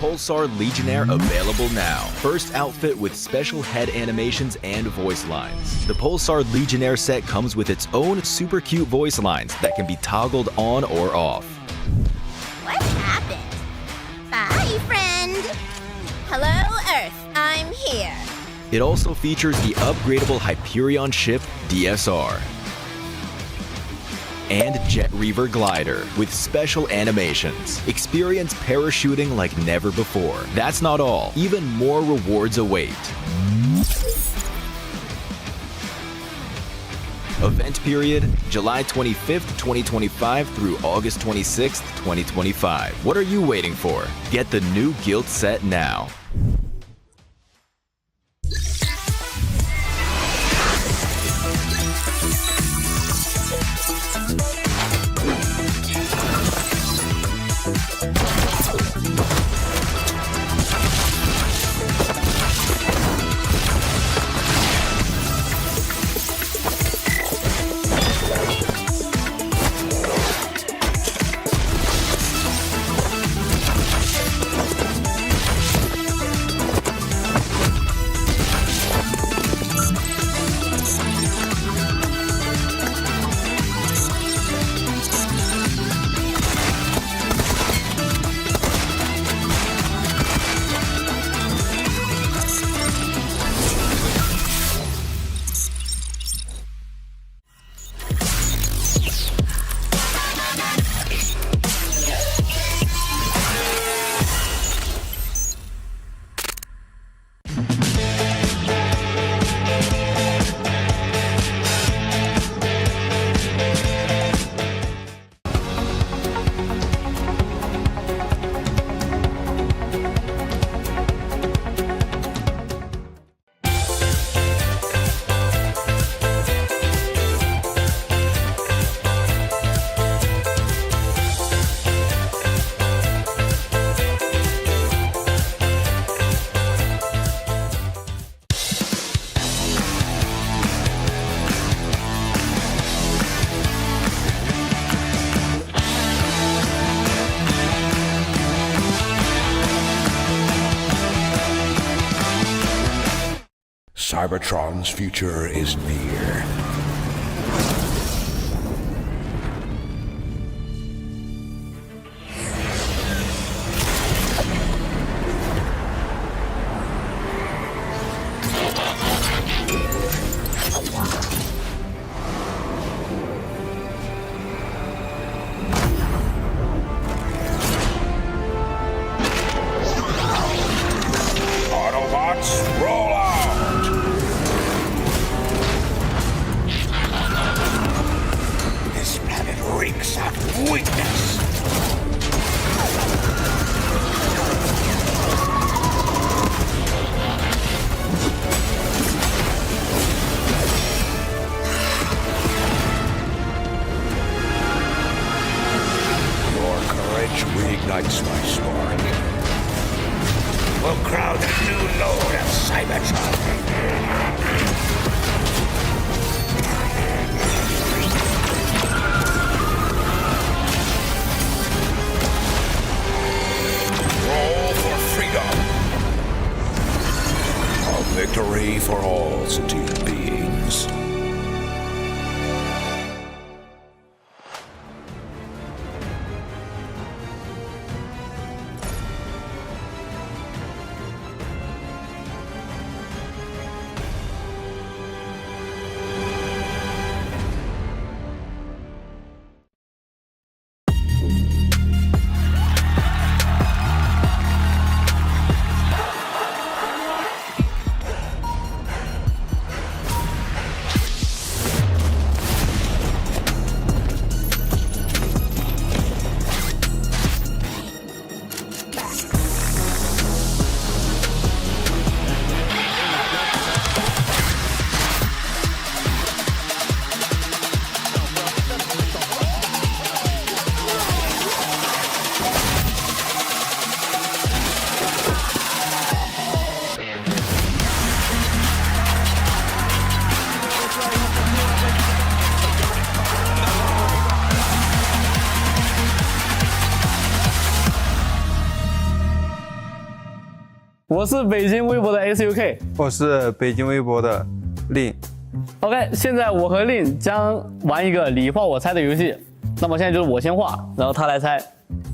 Pulsar Legionnaire available now. First outfit with special head animations and voice lines. The Pulsar Legionnaire set comes with its own super cute voice lines that can be toggled on or off. What happened? Bye, friend. Hello, Earth. I'm here. It also features the upgradable Hyperion ship DSR and Jet Reaver glider with special animations. Experience parachuting like never before. That's not all. Even more rewards await. Event period, July 25th, 2025 through August 26th, 2025. What are you waiting for? Get the new Guild set now. Cybertron's future is near. Autobots, roll out! This planet reeks of weakness. Your courage reignites my spark. We'll crowd a new lord of Cybertron. Roll for freedom. A victory for all sentient beings. 我是北京微博的 SUK， 我是北京微博的令。OK， 现在我和令将玩一个你画我猜的游戏。那么现在就是我先画，然后他来猜。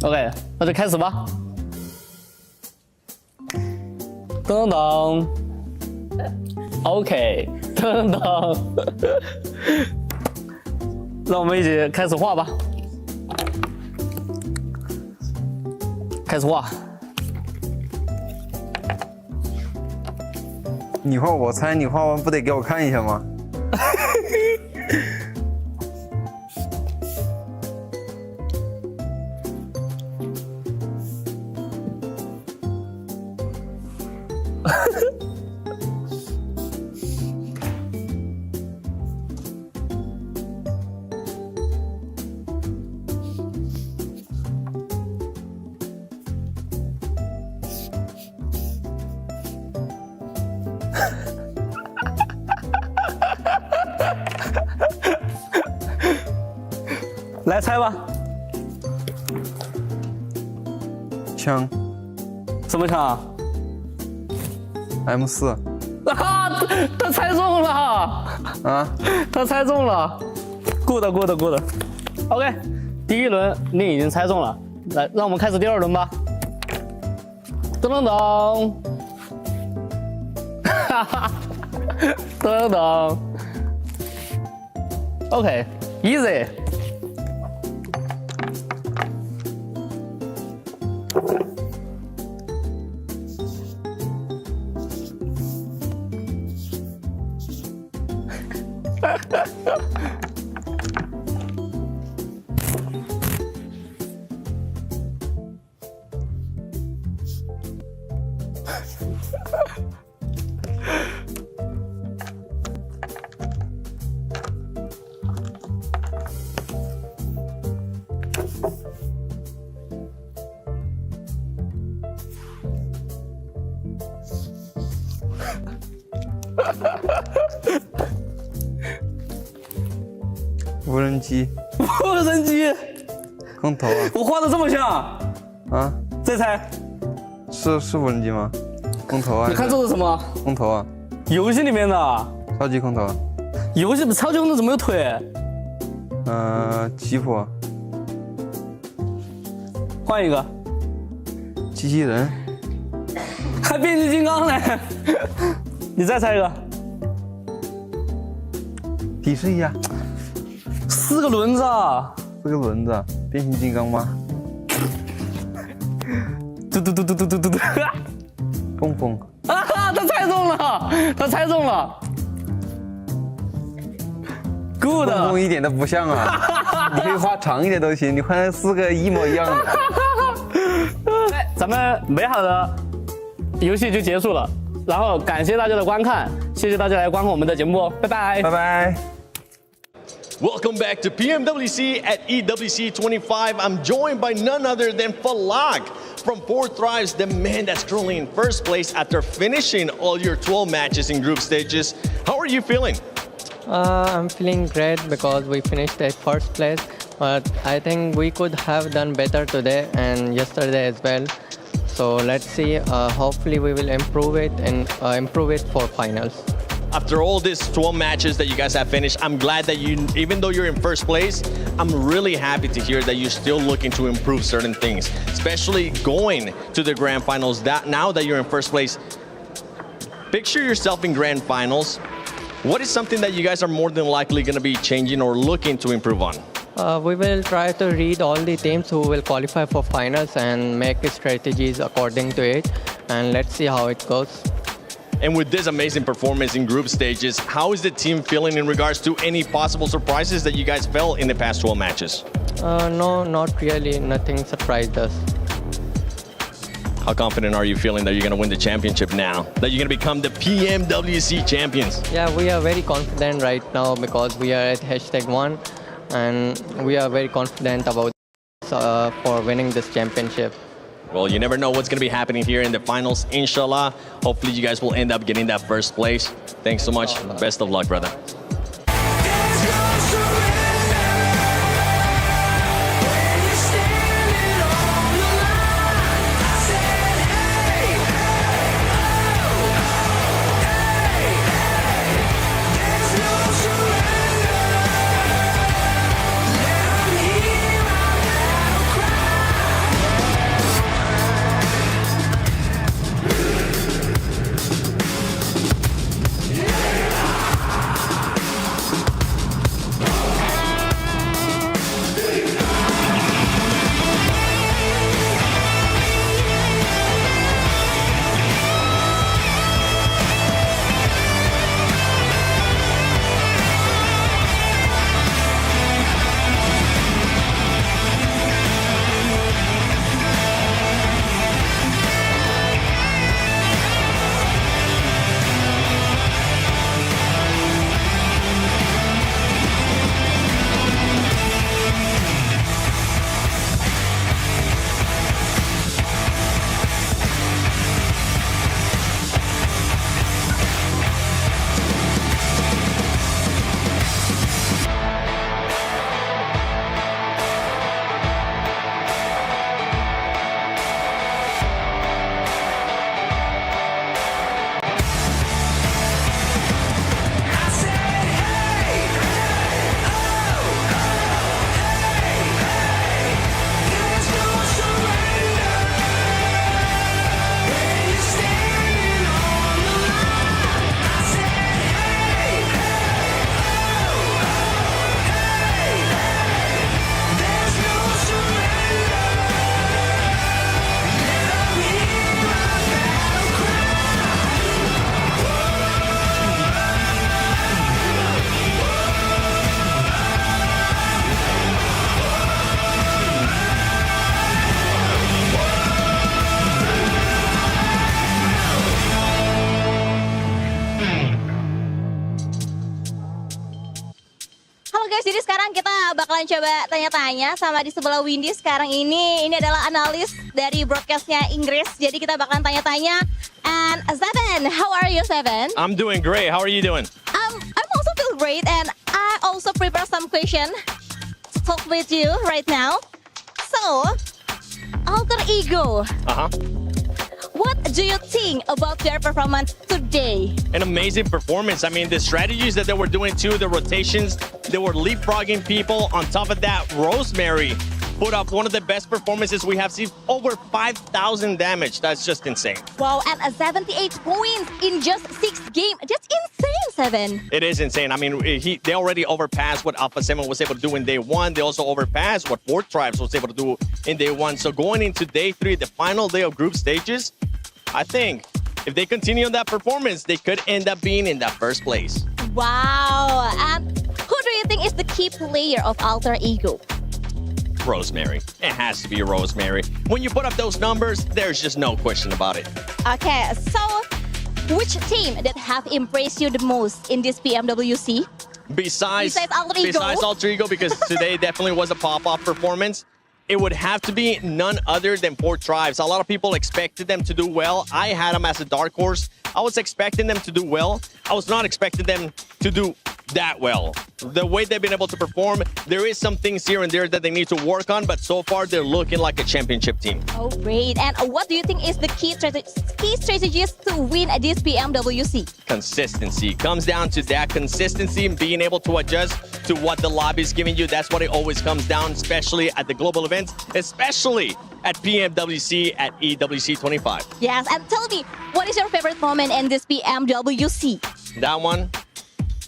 OK， 那就开始吧。噔噔。OK， 噔噔。让我们一起开始画吧。开始画。你画我猜，你画完不得给我看一下吗？来猜吧。枪什么枪啊？M4。啊，他猜中了啊！他猜中了 ，good。OK， 第一轮你已经猜中了，来，让我们开始第二轮吧。噔噔噔，哈哈，噔噔。OK，easy。无人机，无人机，空投啊！我画的这么像啊！再猜，是无人机吗？空投啊！你看这是什么？空投啊！游戏里面的超级空投啊！游戏超级空投怎么有腿？吉普，换一个，机器人，还变形金刚呢？你再猜一个，提示一下4个轮子啊，4个轮子，变形金刚吗？嘟，蹦蹦啊！他猜中了，good。蹦蹦一点都不像啊！你可以画长一点都行，你画那4个一模一样的。咱们美好的游戏就结束了，然后感谢大家的观看，谢谢大家来观看我们的节目哦，拜拜，拜拜。Welcome back to PMWC at EWC 25. I'm joined by none other than Falag from Four Thrives, the man that's currently in first place after finishing all your 12 matches in group stages. How are you feeling? I'm feeling great because we finished at first place, but I think we could have done better today and yesterday as well. So let's see, hopefully we will improve it and improve it for finals. After all these 12 matches that you guys have finished, I'm glad that even though you're in first place, I'm really happy to hear that you're still looking to improve certain things, especially going to the grand finals. Now that you're in first place, picture yourself in grand finals. What is something that you guys are more than likely going to be changing or looking to improve on? We will try to read all the teams who will qualify for finals and make strategies according to it, and let's see how it goes. And with this amazing performance in group stages, how is the team feeling in regards to any possible surprises that you guys felt in the past 12 matches? No, not really. Nothing surprised us. How confident are you feeling that you're going to win the championship now? That you're going to become the PMWC champions? Yeah, we are very confident right now because we are at #1 and we are very confident about for winning this championship. Well, you never know what's going to be happening here in the finals, inshallah. Hopefully you guys will end up getting that first place. Thanks so much. Best of luck, brother. bakalan coba tanya-tanya sama di sebelah Windy sekarang ini. Ini adalah analis dari broadcastnya Inggris. Jadi kita bakalan tanya-tanya. And Seven, how are you, Seven? I'm doing great. How are you doing? I'm also feel great, and I also prepare some question to talk with you right now. So, Alter Ego, what do you think about their performance today? An amazing performance. I mean, the strategies that they were doing too, the rotations, they were leapfrogging people. On top of that, Rosemary put up one of the best performances we have seen, over 5,000 damage. That's just insane. Wow, and 78 points in just 6 games. That's insane, Seven. It is insane. I mean, they already overpassed what Alpha 7 was able to do in day 1. They also overpassed what 4 Tribes was able to do in day 1. So going into day 3, the final day of group stages, I think if they continue on that performance, they could end up being in that first place. Wow. And who do you think is the key player of Alter Ego? Rosemary. It has to be Rosemary. When you put up those numbers, there's just no question about it. Okay, so which team that have impressed you the most in this PMWC? Besides Alter Ego? Besides Alter Ego, because today definitely was a pop-off performance, it would have to be none other than 4 Tribes. A lot of people expected them to do well. I had them as a dark horse. I was expecting them to do well. I was not expecting them to do that well. The way they've been able to perform, there is some things here and there that they need to work on, but so far they're looking like a championship team. Oh, great. And what do you think is the key strategies to win this PMWC? Consistency. Comes down to that consistency and being able to adjust to what the lobby is giving you. That's what it always comes down, especially at the global events, especially at PMWC at EWC 25. Yes, and tell me, what is your favorite moment in this PMWC? That one,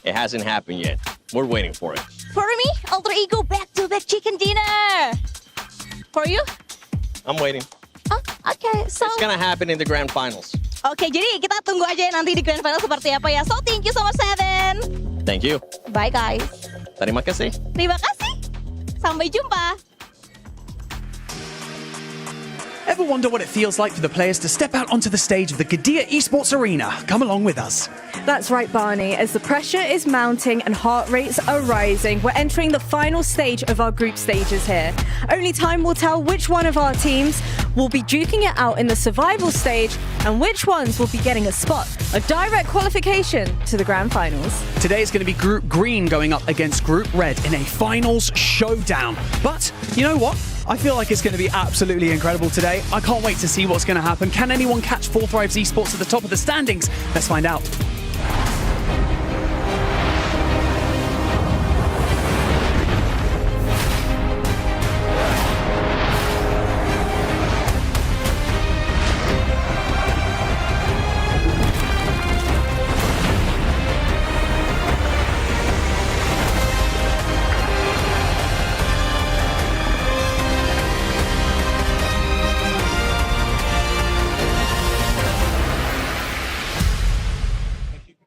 it hasn't happened yet. We're waiting for it. For me, Alter Ego back-to-back chicken dinner. For you? I'm waiting. Oh, okay, so... It's gonna happen in the grand finals. Oke, jadi kita tunggu aja nanti di grand final seperti apa ya. So, thank you so much, Seven. Thank you. Bye, guys. Terima kasih. Terima kasih. Sampai jumpa. Ever wonder what it feels like for the players to step out onto the stage of the Qiddiya Esports Arena? Come along with us. That's right, Barney. As the pressure is mounting and heart rates are rising, we're entering the final stage of our group stages here. Only time will tell which one of our teams will be duking it out in the survival stage and which ones will be getting a spot, a direct qualification to the grand finals. Today is going to be Group Green going up against Group Red in a finals showdown. But you know what? I feel like it's going to be absolutely incredible today. I can't wait to see what's going to happen. Can anyone catch 4 Thrives Esports at the top of the standings? Let's find out.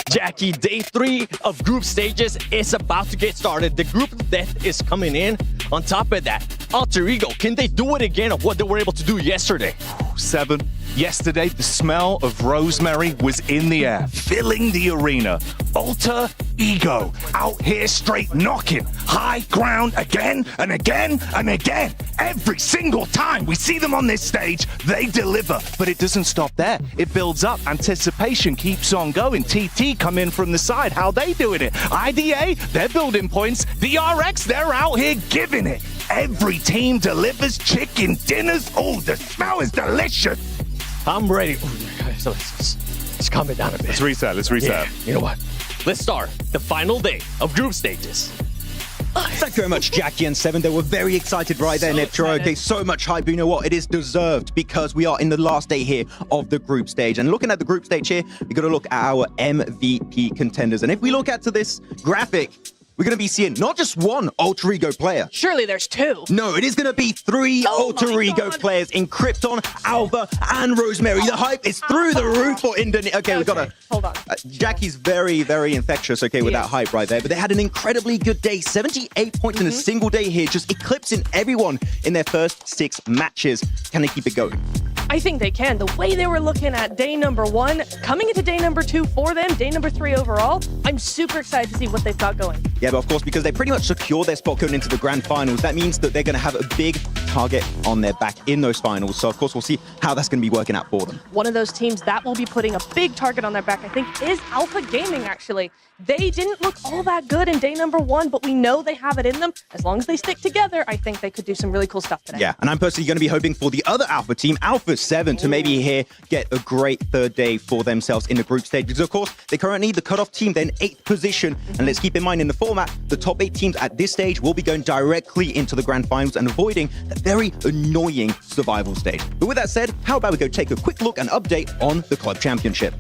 Jackie, day 3 of group stages is about to get started. The group of death is coming in. On top of that, Alter Ego, can they do it again of what they were able to do yesterday? 7. Yesterday, the smell of rosemary was in the air, filling the arena. Alter Ego out here straight knocking high ground again and again and again. Every single time we see them on this stage, they deliver. But it doesn't stop there. It builds up. Anticipation keeps on going. TT come in from the side. How they doing it? IDA, they're building points. DRX, they're out here giving it. Every team delivers chicken dinners. Oh, the smell is delicious. I'm ready. So let's calm it down a bit. Let's reset. Yeah, you know what? Let's start the final day of group stages. Thank you very much, Jackie and Seven. They were very excited right there, Neptro. Okay, so much hype. But you know what? It is deserved because we are in the last day here of the group stage. And looking at the group stage here, we got to look at our MVP contenders. And if we look at this graphic, we're going to be seeing not just one Alter Ego player. Surely there's 2. No, it is going to be 3 Alter Ego players in Krypton, Alpha, and Rosemary. The hype is through the roof for Indonesia. Okay, we got to... Hold on. Jackie's very, very infectious, okay, with that hype right there. But they had an incredibly good day. 78 points in a single day here, just eclipsing everyone in their first 6 matches. Can they keep it going? I think they can. The way they were looking at day number 1, coming into day number 2 for them, day number 3 overall, I'm super excited to see what they've got going. Yeah, but of course, because they pretty much secure their spot going into the grand finals, that means that they're going to have a big target on their back in those finals. So, of course, we'll see how that's going to be working out for them. One of those teams that will be putting a big target on their back, I think, is Alpha Gaming, actually. They didn't look all that good in day number 1, but we know they have it in them. As long as they stick together, I think they could do some really cool stuff today. Yeah, and I'm personally going to be hoping for the other Alpha team, Alpha 7, to maybe here get a great third day for themselves in the group stage. Because, of course, they currently, the cutoff team, they're in 8th position. And let's keep in mind, in the format, the top 8 teams at this stage will be going directly into the grand finals and avoiding that very annoying survival stage. But with that said, how about we go take a quick look and update on the club championship?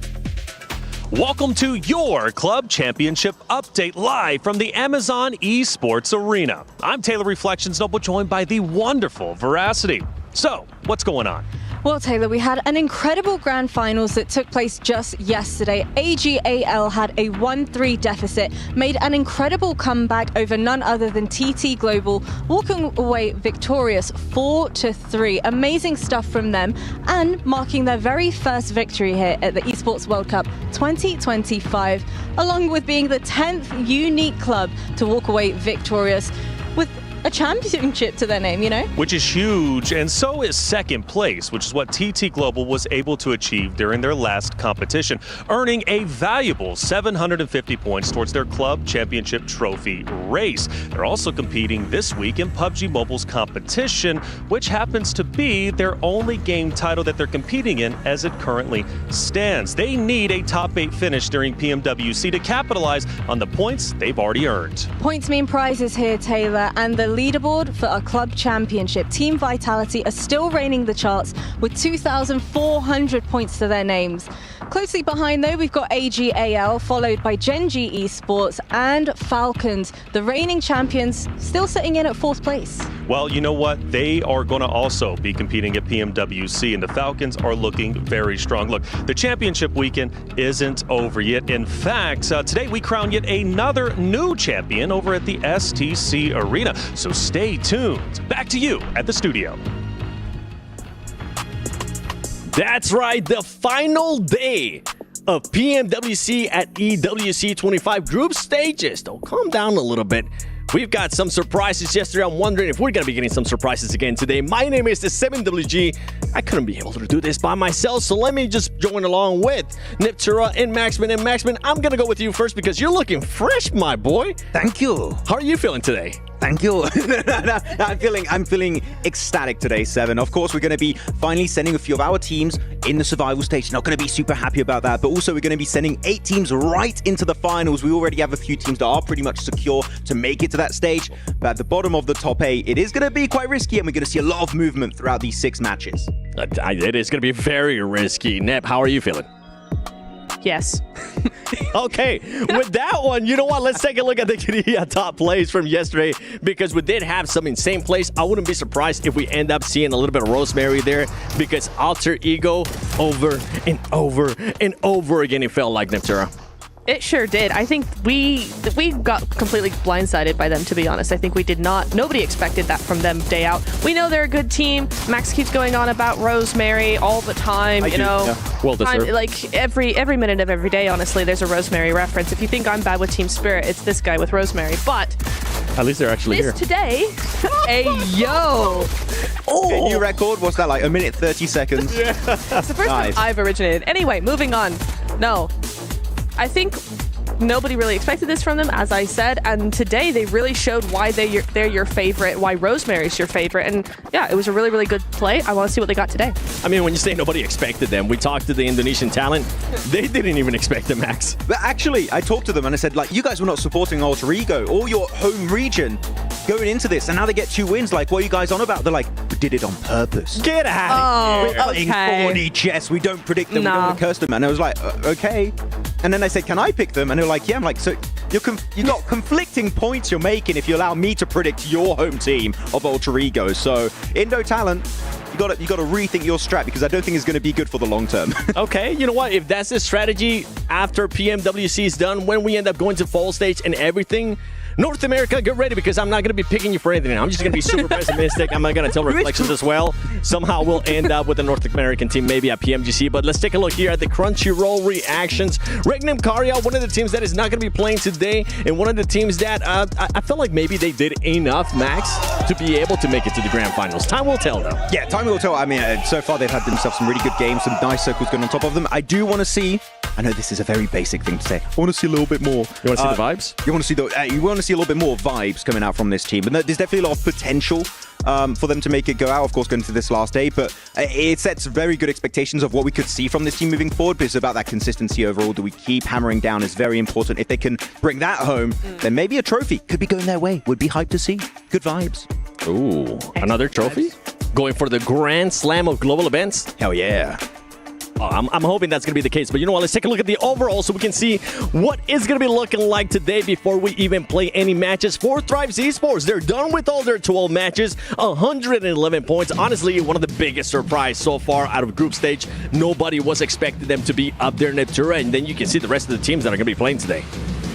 Welcome to your Club Championship update live from the Amazon Esports Arena. I'm Taylor Reflections Noble, joined by the wonderful Veracity. So, what's going on? Well, Taylor, we had an incredible grand finals that took place just yesterday. AGAL had a 1-3 deficit, made an incredible comeback over none other than TT Global, walking away victorious 4-3. Amazing stuff from them, and marking their very first victory here at the Esports World Cup 2025, along with being the 10th unique club to walk away victorious with a championship to their name, you know? Which is huge, and so is second place, which is what TT Global was able to achieve during their last competition, earning a valuable 750 points towards their club championship trophy race. They're also competing this week in PUBG Mobile's competition, which happens to be their only game title that they're competing in as it currently stands. They need a top 8 finish during PMWC to capitalize on the points they've already earned. Points mean prizes here, Taylor, and the leaderboard for our club championship. Team Vitality are still reigning the charts with 2,400 points to their names. Closely behind, though, we've got AGAL, followed by Genji Esports and Falcons, the reigning champions, still sitting in at 4th place. Well, you know what? They are going to also be competing at PMWC, and the Falcons are looking very strong. Look, the championship weekend isn't over yet. In fact, today we crown yet another new champion over at the STC Arena. So stay tuned. Back to you at the studio. That's right, the final day of PMWC at EWC 25 group stages. Don't calm down a little bit. We've got some surprises yesterday. I'm wondering if we're going to be getting some surprises again today. My name is the 7WG. I couldn't be able to do this by myself, so let me just join along with Niptura and Maxman. And Maxman, I'm going to go with you first because you're looking fresh, my boy. Thank you. How are you feeling today? Thank you. I'm feeling ecstatic today, Seven. Of course, we're going to be finally sending a few of our teams in the survival stage. Not going to be super happy about that, but also we're going to be sending 8 teams right into the finals. We already have a few teams that are pretty much secure to make it to that stage, but at the bottom of the top 8, it is going to be quite risky, and we're going to see a lot of movement throughout these 6 matches. It is going to be very risky. Nep, how are you feeling? Yes. Okay, with that one, you know what? Let's take a look at the top plays from yesterday because we did have some insane plays. I wouldn't be surprised if we end up seeing a little bit of Rosemary there because Alter Ego over and over and over again, it felt like, Niptura. It sure did. I think we got completely blindsided by them, to be honest. I think we did not. Nobody expected that from them day out. We know they're a good team. Max keeps going on about Rosemary all the time. Well deserved. Like every minute of every day, honestly, there's a Rosemary reference. If you think I'm bad with Team Spirit, it's this guy with Rosemary. But at least they're actually here. Today, hey yo. Okay, new record. What's that, like 1 minute 30 seconds? Yeah. It's the first time I've originated. Anyway, moving on. No. I think nobody really expected this from them, as I said, and today they really showed why they're your favorite, why Rosemary's your favorite, and yeah, it was a really, really good play. I want to see what they got today. I mean, when you say nobody expected them, we talked to the Indonesian talent. They didn't even expect them, Max. But actually, I talked to them and I said, like, you guys were not supporting Alter Ego or your home region going into this, and now they get 2 wins. Like, what are you guys on about? They're like, we did it on purpose. Get out of here. We're playing 4D chess. We don't predict them. We don't want to curse them. And I was like, okay. And then they said, can I pick them? And they're like, yeah. I'm like, so you got conflicting points you're making if you allow me to predict your home team of Alter Ego. So Indo talent, you got to rethink your strat because I don't think it's going to be good for the long term. Okay, you know what? If that's the strategy after PMWC is done, when we end up going to fall stage and everything, North America, get ready because I'm not going to be picking you for anything. I'm just going to be super pessimistic. I'm not going to tell reflections as well. Somehow we'll end up with the North American team maybe at PMGC. But let's take a look here at the Crunchyroll reactions. Regnum Karia, one of the teams that is not going to be playing today, and one of the teams that I feel like maybe they did enough, Max, to be able to make it to the grand finals. Time will tell, though. Yeah, time will tell. I mean, so far they've had themselves some really good games, some nice circles going on top of them. I do want to see. I know this is a very basic thing to say. I want to see a little bit more. You want to see the vibes? You want to see a little bit more vibes coming out from this team. But there's definitely a lot of potential for them to make it go out, of course, going into this last day. But it sets very good expectations of what we could see from this team moving forward. But it's about that consistency overall that we keep hammering down is very important. If they can bring that home, then maybe a trophy could be going their way. Would be hyped to see. Good vibes. Ooh, another trophy? Going for the Grand Slam of global events? Hell yeah. I'm hoping that's going to be the case. But you know what? Let's take a look at the overall so we can see what is going to be looking like today before we even play any matches. For Thrives Esports, they're done with all their 12 matches, 111 points. Honestly, one of the biggest surprise so far out of group stage. Nobody was expecting them to be up there in Neptura. And then you can see the rest of the teams that are going to be playing today.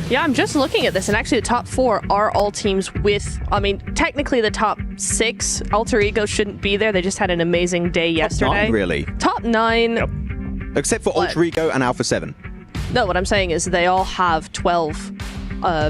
Yeah, I'm just looking at this, and actually the top 4 are all teams with, I mean, technically the top 6, Alter Ego shouldn't be there. They just had an amazing day yesterday. Top 9, really? Top 9. Yep. Except for Alter Ego and Alpha 7. No, what I'm saying is they all have 12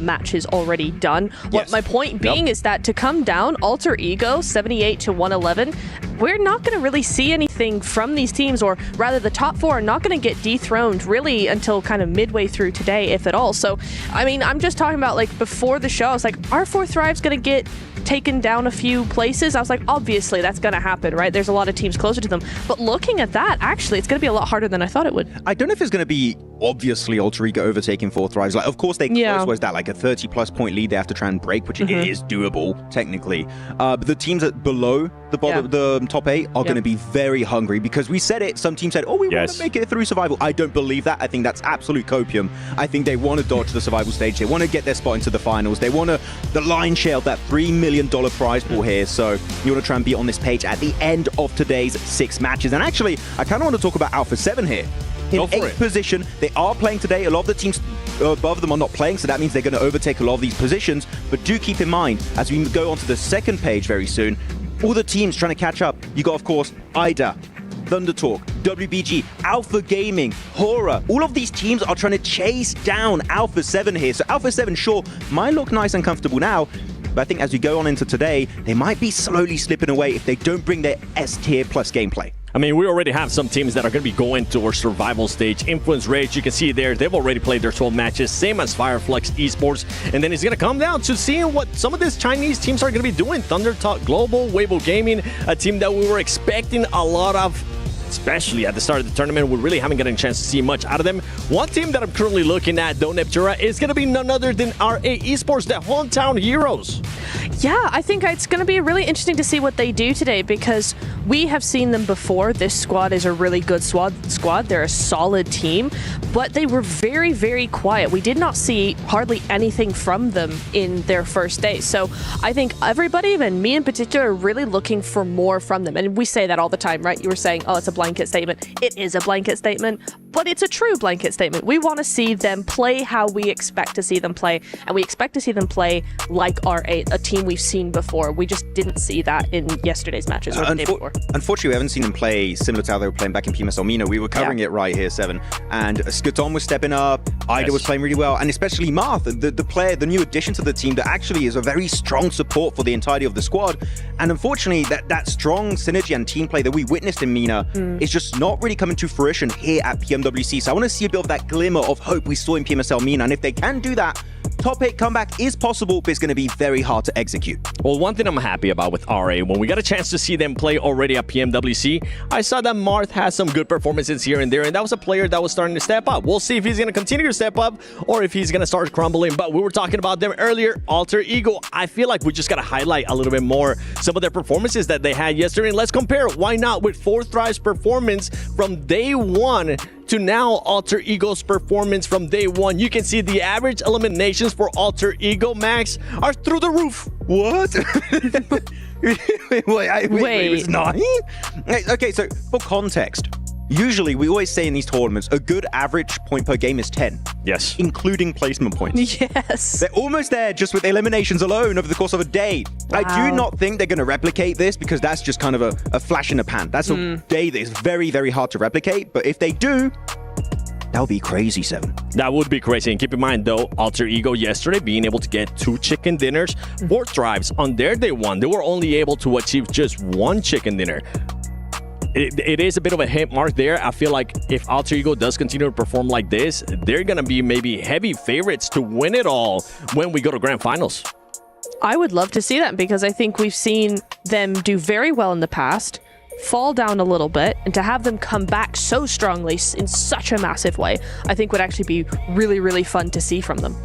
matches already done. What my point being is that to come down, Alter Ego, 78 to 111, we're not going to really see anything from these teams, or rather the top 4 are not going to get dethroned really until kind of midway through today, if at all. So, I mean, I'm just talking about like before the show, I was like, are 4 Thrives going to get taken down a few places? I was like, obviously that's going to happen, right? There's a lot of teams closer to them. But looking at that, actually, it's going to be a lot harder than I thought it would. I don't know if it's going to be obviously Alter Ego overtaking 4 Thrives. Like, of course, they close was that like a 30-plus point lead they have to try and break, which it is doable technically. But the teams that below the bottom, the top 8 are going to be very hungry because we said it. Some teams said, "Oh, we want to make it through survival." I don't believe that. I think that's absolute copium. I think they want to dodge the survival stage. They want to get their spot into the finals. They want the lion's share of that $3 million prize pool here. So you want to try and be on this page at the end of today's 6 matches. And actually, I kind of want to talk about Alpha 7 here. In 8th position, they are playing today. A lot of the teams above them are not playing, so that means they're going to overtake a lot of these positions. But do keep in mind, as we go onto the second page very soon, all the teams trying to catch up. You got, of course, IDA, Thunder Talk, WBG, Alpha Gaming, Horror. All of these teams are trying to chase down Alpha 7 here. So Alpha 7, sure, might look nice and comfortable now, but I think as we go on into today, they might be slowly slipping away if they don't bring their S-tier plus gameplay. I mean, we already have some teams that are going to be going to our survival stage. Influence Rage, you can see there, they've already played their 12 matches, same as Fireflex Esports. And then it's going to come down to seeing what some of these Chinese teams are going to be doing. Thunder Talk Global, Weibo Gaming, a team that we were expecting a lot of, especially at the start of the tournament. We really haven't gotten a chance to see much out of them. One team that I'm currently looking at, though, Neptura, is going to be none other than RA Esports, the hometown heroes. Yeah, I think it's going to be really interesting to see what they do today because we have seen them before. This squad is a really good squad. They're a solid team, but they were very, very quiet. We did not see hardly anything from them in their first day. So I think everybody, and me in particular, are really looking for more from them. And we say that all the time, right? You were saying, oh, it's a blanket statement. It is a blanket statement, but it's a true blanket statement. We want to see them play how we expect to see them play, and we expect to see them play like RA, a team we've seen before. We just didn't see that in yesterday's matches or the day before. Unfortunately, we haven't seen them play similar to how they were playing back in PMS Almina. We were covering it right here, 7. And Skaton was stepping up, Ida was playing really well, and especially Marth, the player, the new addition to the team that actually is a very strong support for the entirety of the squad. And unfortunately, that strong synergy and team play that we witnessed in Mina is just not really coming to fruition here at PMWC. So I want to see a bit of that glimmer of hope we saw in PMSL Mina. And if they can do that, top 8 comeback is possible, but it's going to be very hard to execute. Well, one thing I'm happy about with RA, when we got a chance to see them play already at PMWC, I saw that Marth has some good performances here and there, and that was a player that was starting to step up. We'll see if he's going to continue to step up or if he's going to start crumbling, but we were talking about them earlier. Alter Ego, I feel like we just got to highlight a little bit more some of their performances that they had yesterday, and let's compare, why not, with 4 Thrives performance from day 1 to now Alter Ego's performance from day 1. You can see the average eliminations for Alter Ego, Max, are through the roof. What? wait, it was 9? Okay, so for context, Usually, we always say in these tournaments, a good average point per game is 10. Yes. Including placement points. Yes. They're almost there just with eliminations alone over the course of a day. Wow. I do not think they're going to replicate this because that's just kind of a flash in the pan. That's a day that is very, very hard to replicate. But if they do, that would be crazy, 7. That would be crazy. And keep in mind, though, Alter Ego yesterday being able to get 2 chicken dinners, 4 drives on their day 1. They were only able to achieve just 1 chicken dinner. It is a bit of a hit mark there. I feel like if Alter Ego does continue to perform like this, they're going to be maybe heavy favorites to win it all when we go to grand finals. I would love to see that because I think we've seen them do very well in the past, fall down a little bit, and to have them come back so strongly in such a massive way, I think would actually be really, really fun to see from them.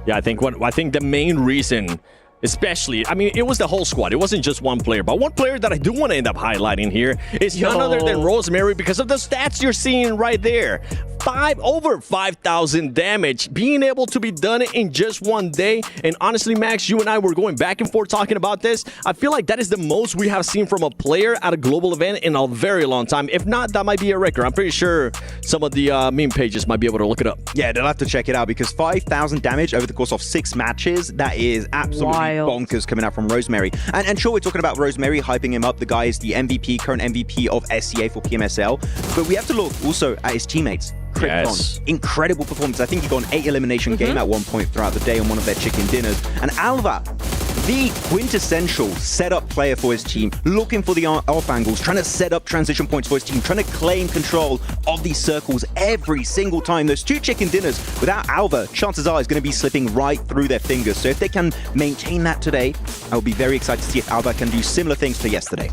Yeah, I think the main reason, especially, I mean, it was the whole squad. It wasn't just one player. But one player that I do want to end up highlighting here is none other than Rosemary because of the stats you're seeing right there. Over 5,000 damage being able to be done in just one day. And honestly, Max, you and I were going back and forth talking about this. I feel like that is the most we have seen from a player at a global event in a very long time. If not, that might be a record. I'm pretty sure some of the meme pages might be able to look it up. Yeah, they'll have to check it out because 5,000 damage over the course of 6 matches, that is absolutely bonkers coming out from Rosemary. And sure, we're talking about Rosemary, hyping him up. The guy is the MVP, current MVP of SCA for PMSL. But we have to look also at his teammates. Krypton, yes. Incredible performance. I think he got an 8 elimination game at one point throughout the day on one of their chicken dinners. And Alva, the quintessential setup player for his team, looking for the off angles, trying to set up transition points for his team, trying to claim control of these circles every single time. Those 2 chicken dinners without Alva, chances are, is going to be slipping right through their fingers. So if they can maintain that today, I'll be very excited to see if Alva can do similar things to yesterday.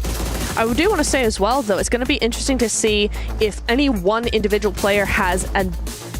I do want to say as well, though, it's going to be interesting to see if any one individual player has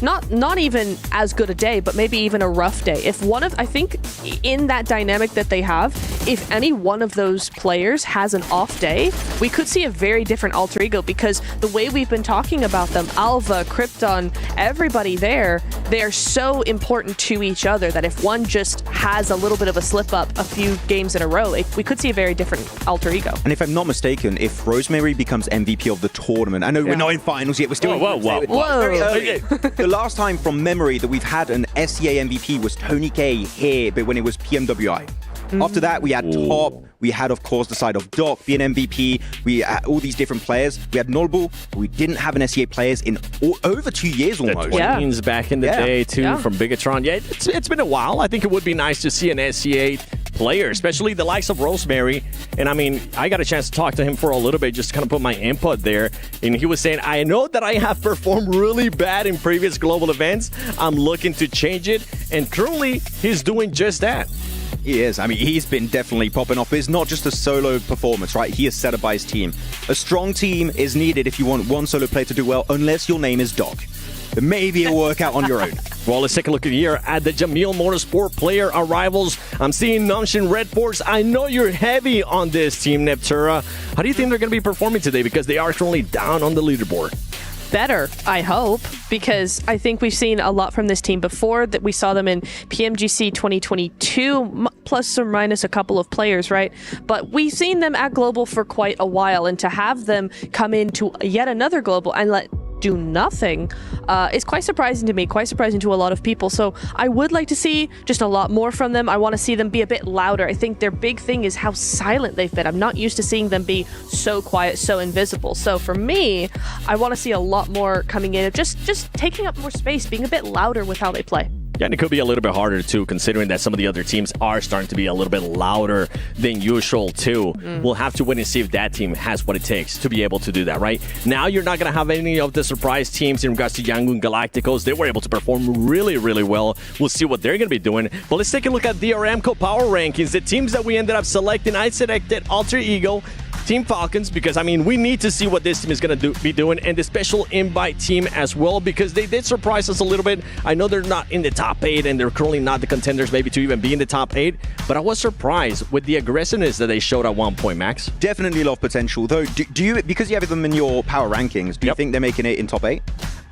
not even as good a day, but maybe even a rough day. If one of, I think in that dynamic that they have, if any one of those players has an off day, we could see a very different Alter Ego because the way we've been talking about them, Alva, Krypton, everybody there, they are so important to each other that if one just has a little bit of a slip up a few games in a row, we could see a very different Alter Ego. And if I'm not mistaken, if Rosemary becomes MVP of the tournament, I know we're not in finals yet, we're still very early. The last time from memory that we've had an SCA MVP was Tony K here, but when it was PMWI. After that, we had Top. We had, of course, the side of Doc being MVP. We had all these different players. We had Nolbu. We didn't have an SCA players in over 2 years almost. The Twins back in the day, too, from Bigatron. Yeah, it's been a while. I think it would be nice to see an SCA player, especially the likes of Rosemary. And I mean, I got a chance to talk to him for a little bit, just to kind of put my input there. And he was saying, I know that I have performed really bad in previous global events. I'm looking to change it. And currently, he's doing just that. He is. I mean, he's been definitely popping off. It's not just a solo performance, right? He is set up by his team. A strong team is needed if you want one solo player to do well, unless your name is Doc. Maybe it'll work out on your own. Well, let's take a look here at the Jamil Motorsport player arrivals. I'm seeing Namshin Red Force. I know you're heavy on this team, Neptura. How do you think they're going to be performing today? Because they are currently down on the leaderboard. Better, I hope, because I think we've seen a lot from this team before. That we saw them in PMGC 2022, plus or minus a couple of players, right? But we've seen them at Global for quite a while, and to have them come into yet another Global and do nothing is quite surprising to me, quite surprising to a lot of people. So I would like to see just a lot more from them. I want to see them be a bit louder. I think their big thing is how silent they've been. I'm not used to seeing them be so quiet, so invisible. So for me, I want to see a lot more coming in, just taking up more space, being a bit louder with how they play. Yeah, and it could be a little bit harder, too, considering that some of the other teams are starting to be a little bit louder than usual, too. We'll have to wait and see if that team has what it takes to be able to do that, right? Now, you're not going to have any of the surprise teams in regards to Yangon Galacticos. They were able to perform really, really well. We'll see what they're going to be doing. But let's take a look at the Aramco Power Rankings. The teams that we ended up selecting, I selected Alter Ego, Team Falcons, because, I mean, we need to see what this team is going to be doing, and the special invite team as well, because they did surprise us a little bit. I know they're not in the top 8, and they're currently not the contenders maybe to even be in the top 8, but I was surprised with the aggressiveness that they showed at one point, Max. Definitely a lot of potential, though. Do you, because you have them in your power rankings, do you think they're making it in top 8?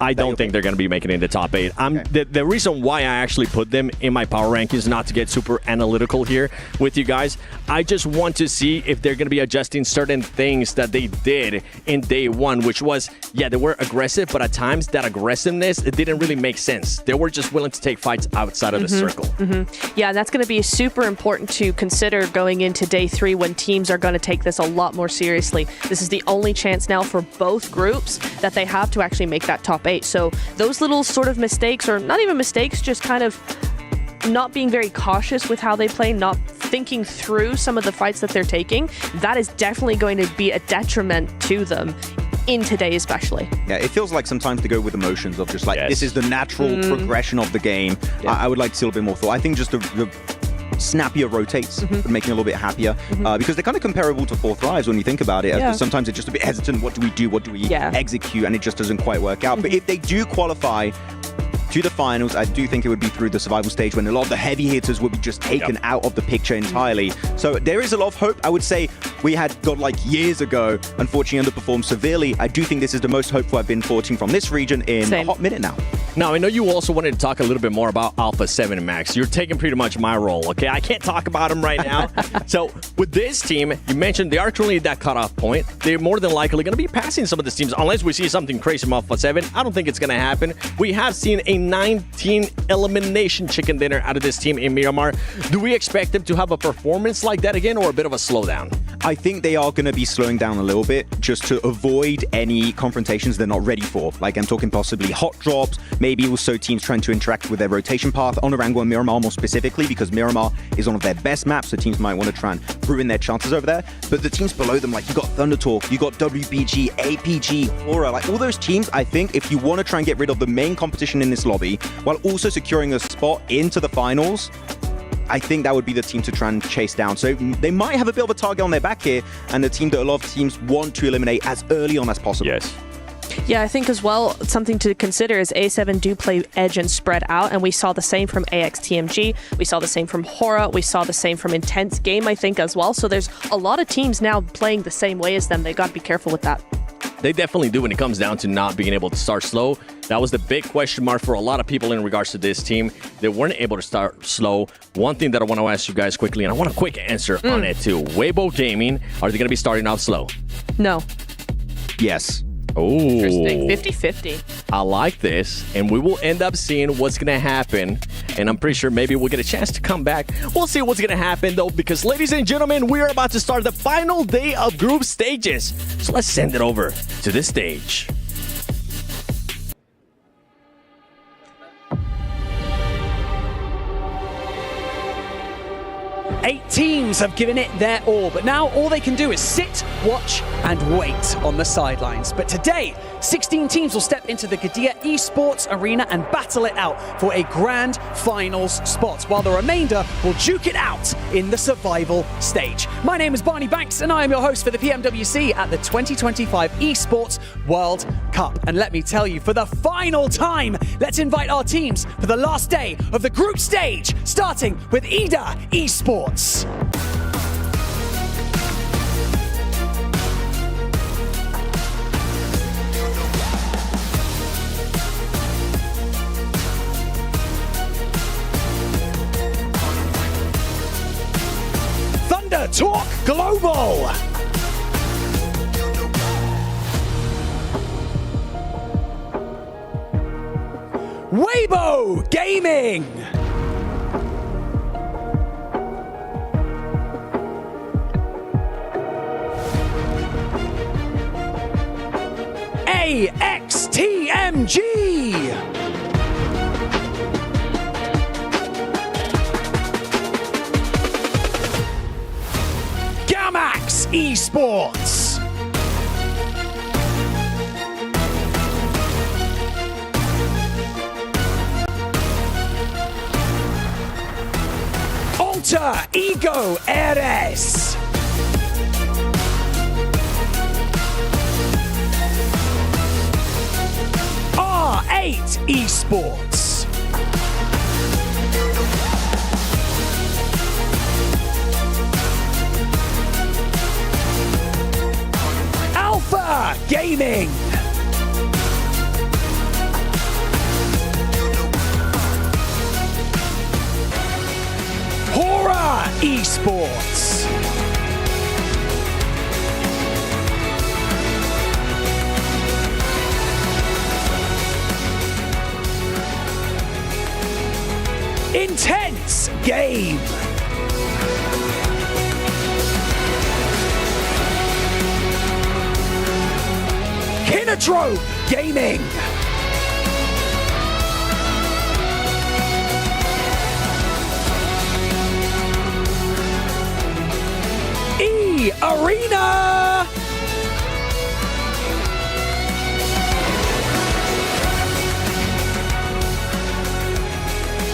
I don't think they're going to be making it in the top 8. The reason why I actually put them in my power rankings, not to get super analytical here with you guys, I just want to see if they're going to be adjusting certain things that they did in day 1, which was, yeah, they were aggressive, but at times that aggressiveness, it didn't really make sense. They were just willing to take fights outside of the circle. Yeah, that's going to be super important to consider going into day 3 when teams are going to take this a lot more seriously. This is the only chance now for both groups that they have to actually make that top 8. So those little sort of mistakes, or not even mistakes, just kind of not being very cautious with how they play, not thinking through some of the fights that they're taking, that is definitely going to be a detriment to them in today especially. Yeah, it feels like sometimes they go with emotions of just like, this is the natural progression of the game. I would like to see a little bit more thought. I think just the snappier rotates would make me a little bit happier because they're kind of comparable to 4 Thrives when you think about it. Sometimes it's just a bit hesitant. What do we do? What do we execute? And it just doesn't quite work out. But if they do qualify to the finals, I do think it would be through the survival stage when a lot of the heavy hitters would be just taken out of the picture entirely. So there is a lot of hope. I would say we had got like years ago, unfortunately underperformed severely. I do think this is the most hopeful I've been fortunate from this region in a hot minute now. Now, I know you also wanted to talk a little bit more about Alpha 7 and Max. You're taking pretty much my role, okay? I can't talk about them right now. So with this team, you mentioned they are currently at that cutoff point. They're more than likely going to be passing some of these teams unless we see something crazy from Alpha 7. I don't think it's going to happen. We have seen a 19 elimination chicken dinner out of this team in Miramar. Do we expect them to have a performance like that again or a bit of a slowdown? I think they are going to be slowing down a little bit just to avoid any confrontations they're not ready for. Like I'm talking possibly hot drops, maybe also teams trying to interact with their rotation path on Arango and Miramar more specifically because Miramar is one of their best maps, so teams might want to try and ruin their chances over there. But the teams below them, like you got Thunder Talk, you got WBG, APG, Aura, like all those teams, I think if you want to try and get rid of the main competition in this lobby while also securing a spot into the finals, I think that would be the team to try and chase down. So they might have a bit of a target on their back here, and the team that a lot of teams want to eliminate as early on as possible. Yes. Yeah, I think as well, something to consider is A7 do play edge and spread out, and we saw the same from AXTMG, we saw the same from Hora, we saw the same from Intense Game, I think, as well. So there's a lot of teams now playing the same way as them. They got to be careful with that. They definitely do when it comes down to not being able to start slow. That was the big question mark for a lot of people in regards to this team. They weren't able to start slow. One thing that I want to ask you guys quickly, and I want a quick answer on it too. Weibo Gaming, are they going to be starting off slow? No. Yes. Oh, interesting. 50-50. I like this, and we will end up seeing what's going to happen, and I'm pretty sure maybe we'll get a chance to come back. We'll see what's going to happen, though, because, ladies and gentlemen, we are about to start the final day of group stages. So let's send it over to this stage. Eight teams have given it their all, but now all they can do is sit, watch, and wait on the sidelines. But today, 16 teams will step into the Qiddiya Esports Arena and battle it out for a grand finals spot, while the remainder will duke it out in the survival stage. My name is Barney Banks, and I am your host for the PMWC at the 2025 Esports World Cup. And let me tell you, for the final time, let's invite our teams for the last day of the group stage, starting with EWC Esports. Thunder Talk Global. Weibo Gaming. AXTMG. Gamax Esports. Alter Ego Eres. R8 Esports. Alpha Gaming. Esports. Intense game. Kinetro Gaming. Arena.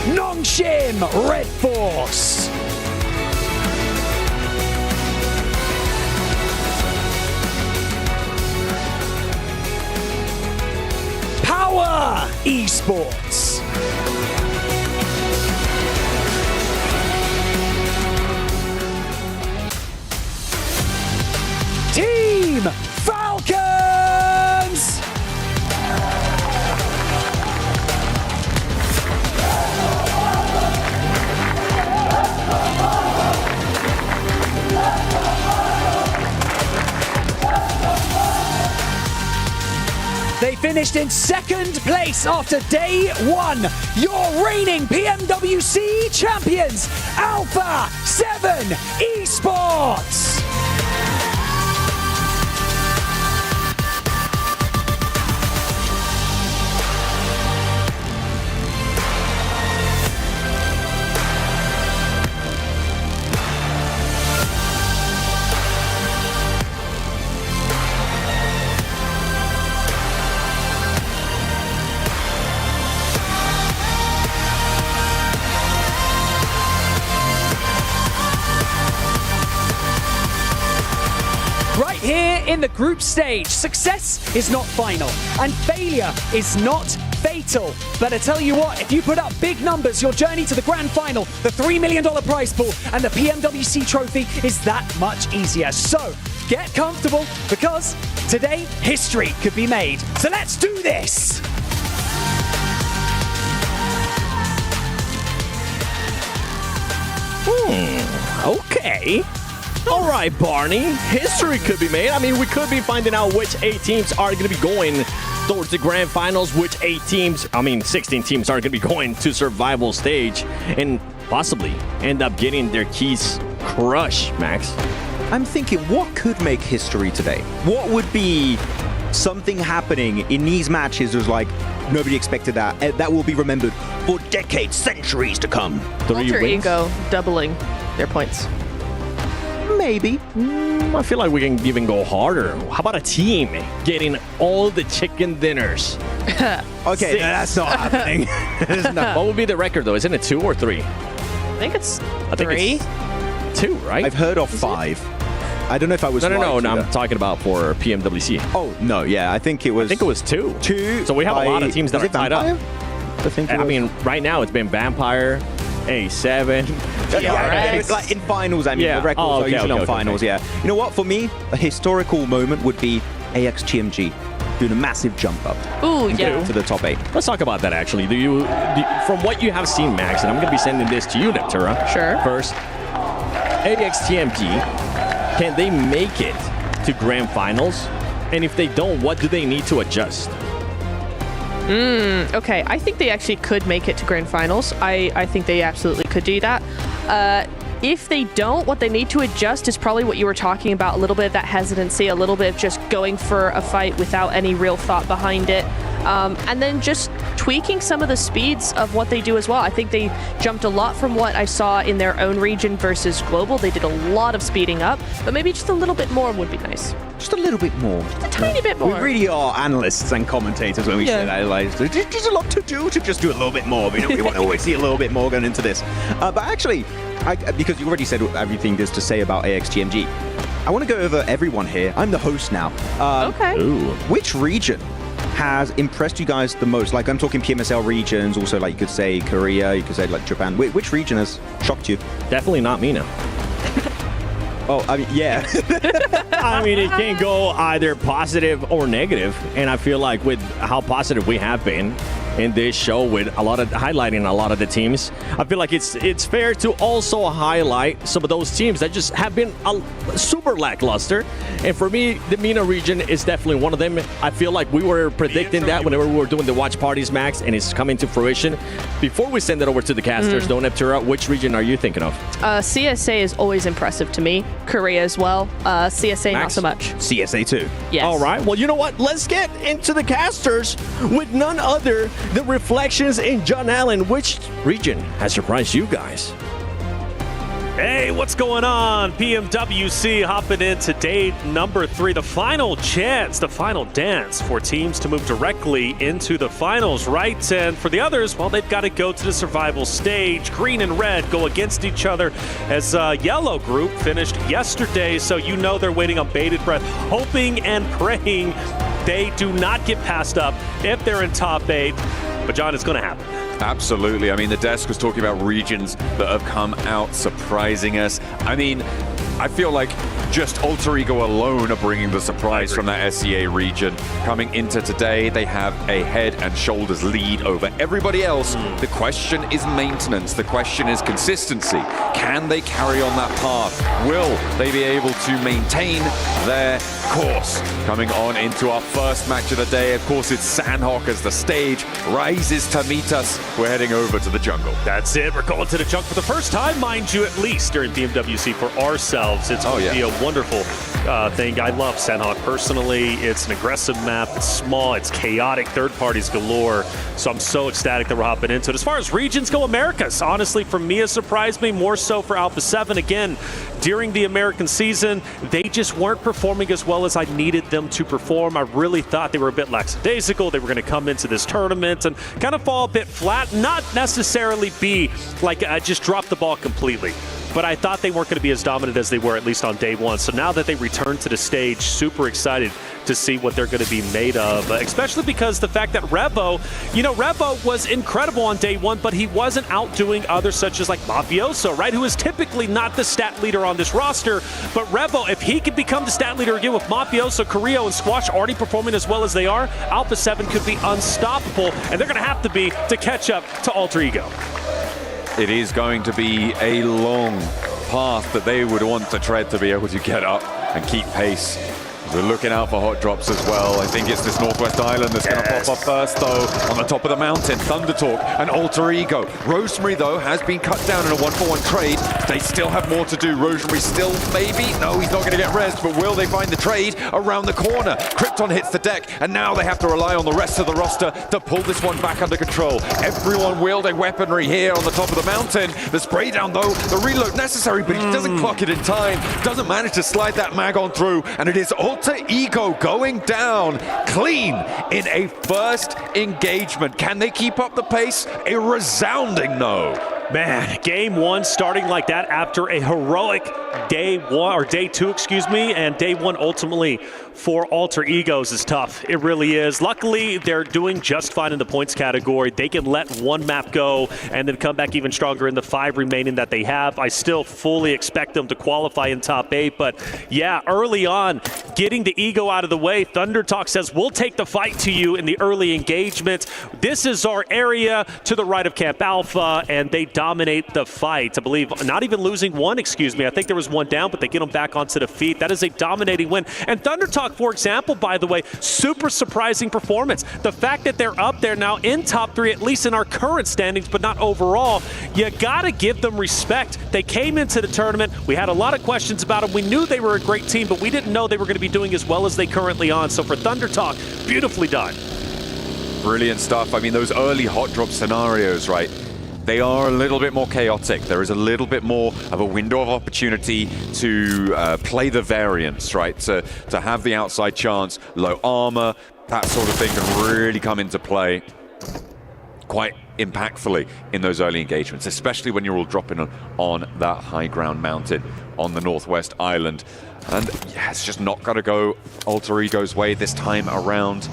Nongshim Red Force. Power Esports. Team Falcons! They finished in second place after day one. Your reigning PMWC champions, Alpha 7 Esports! Here in the group stage, success is not final and failure is not fatal. But I tell you what, if you put up big numbers, your journey to the grand final, the $3 million prize pool and the PMWC trophy is that much easier. So get comfortable because today history could be made. So let's do this. Okay. All right, Barney. History could be made. I mean, we could be finding out which 8 teams are going to be going towards the grand finals, which 16 teams are going to be going to survival stage and possibly end up getting their keys crushed, Max. I'm thinking, what could make history today? What would be something happening in these matches was like, nobody expected that. That will be remembered for decades, centuries to come. Alter Ego doubling their points. Maybe. I feel like we can even go harder. How about a team getting all the chicken dinners? Okay, no, that's not happening. What would be the record, though? Isn't it 2 or 3? I think it's 3. Think it's 2, right? I've heard of 5. I don't know if I was No, I'm talking about for PMWC. Oh, no, yeah, I think it was 2. 2. So we have a lot of teams that are tied up. I mean, right now it's been Vampire, A7. Yeah, like in finals, I mean, the records are usually on finals, yeah. You know what, for me, a historical moment would be AXGMG doing a massive jump up to the top 8. Let's talk about that, actually. From what you have seen, Max, and I'm going to be sending this to you, Neptura. Sure. First, AXGMG, can they make it to grand finals? And if they don't, what do they need to adjust? Okay, I think they actually could make it to grand finals. I think they absolutely could do that. If they don't, what they need to adjust is probably what you were talking about, a little bit of that hesitancy, a little bit of just going for a fight without any real thought behind it. And then just tweaking some of the speeds of what they do as well. I think they jumped a lot from what I saw in their own region versus global. They did a lot of speeding up, but maybe just a little bit more would be nice. Just a little bit more. Just a tiny bit more. We really are analysts and commentators when we say that. Like, there's a lot to do to just do a little bit more. We want to always see a little bit more going into this. But actually, because you already said everything there's to say about AXGMG, I want to go over everyone here. I'm the host now. Okay. Which region has impressed you guys the most? Like, I'm talking PMSL regions, also like you could say Korea, you could say like Japan. Which region has shocked you? Definitely not MENA. Oh, I mean, yeah. I mean, it can go either positive or negative, and I feel like with how positive we have been, in this show with highlighting a lot of the teams. I feel like it's fair to also highlight some of those teams that just have been super lackluster. And for me, the MENA region is definitely one of them. I feel like we were predicting that whenever we were doing the watch parties, Max, and it's coming to fruition. Before we send it over to the casters, though, Neptura, which region are you thinking of? CSA is always impressive to me. Korea as well. CSA, Max? not so much. CSA too. Yes. All right. Well, you know what? Let's get into the casters with none other than Reflections in John Allen. Which region has surprised you guys? Hey, what's going on? PMWC hopping into day number 3, the final chance, the final dance for teams to move directly into the finals, right? And for the others, well, they've got to go to the survival stage. Green and red go against each other as yellow group finished yesterday, so you know they're waiting on bated breath, hoping and praying they do not get passed up if they're in top 8. But John, it's going to happen. Absolutely. I mean, the desk was talking about regions that have come out surprising us. I mean, I feel like just Alter Ego alone are bringing the surprise from that SEA region. Coming into today, they have a head and shoulders lead over everybody else. The question is maintenance. The question is consistency. Can they carry on that path? Will they be able to maintain their course? Coming on into our first match of the day, of course, it's Sandhawk as the stage rises to meet us. We're heading over to the jungle. That's it. We're going to the jungle for the first time, mind you, at least during PMWC for ourselves. It's going to be a wonderful thing. I love Sandhawk personally. It's an aggressive map. It's small. It's chaotic. Third parties galore. So I'm so ecstatic that we're hopping into it. As far as regions go, Americas, honestly, for me, it surprised me more so for Alpha 7. Again, during the American season, they just weren't performing as well as I needed them to perform. I really thought they were a bit lackadaisical. They were going to come into this tournament and kind of fall a bit flat, not necessarily be like just drop the ball completely. But I thought they weren't going to be as dominant as they were, at least on day 1. So now that they return to the stage, super excited to see what they're going to be made of, especially because the fact that Revo, Revo was incredible on day 1, but he wasn't outdoing others such as like Mafioso, right, who is typically not the stat leader on this roster. But Revo, if he could become the stat leader again with Mafioso, Carrillo, and Squash already performing as well as they are, Alpha 7 could be unstoppable, and they're going to have to be to catch up to Alter Ego. It is going to be a long path that they would want to tread to be able to get up and keep pace. We're looking out for hot drops as well. I think it's this Northwest Island that's going to pop up first, though, on the top of the mountain. Thunder Talk and Alter Ego. Rosemary, though, has been cut down in a 1-for-1 trade. They still have more to do. Rosemary still, maybe? No, he's not going to get rest, but will they find the trade around the corner? Krypton hits the deck, and now they have to rely on the rest of the roster to pull this one back under control. Everyone wielding weaponry here on the top of the mountain. The spray down, though, the reload necessary, but he doesn't clock it in time. Doesn't manage to slide that mag on through, and it is Alter Ego going down clean in a first engagement. Can they keep up the pace? A resounding no. Man, game 1 starting like that after a heroic day 1, or day 2, excuse me, and day 1 ultimately for Alter Egos is tough. It really is. Luckily, they're doing just fine in the points category. They can let one map go and then come back even stronger in the 5 remaining that they have. I still fully expect them to qualify in top 8, but yeah, early on, getting the ego out of the way, Thunder Talk says, we'll take the fight to you in the early engagement. This is our area to the right of Camp Alpha, and they dominate the fight. I believe not even losing one, excuse me. I think there was one down, but they get them back onto the feet. That is a dominating win. And Thunder Talk, for example, by the way, super surprising performance. The fact that they're up there now in top 3, at least in our current standings, but not overall, you gotta give them respect. They came into the tournament. We had a lot of questions about them. We knew they were a great team, but we didn't know they were going to be doing as well as they currently are. So for Thunder Talk, beautifully done. Brilliant stuff. I mean, those early hot drop scenarios, right? They are a little bit more chaotic. There is a little bit more of a window of opportunity to play the variance, right? To have the outside chance, low armor, that sort of thing can really come into play quite impactfully in those early engagements, especially when you're all dropping on that high ground mountain on the Northwest Island. And yeah, it's just not going to go Alter Ego's way this time around.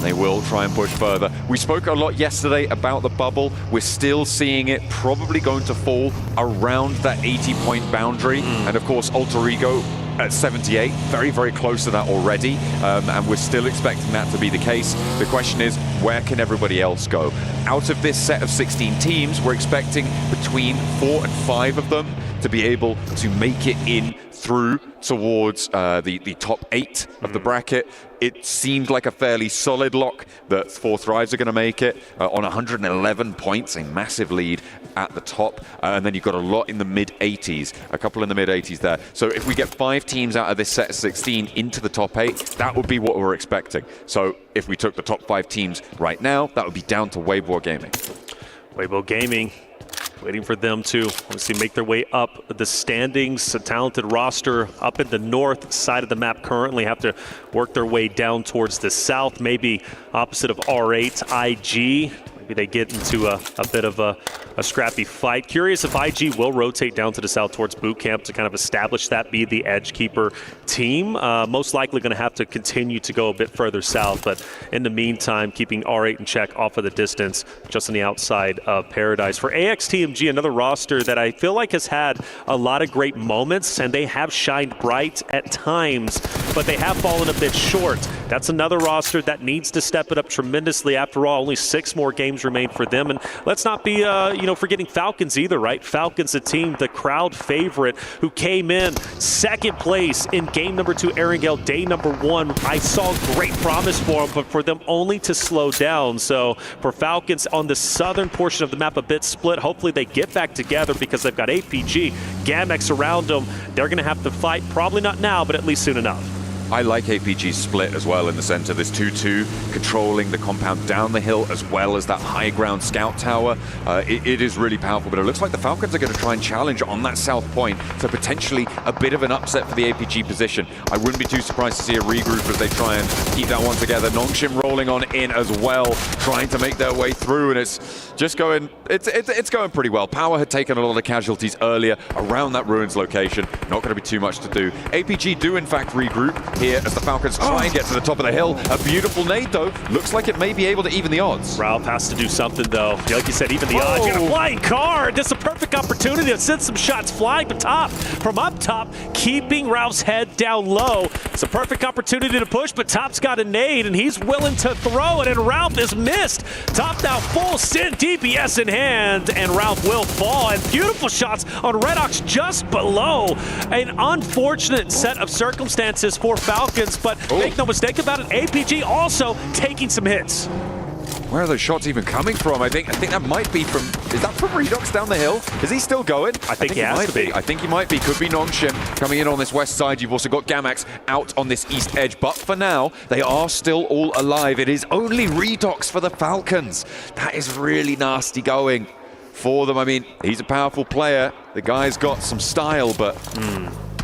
They will try and push further. We spoke a lot yesterday about the bubble. We're still seeing it probably going to fall around that 80-point boundary. And of course, Alter Ego at 78, very, very close to that already, and we're still expecting that to be the case. The question is, where can everybody else go? Out of this set of 16 teams, we're expecting between 4 and 5 of them to be able to make it in through towards the top 8 of the bracket. It seemed like a fairly solid lock that 4 Thrives are going to make it on 111 points, a massive lead at the top, and then you've got a lot in the mid-80s, a couple in the mid-80s there. So if we get 5 teams out of this set of 16 into the top 8, that would be what we're expecting. So if we took the top 5 teams right now, that would be down to Weibo Gaming. Weibo Gaming, waiting for them to obviously make their way up the standings. A talented roster up in the north side of the map currently, have to work their way down towards the south, maybe opposite of R8, IG. Maybe they get into a bit of a scrappy fight. Curious if IG will rotate down to the south towards boot camp to kind of establish that, be the edge keeper team. Most likely going to have to continue to go a bit further south, but in the meantime, keeping R8 in check off of the distance, just on the outside of Paradise. For AXTMG, another roster that I feel like has had a lot of great moments, and they have shined bright at times, but they have fallen a bit short. That's another roster that needs to step it up tremendously. After all, only 6 more games remain for them, and let's not be forgetting Falcons either, right? Falcons, a team, the crowd favorite, who came in 2nd place in game number 2, Erangel, day number 1. I saw great promise for them, but for them only to slow down. So for Falcons on the southern portion of the map, a bit split. Hopefully they get back together because they've got APG, Gamex around them. They're going to have to fight, probably not now, but at least soon enough. I like APG's split as well in the center. This 2-2 controlling the compound down the hill as well as that high ground scout tower. It is really powerful, but it looks like the Falcons are going to try and challenge on that south point, so potentially a bit of an upset for the APG position. I wouldn't be too surprised to see a regroup as they try and keep that one together. Nongshim rolling on in as well, trying to make their way through, and it's just going, it's going pretty well. Power had taken a lot of casualties earlier around that ruins location. Not going to be too much to do. APG do in fact regroup here as the Falcons try and get to the top of the hill. A beautiful nade though. Looks like it may be able to even the odds. Ralph has to do something though. Like you said, even the odds. You got a flying car. This is a perfect opportunity to send some shots flying to top. From up top, keeping Ralph's head down low. It's a perfect opportunity to push, but Top's got a nade and he's willing to throw it, and Ralph is missed. Top now full send, DPS in hand, and Ralph will fall. And beautiful shots on Redox just below. An unfortunate set of circumstances for Falcons, but make no mistake about it, APG also taking some hits. Where are those shots even coming from? I think that might be from, is that from Redox down the hill? Is he still going? I think he has to be. I think he might be. Could be Nongshim coming in on this west side. You've also got Gamax out on this east edge, but for now, they are still all alive. It is only Redox for the Falcons. That is really nasty going for them. I mean, he's a powerful player. The guy's got some style, but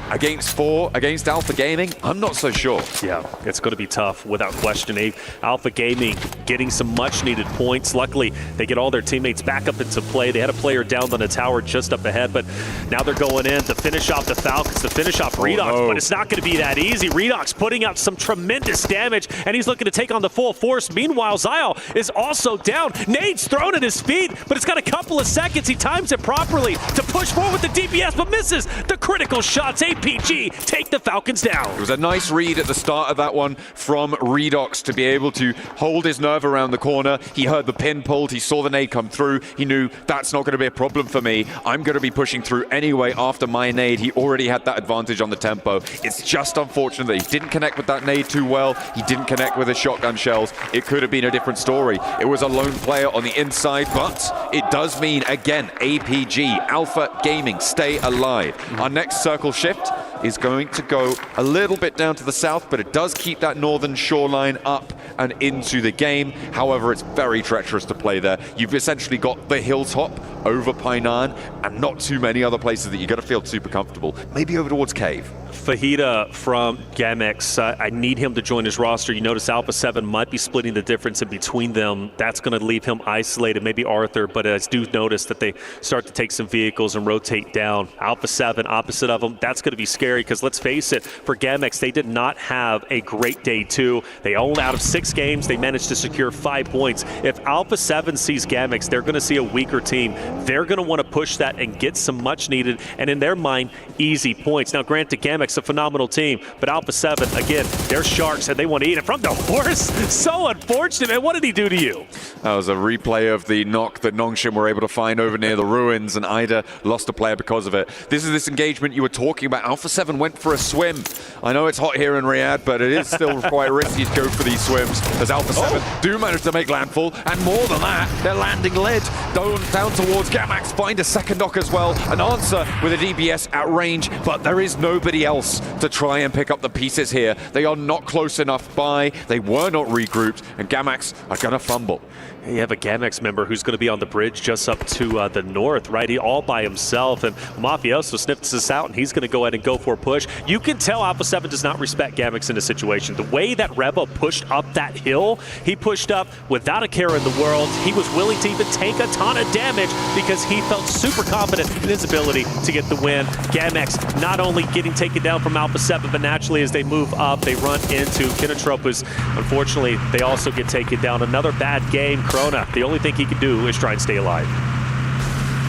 against 4, against Alpha Gaming, I'm not so sure. Yeah, it's going to be tough without question. Alpha Gaming getting some much needed points. Luckily, they get all their teammates back up into play. They had a player down on the tower just up ahead, but now they're going in to finish off the Falcons, to finish off Redox, but it's not going to be that easy. Redox putting out some tremendous damage, and he's looking to take on the full force. Meanwhile, Zyle is also down. Nade's thrown at his feet, but it's got a couple of seconds. He times it properly to push forward with the DPS, but misses the critical shots. APG take the Falcons down. It was a nice read at the start of that one from Redox to be able to hold his nerve around the corner. He heard the pin pulled, he saw the nade come through, he knew that's not going to be a problem for me. I'm going to be pushing through anyway after my nade. He already had that advantage on the tempo. It's just unfortunate that he didn't connect with that nade too well. He didn't connect with his shotgun shells. It could have been a different story. It was a lone player on the inside, but it does mean, again, APG, Alpha Gaming, stay alive. Our next circle shift is going to go a little bit down to the south, but it does keep that northern shoreline up and into the game. However, it's very treacherous to play there. You've essentially got the hilltop over Painan and not too many other places that you're going to feel super comfortable. Maybe over towards Cave. Fajita from Gamex, I need him to join his roster. You notice Alpha 7 might be splitting the difference in between them. That's going to leave him isolated, maybe Arthur, but I do notice that they start to take some vehicles and rotate down. Alpha 7, opposite of them, that's going to be scary because let's face it, for Gamex, they did not have a great day 2. They only, out of 6 games, they managed to secure 5 points. If Alpha 7 sees Gamex, they're going to see a weaker team. They're going to want to push that and get some much needed, and in their mind, easy points. Now, granted, Gamex Gamex, a phenomenal team, but Alpha 7, again, they're sharks and they want to eat it from the horse. So unfortunate, man. What did he do to you? That was a replay of the knock that Nongshim were able to find over near the ruins, and Ida lost a player because of it. This is this engagement you were talking about. Alpha 7 went for a swim. I know it's hot here in Riyadh, but it is still quite risky to go for these swims, as Alpha 7 do manage to make landfall, and more than that, they're landing lead down towards Gamax, find a second knock as well, an answer with a DBS at range, but there is nobody else to try and pick up the pieces here. They are not close enough by, they were not regrouped, and Gamax are gonna fumble. You have a Gamex member who's going to be on the bridge just up to the north, right? He all by himself, and Mafioso sniffs this out, and he's going to go ahead and go for a push. You can tell Alpha 7 does not respect Gamex in this situation. The way that Revo pushed up that hill, he pushed up without a care in the world. He was willing to even take a ton of damage because he felt super confident in his ability to get the win. Gamex not only getting taken down from Alpha 7, but naturally as they move up, they run into Kinotropus. Unfortunately, they also get taken down. Another bad game. Corona, the only thing he can do is try and stay alive.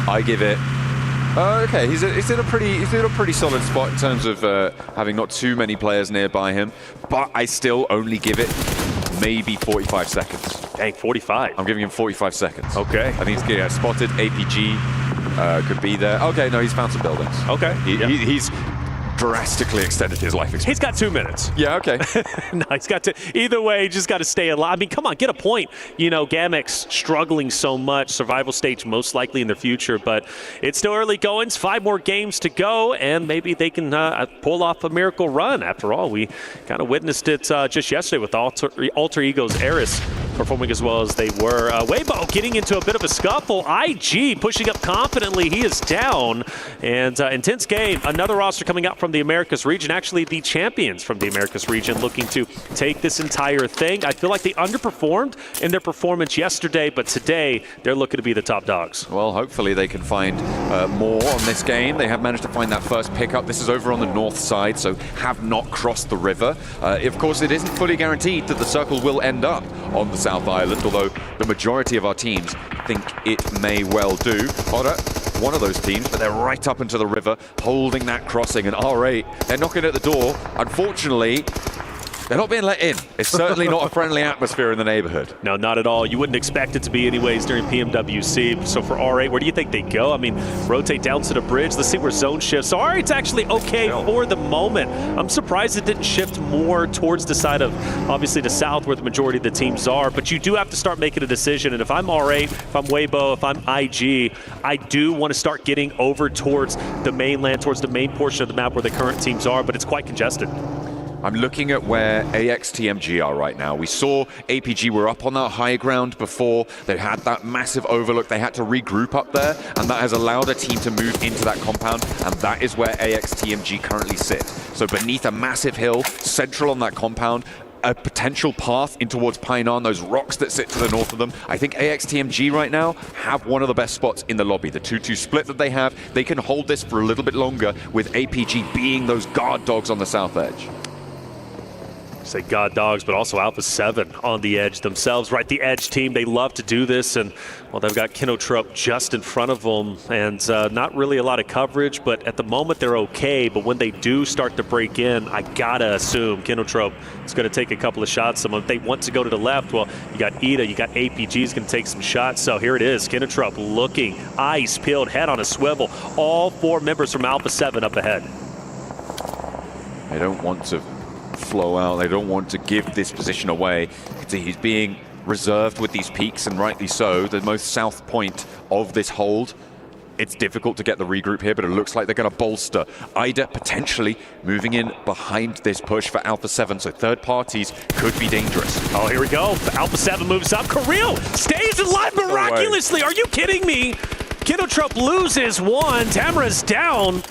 I give it. Okay, he's in a pretty solid spot in terms of having not too many players nearby him, but I still only give it maybe 45 seconds. Dang, 45. I'm giving him 45 seconds. Okay. I think he's getting spotted. APG could be there. Okay, no, he's found some buildings. Okay. He's drastically extended his life expectancy. He's got 2 minutes. Yeah, okay. No, he's got to, either way, just got to stay alive. I mean, come on, get a point. You know, Gamex struggling so much, survival stage most likely in their future, but it's still early goings, 5 more games to go, and maybe they can pull off a miracle run. After all, we kind of witnessed it just yesterday with Alter Ego's Eris performing as well as they were. Weibo getting into a bit of a scuffle. IG pushing up confidently. He is down. And intense game. Another roster coming out from the Americas region. Actually, the champions from the Americas region looking to take this entire thing. I feel like they underperformed in their performance yesterday, but today they're looking to be the top dogs. Well, hopefully they can find more on this game. They have managed to find that first pickup. This is over on the north side, so have not crossed the river. Of course, it isn't fully guaranteed that the circle will end up on the South Island, although the majority of our teams think it may well do. Otter, one of those teams, but they're right up into the river, holding that crossing, and R8, they're knocking at the door. Unfortunately, they're not being let in. It's certainly not a friendly atmosphere in the neighborhood. No, not at all. You wouldn't expect it to be anyways during PMWC. So for R8, where do you think they go? I mean, rotate down to the bridge. Let's see where zone shifts. So R8's actually okay for the moment. I'm surprised it didn't shift more towards the side of, obviously, the south where the majority of the teams are. But you do have to start making a decision. And if I'm R8, if I'm Weibo, if I'm IG, I do want to start getting over towards the mainland, towards the main portion of the map where the current teams are, but it's quite congested. I'm looking at where AXTMG are right now. We saw APG were up on that high ground before. They had that massive overlook. They had to regroup up there, and that has allowed a team to move into that compound, and that is where AXTMG currently sit. So beneath a massive hill, central on that compound, a potential path in towards Painan, those rocks that sit to the north of them. I think AXTMG right now have one of the best spots in the lobby. The 2-2 split that they have, they can hold this for a little bit longer with APG being those guard dogs on the south edge. Say God dogs, but also Alpha 7 on the edge themselves, right? The edge team, they love to do this, and well, they've got Kinotrop just in front of them, and not really a lot of coverage, but at the moment they're okay. But when they do start to break in, I gotta assume Kinotrop is going to take a couple of shots. If they want to go to the left, well, you got Ida, you got APG's going to take some shots. So here it is, Kinotrop looking, eyes peeled, head on a swivel. All 4 members from Alpha 7 up ahead. They don't want to flow out. They don't want to give this position away. He's being reserved with these peaks, and rightly so. The most south point of this hold. It's difficult to get the regroup here, but it looks like they're going to bolster. Ida potentially moving in behind this push for Alpha 7, so third parties could be dangerous. Oh, here we go. Alpha 7 moves up. Kirill stays alive miraculously. Are you kidding me? Kinotrop loses one. Tamara's down.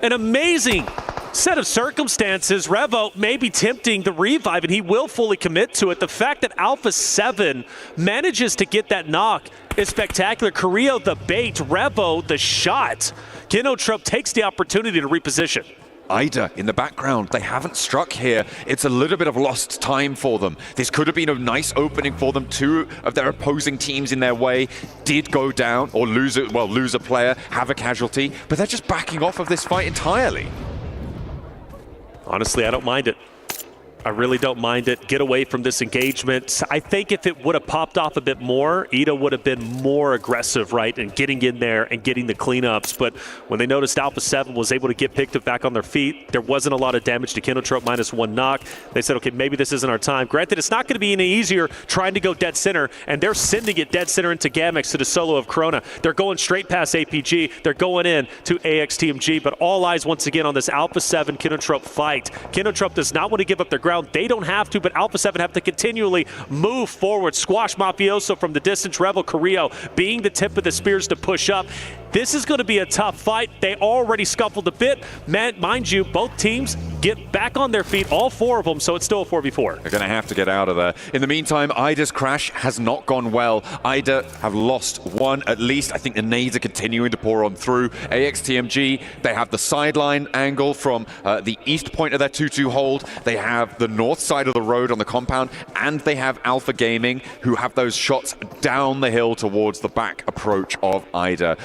An amazing set of circumstances. Revo may be tempting the revive, and he will fully commit to it. The fact that Alpha 7 manages to get that knock is spectacular. Carrillo the bait, Revo the shot. Kinotrop takes the opportunity to reposition. Ida in the background, they haven't struck here. It's a little bit of lost time for them. This could have been a nice opening for them. 2 of their opposing teams in their way did go down or lose a player, have a casualty, but they're just backing off of this fight entirely. Honestly, I don't mind it. I really don't mind it. Get away from this engagement. I think if it would have popped off a bit more, Ida would have been more aggressive, right, and getting in there and getting the cleanups. But when they noticed Alpha 7 was able to get picked up back on their feet, there wasn't a lot of damage to Kinotrope, -1 knock. They said, okay, maybe this isn't our time. Granted, it's not going to be any easier trying to go dead center, and they're sending it dead center into Gamex to the solo of Corona. They're going straight past APG. They're going in to AXTMG, but all eyes once again on this Alpha 7 Kinotrope fight. Kinotrope does not want to give up their ground. They don't have to, but Alpha 7 have to continually move forward. Squash Mafioso from the distance. Rebel Carrillo being the tip of the spears to push up. This is going to be a tough fight. They already scuffled a bit. Mind you, both teams get back on their feet, all 4 of them, so it's still a 4v4. They're going to have to get out of there. In the meantime, Ida's crash has not gone well. Ida have lost 1 at least. I think the nades are continuing to pour on through. AXTMG, they have the sideline angle from the east point of their 2-2 hold. They have the north side of the road on the compound, and they have Alpha Gaming, who have those shots down the hill towards the back approach of Ida.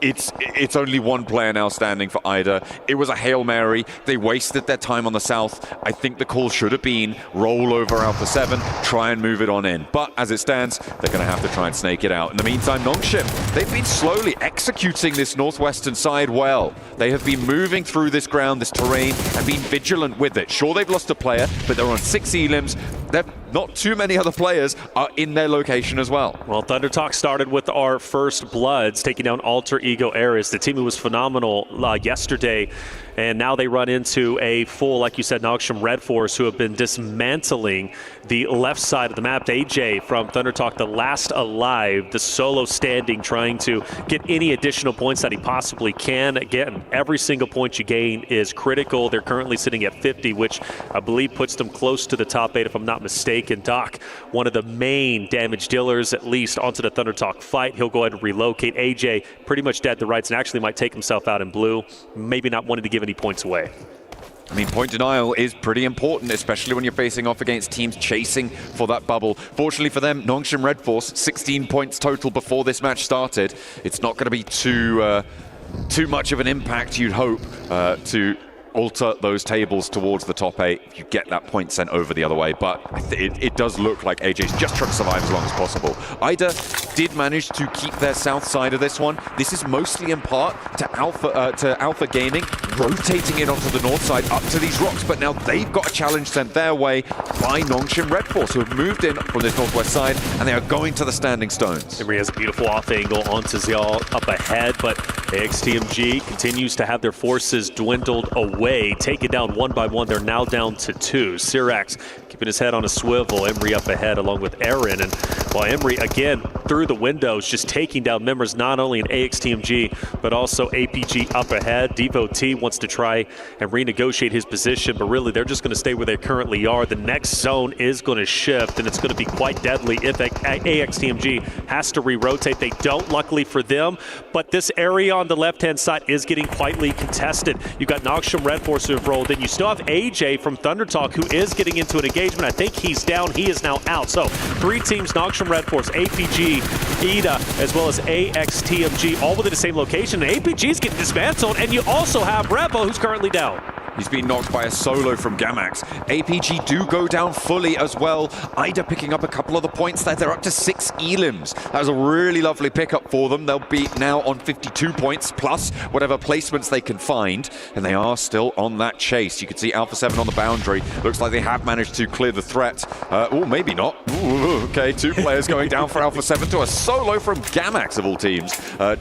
It's only one player now standing for Ida. It was a Hail Mary. They wasted their time on the south. I think the call should have been roll over Alpha 7, try and move it on in. But as it stands, they're going to have to try and snake it out. In the meantime, Nongshim, they've been slowly executing this northwestern side well. They have been moving through this ground, this terrain, and been vigilant with it. Sure, they've lost a player, but they're on 6 elims. Not too many other players are in their location as well. Well, Thunder Talk started with our first Bloods, taking down Alter Ego Ares, the team who was phenomenal yesterday. And now they run into a full, like you said, Nogsham Red Force, who have been dismantling the left side of the map. AJ from Thunder Talk, the last alive, the solo standing, trying to get any additional points that he possibly can. Again, every single point you gain is critical. They're currently sitting at 50, which I believe puts them close to the top 8, if I'm not mistaken. Doc, one of the main damage dealers, at least, onto the Thunder Talk fight. He'll go ahead and relocate. AJ pretty much dead to rights and actually might take himself out in blue, maybe not wanting to give any points away. I mean, point denial is pretty important, especially when you're facing off against teams chasing for that bubble. Fortunately for them, Nongshim Red Force, 16 points total before this match started. It's not going to be too much of an impact, you'd hope, to alter those tables towards the top 8 if you get that point sent over the other way, but it does look like AJ's just trying to survive as long as possible. Ida did manage to keep their south side of this one. This is mostly in part to Alpha Gaming rotating it onto the north side up to these rocks, but now they've got a challenge sent their way by Nongshim Red Force, who have moved in from this northwest side, and they are going to the standing stones. Emery has a beautiful off angle onto Zial up ahead, but AXTMG continues to have their forces dwindled away, taken down 1 by 1. They're now down to 2. Syrax keeping his head on a swivel. Emery up ahead along with Aaron, and while Emery again through the windows just taking down members not only in AXTMG but also APG up ahead. Devo T wants to try and renegotiate his position, but really they're just going to stay where they currently are. The next zone is going to shift, and it's going to be quite deadly if AXTMG has to re-rotate. They don't, luckily for them, but this area on the left-hand side is getting quietly contested. You've got Nogsham Red Force who have rolled in. You still have AJ from Thunder Talk, who is getting into an engagement. I think he's down. He is now out. So 3 teams, Nogsham Red Force, APG, Ida, as well as AXTMG, all within the same location. And APG is getting dismantled, and you also have Rebel, who's currently down. He's been knocked by a solo from Gamax. APG do go down fully as well. Ida picking up a couple of the points there. They're up to 6 elims. That was a really lovely pickup for them. They'll be now on 52 points plus whatever placements they can find. And they are still on that chase. You can see Alpha 7 on the boundary. Looks like they have managed to clear the threat. Oh, maybe not. Ooh, okay, 2 players going down for Alpha 7 to a solo from Gamax of all teams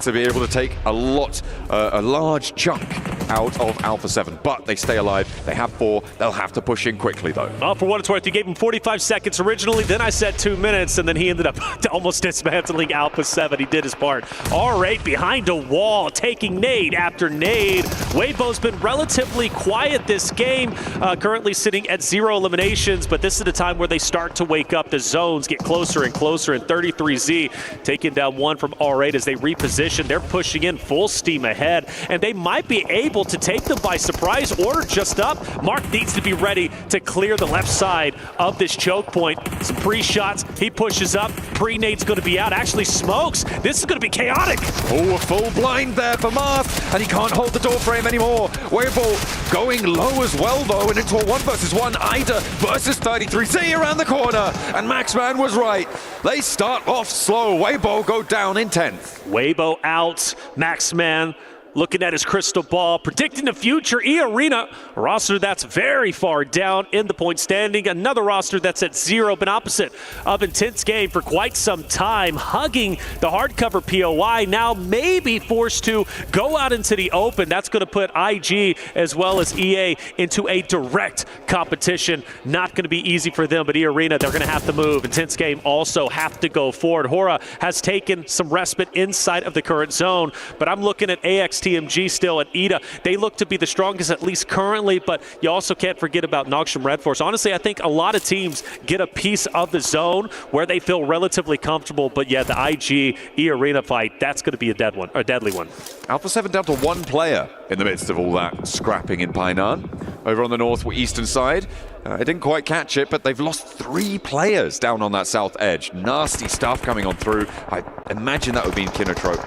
to be able to take a large chunk out of Alpha 7. But they stay alive. They have 4. They'll have to push in quickly, though. Well, for what it's worth, you gave him 45 seconds originally, then I said 2 minutes, and then he ended up almost dismantling Alpha 7. He did his part. R8 behind a wall, taking nade after nade. Weibo's been relatively quiet this game, currently sitting at 0 eliminations, but this is the time where they start to wake up. The zones get closer and closer, and 33Z taking down 1 from R8 as they reposition. They're pushing in full steam ahead, and they might be able able to take them by surprise. Order just up. Mark needs to be ready to clear the left side of this choke point. Some pre-shots. He pushes up. Pre-nade's going to be out. Actually smokes. This is going to be chaotic. Oh, a full blind there for Marth, and he can't hold the door frame anymore. Weibo going low as well, though, and into a 1-versus-1. Ida versus 33Z around the corner, and Maxman was right. They start off slow. Weibo go down in 10th. Weibo out. Maxman looking at his crystal ball, predicting the future. E-Arena, a roster that's very far down in the point standing. Another roster that's at 0, been opposite of intense game for quite some time, hugging the hardcover POI, now maybe forced to go out into the open. That's going to put IG as well as EA into a direct competition. Not going to be easy for them, but E-Arena, they're going to have to move. Intense game also have to go forward. Hora has taken some respite inside of the current zone, but I'm looking at AXTMG still at Ida. They look to be the strongest, at least currently, but you also can't forget about Nongshim Red Force. Honestly, I think a lot of teams get a piece of the zone where they feel relatively comfortable, but yeah, the IG E-Arena fight, that's going to be a deadly one. Alpha 7 down to 1 player in the midst of all that scrapping in Painan. Over on the northeastern side, I didn't quite catch it, but they've lost 3 players down on that south edge. Nasty stuff coming on through. I imagine that would be in Kinotrope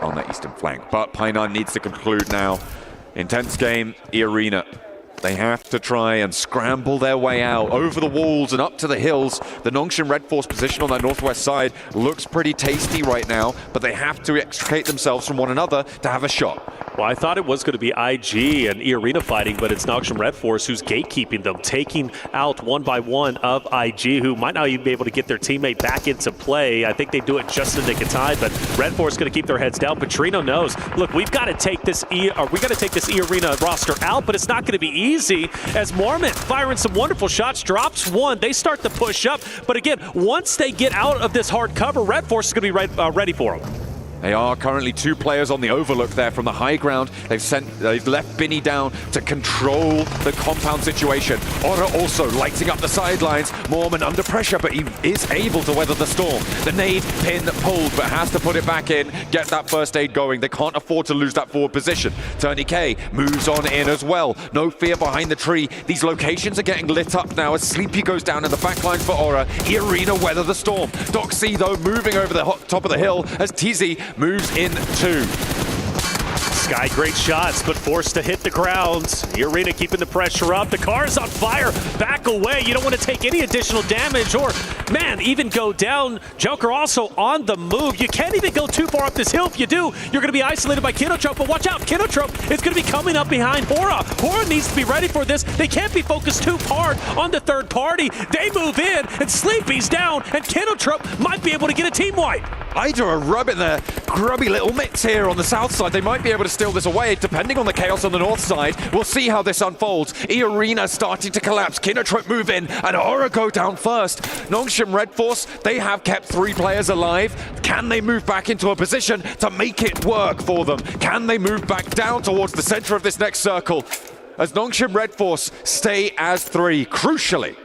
on that eastern flank. But Painan needs to conclude now. Intense game, E-Arena. They have to try and scramble their way out over the walls and up to the hills. The Nongshim Red Force position on that northwest side looks pretty tasty right now, but they have to extricate themselves from one another to have a shot. Well, I thought it was going to be IG and E-Arena fighting, but it's Nongshim Red Force who's gatekeeping them, taking out one by one of IG, who might not even be able to get their teammate back into play. I think they do it just in the nick of time, but Red Force is going to keep their heads down. Petrino knows, look, we've got to take this E-Arena roster out, but it's not going to be easy, as Mormont firing some wonderful shots, drops one. They start to push up, but again, once they get out of this hard cover, Red Force is going to be ready for them. They are currently 2 players on the overlook there from the high ground. They've left Binny down to control the compound situation. Ora also lighting up the sidelines. Mormont under pressure, but he is able to weather the storm. The nade pin pulled, but has to put it back in, get that first aid going. They can't afford to lose that forward position. Turney K moves on in as well. No fear behind the tree. These locations are getting lit up now as Sleepy goes down in the back line for Ora. E-Arena weather the storm. Doxy, though, moving over the top of the hill as TZ moves in 2. Sky, great shots, but forced to hit the ground. E-Arena keeping the pressure up. The car's on fire. Back away. You don't want to take any additional damage or, man, even go down. Joker also on the move. You can't even go too far up this hill. If you do, you're going to be isolated by Kinotrope, but watch out. Kinotrope is going to be coming up behind Hora. Hora needs to be ready for this. They can't be focused too hard on the third party. They move in, and Sleepy's down, and Kinotrope might be able to get a team wipe. Ida are rubbing their grubby little mitts here on the south side. They might be able to steal this away, depending on the chaos on the north side. We'll see how this unfolds. E-Arena starting to collapse. Kinotrope move in, and Ora go down first. Nongshim Red Force, they have kept 3 players alive. Can they move back into a position to make it work for them? Can they move back down towards the center of this next circle? As Nongshim Red Force stay as 3, crucially.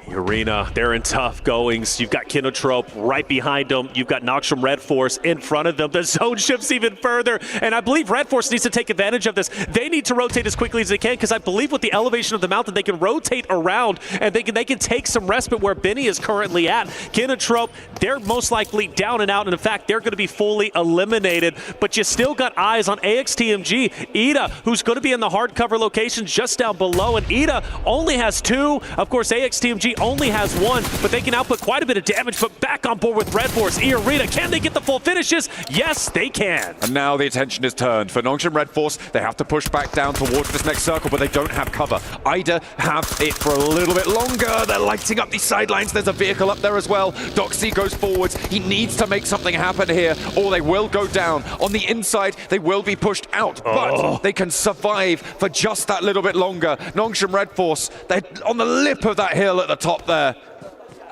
E-Arena, they're in tough goings. You've got Kinotrope right behind them. You've got Nongshim Red Force in front of them. The zone shifts even further, and I believe Red Force needs to take advantage of this. They need to rotate as quickly as they can, because I believe with the elevation of the mountain, they can rotate around, and they can take some respite where Benny is currently at. Kinotrope, they're most likely down and out, and in fact, they're going to be fully eliminated, but you still got eyes on AXTMG. Ida, who's going to be in the hardcover location just down below, and Ida only has 2. Of course, AXTMG only has 1, but they can output quite a bit of damage, but back on board with Red Force. E-Arena, can they get the full finishes? Yes, they can. And now the attention is turned. For Nongshim Red Force, they have to push back down towards this next circle, but they don't have cover. Ida have it for a little bit longer. They're lighting up these sidelines. There's a vehicle up there as well. Doxy goes forwards. He needs to make something happen here, or they will go down. On the inside, they will be pushed out, but they can survive for just that little bit longer. Nongshim Red Force, they're on the lip of that hill at the top there.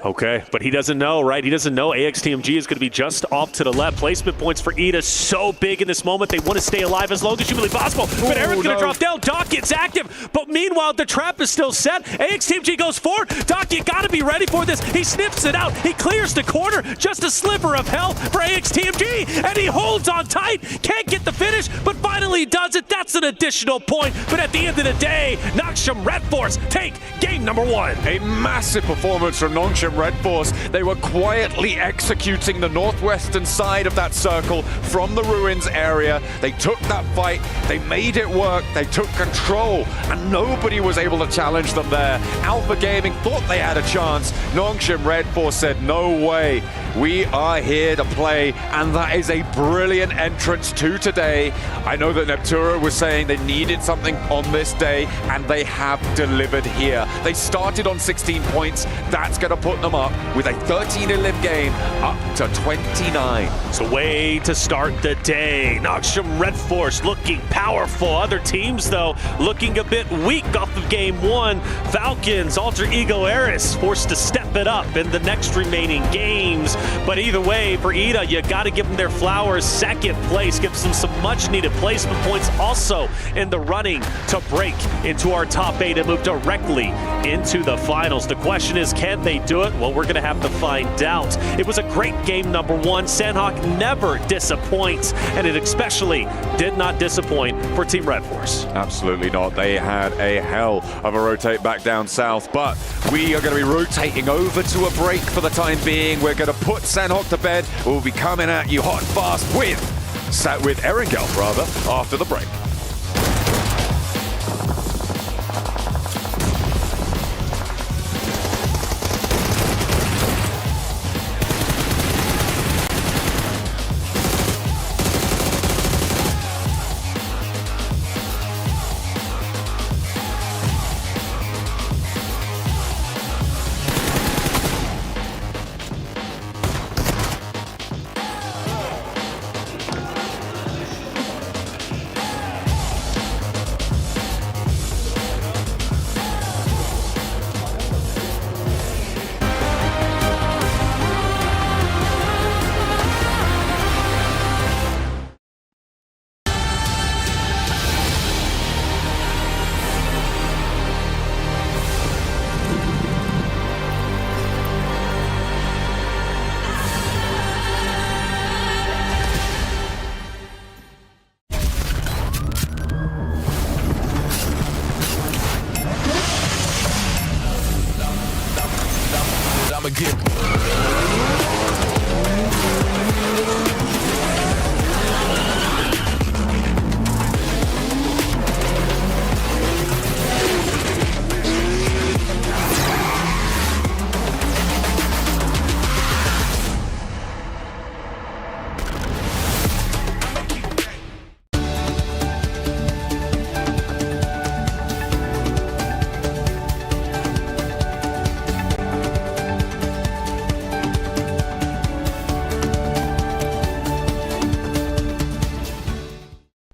Okay, but he doesn't know, right? He doesn't know AXTMG is going to be just off to the left. Placement points for Ida so big in this moment. They want to stay alive as long as humanly possible. But Aaron's going to drop down. Doc gets active. But meanwhile, the trap is still set. AXTMG goes forward. Doc, you got to be ready for this. He snips it out. He clears the corner. Just a sliver of hell for AXTMG. And he holds on tight. Can't get the finish, but finally does it. That's an additional point. But at the end of the day, Nongshim Red Force take game number 1. A massive performance from Nongshim Red Force. They were quietly executing the northwestern side of that circle from the ruins area. They took that fight, they made it work, they took control, and nobody was able to challenge them there. Alpha Gaming thought they had a chance. Nongshim Red Force said, no way. We are here to play, and that is a brilliant entrance to today. I know that Neptura was saying they needed something on this day, and they have delivered here. They started on 16 points. That's going to put them up with a 13-11 game up to 29. It's a way to start the day. Nongshim Red Force looking powerful. Other teams, though, looking a bit weak off of game 1. Falcons, Alter Ego Eris forced to step it up in the next remaining games. But either way, for Ida, you got to give them their flowers. Second place gives them some much-needed placement points. Also in the running to break into our top 8 and move directly into the finals. The question is, can they do it? Well, we're going to have to find out. It was a great game number 1. Sandhawk never disappoints, and it especially did not disappoint for Team Red Force. Absolutely not. They had a hell of a rotate back down south, but we are going to be rotating over to a break for the time being. We're going to put Sandhawk to bed. We'll be coming at you hot and fast with Erangel, rather, after the break.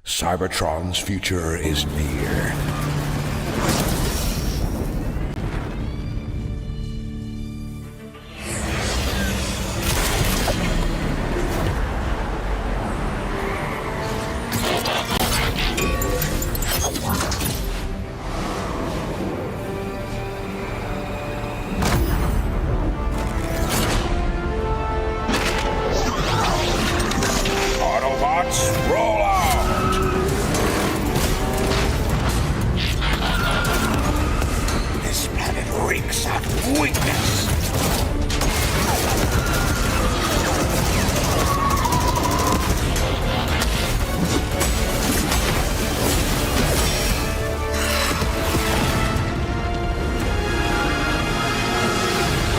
Cybertron's future is near. Autobots, roll out! Reeks of weakness.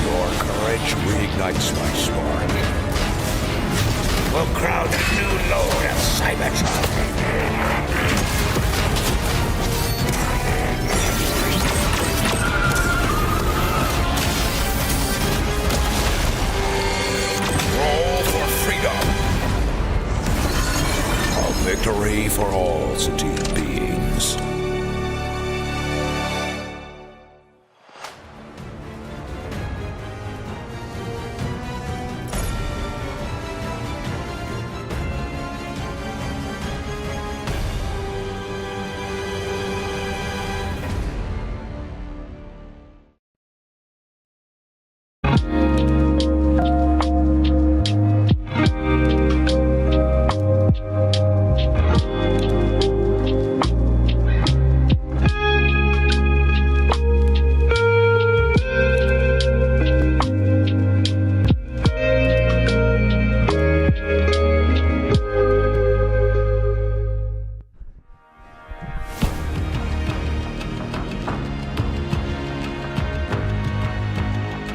Your courage reignites my spark. We'll crown a new lord of Cybertron. Victory for all sentient beings.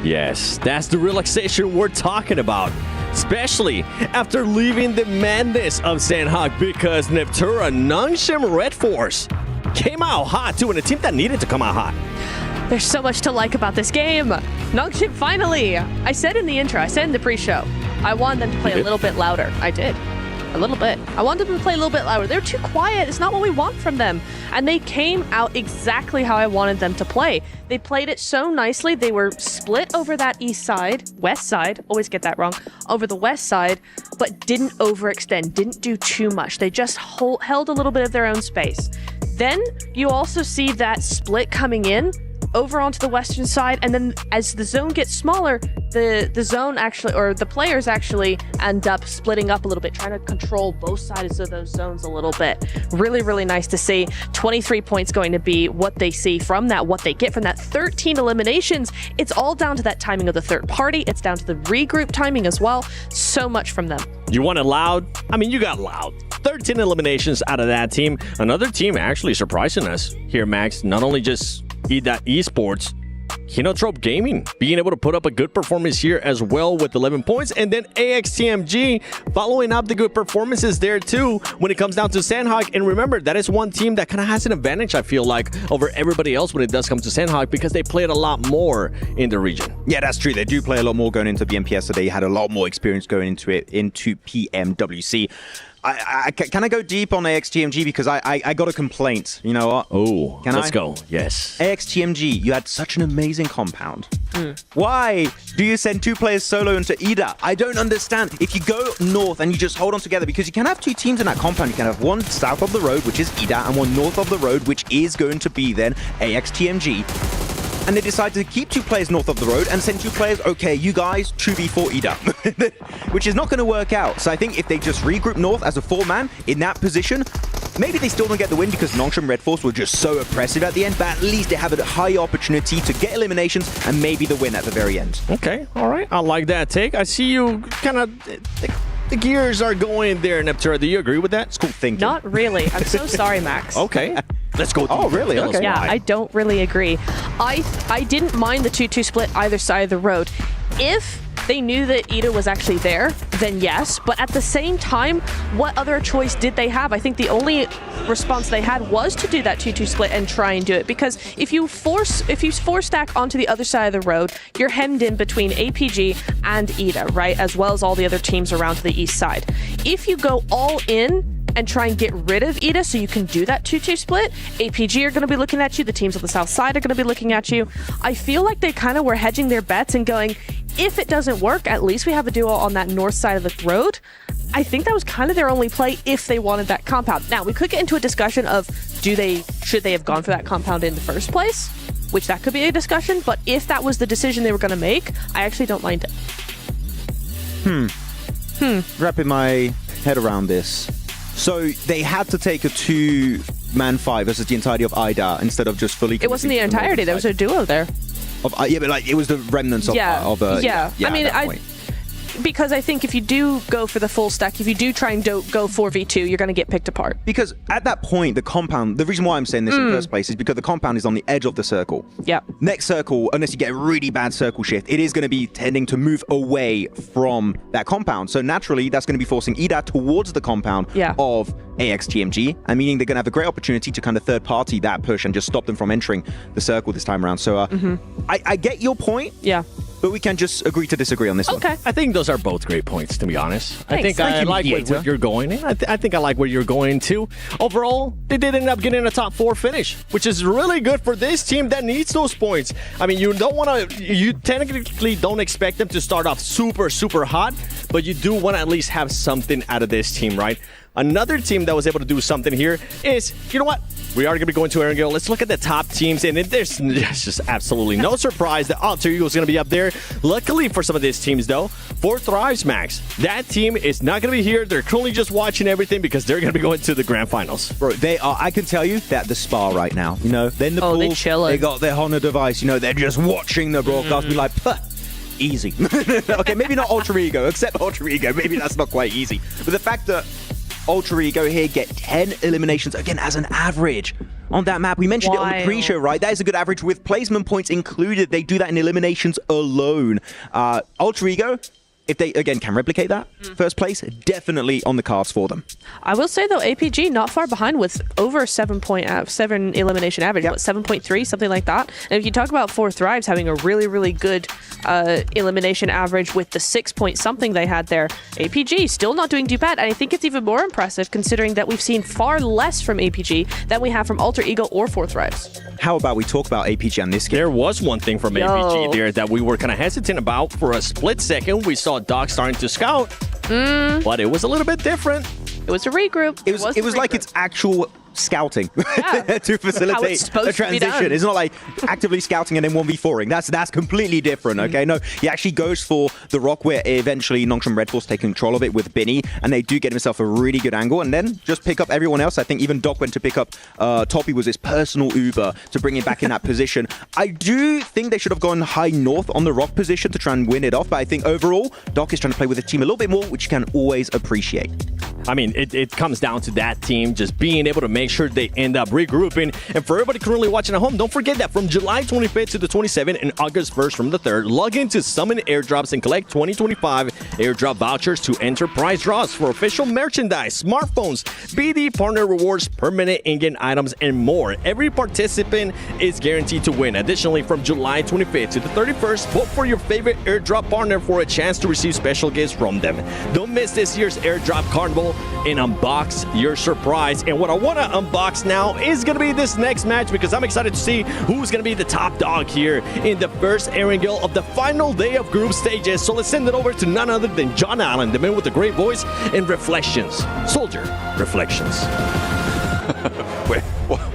Yes, that's the relaxation we're talking about. Especially after leaving the madness of Sandhawk, because Neptura Nongshim Red Force came out hot too, and a team that needed to come out hot. There's so much to like about this game. Nongshim finally. I said in the intro, I said in the pre-show, I wanted them to play a little bit louder. I did. A little bit. I wanted them to play a little bit louder. They're too quiet. It's not what we want from them. And they came out exactly how I wanted them to play. They played it so nicely. They were split over that west side, always get that wrong, over the west side, but didn't overextend, didn't do too much. They just held a little bit of their own space. Then you also see that split coming in over onto the western side, and then as the zone gets smaller, the zone actually, or the players actually end up splitting up a little bit, trying to control both sides of those zones a little bit. Really, really nice to see. 23 points going to be what they see from that, what they get from that. 13 eliminations. It's all down to that timing of the third party. It's down to the regroup timing as well. So much from them. You want it loud? I mean, you got loud. 13 eliminations out of that team. Another team actually surprising us here, Max. Not only just ESPORTS, Kinotrope Gaming being able to put up a good performance here as well with 11 points, and then AXTMG following up the good performances there too when it comes down to Sandhawk. And remember, that is one team that kind of has an advantage, I feel like, over everybody else when it does come to Sandhawk, because they played a lot more in the region. Yeah, that's true. They do play a lot more going into BMPS, so they had a lot more experience going into it, into PMWC. Can I go deep on AXTMG? Because I got a complaint. You know what? Oh, let's go. Yes. AXTMG, you had such an amazing compound. Why do you send 2 players solo into Ida? I don't understand. If you go north and you just hold on together, because you can have 2 teams in that compound. You can have one south of the road, which is Ida, and one north of the road, which is going to be then AXTMG. And they decided to keep 2 players north of the road and send 2 players, okay, you guys, 2v4 Ida, which is not going to work out. So I think if they just regroup north as a 4-man in that position, maybe they still don't get the win because Nongshim Red Force were just so oppressive at the end, but at least they have a high opportunity to get eliminations and maybe the win at the very end. Okay, all right. I like that take. I see you kind of... The gears are going there, Neptura. Do you agree with that? It's cool thinking. Not really. I'm so sorry, Max. Okay. Let's go. Oh, really? Okay. Yeah, I don't really agree. I didn't mind the 2-2 split either side of the road. If they knew that Ida was actually there, then yes. But at the same time, what other choice did they have? I think the only response they had was to do that 2-2 split and try and do it. Because if you force stack onto the other side of the road, you're hemmed in between APG and Ida, right? As well as all the other teams around to the east side. If you go all in and try and get rid of Ida so you can do that 2-2 split, APG are going to be looking at you, the teams on the south side are going to be looking at you. I feel like they kind of were hedging their bets and going, if it doesn't work, at least we have a duo on that north side of the road. I think that was kind of their only play if they wanted that compound. Now, we could get into a discussion of should they have gone for that compound in the first place, which that could be a discussion, but if that was the decision they were going to make, I actually don't mind it. Wrapping my head around this. So they had to take a 2-man 5 versus the entirety of Ida instead of just fully... It wasn't the entirety, there was a duo there. Yeah, but like it was the remnants of... Yeah. I mean, because I think if you do go for the full stack, if you do try and go 4v2, you're going to get picked apart. Because at that point, the compound, the reason why I'm saying this in the first place is because the compound is on the edge of the circle. Yeah. Next circle, unless you get a really bad circle shift, it is going to be tending to move away from that compound. So naturally, that's going to be forcing Ida towards the compound of AXTMG, and meaning they're going to have a great opportunity to kind of third party that push and just stop them from entering the circle this time around. So I get your point. Yeah. But we can just agree to disagree on this one. Okay. I think those are both great points, to be honest. Thanks. I think I like where you're going. I think I like where you're going, too. Overall, they did end up getting a top 4 finish, which is really good for this team that needs those points. I mean, you technically don't expect them to start off super, super hot, but you do want to at least have something out of this team, right? Another team that was able to do something here is, you know what? We are going to be going to Erangel. Let's look at the top teams, and there's just absolutely no surprise that Alter Ego is going to be up there. Luckily for some of these teams, though, for Thrives, Max, that team is not going to be here. They're currently just watching everything because they're going to be going to the grand finals. Bro, they are. I can tell you that the spa right now, you know, they're in the pool. They're chilling. They got their Honor device, you know, they're just watching the broadcast. Be like, easy. Okay, maybe not Alter Ego, except Alter Ego. Maybe that's not quite easy. But the fact that Ultra Ego here get 10 eliminations, again, as an average on that map. We mentioned it on the pre-show, right? That is a good average with placement points included. They do that in eliminations alone. Ultra Ego, if they, again, can replicate that, first place, definitely on the cards for them. I will say, though, APG not far behind with over 7 elimination average, about 7.3, something like that. And if you talk about 4 Thrives having a really, really good elimination average with the 6 point something they had there, APG still not doing too bad. And I think it's even more impressive considering that we've seen far less from APG than we have from Alter Ego or 4 Thrives. How about we talk about APG on this game? There was one thing from APG there that we were kind of hesitant about. For a split second, we saw Doc starting to scout, but it was a little bit different. It was a regroup. It was like it's actual scouting to facilitate a transition. It's not like actively scouting and then 1v4ing. That's completely different, okay? No, he actually goes for the rock where eventually Nongshim Red Force take control of it with Binny, and they do get himself a really good angle and then just pick up everyone else. I think even Doc went to pick up Toppy was his personal Uber to bring him back in that position. I do think they should have gone high north on the rock position to try and win it off, but I think overall, Doc is trying to play with the team a little bit more, which you can always appreciate. I mean, it comes down to that team just being able to make sure they end up regrouping. And for everybody currently watching at home, don't forget that from July 25th to the 27th and August 1st from the 3rd, log into Summon Airdrops and collect 2025 airdrop vouchers to enter prize draws for official merchandise, smartphones, BD partner rewards, permanent in-game items, and more. Every participant is guaranteed to win. Additionally, from July 25th to the 31st, vote for your favorite airdrop partner for a chance to receive special gifts from them. Don't miss this year's airdrop carnival and unbox your surprise. And what I want to unbox now is going to be this next match, because I'm excited to see who's going to be the top dog here in the first Erangel of the final day of group stages. So let's send it over to none other than John Allen, the man with the great voice and Reflections. Soldier Reflections. Wait,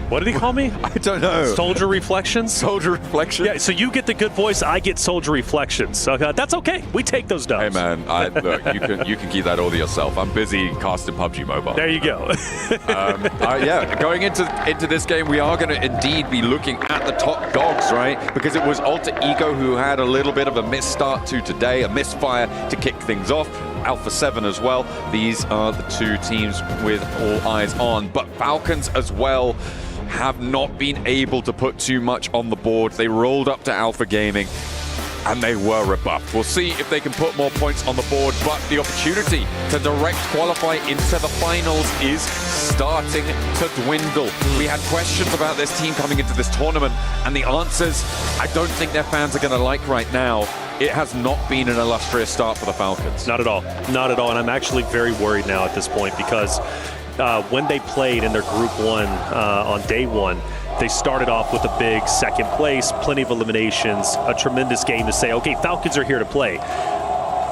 what did he call me? I don't know. Soldier Reflections? Soldier Reflections? Yeah, so you get the good voice, I get Soldier Reflections. So that's okay. We take those dubs. Hey, man, look, you can keep that all to yourself. I'm busy casting PUBG Mobile. There you go. Yeah, going into this game, we are going to indeed be looking at the top dogs, right? Because it was Alter Ego who had a little bit of a misstart to today, a misfire to kick things off. Alpha 7 as well. These are the two teams with all eyes on. But Falcons as well have not been able to put too much on the board. They rolled up to Alpha Gaming and they were rebuffed. We'll see if they can put more points on the board, but the opportunity to direct qualify into the finals is starting to dwindle. We had questions about this team coming into this tournament, and the answers I don't think their fans are going to like right now. It has not been an illustrious start for the Falcons. Not at all. Not at all. And I'm actually very worried now at this point, because when they played in their Group 1 on day 1, they started off with a big second place, plenty of eliminations, a tremendous game to say, okay, Falcons are here to play.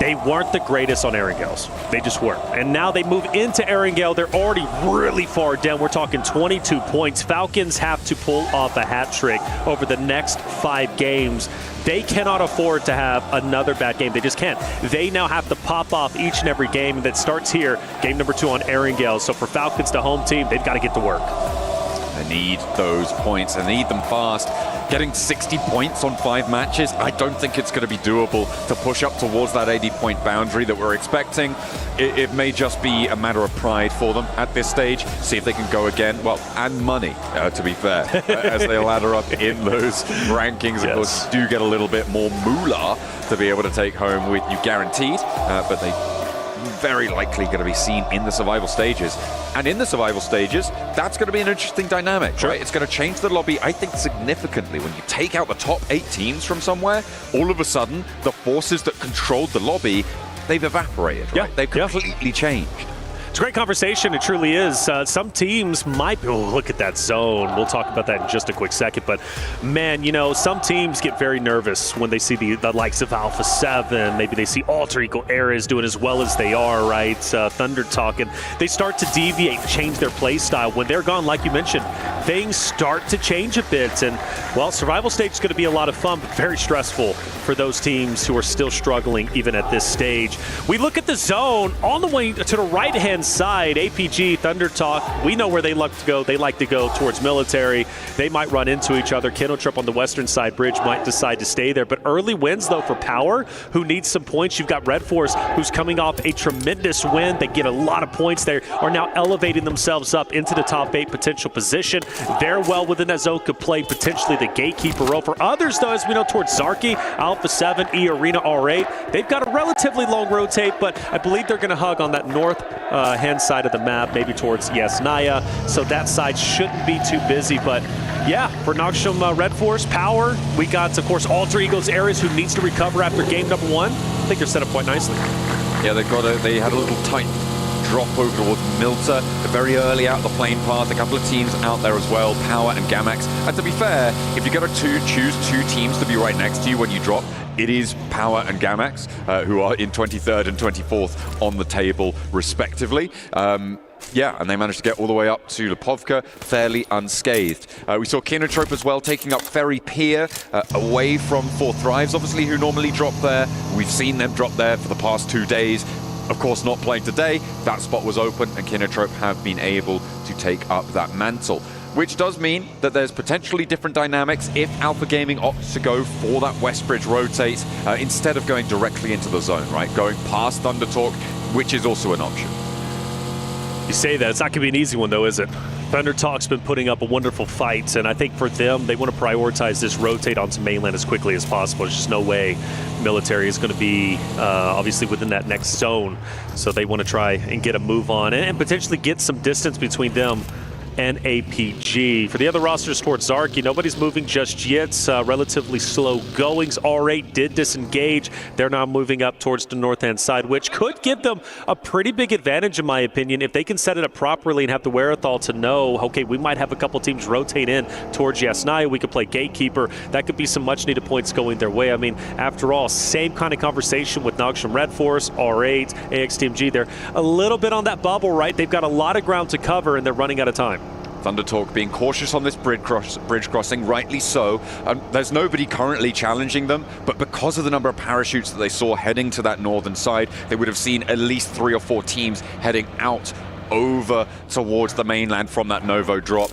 They weren't the greatest on Erangels. They just weren't. And now they move into Erangel. They're already really far down. We're talking 22 points. Falcons have to pull off a hat trick over the next 5 games. They cannot afford to have another bad game. They just can't. They now have to pop off each and every game, and that starts here, game number 2 on Erangel. So for Falcons, the home team, they've got to get to work. They need those points. They need them fast. Getting 60 points on 5 matches, I don't think it's going to be doable to push up towards that 80-point boundary that we're expecting. It may just be a matter of pride for them at this stage. See if they can go again. Well, and money, to be fair, as they ladder up in those rankings. Of course, do get a little bit more moolah to be able to take home with you guaranteed, but they very likely going to be seen in the survival stages. And in the survival stages, that's going to be an interesting dynamic, right? It's going to change the lobby, I think, significantly. When you take out the top 8 teams from somewhere, all of a sudden, the forces that controlled the lobby, they've evaporated, right? They've completely changed. It's a great conversation. It truly is. Some teams might be, look at that zone. We'll talk about that in just a quick second. But, man, you know, some teams get very nervous when they see the likes of Alpha 7. Maybe they see Alter Ego Ares doing as well as they are, right? Thunder Talk. And they start to deviate and change their play style. When they're gone, like you mentioned, things start to change a bit. And, well, survival stage is going to be a lot of fun, but very stressful for those teams who are still struggling even at this stage. We look at the zone on the way to the right-hand side. APG, Thunder Talk, we know where they like to go. They like to go towards military. They might run into each other. Kinotrip on the western side bridge might decide to stay there. But early wins, though, for Power, who needs some points. You've got Red Force, who's coming off a tremendous win. They get a lot of points. They are now elevating themselves up into the top 8 potential position. They're well within that zone, could play potentially the gatekeeper role. For others, though, as we know, towards Zarki, Alpha 7, E Arena R8, they've got a relatively long rotate, but I believe they're going to hug on that north hand side of the map, maybe towards Yasnaya. So that side shouldn't be too busy, but yeah, for Noksham Red Force, Power, we got, of course, Alter Ego's Ares, who needs to recover after game number 1. I think they're set up quite nicely. Yeah, they had a little tight drop over towards Milta very early out the plane path. A couple of teams out there as well, Power and Gamax. And to be fair, if you're going to choose 2 teams to be right next to you when you drop, it is Power and Gamax, who are in 23rd and 24th on the table, respectively. Yeah, and they managed to get all the way up to Lipovka fairly unscathed. We saw Kinotrope as well taking up Ferry Pier away from 4 Thrives, obviously, who normally drop there. We've seen them drop there for the past 2 days. Of course, not playing today. That spot was open, and Kinotrope have been able to take up that mantle, which does mean that there's potentially different dynamics if Alpha Gaming opts to go for that West Bridge rotate instead of going directly into the zone, right? Going past Thunder Talk, which is also an option. You say that, it's not going to be an easy one, though, is it? Thunder Talk's been putting up a wonderful fight, and I think for them, they want to prioritize this rotate onto mainland as quickly as possible. There's just no way military is going to be obviously within that next zone, so they want to try and get a move on and potentially get some distance between them and APG. For the other rosters towards Zarki, nobody's moving just yet. Relatively slow goings. R8 did disengage. They're now moving up towards the north-hand side, which could give them a pretty big advantage, in my opinion, if they can set it up properly and have the wherewithal to know, okay, we might have a couple teams rotate in towards Yasnaya. We could play gatekeeper. That could be some much-needed points going their way. I mean, after all, same kind of conversation with Noksham Red Force, R8, AXTMG. They're a little bit on that bubble, right? They've got a lot of ground to cover, and they're running out of time. Thunder Talk being cautious on this bridge crossing, rightly so. There's nobody currently challenging them, but because of the number of parachutes that they saw heading to that northern side, they would have seen at least 3 or 4 teams heading out over towards the mainland from that Novo drop.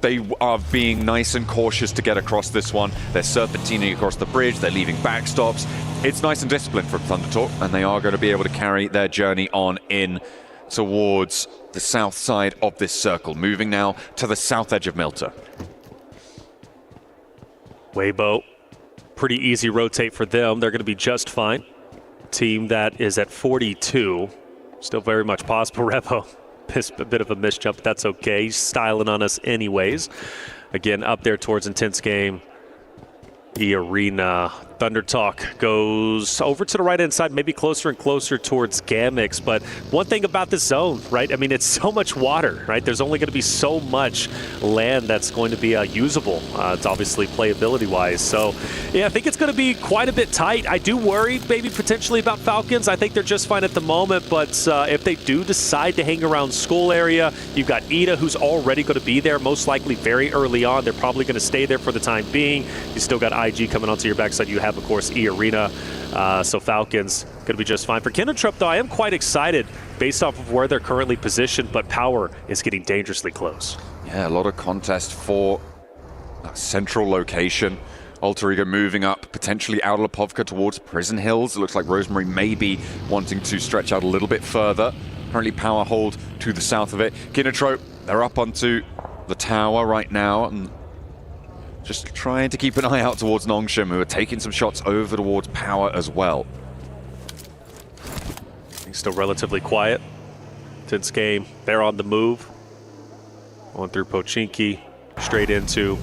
They are being nice and cautious to get across this one. They're serpentining across the bridge, they're leaving backstops. It's nice and disciplined from Thunder Talk, and they are going to be able to carry their journey on in towards the south side of this circle, moving now to the south edge of Milta. Weibo, pretty easy rotate for them. They're going to be just fine. Team that is at 42, still very much possible. Revo, a bit of a misjump, but that's okay. He's styling on us anyways. Again, up there towards intense game. The arena. Thunder Talk goes over to the right-hand side, maybe closer and closer towards Gamix. But one thing about this zone, right? I mean, it's so much water, right? There's only going to be so much land that's going to be usable. It's obviously playability-wise. So, yeah, I think it's going to be quite a bit tight. I do worry maybe potentially about Falcons. I think they're just fine at the moment. But if they do decide to hang around school area, you've got Ida, who's already going to be there, most likely very early on. They're probably going to stay there for the time being. You still got IG coming onto your backside. You have, of course, E-Arena. So Falcons going to be just fine. For Kinotrip, though, I am quite excited based off of where they're currently positioned, but Power is getting dangerously close. Yeah, a lot of contest for that central location. Alter Ego moving up, potentially out of Lipovka towards Prison Hills. It looks like Rosemary may be wanting to stretch out a little bit further. Currently Power hold to the south of it. Kinotrope, they're up onto the tower right now, and just trying to keep an eye out towards Nongshim, who are taking some shots over towards Power as well. He's still relatively quiet. Tense game. They're on the move. Going through Pochinki, straight into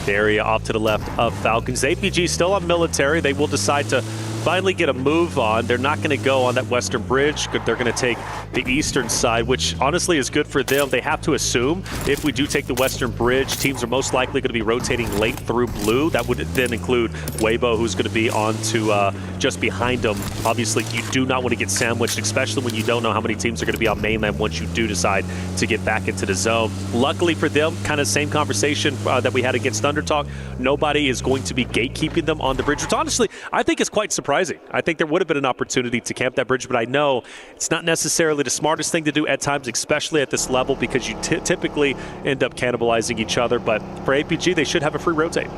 the area off to the left of Falcons. APG still on military. They will decide to finally get a move on. They're not going to go on that western bridge. They're going to take the eastern side, which honestly is good for them. They have to assume if we do take the western bridge, teams are most likely going to be rotating late through blue. That would then include Weibo, who's going to be on to just behind them. Obviously, you do not want to get sandwiched, especially when you don't know how many teams are going to be on mainland once you do decide to get back into the zone. Luckily for them, kind of same conversation that we had against Thundertalk. Nobody is going to be gatekeeping them on the bridge, which honestly, I think is quite surprising. I think there would have been an opportunity to camp that bridge, but I know it's not necessarily the smartest thing to do at times, especially at this level, because you typically end up cannibalizing each other. But for APG, they should have a free rotate.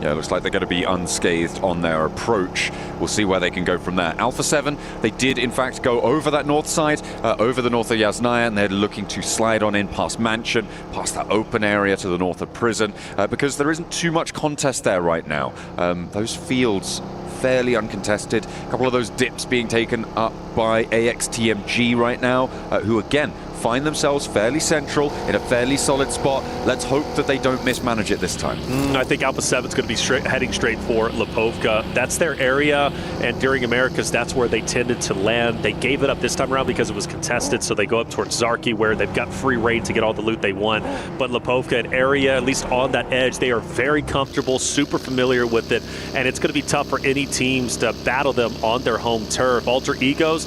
Yeah, it looks like they're going to be unscathed on their approach. We'll see where they can go from there. Alpha 7, they did in fact go over that north side, over the north of Yasnaya, and they're looking to slide on in past Mansion, past that open area to the north of Prison, because there isn't too much contest there right now. Those fields fairly uncontested. A couple of those dips being taken up by AXTMG right now, who again find themselves fairly central in a fairly solid spot. Let's hope that they don't mismanage it this time. I think Alpha 7's going to be heading straight for Lipovka. That's their area, and during Americas, that's where they tended to land. They gave it up this time around because it was contested, so they go up towards Zarki, where they've got free reign to get all the loot they want. But Lipovka, an area, at least on that edge, they are very comfortable, super familiar with it, and it's going to be tough for any teams to battle them on their home turf. Alter Egos,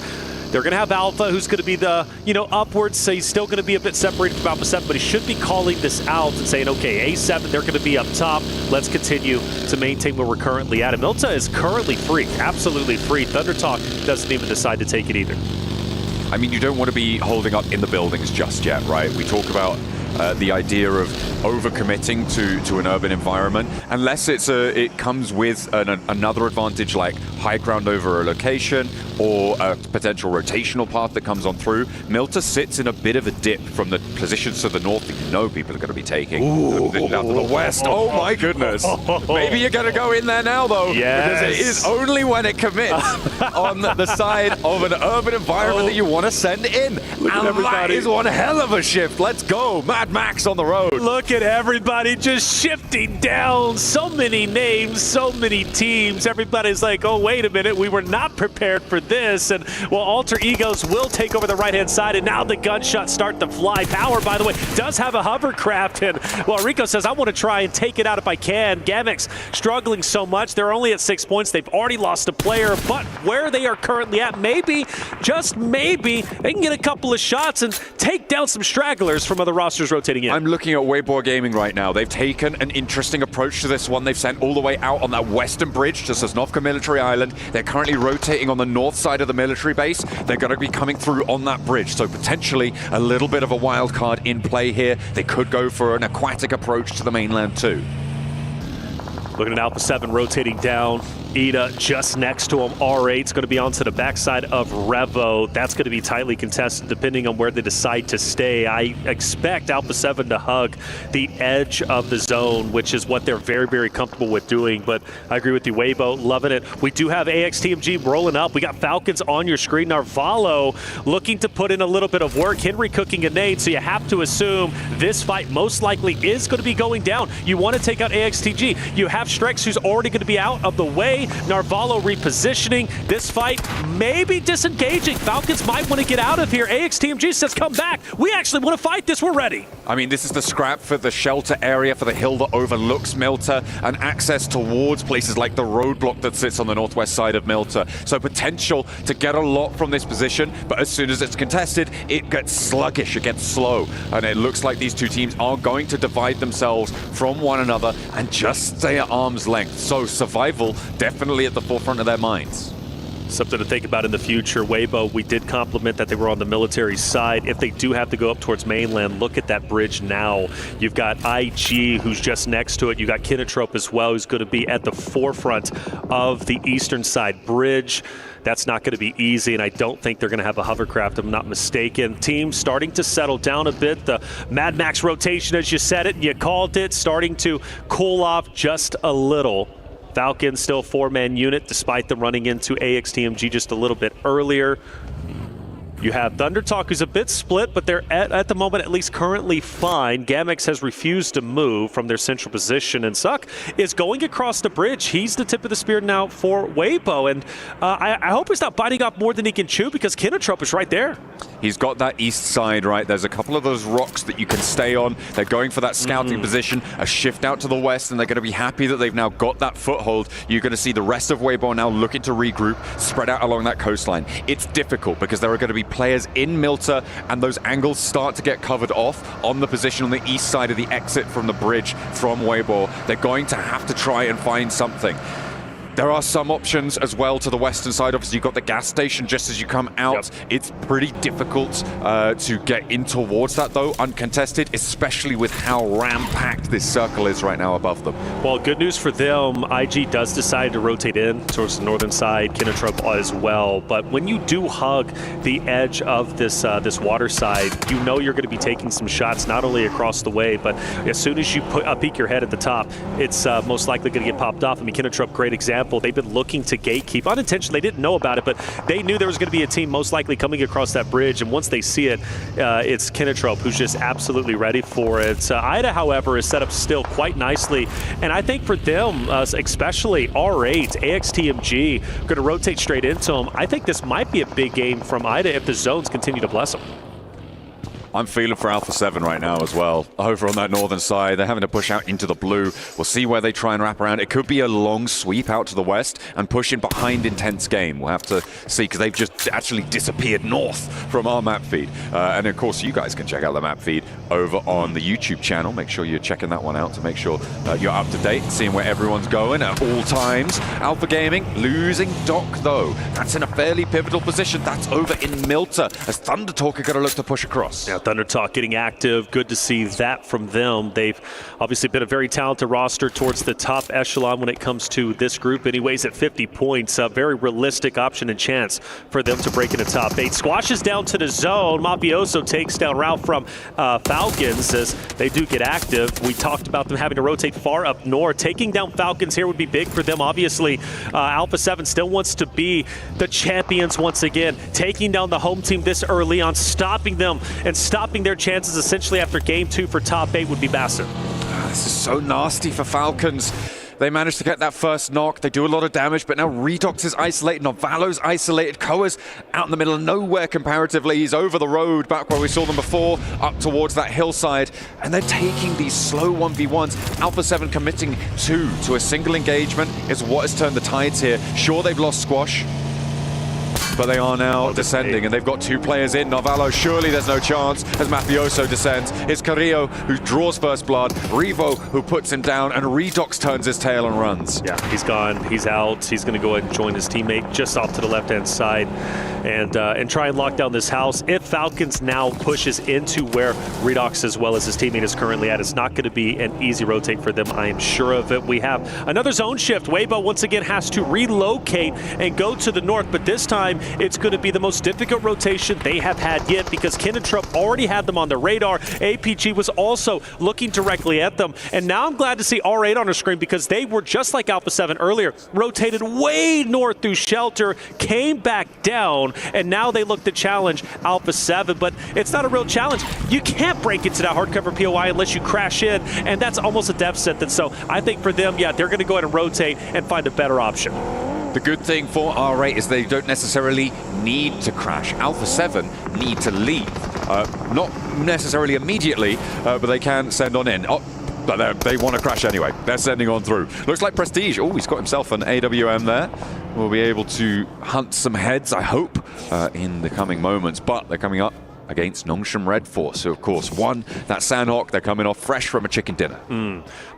they're going to have Alpha, who's going to be the, upwards, so he's still going to be a bit separated from Alpha 7, but he should be calling this out and saying, okay, A7, they're going to be up top. Let's continue to maintain where we're currently at. And Milta is currently free, absolutely free. Thundertalk doesn't even decide to take it either. I mean, you don't want to be holding up in the buildings just yet, right? We talk about the idea of overcommitting to an urban environment, unless it comes with another advantage like high ground over a location or a potential rotational path that comes on through. Milta sits in a bit of a dip from the positions to the north that people are going to be taking. Ooh, down to the west. Oh my goodness. Maybe you're going to go in there now though. Yes. Because it is only when it commits on the side of an urban environment that you want to send in. Look at everybody. That is one hell of a shift. Let's go. Mad Max on the road. Look at everybody just shifting down. So many names, so many teams. Everybody's like, oh, wait a minute. We were not prepared for this. And, well, Alter Egos will take over the right-hand side, and now the gunshots start to fly. Power, by the way, does have a hovercraft, and, well, Rico says, I want to try and take it out if I can. Gamix struggling so much. They're only at 6 points. They've already lost a player, but where they are currently at, maybe, just maybe, they can get a couple of shots and take down some stragglers from other rosters rotating in. I'm looking at Weibo Gaming right now. They've taken an interesting approach to this one. They've sent all the way out on that western bridge to Sosnovka Military Island. They're currently rotating on the north side of the military base. They're going to be coming through on that bridge, so potentially a little bit of a wild card in play here. They could go for an aquatic approach to the mainland too. Looking at Alpha 7 rotating down. Ida just next to him. R8's going to be onto the backside of Revo. That's going to be tightly contested depending on where they decide to stay. I expect Alpha 7 to hug the edge of the zone, which is what they're very, very comfortable with doing. But I agree with you, Weibo, loving it. We do have AXTMG rolling up. We got Falcons on your screen. Narvalo looking to put in a little bit of work. Henry cooking a nade, so you have to assume this fight most likely is going to be going down. You want to take out AXTG. You have Strex, who's already going to be out of the way. Narvalo repositioning. This fight may be disengaging. Falcons might want to get out of here. AXTMG says, come back. We actually want to fight this. We're ready. I mean, this is the scrap for the shelter area for the hill that overlooks Milta and access towards places like the roadblock that sits on the northwest side of Milta. So potential to get a lot from this position, but as soon as it's contested, it gets sluggish, it gets slow. And it looks like these two teams are going to divide themselves from one another and just stay at arm's length. So survival definitely at the forefront of their minds. Something to think about in the future. Weibo, we did compliment that they were on the military side. If they do have to go up towards mainland, look at that bridge now. You've got IG, who's just next to it. You've got Kinotrope as well, who's going to be at the forefront of the eastern side bridge. That's not going to be easy, and I don't think they're going to have a hovercraft, if I'm not mistaken. Team starting to settle down a bit. The Mad Max rotation, as you said it, and you called it, starting to cool off just a little. Falcons still 4-man unit, despite them running into AXTMG just a little bit earlier. You have Thunder Talk, who's a bit split, but they're at the moment at least currently fine. Gamex has refused to move from their central position, and Suck is going across the bridge. He's the tip of the spear now for Weibo, and I hope he's not biting off more than he can chew, because Kinotrope is right there. He's got that east side, right? There's a couple of those rocks that you can stay on. They're going for that scouting position, a shift out to the west, and they're going to be happy that they've now got that foothold. You're going to see the rest of Weibo now looking to regroup, spread out along that coastline. It's difficult because there are going to be players in Milta, and those angles start to get covered off on the position on the east side of the exit from the bridge from Weibo. They're going to have to try and find something. There are some options as well to the western side. Obviously, you've got the gas station just as you come out. Yep. It's pretty difficult to get in towards that, though, uncontested, especially with how ram-packed this circle is right now above them. Well, good news for them. IG does decide to rotate in towards the northern side, Kinotrope as well. But when you do hug the edge of this this water side, you know you're going to be taking some shots, not only across the way, but as soon as you peek your head at the top, it's most likely going to get popped off. I mean, Kinotrope, great example. They've been looking to gatekeep. Unintentionally, they didn't know about it, but they knew there was going to be a team most likely coming across that bridge, and once they see it, it's Kinotrope who's just absolutely ready for it. IDA, however, is set up still quite nicely, and I think for them, especially R8, AXTMG, going to rotate straight into them. I think this might be a big game from IDA if the zones continue to bless them. I'm feeling for Alpha 7 right now as well. Over on that northern side, they're having to push out into the blue. We'll see where they try and wrap around. It could be a long sweep out to the west and push in behind Intense Game. We'll have to see, because they've just actually disappeared north from our map feed. And of course, you guys can check out the map feed over on the YouTube channel. Make sure you're checking that one out to make sure you're up to date, seeing where everyone's going at all times. Alpha Gaming losing Doc, though. That's in a fairly pivotal position. That's over in Milta, as Thunder Talk are going to look to push across. Yeah, Thunder Talk getting active. Good to see that from them. They've obviously been a very talented roster towards the top echelon when it comes to this group. Anyways, at 50 points, a very realistic option and chance for them to break in the top 8. Squashes down to the zone. Mafioso takes down Ralph from Falcons as they do get active. We talked about them having to rotate far up north. Taking down Falcons here would be big for them. Obviously, Alpha 7 still wants to be the champions once again. Taking down the home team this early on, stopping them and stopping their chances essentially after game 2 for top 8 would be massive. This is so nasty for Falcons. They managed to get that first knock. They do a lot of damage, but now Redox is isolated. Novalo's isolated. Koa's out in the middle of nowhere comparatively. He's over the road, back where we saw them before, up towards that hillside. And they're taking these slow 1v1s. Alpha 7 committing 2 to a single engagement is what has turned the tides here. Sure, they've lost Squash, but they are now descending, and they've got 2 players in. Novalo, surely there's no chance as Mafioso descends. It's Carrillo who draws first blood, Revo who puts him down, and Redox turns his tail and runs. Yeah, he's gone, he's out. He's going to go ahead and join his teammate just off to the left-hand side and try and lock down this house. If Falcons now pushes into where Redox as well as his teammate is currently at, it's not going to be an easy rotate for them, I am sure of it. We have another zone shift. Weibo once again has to relocate and go to the north, but this time it's going to be the most difficult rotation they have had yet, because Kinotrope already had them on the radar. APG was also looking directly at them, and now I'm glad to see R8 on our screen, because they were just like Alpha 7 earlier, rotated way north through shelter, came back down, and now they look to challenge Alpha 7, but it's not a real challenge. You can't break into that hardcover POI unless you crash in, and that's almost a death sentence. So I think for them, yeah, they're going to go ahead and rotate and find a better option. The good thing for R8 is they don't necessarily need to crash. Alpha 7 need to leave. Not necessarily immediately, but they can send on in. Oh, but they want to crash anyway. They're sending on through. Looks like Prestige. Oh, he's got himself an AWM there. We'll be able to hunt some heads, I hope, in the coming moments. But they're coming up against Nongshim Red Force, who of course won that Sandhawk. They're coming off fresh from a chicken dinner.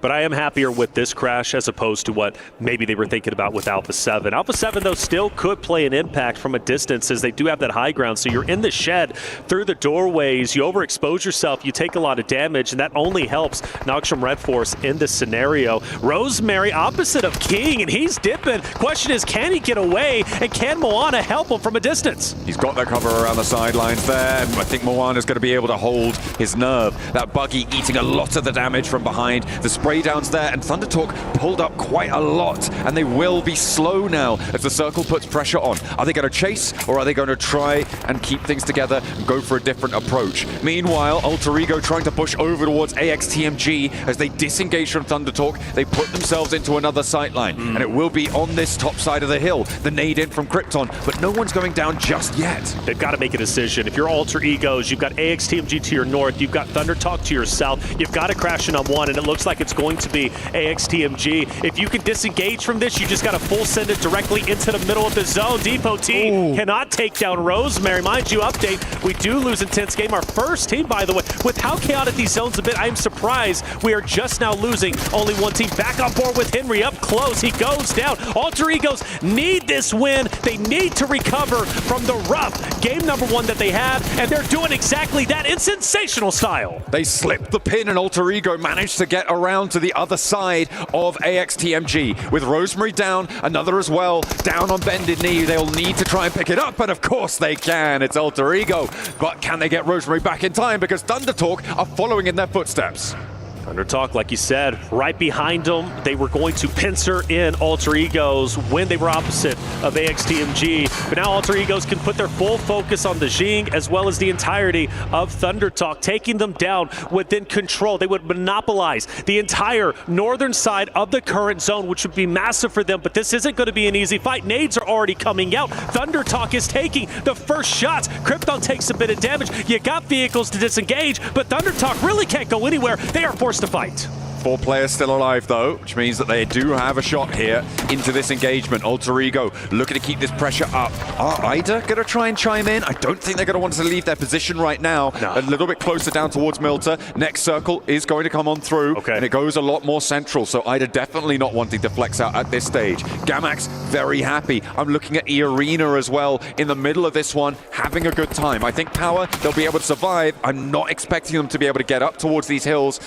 But I am happier with this crash as opposed to what maybe they were thinking about with Alpha 7. Alpha 7, though, still could play an impact from a distance, as they do have that high ground. So you're in the shed, through the doorways, you overexpose yourself, you take a lot of damage, and that only helps Nongshim Red Force in this scenario. Rosemary opposite of King, and he's dipping. Question is, can he get away, and can Moana help him from a distance? He's got that cover around the sidelines there. I think Moana's going to be able to hold his nerve. That buggy eating a lot of the damage from behind. The spray down's there, and ThunderTalk pulled up quite a lot, and they will be slow now as the circle puts pressure on. Are they going to chase, or are they going to try and keep things together and go for a different approach? Meanwhile, Alter Ego trying to push over towards AXTMG as they disengage from ThunderTalk. They put themselves into another sightline, and it will be on this top side of the hill. The nade in from Krypton, but no one's going down just yet. They've got to make a decision. If you're Alter Egos, you've got AXTMG to your north, you've got ThunderTalk to your south, you've got to crash in on one, and it looks like it's going to be AXTMG. If you can disengage from this, you just got to full send it directly into the middle of the zone. Depot T cannot take down Rosemary. Mind you, update, we do lose Intense Game, our first team, by the way. With how chaotic these zones have been, I am surprised we are just now losing only one team. Back on board with Henry, up close, he goes down. Alter Egos need this win. They need to recover from the rough game number one that they had, and they're doing exactly that in sensational style. They slipped the pin, and Alter Ego managed to get around to the other side of AXTMG. With Rosemary down, another as well, down on bended knee. They'll need to try and pick it up, and of course they can. It's Alter Ego, but can they get Rosemary back in time? Because ThunderTalk are following in their footsteps. ThunderTalk, like you said, right behind them. They were going to pincer in Alter Egos when they were opposite of AXTMG. But now Alter Egos can put their full focus on the Jing as well as the entirety of ThunderTalk, taking them down within control. They would monopolize the entire northern side of the current zone, which would be massive for them. But this isn't going to be an easy fight. Nades are already coming out. ThunderTalk is taking the first shots. Krypton takes a bit of damage. You got vehicles to disengage, but ThunderTalk really can't go anywhere. They are forced to fight. 4 players still alive though, which means that they do have a shot here into this engagement. Alter Ego looking to keep this pressure up. Are Ida going to try and chime in? I don't think they're going to want to leave their position right now. No. A little bit closer down towards Milta. Next circle is going to come on through, and it goes a lot more central, so Ida definitely not wanting to flex out at this stage. Gamax very happy. I'm looking at E-Arena as well in the middle of this one, having a good time. I think Power, they'll be able to survive. I'm not expecting them to be able to get up towards these hills,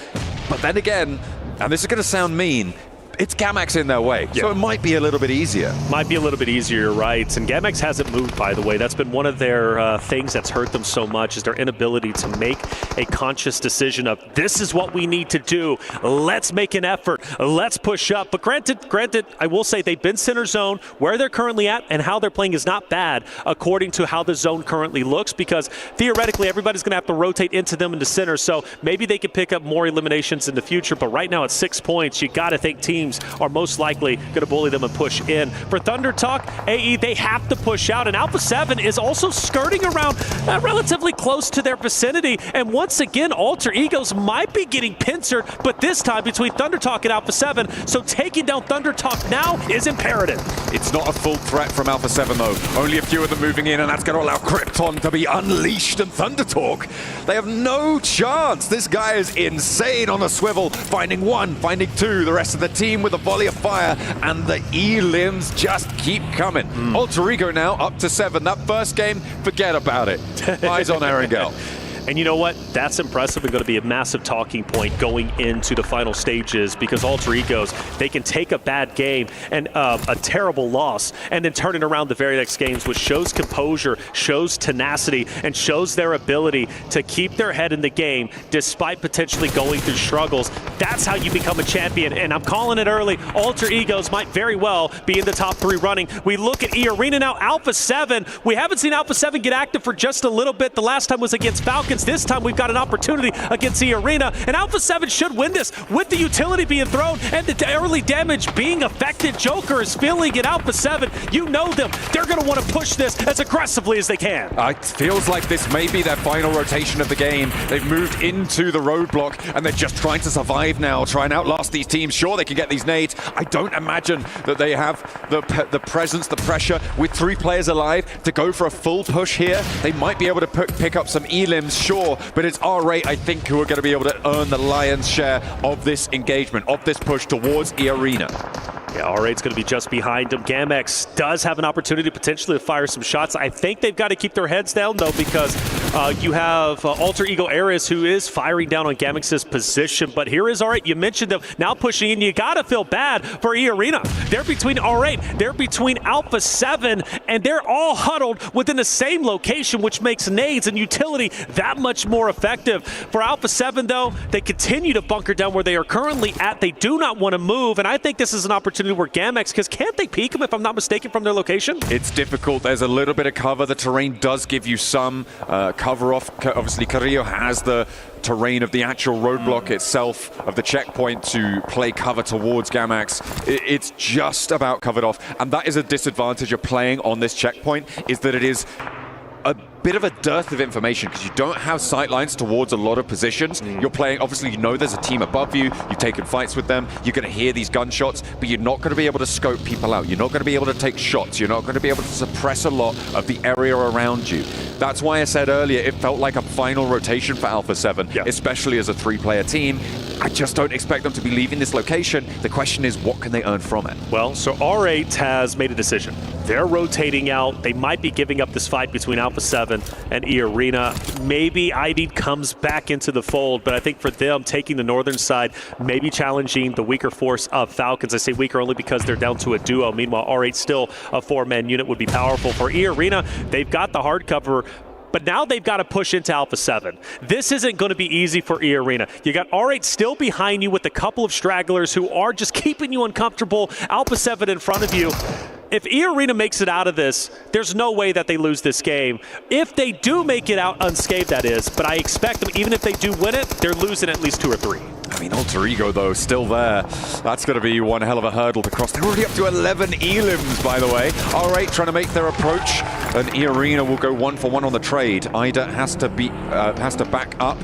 but then again, and this is going to sound mean, it's Gamax in their way, so it might be a little bit easier. Might be a little bit easier, right? And Gamax hasn't moved, by the way. That's been one of their things that's hurt them so much, is their inability to make a conscious decision of, this is what we need to do. Let's make an effort. Let's push up. But granted, I will say they've been center zone. Where they're currently at and how they're playing is not bad according to how the zone currently looks, because theoretically everybody's going to have to rotate into them into center. So maybe they could pick up more eliminations in the future. But right now at 6 points, you got to think teams are most likely going to bully them and push in. For ThunderTalk, AE, they have to push out, and Alpha 7 is also skirting around relatively close to their vicinity, and once again, Alter Egos might be getting pincered, but this time between ThunderTalk and Alpha 7, so taking down ThunderTalk now is imperative. It's not a full threat from Alpha 7 though. Only a few of them moving in, and that's going to allow Krypton to be unleashed, and ThunderTalk, they have no chance. This guy is insane on a swivel, finding 1, finding 2, the rest of the team with a volley of fire, and the E-limbs just keep coming. Alter Ego now up to 7. That first game, forget about it. Eyes on Erangel. And you know what? That's impressive and going to be a massive talking point going into the final stages, because Alter Egos, they can take a bad game and a terrible loss and then turn it around the very next games, which shows composure, shows tenacity, and shows their ability to keep their head in the game despite potentially going through struggles. That's how you become a champion, and I'm calling it early. Alter Egos might very well be in the top 3 running. We look at E-Arena now, Alpha 7. We haven't seen Alpha 7 get active for just a little bit. The last time was against Falcons. This time we've got an opportunity against E-Arena, and Alpha 7 should win this with the utility being thrown and the early damage being affected. Joker is feeling it. Alpha 7, you know them. They're going to want to push this as aggressively as they can. It feels like this may be their final rotation of the game. They've moved into the roadblock, and they're just trying to survive now, try and outlast these teams. Sure, they can get these nades. I don't imagine that they have the presence, the pressure with 3 players alive to go for a full push here. They might be able to pick up some E-limbs, sure, but it's R8, I think, who are going to be able to earn the lion's share of this engagement, of this push towards E-Arena. Yeah, R8's going to be just behind him. Gamex does have an opportunity potentially to fire some shots. I think they've got to keep their heads down, though, because You have Alter Ego Ares, who is firing down on Gamex's position, but here is R8. You mentioned them now pushing in. You gotta feel bad for E-Arena. They're between R8, they're between Alpha 7, and they're all huddled within the same location, which makes nades and utility that much more effective. For Alpha 7, though, they continue to bunker down where they are currently at. They do not want to move, and I think this is an opportunity where Gamex, because can't they peek them, if I'm not mistaken, from their location? It's difficult. There's a little bit of cover. The terrain does give you some cover off. Obviously, Carrillo has the terrain of the actual roadblock itself, of the checkpoint to play cover towards Gamex. It's just about covered off, and that is a disadvantage of playing on this checkpoint, is that it is a bit of a dearth of information because you don't have sight lines towards a lot of positions. You're playing, obviously you know there's a team above you, you've taken fights with them, you're going to hear these gunshots, but you're not going to be able to scope people out. You're not going to be able to take shots. You're not going to be able to suppress a lot of the area around you. That's why I said earlier it felt like a final rotation for Alpha 7, especially as a 3-player team. I just don't expect them to be leaving this location. The question is, what can they earn from it? Well, so R8 has made a decision. They're rotating out. They might be giving up this fight between Alpha 7 and E-Arena. Maybe ID comes back into the fold, but I think for them, taking the northern side, maybe challenging the weaker force of Falcons. I say weaker only because they're down to a duo. Meanwhile, R8 still a 4-man unit would be powerful. For E-Arena, they've got the hard cover, but now they've got to push into Alpha 7. This isn't going to be easy for E-Arena. You got R8 still behind you with a couple of stragglers who are just keeping you uncomfortable. Alpha 7 in front of you. If E-Arena makes it out of this, there's no way that they lose this game. If they do make it out unscathed, that is, but I expect them, even if they do win it, they're losing at least 2 or 3. I mean, Alter Ego, though, still there. That's going to be one hell of a hurdle to cross. They're already up to 11 elims, by the way. R8 trying to make their approach, and E-Arena will go 1-for-1 on the trade. Ida has to back up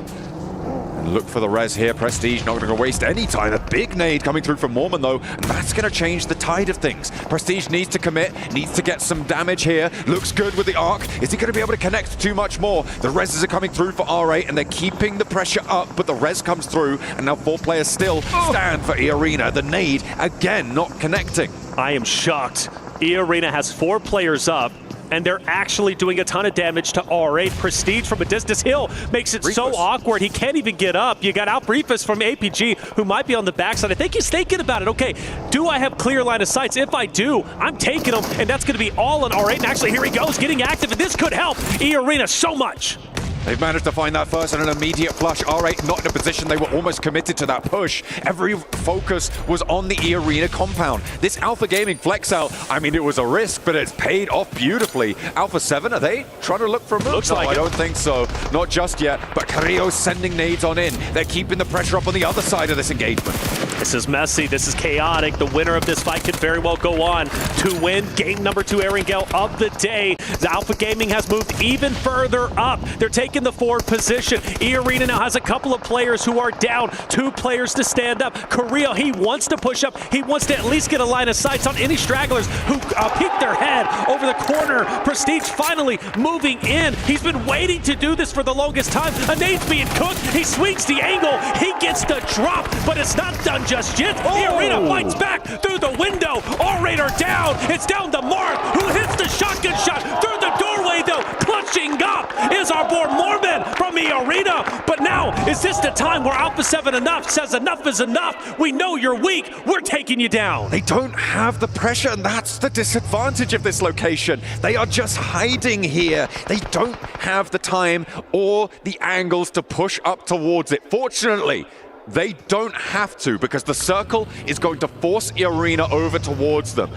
and look for the res here. Prestige not going to waste any time. A big nade coming through from Mormon, though, and that's going to change the tide of things. Prestige needs to commit, needs to get some damage here. Looks good with the arc. Is he going to be able to connect too much more? The reses are coming through for R8, and they're keeping the pressure up, but the res comes through, and now 4 players still stand for E-Arena. The nade, again, not connecting. I am shocked. E-Arena has 4 players up, and they're actually doing a ton of damage to R8. Prestige from a distance. Hill makes it so awkward. He can't even get up. You got Albrifus from APG, who might be on the backside. I think he's thinking about it. Okay, do I have clear line of sights? If I do, I'm taking him, and that's going to be all on R8. And actually, here he goes, getting active, and this could help E-Arena so much. They've managed to find that first and an immediate flush. R8 not in a position. They were almost committed to that push. Every focus was on the E-Arena compound. This Alpha Gaming flex out, I mean, it was a risk, but it's paid off beautifully. Alpha 7, are they trying to look for a move? Looks no, like I don't think so. Not just yet, but Carrillo's sending nades on in. They're keeping the pressure up on the other side of this engagement. This is messy. This is chaotic. The winner of this fight could very well go on to win game number 2 Airing Gale of the day. The Alpha Gaming has moved even further up. They're taking the forward position. E-Arena now has a couple of players who are down. 2 players to stand up. Carrillo, he wants to push up. He wants to at least get a line of sight on any stragglers who peek their head over the corner. Prestige finally moving in. He's been waiting to do this for the longest time. A nade's being cooked. He swings the angle. He gets the drop, but it's not done just yet. E-Arena fights back through the window. R8 are down. It's down to Mark, who hits the shotgun shot through the doorway, though. Clutching up is our boy Mormon from E-Arena. But now, is this the time where Alpha 7 says enough is enough? We know you're weak. We're taking you down. They don't have the pressure, and that's the disadvantage of this location. They are just hiding here. They don't have the time or the angles to push up towards it. Fortunately, they don't have to, because the circle is going to force E-Arena over towards them.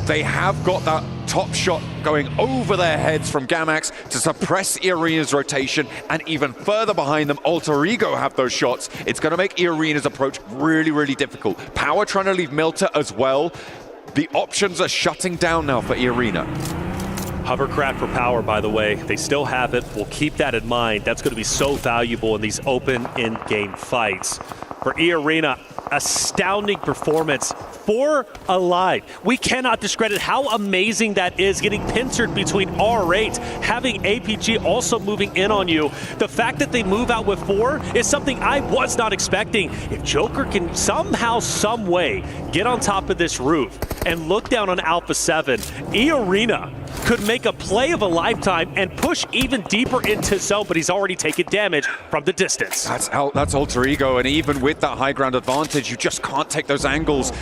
They have got that top shot going over their heads from Gamax to suppress E-Arena's rotation, and even further behind them, Alter Ego have those shots. It's going to make E-Arena's approach really, really difficult. Power trying to leave Milta as well. The options are shutting down now for E-Arena. Hovercraft for power, by the way. They still have it. We'll keep that in mind. That's going to be so valuable in these open in-game fights. For E-Arena, astounding performance for Alive. We cannot discredit how amazing that is, getting pincered between R8, having APG also moving in on you. The fact that they move out with 4 is something I was not expecting. If Joker can somehow, some way get on top of this roof and look down on Alpha 7, E-Arena could make a play of a lifetime and push even deeper into zone, but he's already taken damage from the distance. That's Alter Ego, and even with that high ground advantage, you just can't take those angles.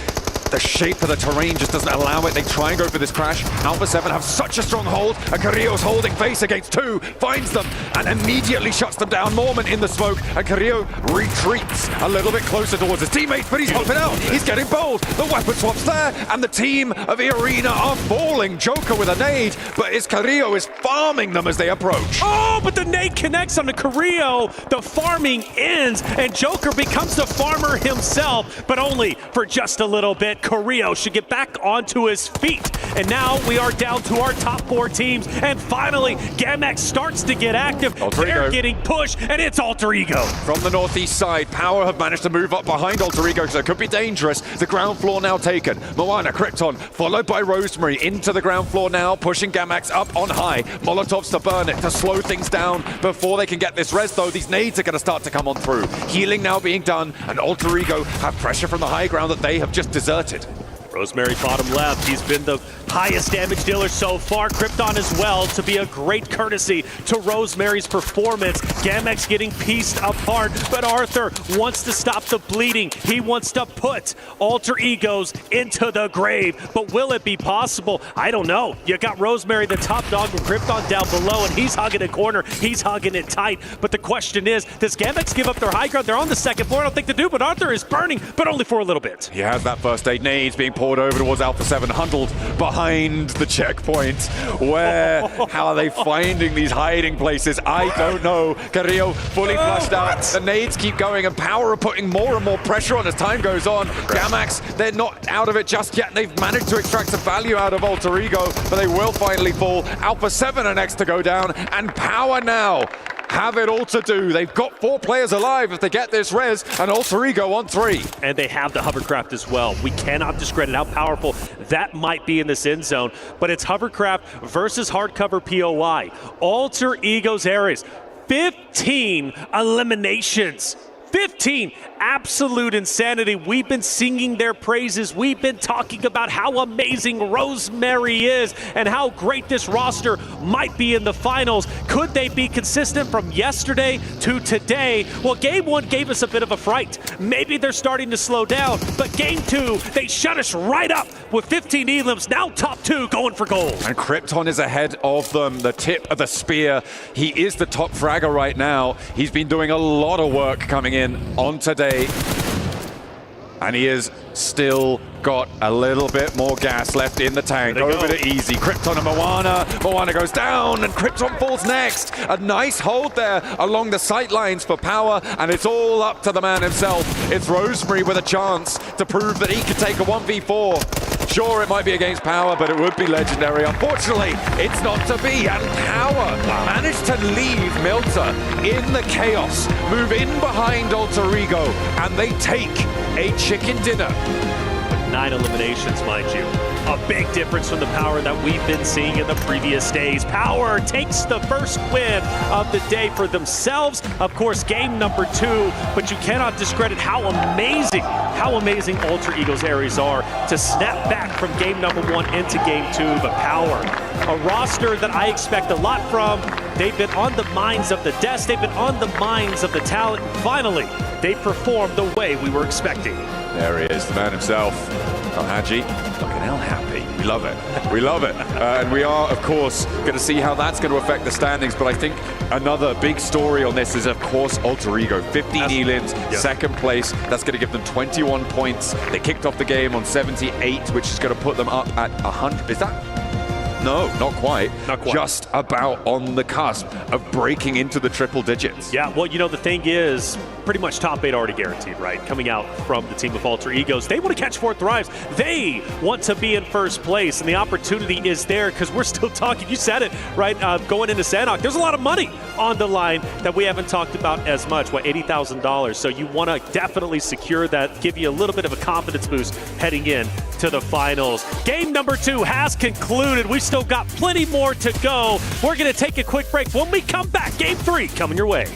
The shape of the terrain just doesn't allow it. They try and go for this crash. Alpha 7 have such a strong hold, and Carrillo's holding face against 2, finds them, and immediately shuts them down. Mormon in the smoke, and Carrillo retreats a little bit closer towards his teammates, but he's hopping out. He's getting bold. The weapon swap's there, and the team of Arena are falling. Joker with a nade, but Carrillo is farming them as they approach. Oh, but the nade connects on the Carrillo. The farming ends, and Joker becomes the farmer himself, but only for just a little bit. Carrillo should get back onto his feet. And now we are down to our top 4 teams. And finally, Gamex starts to get active. They're getting pushed, and it's Alter Ego. From the northeast side, Power have managed to move up behind Alter Ego, so it could be dangerous. The ground floor now taken. Moana, Krypton, followed by Rosemary into the ground floor now, pushing Gamex up on high. Molotovs to burn it, to slow things down before they can get this res, though. These nades are going to start to come on through. Healing now being done, and Alter Ego have pressure from the high ground that they have just deserted. Rosemary bottom left. He's been the highest damage dealer so far. Krypton as well, to be a great courtesy to Rosemary's performance. Gamex getting pieced apart, but Arthur wants to stop the bleeding. He wants to put Alter Egos into the grave. But will it be possible? I don't know. You got Rosemary, the top dog, with Krypton down below, and he's hugging a corner. He's hugging it tight. But the question is, does Gamex give up their high ground? They're on the second floor. I don't think they do, but Arthur is burning, but only for a little bit. He has that first aid. Nades being poured over towards Alpha 7, huddled behind the checkpoint. Where? How are they finding these hiding places? I don't know. Carrillo fully flushed out. The nades keep going, and Power are putting more and more pressure on as time goes on. Gamex, they're not out of it just yet. They've managed to extract some value out of Alter Ego, but they will finally fall. Alpha 7 are next to go down, and Power now have it all to do. They've got 4 players alive if they get this res, and Alter Ego on 3. And they have the hovercraft as well. We cannot discredit how powerful that might be in this end zone, but it's hovercraft versus hardcover POI. Alter Ego's areas, 15 eliminations. 15, absolute insanity. We've been singing their praises. We've been talking about how amazing Rosemary is and how great this roster might be in the finals. Could they be consistent from yesterday to today? Well, game 1 gave us a bit of a fright. Maybe they're starting to slow down, but game 2, they shut us right up with 15 elims, now top 2 going for gold. And Krypton is ahead of them, the tip of the spear. He is the top fragger right now. He's been doing a lot of work coming in on today, and he has still got a little bit more gas left in the tank. Over to easy. Krypton and Moana. Moana goes down, and Krypton falls next. A nice hold there along the sight lines for Power, and it's all up to the man himself. It's Rosemary with a chance to prove that he can take a 1v4. Sure, it might be against Power, but it would be legendary. Unfortunately, it's not to be, and Power managed to leave Milta in the chaos, move in behind Alter Ego, and they take a chicken dinner. 9 eliminations, mind you. A big difference from the Power that we've been seeing in the previous days. Power takes the first win of the day for themselves. Of course, game number 2, but you cannot discredit how amazing Alter Ego's areas are to snap back from game number 1 into game 2. But Power, a roster that I expect a lot from. They've been on the minds of the desk. They've been on the minds of the talent. And finally, they performed the way we were expecting. There he is, the man himself. Haji, looking hell happy. We love it. We love it. And we are, of course, going to see how that's going to affect the standings. But I think another big story on this is, of course, Alter Ego. 15 elims, second place. That's going to give them 21 points. They kicked off the game on 78, which is going to put them up at 100. Is that? No, not quite. Not quite. Just about on the cusp of breaking into the triple digits. Yeah, well, you know, the thing is, pretty much top 8 already guaranteed, right? Coming out from the team of Alter Egos. They want to catch 4th thrives. They want to be in first place, and the opportunity is there because we're still talking. You said it, right? Going into Sanhok, there's a lot of money on the line that we haven't talked about as much. What, $80,000? So you want to definitely secure that, give you a little bit of a confidence boost heading in to the finals. Game number 2 has concluded. We still got plenty more to go. We're going to take a quick break. When we come back, game 3 coming your way.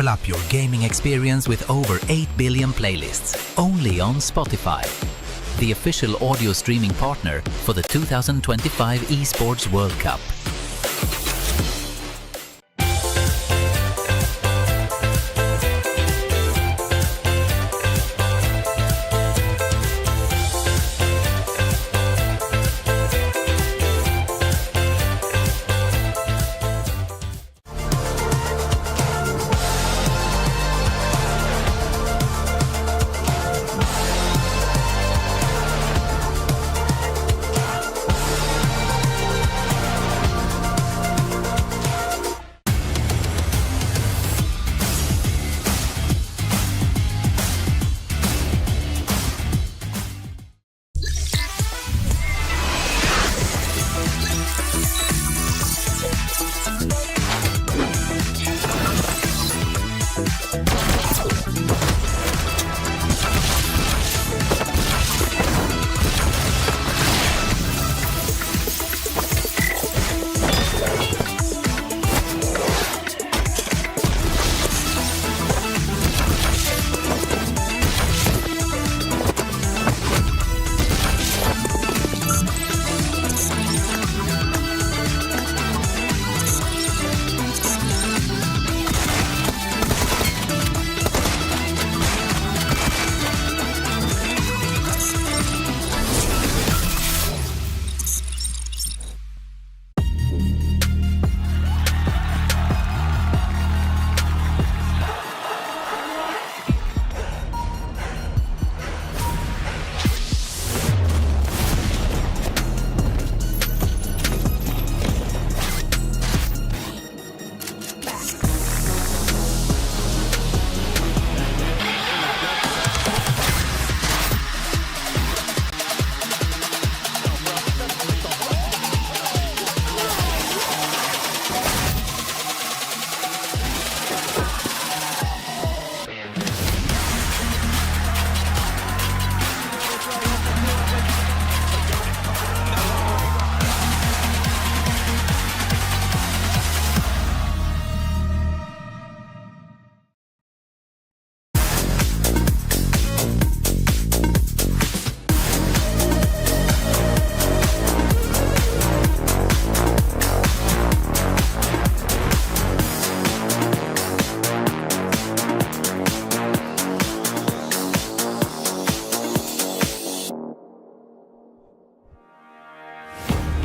Level up your gaming experience with over 8 billion playlists, only on Spotify, the official audio streaming partner for the 2025 ESPORTS World Cup.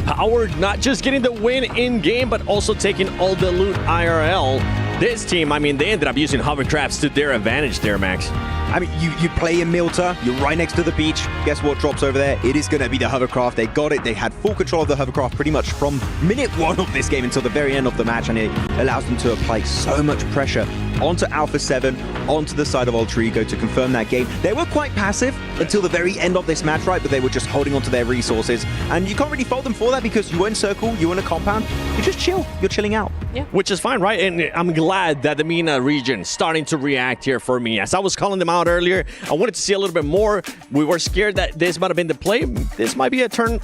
Howard not just getting the win in game, but also taking all the loot IRL. This team, I mean, they ended up using hovercrafts to their advantage there, Max. I mean, you play in Milta, you're right next to the beach. Guess what drops over there? It is going to be the hovercraft. They got it. They had full control of the hovercraft pretty much from minute one of this game until the very end of the match, and it allows them to apply so much pressure onto Alpha 7, onto the side of Alter Ego to confirm that game. They were quite passive until the very end of this match, right? But they were just holding onto their resources, and you can't really fault them for that because you were in circle, you were in a compound, you just chill. You're chilling out. Yeah. Which is fine, right? And I'm glad that the MENA region starting to react here for me. As I was calling them out earlier, I wanted to see a little bit more. We were scared that this might have been the play. This might be a turnaround.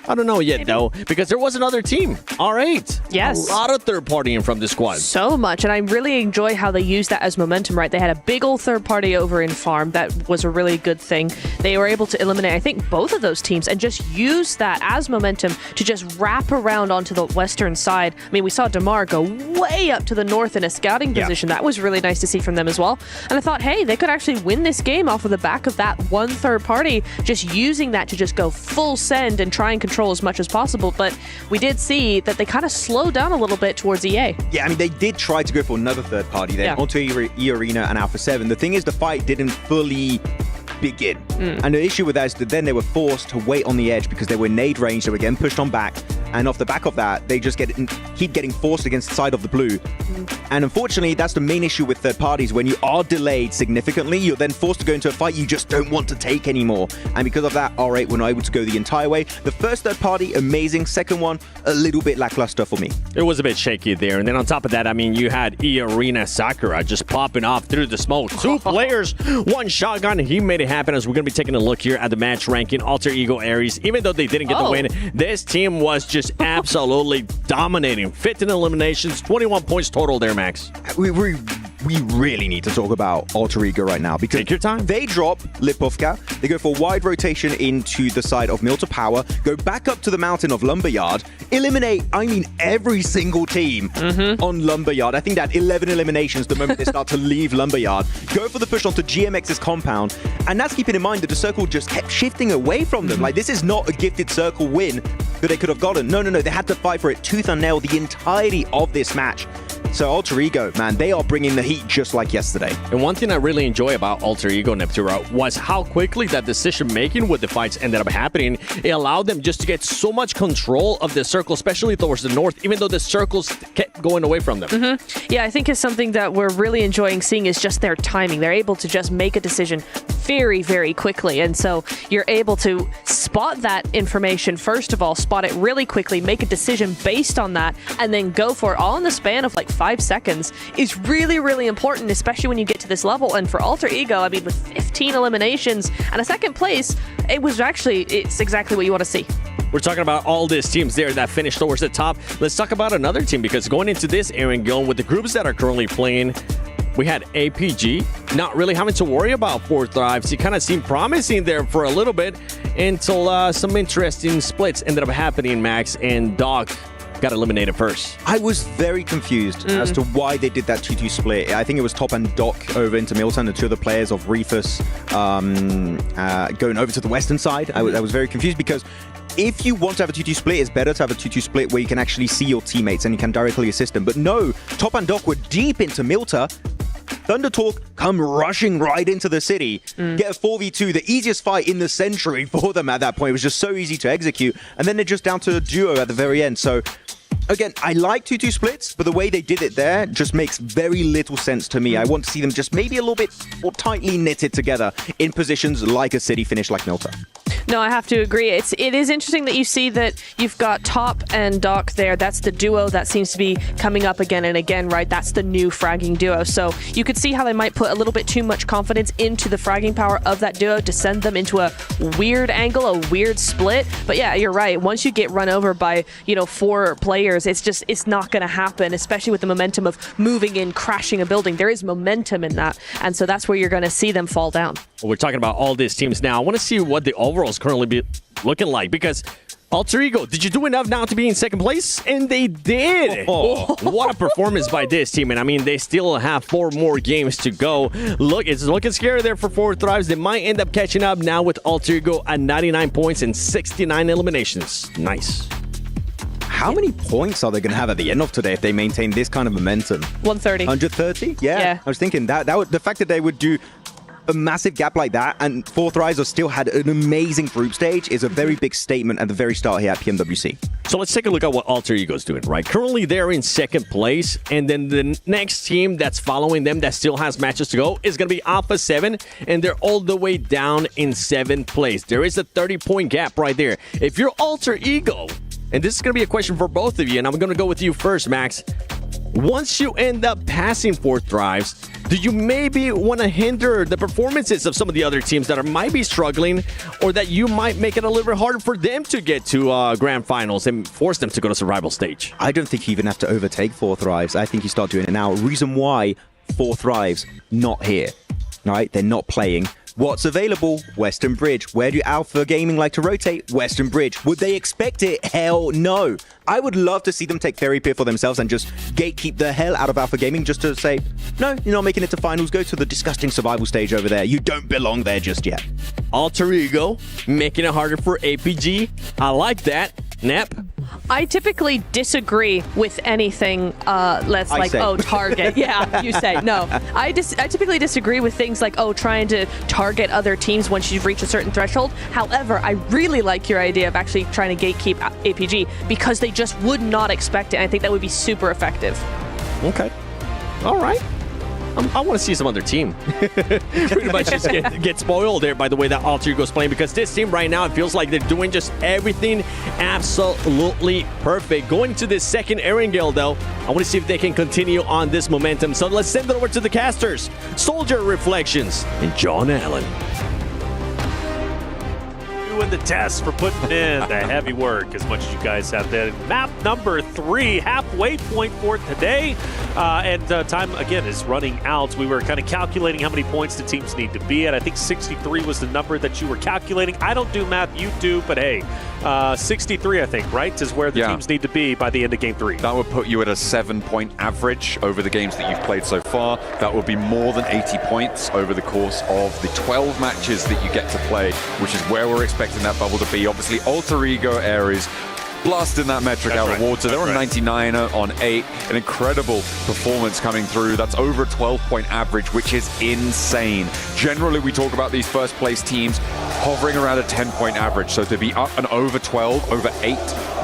I don't know yet, though, because there was another team. R8. Yes. A lot of third partying from this squad. So much. And I really enjoy how they used that as momentum, right? They had a big old third party over in Farm. That was a really good thing. They were able to eliminate, I think, both of those teams and just use that as momentum to just wrap around onto the western side. I mean, we saw Damar go way up to the north in a scouting position. That was really nice to see from them as well. And I thought, hey, they could actually win this game off of the back of that one third party, just using that to just go full send and try and control as much as possible. But we did see that they kind of slowed down a little bit towards EA. Yeah, I mean, they did try to go for another third party there, onto E Arena and Alpha 7. The thing is, the fight didn't fully begin. And the issue with that is that then they were forced to wait on the edge because they were nade range, they were getting pushed on back, and off the back of that, they just keep getting forced against the side of the blue. And unfortunately, that's the main issue with third parties. When you are delayed significantly, you're then forced to go into a fight you just don't want to take anymore. And because of that, R8 were not able to go the entire way. The first third party, amazing. Second one, a little bit lackluster for me. It was a bit shaky there. And then on top of that, I mean, you had E Arena Sakura just popping off through the smoke. Two players, one shotgun. He made it happen. As we're going to be taking a look here at the match ranking. Alter Ego Aries, even though they didn't get the win, this team was just just absolutely dominating. 15 eliminations, 21 points total there, Max. We really need to talk about Alter Ego right now because take your time. They drop Lipovka, they go for wide rotation into the side of Milta Power, go back up to the mountain of Lumberyard, eliminate, every single team on Lumberyard. I think that 11 eliminations the moment they start to leave Lumberyard. Go for the push onto GMX's compound, and that's keeping in mind that the circle just kept shifting away from them. Like, this is not a gifted circle win that they could have gotten. No, they had to fight for it tooth and nail the entirety of this match. So Alter Ego, man, they are bringing the heat just like yesterday. And one thing I really enjoy about Alter Ego, Neptura, was how quickly that decision-making with the fights ended up happening. It allowed them just to get so much control of the circle, especially towards the north, even though the circles kept going away from them. Yeah, I think it's something that we're really enjoying seeing is just their timing. They're able to just make a decision very, very quickly. And so you're able to spot that information, first of all, spot it really quickly, make a decision based on that, and then go for it all in the span of like 5 seconds is really, really important, especially when you get to this level. And for Alter Ego, with 15 eliminations and a second place, it's exactly what you want to see. We're talking about all these teams there that finished towards the top. Let's talk about another team, because going into this Erangel with the groups that are currently playing, we had APG not really having to worry about 4 Thrives. He kind of seemed promising there for a little bit until some interesting splits ended up happening, Max, and Dog got eliminated first. I was very confused as to why they did that 2-2 split. I think it was Top and Doc over into Milton, the two other players of Reefus going over to the western side. I was very confused because if you want to have a 2-2 split, it's better to have a 2-2 split where you can actually see your teammates and you can directly assist them. But no, Top and Doc were deep into Milta. Thunder Talk come rushing right into the city, get a 4v2, the easiest fight in the century for them at that point. It was just so easy to execute. And then they're just down to a duo at the very end. So again, I like 2-2 splits, but the way they did it there just makes very little sense to me. I want to see them just maybe a little bit more tightly knitted together in positions like a city finish like Milta. No, I have to agree. It is interesting that you see that you've got Top and Doc there. That's the duo that seems to be coming up again and again, right? That's the new fragging duo. So you could see how they might put a little bit too much confidence into the fragging power of that duo to send them into a weird angle, a weird split. But yeah, you're right. Once you get run over by, 4 players, it's not going to happen, especially with the momentum of moving in, crashing a building. There is momentum in that. And so that's where you're going to see them fall down. Well, we're talking about all these teams now. I want to see what the overalls currently be looking like, because Alter Ego, did you do enough now to be in second place? And they did. What a performance by this team. And they still have 4 more games to go. Look, it's looking scary there for 4 Thrives. They might end up catching up now with Alter Ego at 99 points and 69 eliminations. Nice. How many points are they going to have at the end of today if they maintain this kind of momentum? 130. 130? Yeah. I was thinking that would, the fact that they would do a massive gap like that, and 4 Thrives still had an amazing group stage, is a very big statement at the very start here at PMWC. So let's take a look at what Alter Ego's doing, right? Currently, they're in second place, and then the next team that's following them that still has matches to go is going to be Alpha 7, and they're all the way down in 7th place. There is a 30-point gap right there. If you're Alter Ego, and this is going to be a question for both of you, and I'm going to go with you first, Max. Once you end up passing 4 Thrives, do you maybe want to hinder the performances of some of the other teams that might be struggling, or that you might make it a little bit harder for them to get to grand finals and force them to go to survival stage? I don't think you even have to overtake 4 Thrives. I think you start doing it now. Reason why 4 Thrives not here, right? They're not playing. What's available? Western Bridge. Where do Alpha Gaming like to rotate? Western Bridge. Would they expect it? Hell no. I would love to see them take Fairy Pier for themselves and just gatekeep the hell out of Alpha Gaming, just to say, no, you're not making it to finals. Go to the disgusting survival stage over there. You don't belong there just yet. Alter Ego, making it harder for APG. I like that. Nep? I typically disagree with anything target. Yeah, you say. No. I typically disagree with things like, trying to target other teams once you've reached a certain threshold. However, I really like your idea of actually trying to gatekeep APG because they just would not expect it. And I think that would be super effective. Okay. All right. I want to see some other team pretty much just get spoiled there by the way that Alter Ego's playing, because this team right now, it feels like they're doing just everything absolutely perfect. Going to this second Erangel, though, I want to see if they can continue on this momentum. So let's send it over to the casters. Soldier Reflections and John Allen. and the test for putting in the heavy work as much as you guys have done. Map number 3, halfway point for today. And time, again, is running out. We were kind of calculating how many points the teams need to be at. I think 63 was the number that you were calculating. I don't do math, you do, but hey, 63, I think, right, is where the teams need to be by the end of Game 3. That would put you at a 7-point average over the games that you've played so far. That would be more than 80 points over the course of the 12 matches that you get to play, which is where we're expecting that bubble to be. Obviously, Alter Ego Ares blasting that metric out of the water. They're on 99 on 8. An incredible performance coming through. That's over a 12-point average, which is insane. Generally, we talk about these first place teams hovering around a 10-point average. So to be up and over 12, over 8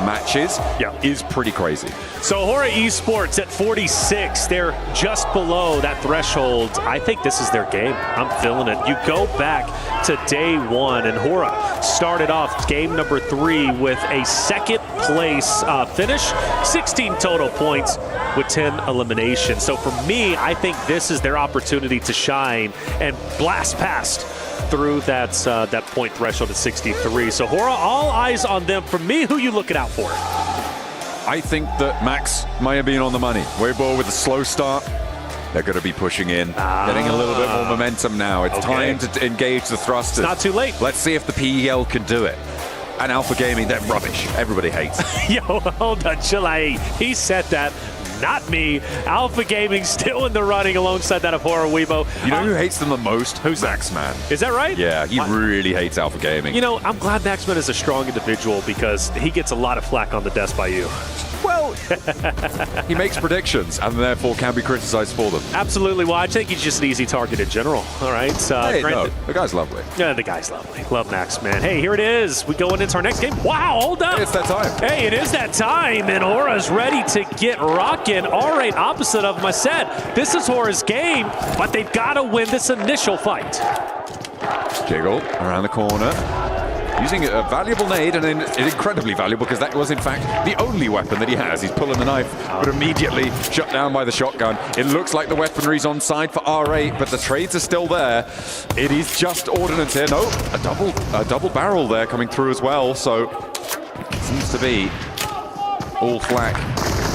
matches is pretty crazy. So Hora Esports at 46, they're just below that threshold. I think this is their game. I'm feeling it. You go back to day 1, and Hora started off game number 3 with a second place finish, 16 total points with 10 eliminations. So for me, I think this is their opportunity to shine and blast past through that point threshold at 63. So Hora, all eyes on them. For me, who you looking out for? I think that Max might have been on the money. Weibo with a slow start. They're going to be pushing in, getting a little bit more momentum now. It's time to engage the thrusters. It's not too late. Let's see if the PEL can do it. And Alpha Gaming, they're rubbish. Everybody hates. Yo, hold on, chill out. He said that. Not me. Alpha Gaming still in the running alongside that of Hora Weibo. You know who hates them the most? Who's Maxman? Is that right? Yeah, he really hates Alpha Gaming. You know, I'm glad Maxman is a strong individual because he gets a lot of flack on the desk by you. Well, he makes predictions and therefore can be criticized for them. Absolutely. Well, I think he's just an easy target in general. All right. Hey, no, the guy's lovely. Yeah, the guy's lovely. Love Max, man. Hey, here it is. We going into our next game. Wow, hold up. Hey, it's that time. Hey, it is that time, and Hora's ready to get rocking. All right, opposite of him. I said, this is Hora's game, but they've got to win this initial fight. Jiggle around the corner. Using a valuable nade, and incredibly valuable because that was in fact the only weapon that he has. He's pulling the knife, but immediately shut down by the shotgun. It looks like the weaponry's on side for R8, but the trades are still there. It is just ordnance here. No, a double barrel there coming through as well. So it seems to be all flak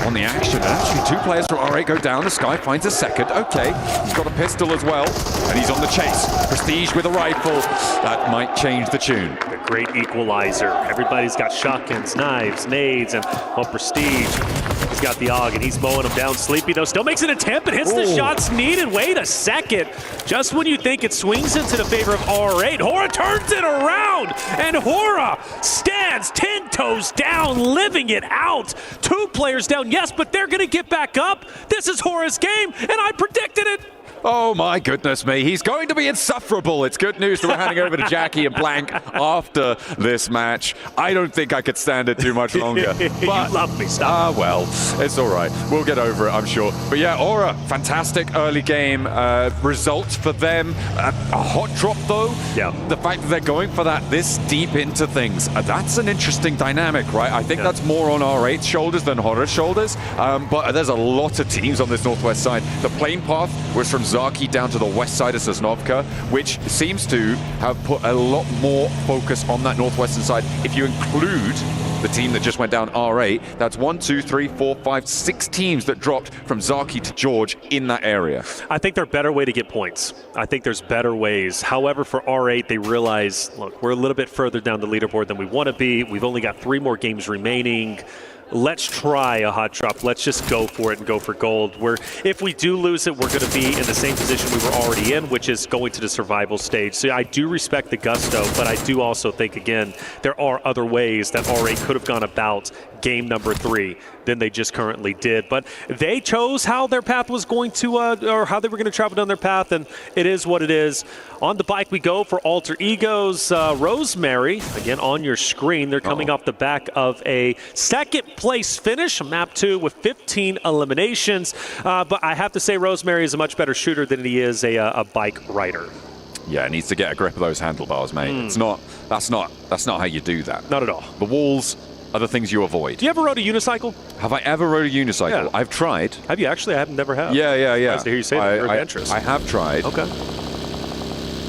on the action. And actually, 2 players from R8 go down. The Sky finds a second. Okay, he's got a pistol as well, and he's on the chase. Prestige with a rifle. That might change the tune. A great equalizer. Everybody's got shotguns, knives, nades, and Prestige. He's got the AUG, and he's mowing him down. Sleepy, though, still makes an attempt and hits the shots needed. Wait a second. Just when you think it swings into the favor of R8, Hora turns it around, and Hora stands 10 toes down, living it out. 2 players down, yes, but they're going to get back up. This is Hora's game, and I predicted it. Oh my goodness me, he's going to be insufferable. It's good news that we're handing over to Jackie and Blank after this match. I don't think I could stand it too much longer. But, you love me, stop. Well, it's all right. We'll get over it, I'm sure. But yeah, Aura, fantastic early game results for them. A hot drop, though. Yeah. The fact that they're going for that this deep into things, that's an interesting dynamic, right? I think that's more on R8's shoulders than Hora's shoulders. But there's a lot of teams on this northwest side. The plane path was from Zaki down to the west side of Sosnovka, which seems to have put a lot more focus on that northwestern side. If you include the team that just went down R8, that's 1, 2, 3, 4, 5, 6 teams that dropped from Zaki to George in that area. I think there's a better way to get points. I think there's better ways. However, for R8, they realize, look, we're a little bit further down the leaderboard than we want to be. We've only got 3 more games remaining. Let's try a hot drop. Let's just go for it and go for gold. If we do lose it, we're going to be in the same position we were already in, which is going to the survival stage. So I do respect the gusto, but I do also think, again, there are other ways that R8 could have gone about game number 3 than they just currently did. But they chose how their path was going to, or how they were going to travel down their path, and it is what it is. On the bike we go for Alter Egos. Rosemary, again on your screen, they're coming off the back of a second place finish, map 2 with 15 eliminations. But I have to say Rosemary is a much better shooter than he is a bike rider. Yeah, needs to get a grip of those handlebars, mate. That's not how you do that. Not at all. The walls are the things you avoid. Do you ever rode a unicycle? Have I ever rode a unicycle? Yeah. I've tried. Have you actually? I never have. Yeah. Nice to hear you say that. You're adventurous. I have tried. Okay.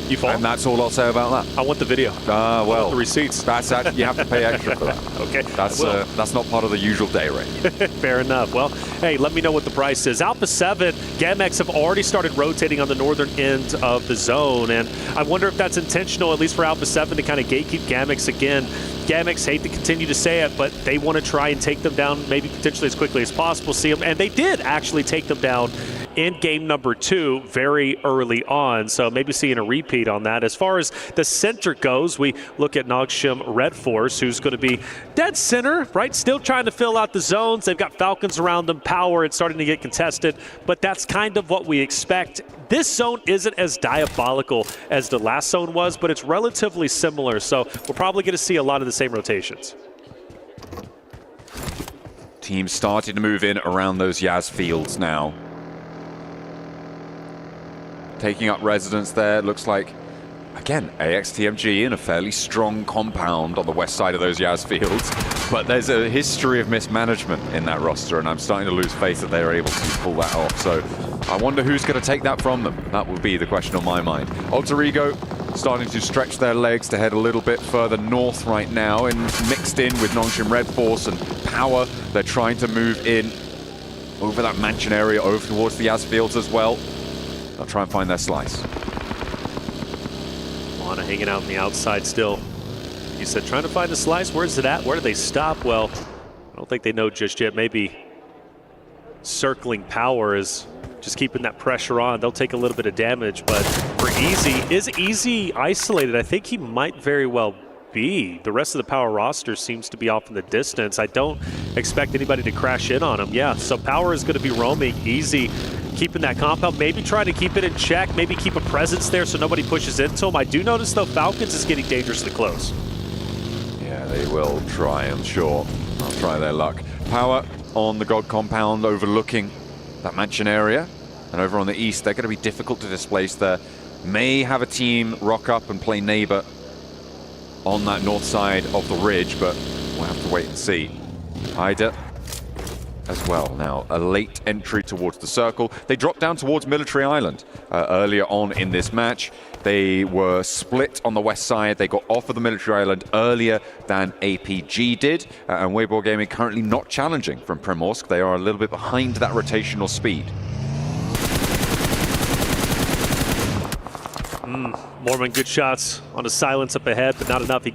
You fall? And that's all I'll say about that. I want the video. Well, I want the receipts. That's actually, you have to pay extra for that. Okay. That's not part of the usual day rate. Fair enough. Well, hey, let me know what the price is. Alpha 7, Gamex have already started rotating on the northern end of the zone, and I wonder if that's intentional, at least for Alpha 7, to kind of gatekeep Gamex again. Gamex, hate to continue to say it, but they want to try and take them down maybe potentially as quickly as possible. See them, and they did actually take them down in game number 2 very early on, so maybe seeing a repeat on that. As far as the center goes, we look at Nogshim Red Force, who's going to be dead center, right? Still trying to fill out the zones. They've got Falcons around them, power, it's starting to get contested, but that's kind of what we expect. This zone isn't as diabolical as the last zone was, but it's relatively similar, so we're probably going to see a lot of the same rotations. Teams starting to move in around those Yaz fields now. Taking up residence there, looks like, again, AXTMG in a fairly strong compound on the west side of those Yaz fields, but there's a history of mismanagement in that roster, and I'm starting to lose faith that they're able to pull that off. So I wonder who's going to take that from them. That would be the question on my mind. Alter Ego starting to stretch their legs to head a little bit further north right now, and mixed in with Nongshim Red Force and Power. They're trying to move in over that mansion area, over towards the Yaz fields as well. They'll try and find their slice. Lana hanging out on the outside still. You said trying to find the slice. Where's it at? Where do they stop? Well, I don't think they know just yet. Maybe circling Power is just keeping that pressure on. They'll take a little bit of damage, but for Easy, is Easy isolated? I think he might very well be. The rest of the Power roster seems to be off in the distance. I don't expect anybody to crash in on him. Yeah, so Power is going to be roaming. Easy keeping that compound, maybe trying to keep it in check, maybe keep a presence there so nobody pushes into him. I do notice, though, Falcons is getting dangerously close. Yeah, they will try, I'm sure. They'll try their luck. Power on the God compound overlooking that mansion area. And over on the east, they're going to be difficult to displace there. May have a team rock up and play neighbor on that north side of the ridge, but we'll have to wait and see. Ida as well now, a late entry towards the circle. They dropped down towards Military Island earlier on in this match. They were split on the west side. They got off of the Military Island earlier than APG did, and Weibo Gaming currently not challenging from Primorsk. They are a little bit behind that rotational speed. Mormon, good shots on the silence up ahead, but not enough. He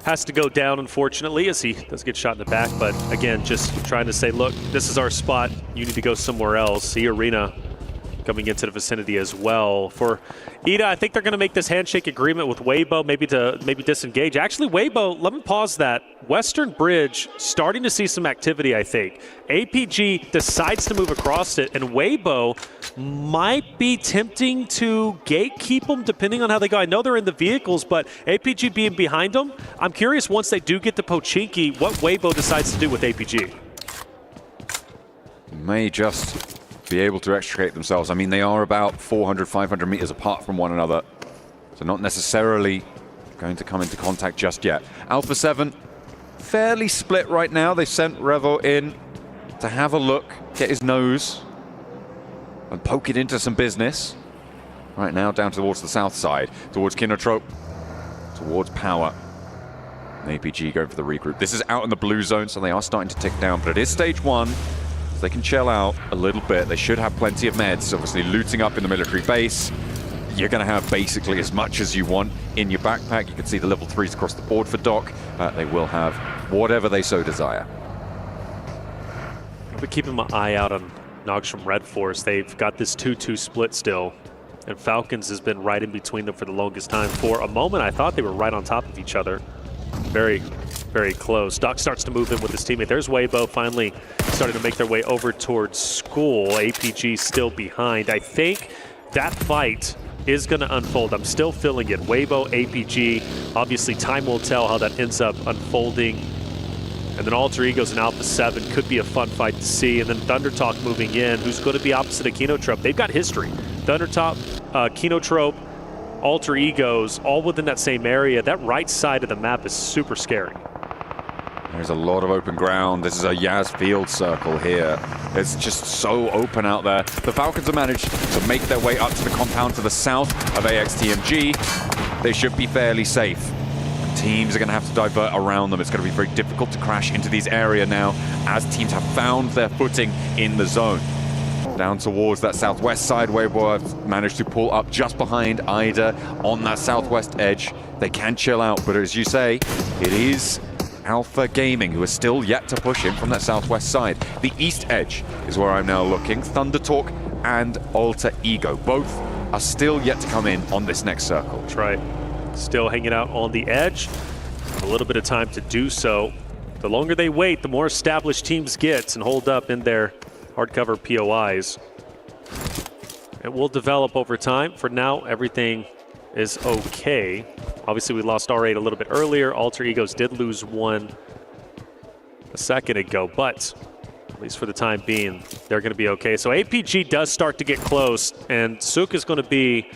has to go down, unfortunately, as he does get shot in the back. But again, just trying to say, look, this is our spot. You need to go somewhere else. E-Arena coming into the vicinity as well. For Ida, I think they're going to make this handshake agreement with Weibo, maybe disengage. Actually, Weibo, let me pause that. Western Bridge starting to see some activity, I think. APG decides to move across it, and Weibo might be tempting to gatekeep them depending on how they go. I know they're in the vehicles, but APG being behind them, I'm curious once they do get to Pochinki, what Weibo decides to do with APG. May just be able to extricate themselves. I mean, they are about 400, 500 meters apart from one another, so not necessarily going to come into contact just yet. Alpha 7, fairly split right now. They sent Revo in to have a look, get his nose, and poke it into some business. Right now, down towards the south side, towards Kinotrope, towards Power. And APG going for the regroup. This is out in the blue zone, so they are starting to tick down, but it is stage 1. So they can chill out a little bit. They should have plenty of meds. Obviously, looting up in the military base. You're going to have basically as much as you want in your backpack. You can see the level 3s across the board for Doc. They will have whatever they so desire. I'll be keeping my eye out on Nogshim Red Force. They've got this 2-2 split still, and Falcons has been right in between them for the longest time. For a moment, I thought they were right on top of each other. Very, very close. Doc starts to move in with his teammate. There's Weibo finally starting to make their way over towards school. APG still behind. I think that fight is going to unfold. I'm still feeling it. Weibo, APG. Obviously, time will tell how that ends up unfolding. And then Alter Egos and Alpha 7 could be a fun fight to see. And then Thundertalk moving in, who's going to be opposite of Kinotrope. They've got history. Thundertalk, Kinotrope, Alter Egos, all within that same area. That right side of the map is super scary. There's a lot of open ground. This is a Yaz field circle here. It's just so open out there. The Falcons have managed to make their way up to the compound to the south of AXTMG. They should be fairly safe. Teams are going to have to divert around them. It's going to be very difficult to crash into these areas now as teams have found their footing in the zone. Down towards that southwest side, Weibo have managed to pull up just behind Ida on that southwest edge. They can chill out, but as you say, it is Alpha Gaming who are still yet to push in from that southwest side. The east edge is where I'm now looking. Thunder Talk and Alter Ego, both are still yet to come in on this next circle. That's right. Still hanging out on the edge. A little bit of time to do so. The longer they wait, the more established teams get and hold up in their hardcover POIs. It will develop over time. For now, everything is okay. Obviously, we lost R8 a little bit earlier. Alter Egos did lose one a second ago, but at least for the time being, they're going to be okay. So APG does start to get close, and Suk is going to be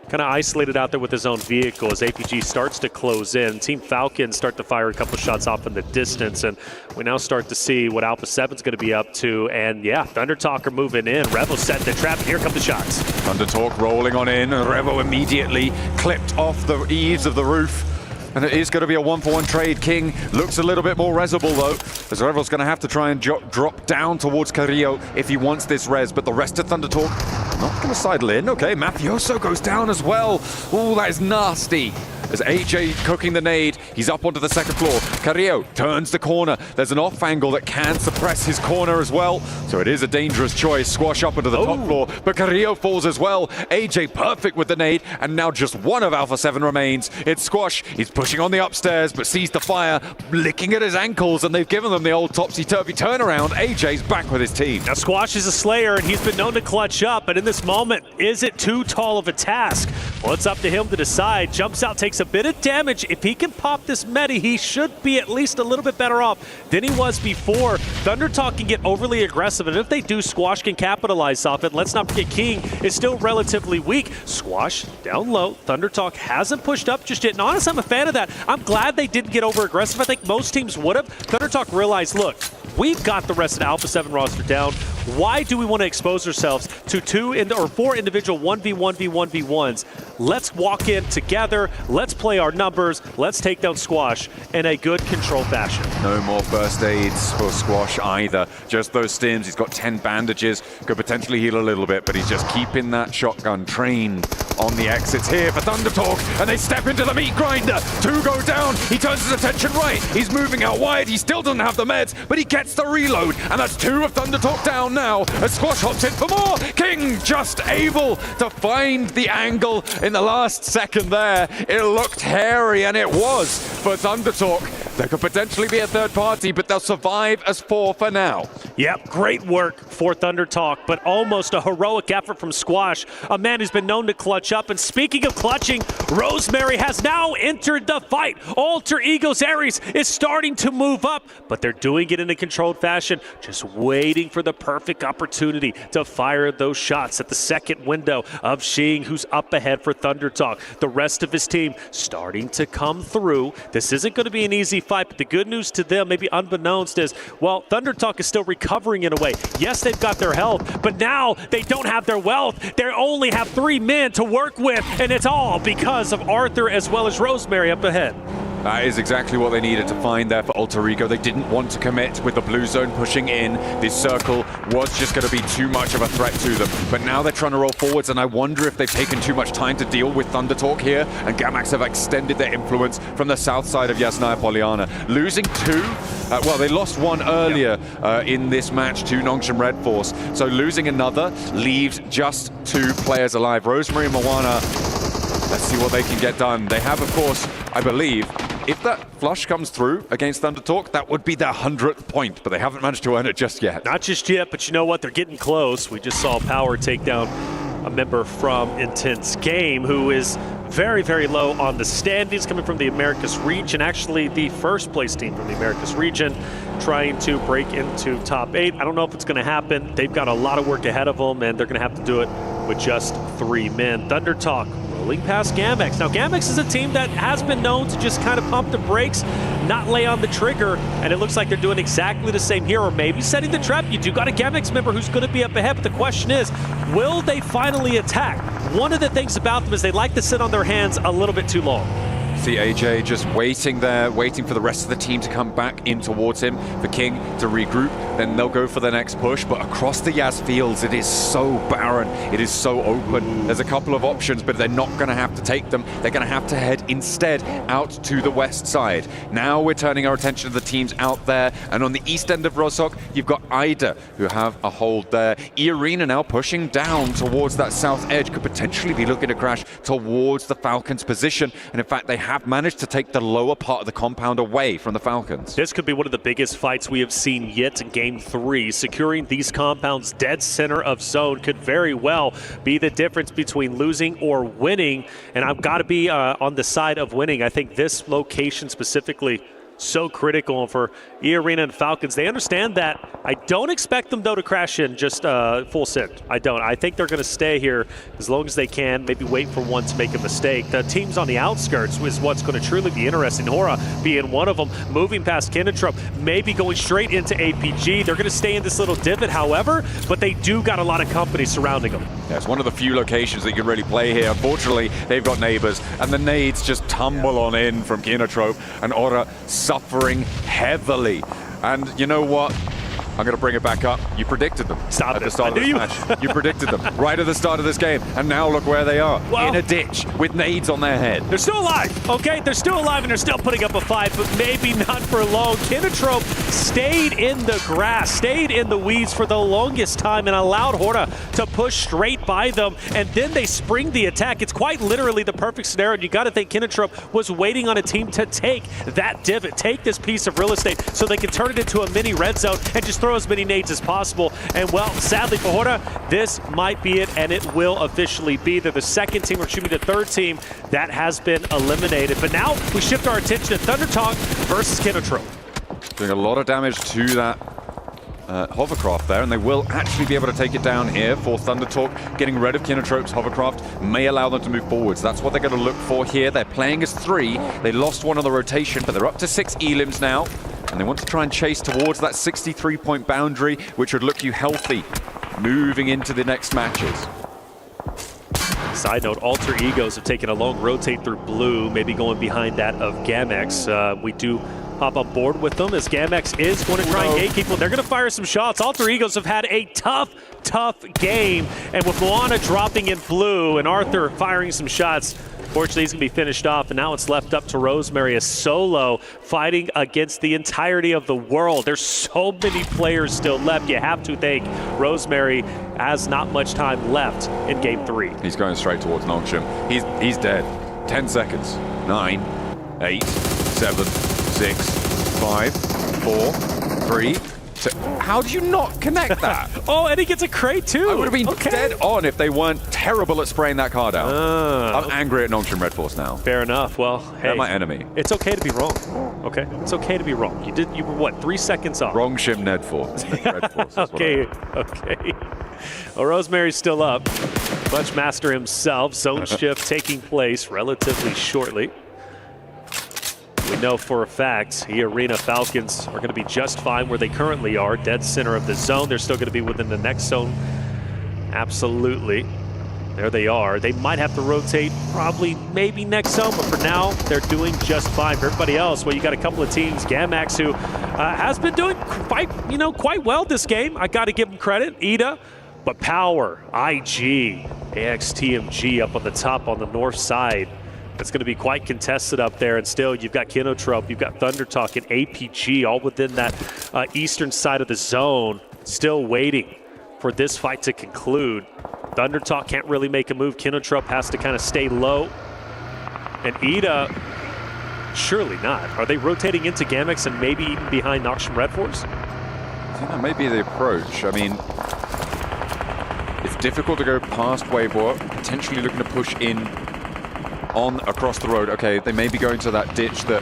kind of isolated out there with his own vehicle as APG starts to close in. Team Falcons start to fire a couple shots off in the distance, and we now start to see what Alpha 7's going to be up to. And yeah, Thunder Talk are moving in. Revo set the trap, and here come the shots. Thunder Talk rolling on in, and Revo immediately clipped off the eaves of the roof. And it is going to be a 1-for-1 trade. King looks a little bit more resable though, as Revel's going to have to try and drop down towards Carrillo if he wants this res, but the rest of Thunder Talk not going to sidle in. Okay, Mafioso goes down as well. Oh, that is nasty. As AJ cooking the nade, he's up onto the second floor. Carrillo turns the corner. There's an off angle that can suppress his corner as well. So it is a dangerous choice. Squash up onto the top floor, but Carrillo falls as well. AJ perfect with the nade, and now just one of Alpha 7 remains. It's Squash. He's pushing on the upstairs, but sees the fire, licking at his ankles, and they've given them the old topsy-turvy turnaround. AJ's back with his team. Now Squash is a slayer, and he's been known to clutch up, but in this moment, is it too tall of a task? Well, it's up to him to decide. Jumps out, takes a bit of damage. If he can pop this medi, he should be at least a little bit better off than he was before. Thunder Talk can get overly aggressive, and if they do, Squash can capitalize off it. Let's not forget King is still relatively weak. Squash down low. Thunder Talk hasn't pushed up just yet, and honestly, I'm a fan of that. I'm glad they didn't get over aggressive. I think most teams would have. Thunder Talk realized, look, we've got the rest of the Alpha 7 roster down. Why do we want to expose ourselves to 4 individual 1v1v1v1s? Let's walk in together. Let's play our numbers. Let's take down Squash in a good controlled fashion. No more first aids for Squash either. Just those stims. He's got 10 bandages. Could potentially heal a little bit, but he's just keeping that shotgun trained on the exits here for Thunder Talk, and they step into the meat grinder. 2 go down. He turns his attention right. He's moving out wide. He still doesn't have the meds, but he gets the reload, and that's 2 of Thunder Talk down now as Squash hops in for more. King just able to find the angle in the last second there. It looked hairy, and it was for Thunder Talk. There could potentially be a third party, but they'll survive as 4 for now. Yep, great work for Thunder Talk, but almost a heroic effort from Squash, a man who's been known to clutch up. And speaking of clutching, Rosemary has now entered the fight. Alter Ego's Ares is starting to move up, but they're doing it in a controlled fashion, just waiting for the perfect opportunity to fire those shots at the second window of Xing, who's up ahead for Thunder Talk. The rest of his team starting to come through. This isn't going to be an easy fight, but the good news to them, maybe unbeknownst, is, well, Thunder Talk is still recovering in a way. Yes, they've got their health, but now they don't have their wealth. They only have 3 men to work with, and it's all because of Arthur as well as Rosemary up ahead. That is exactly what they needed to find there for Alter Ego. They didn't want to commit with the blue zone pushing in. This circle was just going to be too much of a threat to them. But now they're trying to roll forwards, and I wonder if they've taken too much time to deal with Thunder Talk here, and Gamax have extended their influence from the south side of Yasnaya Polyana. Losing 2, well, they lost 1 earlier in this match to Nongshim Red Force. So losing another leaves just 2 players alive. Rosemary and Moana, let's see what they can get done. They have, of course, I believe, if that flush comes through against Thunder Talk, that would be their 100th point, but they haven't managed to earn it just yet. Not just yet, but you know what? They're getting close. We just saw Power take down a member from Intense Game who is very, very low on the standings, coming from the Americas region, actually the first place team from the Americas region, trying to break into top 8. I don't know if it's going to happen. They've got a lot of work ahead of them, and they're going to have to do it with just 3 men. Thunder Talk pulling past GAMX. Now, GAMX is a team that has been known to just kind of pump the brakes, not lay on the trigger, and it looks like they're doing exactly the same here, or maybe setting the trap. You do got a GAMX member who's going to be up ahead, but the question is, will they finally attack? One of the things about them is they like to sit on their hands a little bit too long. See AJ just waiting there, waiting for the rest of the team to come back in towards him, for King to regroup, then they'll go for the next push. But across the Yaz fields, it is so barren, it is so open. There's a couple of options, but they're not going to have to take them. They're going to have to head instead out to the west side. Now we're turning our attention to the teams out there, and on the east end of Rozhok, you've got Ida, who have a hold there. E-Arena now pushing down towards that south edge, could potentially be looking to crash towards the Falcons' position, and in fact, they have managed to take the lower part of the compound away from the Falcons. This could be one of the biggest fights we have seen yet in Game 3. Securing these compounds dead center of zone could very well be the difference between losing or winning, and I've got to be on the side of winning. I think this location specifically so critical for E-Arena and Falcons. They understand that. I don't expect them, though, to crash in just full send. I don't. I think they're going to stay here as long as they can, maybe wait for one to make a mistake. The teams on the outskirts is what's going to truly be interesting. Hora being one of them, moving past Kinetrup, maybe going straight into APG. They're going to stay in this little divot, however, but they do got a lot of company surrounding them. Yeah, it's one of the few locations that you can really play here. Unfortunately, they've got neighbors, and the nades just tumble on in from Kinetrup, and Hora suffering heavily. And you know what? I'm going to bring it back up. You predicted them at the start of this match. You predicted them right at the start of this game. And now look where they are, in a ditch with nades on their head. They're still alive, okay? They're still alive and they're still putting up a fight, but maybe not for long. Kinetrup stayed in the grass, stayed in the weeds for the longest time and allowed Hora to push straight by them. And then they spring the attack. It's quite literally the perfect scenario. And you got to think Kinetrup was waiting on a team to take that divot, take this piece of real estate so they can turn it into a mini red zone and just throw as many nades as possible. And well, sadly for Hora, this might be it, and it will officially be. They're the second team, or excuse me, the third team that has been eliminated. But now we shift our attention to Thundertalk versus Kinetrup. Doing a lot of damage to that hovercraft there, and they will actually be able to take it down here for Thundertalk. Getting rid of Kinetrop's hovercraft may allow them to move forwards. That's what they're going to look for here. They're playing as 3. They lost one on the rotation, but they're up to 6 elims now, and they want to try and chase towards that 63-point boundary, which would look you healthy moving into the next matches. Side note, Alter Egos have taken a long rotate through blue, maybe going behind that of GAMX. We do hop on board with them as GAMX is going to try and gatekeep them. They're going to fire some shots. Alter Egos have had a tough game. And with Moana dropping in blue and Arthur firing some shots, fortunately he's going to be finished off. And now it's left up to Rosemary, a solo fighting against the entirety of the world. There's so many players still left. You have to think Rosemary has not much time left in Game 3. He's going straight towards Nongshim. He's dead. 10 seconds. 9, 8, 7, 6, 5, 4, 3. How did you not connect that? Oh, and he gets a crate too. I would have been dead on if they weren't terrible at spraying that card out. I'm angry at Nongshim Red Force now. Fair enough. Well, hey, they're my enemy. It's okay to be wrong. Okay, it's okay to be wrong. You were what, 3 seconds off? Wrongshim Ned Force. Red Force. Okay. Well, Rosemary's still up. Bunchmaster himself. Zone shift taking place relatively shortly. We know for a fact E-Arena Falcons are going to be just fine where they currently are, dead center of the zone. They're still going to be within the next zone. Absolutely. There they are. They might have to rotate probably maybe next zone, but for now, they're doing just fine. For everybody else, well, you got a couple of teams. GAMX, who has been doing quite well this game. I got to give them credit. Ida, but Power, IG, AXTMG up on the top on the north side. It's going to be quite contested up there, and still you've got Kinetrup, you've got Thundertalk and APG all within that eastern side of the zone, still waiting for this fight to conclude. Thundertalk can't really make a move. Kinetrup has to kind of stay low. And Ida, surely not. Are they rotating into GAMX and maybe even behind Nongshim Red Force? I think that may be the approach. I mean, it's difficult to go past Weibo, potentially looking to push in on across the road. Okay, they may be going to that ditch that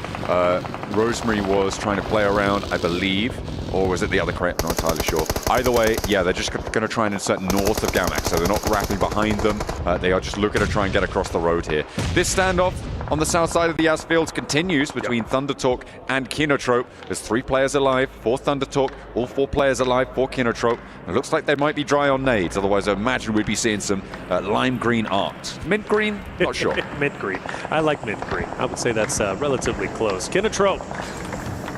Rosemary was trying to play around, I believe. Or was it the other crate? Not entirely sure. Either way, yeah, they're just going to try and insert north of Gamax, so they're not wrapping behind them. They are just looking to try and get across the road here. This standoff on the south side of the Yas Fields continues between Thundertalk and Kinotrope. There's 3 players alive for Thundertalk, all 4 players alive for Kinotrope. It looks like they might be dry on nades, otherwise I imagine we'd be seeing some lime green art. Mint green? Not sure. Mint green. I like mint green. I would say that's relatively close. Kinotrope,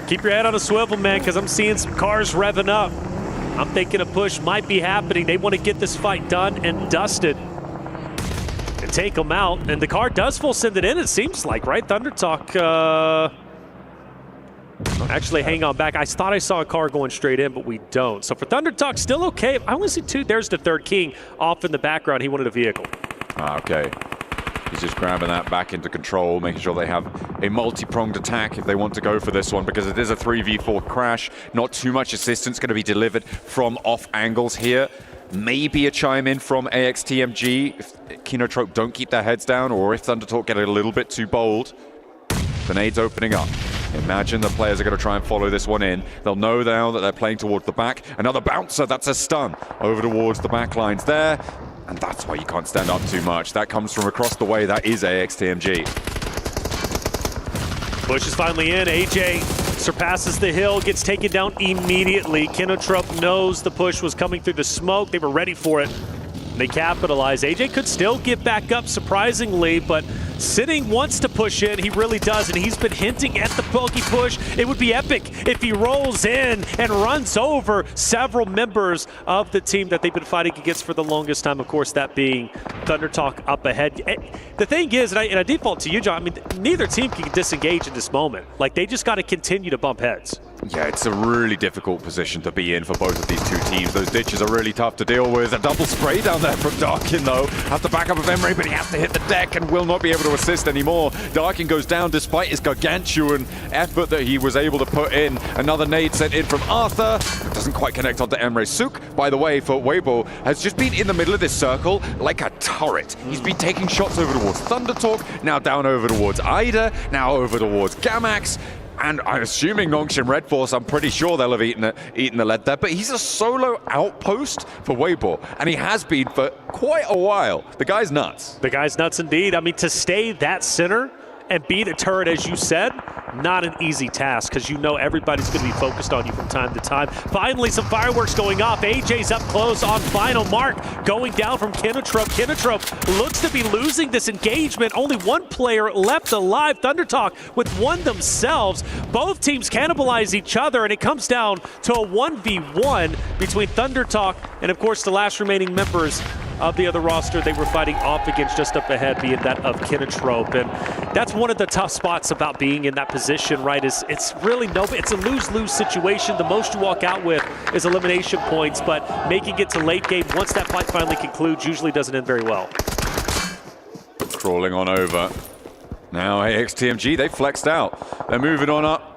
keep your head on a swivel, man, because I'm seeing some cars revving up. I'm thinking a push might be happening. They want to get this fight done and dusted and take them out. And the car does full send it in, it seems like, right? Thundertalk, actually, hang on back. I thought I saw a car going straight in, but we don't. So for Thundertalk, still okay. I only see 2. There's the third king off in the background. He wanted a vehicle. Okay. He's just grabbing that back into control, making sure they have a multi-pronged attack if they want to go for this one, because it is a 3v4 crash. Not too much assistance going to be delivered from off angles here. Maybe a chime in from AXTMG if Kinotrope don't keep their heads down, or if Thundertalk get a little bit too bold. Grenades opening up. Imagine the players are going to try and follow this one in. They'll know now that they're playing towards the back. Another bouncer, that's a stun over towards the back lines there. And that's why you can't stand up too much. That comes from across the way. That is AXTMG. Push is finally in. AJ surpasses the hill, gets taken down immediately. Kinotrope knows the push was coming through the smoke. They were ready for it. They capitalize. AJ could still get back up, surprisingly, but Sitting wants to push in. He really does, and he's been hinting at the bogey push. It would be epic if he rolls in and runs over several members of the team that they've been fighting against for the longest time. Of course, that being Thundertalk up ahead. The thing is, and I default to you, John, I mean, neither team can disengage in this moment. Like, they just got to continue to bump heads. Yeah, it's a really difficult position to be in for both of these two teams. Those ditches are really tough to deal with. A double spray down there from Darkin, though. Has the backup of Emery, but he has to hit the deck and will not be able to assist anymore. Darkin goes down despite his gargantuan effort that he was able to put in. Another nade sent in from Arthur. Doesn't quite connect onto Emre. Suk, by the way, for Weibo, has just been in the middle of this circle like a turret. He's been taking shots over towards Thundertalk, now down over towards Ida, now over towards Gamax. And I'm assuming Nongshim Red Force, I'm pretty sure they'll have eaten the lead there. But he's a solo outpost for Weibo, and he has been for quite a while. The guy's nuts. The guy's nuts indeed. I mean, to stay that center and beat a turret, as you said, not an easy task, because you know everybody's going to be focused on you from time to time. Finally, some fireworks going off. AJ's up close on final mark, going down from Kinotrope. Kinotrope looks to be losing this engagement. Only one player left alive. Thundertalk with one themselves. Both teams cannibalize each other, and it comes down to a 1v1 between Thundertalk and, of course, the last remaining members of the other roster they were fighting off against just up ahead, being that of Kinotrope. And that's one of the tough spots about being in that position, right? It's really it's a lose-lose situation. The most you walk out with is elimination points, but making it to late game once that fight finally concludes usually doesn't end very well. Crawling on over. Now AXTMG, they flexed out. They're moving on up.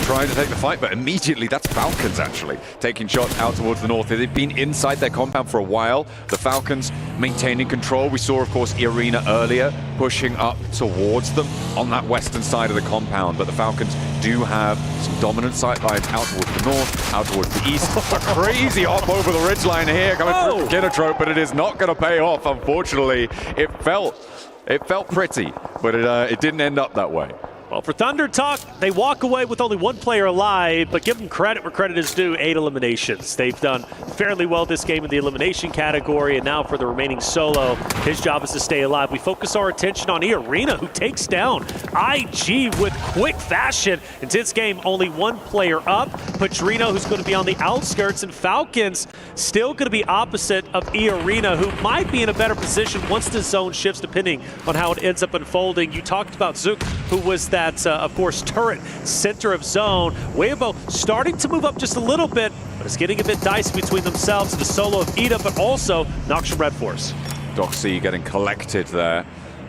Trying to take the fight, but immediately that's Falcons actually taking shots out towards the north. They've been inside their compound for a while. The Falcons maintaining control. We saw, of course, Irina earlier pushing up towards them on that western side of the compound, but the Falcons do have some dominant sight lines out towards the north, out towards the east. A crazy hop over the ridgeline here coming through Kinotrope, but it is not going to pay off, unfortunately. It felt pretty, but it didn't end up that way. Well, for Thundertalk, they walk away with only one player alive, but give them credit where credit is due, 8 eliminations. They've done fairly well this game in the elimination category, and now for the remaining solo, his job is to stay alive. We focus our attention on Irina, who takes down IG with quick fashion. Intense game, only one player up. Patrino, who's going to be on the outskirts, and Falcons still going to be opposite of Irina, who might be in a better position once the zone shifts, depending on how it ends up unfolding. You talked about Zook, who was that, of course, turret center of zone. Weibo starting to move up just a little bit, but it's getting a bit dicey between themselves and the solo of Ida, but also Nongshim Red Force. Doxy getting collected there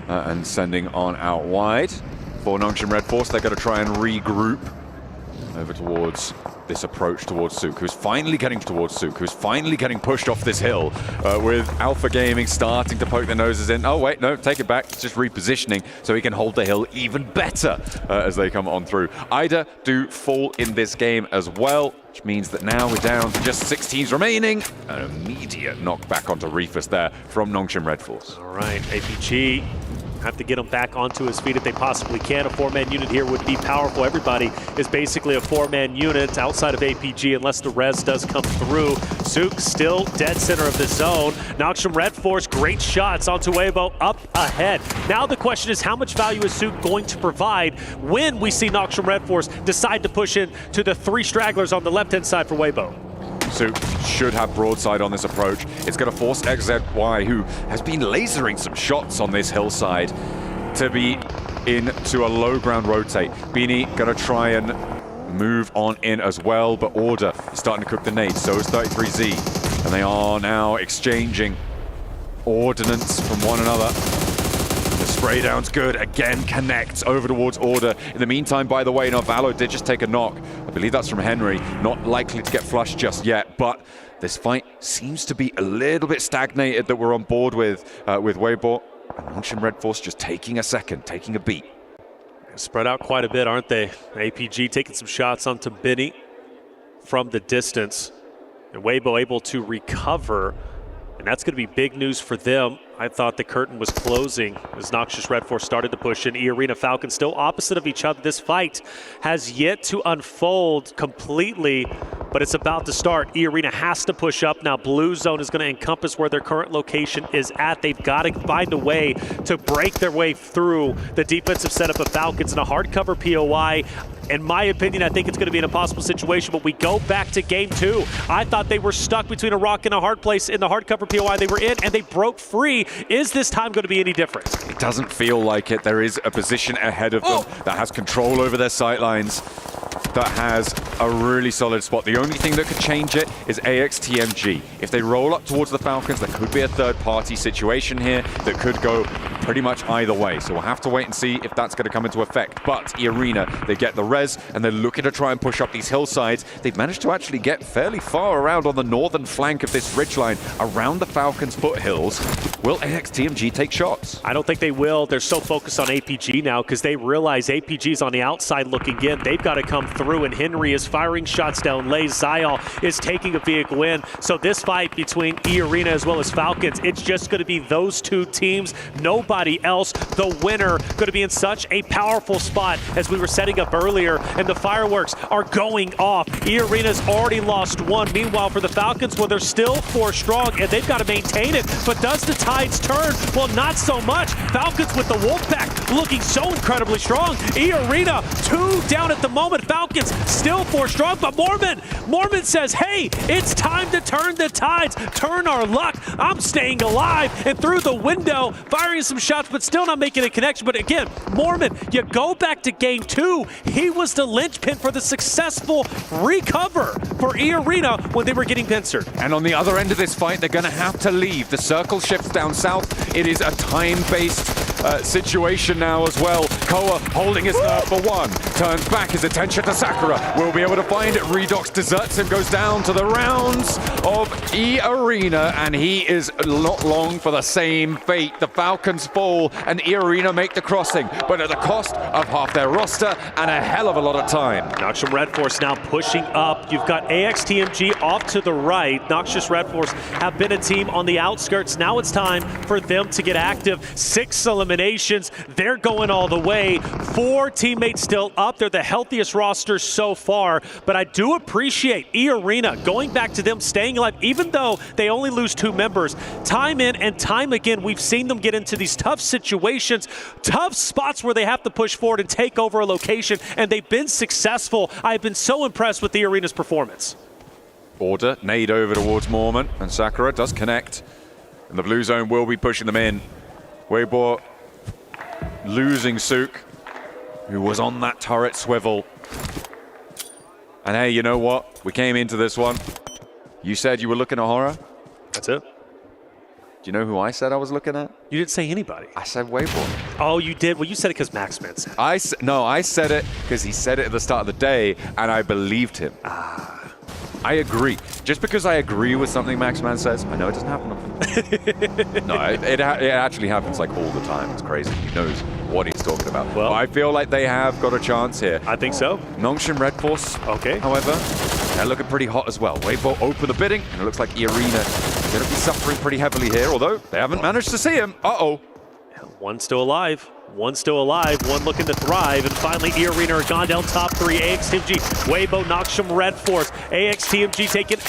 and sending on out wide. For Nongshim Red Force, they're going to try and regroup. over towards this approach towards Sook, who's finally getting towards Sook, who's finally getting pushed off this hill, with Alpha Gaming starting to poke their noses in. Oh wait, no, take it back. It's just repositioning so he can hold the hill even better as they come on through. Ida do fall in this game as well, which means that now we're down to just 6 teams remaining. An immediate knockback onto Reefus there from Nongshim Red Force. All right, APG have to get him back onto his feet if they possibly can. A 4-man unit here would be powerful. Everybody is basically a 4-man unit outside of APG unless the res does come through. Sook still dead center of the zone. Nongshim Red Force, great shots onto Weibo up ahead. Now the question is, how much value is Sook going to provide when we see Nongshim Red Force decide to push in to the 3 stragglers on the left-hand side for Weibo? Sook should have broadside on this approach. It's going to force XZY, who has been lasering some shots on this hillside, to be into a low ground rotate. Beanie going to try and move on in as well, but Order is starting to cook the nades. So is 33Z. And they are now exchanging ordnance from one another. The spray down's good. Again, connects over towards Order. In the meantime, by the way, Narvalo did just take a knock. I believe that's from Henry. Not likely to get flushed just yet, but this fight seems to be a little bit stagnated that we're on board with Weibo. And Nongshim Red Force just taking a second, taking a beat. Spread out quite a bit, aren't they? APG taking some shots onto Benny from the distance. And Weibo able to recover. And that's going to be big news for them. I thought the curtain was closing as Noxious Red Force started to push in. E-Arena Falcons still opposite of each other. This fight has yet to unfold completely, but it's about to start. E-Arena has to push up now. Blue Zone is going to encompass where their current location is at. They've got to find a way to break their way through the defensive setup of Falcons in a hardcover POI. In my opinion, I think it's going to be an impossible situation, but we go back to game 2. I thought they were stuck between a rock and a hard place in the hardcover POI they were in, and they broke free. Is this time going to be any different? It doesn't feel like it. There is a position ahead of them that has control over their sightlines, that has a really solid spot. The only thing that could change it is AXTMG. If they roll up towards the Falcons, there could be a third-party situation here that could go pretty much either way. So we'll have to wait and see if that's going to come into effect. But E-Arena, they get the res, and they're looking to try and push up these hillsides. They've managed to actually get fairly far around on the northern flank of this ridgeline around the Falcons' foothills. Will AXTMG take shots? I don't think they will. They're so focused on APG now because they realize APG's on the outside looking in. They've got to come through, and Henry is firing shots down lane. Zyal is taking a vehicle in. So this fight between E-Arena as well as Falcons, it's just going to be those two teams, nobody else. The winner going to be in such a powerful spot as we were setting up earlier, and the fireworks are going off. E-Arena's already lost 1. Meanwhile, for the Falcons, well, they're still 4 strong, and they've got to maintain it. But does the tides turn? Well, not so much. Falcons with the Wolfpack looking so incredibly strong. E-Arena 2 down at the moment. Falcons still 4 strong, but Mormon says, hey, it's time to turn the tides, turn our luck. I'm staying alive, and through the window, firing some shots, but still not making a connection. But again, Mormon, you go back to game 2. He was the linchpin for the successful recover for E-Arena when they were getting pincered. And on the other end of this fight, they're going to have to leave. The circle shifts down south. It is a time-based situation now as well. Koa holding his nerve for 1. Turns back his attention to Sakura. Will be able to find it. Redox deserts him, goes down to the rounds of E-Arena, and he is not long for the same fate. The Falcons fall, and E-Arena make the crossing, but at the cost of half their roster and a hell of a lot of time. Noxious Red Force now pushing up. You've got AXTMG off to the right. Noxious Red Force have been a team on the outskirts. Now it's time for them to get active. 6 eliminations. They're going all the way. 4 teammates still up. They're the healthiest roster so far, but I do appreciate E-Arena going back to them staying alive, even though they only lose 2 members. Time in and time again, we've seen them get into these tough situations, tough spots where they have to push forward and take over a location, and they've been successful. I've been so impressed with E-Arena's performance. Order, nade over towards Mormon, and Sakura does connect. And the blue zone will be pushing them in. Weibo losing Sook, who was on that turret swivel. And hey, you know what? We came into this one. You said you were looking at horror. That's it. Do you know who I said I was looking at? You didn't say anybody. I said Weibo. Oh, you did? Well, you said it because Maxman said it. No, I said it because he said it at the start of the day, and I believed him. I agree. Just because I agree with something Maxman says, I know it doesn't happen often. No, it actually happens like all the time. It's crazy. He knows what he's talking about. Well, but I feel like they have got a chance here. I think so. Nongshim Red Force, okay. However, they're looking pretty hot as well. Weibo open the bidding, and it looks like E-Arena is going to be suffering pretty heavily here, although they haven't managed to see him. Uh-oh. One still alive. One still alive, one looking to thrive, and finally E-Arena are gone down top 3. AXTMG, Weibo, Nongshim Red Force. AXTMG taking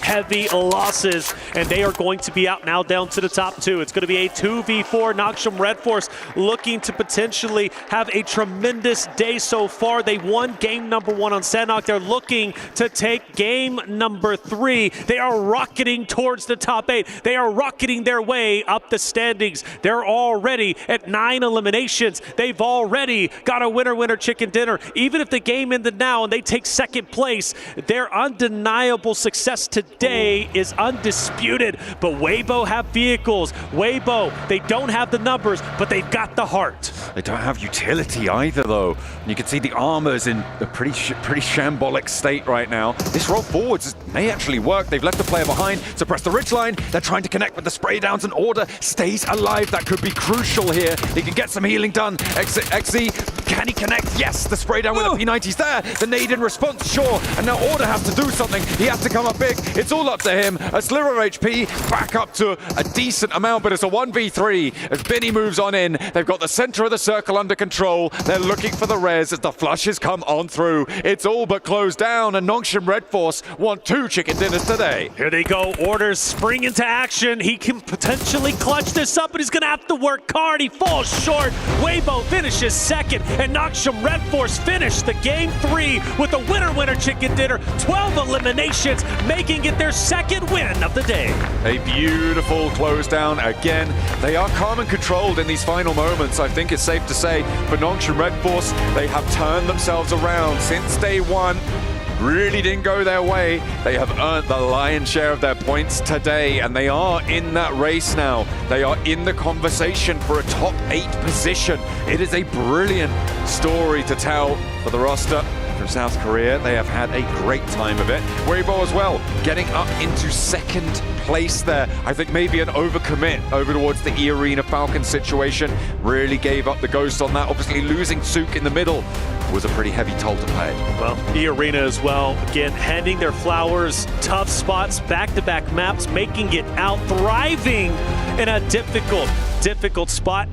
heavy losses, and they are going to be out now down to the top 2. It's going to be a 2v4. Nongshim Red Force looking to potentially have a tremendous day so far. They won game number 1 on Sanhok. They're looking to take game number 3. They are rocketing towards the top 8. They are rocketing their way up the standings. They're already at 9 eliminations. They've already got a winner chicken dinner. Even if the game ended now and they take second place, their undeniable success today is undisputed. But Weibo have vehicles. Weibo, they don't have the numbers, but they've got the heart. They don't have utility either, though. And you can see the armor's in a pretty shambolic state right now. This roll forwards may actually work. They've left the player behind, suppress the ridgeline. They're trying to connect with the spray downs, and Order stays alive. That could be crucial here. He can get some healing done. XZ, can he connect? Yes, the spray down with the P90's there. The nade in response, sure. And now Order has to do something. He has to come up big. It's all up to him. A sliver of HP, back up to a decent amount, but it's a 1v3 as Benny moves on in. They've got the center of the circle under control. They're looking for the res as the flushes come on through. It's all but closed down, and Nongshim Red Force want 2 chicken dinners today. Here they go. Orders spring into action. He can potentially clutch this up, but he's going to have to work hard. He falls short. Weibo finishes second, and Nongshim Red Force finished the game 3 with a winner chicken dinner. 12 eliminations, making it their second win of the day. A beautiful close down again. They are calm and controlled in these final moments, I think it's safe to say. For Nongshim Red Force, they have turned themselves around since day 1. Really didn't go their way. They have earned the lion's share of their points today, and they are in that race now. They are in the conversation for a top 8 position. It is a brilliant story to tell for the roster from South Korea. They have had a great time of it. Weibo as well, getting up into second place there. I think maybe an overcommit over towards the E-Arena Falcon situation. Really gave up the ghost on that. Obviously losing Sook in the middle was a pretty heavy toll to pay. Well, E-Arena as well, again, handing their flowers, tough spots, back-to-back maps, making it out, thriving in a difficult spot.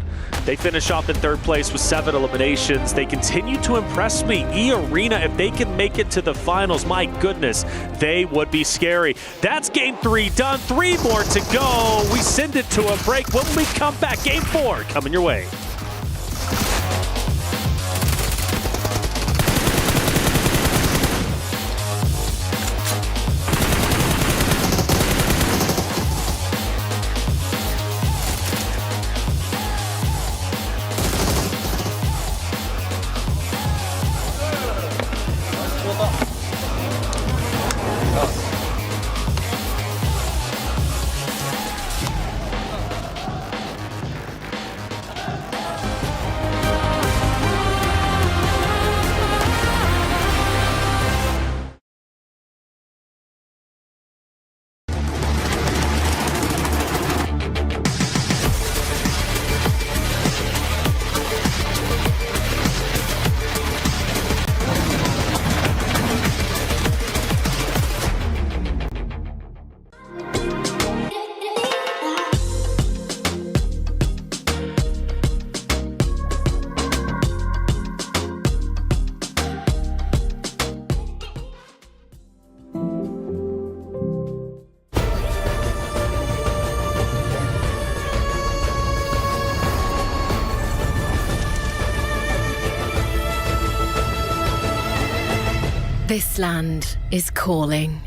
They finish off in 3rd place with 7 eliminations. They continue to impress me. E-Arena, if they can make it to the finals, my goodness, they would be scary. That's game 3 done, 3 more to go. We send it to a break. When we come back, game 4 coming your way. This land is calling.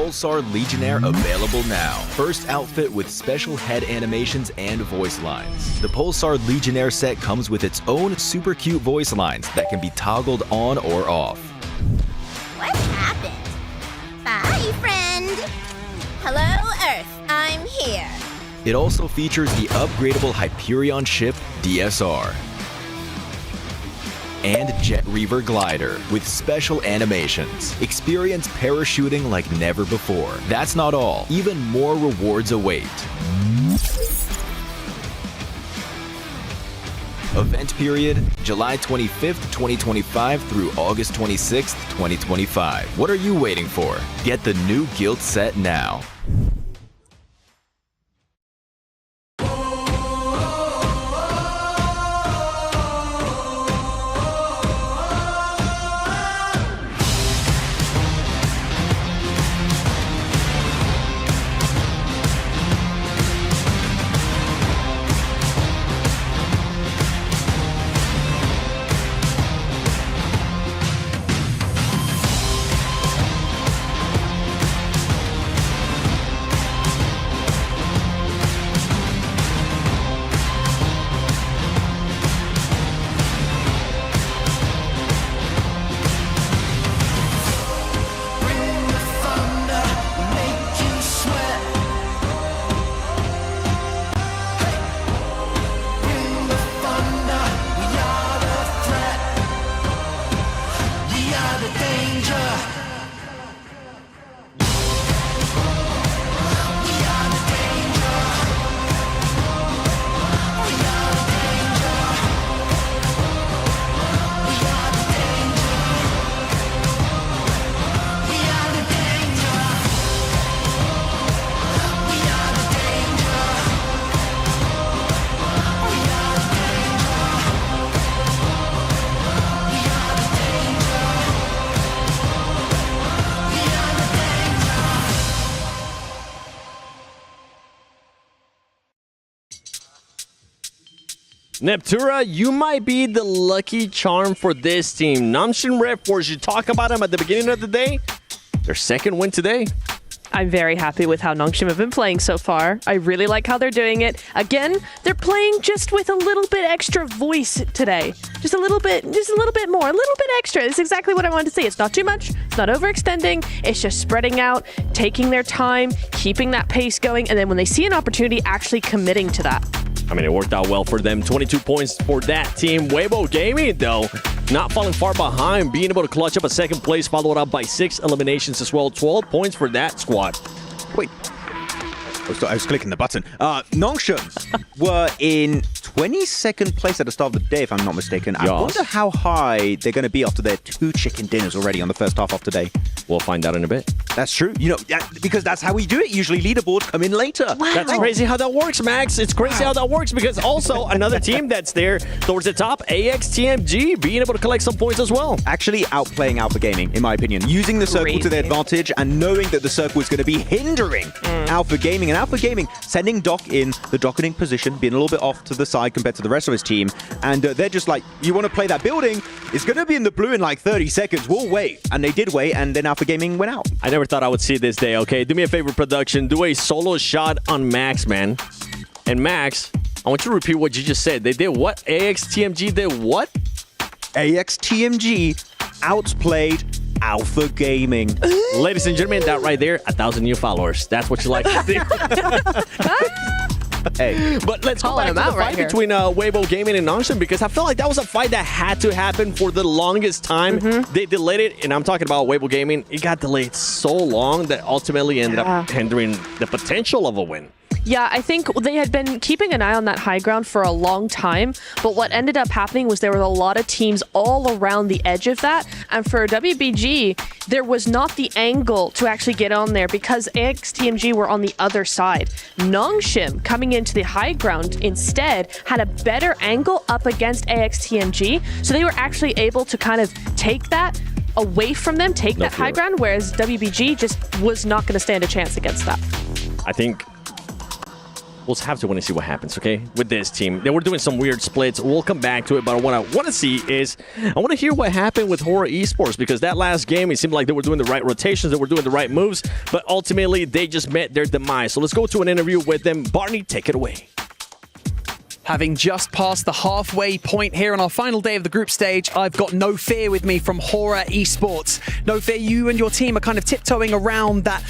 Pulsar Legionnaire available now. First outfit with special head animations and voice lines. The Pulsar Legionnaire set comes with its own super cute voice lines that can be toggled on or off. What happened? Bye, friend. Hello, Earth. I'm here. It also features the upgradable Hyperion ship DSR and Jet Reaver glider with special animations. Experience parachuting like never before. That's not all. Even more rewards await. Event period, July 25th, 2025 through August 26th, 2025. What are you waiting for? Get the new Guild set now. Neptura, you might be the lucky charm for this team. Namshin Red Force, you talk about them at the beginning of the day. Their second win today. I'm very happy with how Nongshim have been playing so far. I really like how they're doing it. Again, they're playing just with a little bit extra voice today. Just a little bit more, a little bit extra. It's exactly what I wanted to see. It's not too much. It's not overextending. It's just spreading out, taking their time, keeping that pace going, and then when they see an opportunity, actually committing to that. I mean, it worked out well for them. 22 points for that team. Weibo Gaming, though, not falling far behind, being able to clutch up a second place, followed up by 6 eliminations as well. 12 points for that squad. Wait. I was clicking the button. Nongshim were in 22nd place at the start of the day, if I'm not mistaken. I wonder how high they're going to be after their 2 chicken dinners already on the first half of today. We'll find out in a bit. That's true. You know, because that's how we do it. Usually leaderboards come in later. Wow. That's crazy how that works, Max. It's crazy how that works because also another team that's there towards the top, AXTMG, being able to collect some points as well. Actually outplaying Alpha Gaming, in my opinion. Using the circle to their advantage and knowing that the circle is going to be hindering Alpha Gaming. And Alpha Gaming sending Doc in the docketing position, being a little bit off to the side compared to the rest of his team. And they're just like, you want to play that building? It's going to be in the blue in like 30 seconds. We'll wait. And they did wait, and then Alpha Gaming went out. I never thought I would see this day, okay? Do me a favor, production. Do a solo shot on Max, man. And Max, I want you to repeat what you just said. They did what? AXTMG did what? AXTMG outplayed Alpha Gaming. Ladies and gentlemen, that right there, 1,000 new followers. That's what you like to see. Hey, but let's go back to the fight between Weibo Gaming and Nongshim because I feel like that was a fight that had to happen for the longest time. They delayed it, and I'm talking about Weibo Gaming. It got delayed so long that ultimately ended up hindering the potential of a win. Yeah, I think they had been keeping an eye on that high ground for a long time, but what ended up happening was there were a lot of teams all around the edge of that, and for WBG, there was not the angle to actually get on there because AXTMG were on the other side. Nongshim, coming into the high ground instead, had a better angle up against AXTMG, so they were actually able to kind of take that away from them, take that high ground, whereas WBG just was not going to stand a chance against that. I think we'll have to wait and see what happens, okay, with this team. They were doing some weird splits. We'll come back to it, but what I want to see is I want to hear what happened with Horror Esports, because that last game, it seemed like they were doing the right rotations, they were doing the right moves, but ultimately, they just met their demise. So let's go to an interview with them. Barney, take it away. Having just passed the halfway point here on our final day of the group stage, I've got No Fear with me from Horror Esports. No Fear, you and your team are kind of tiptoeing around that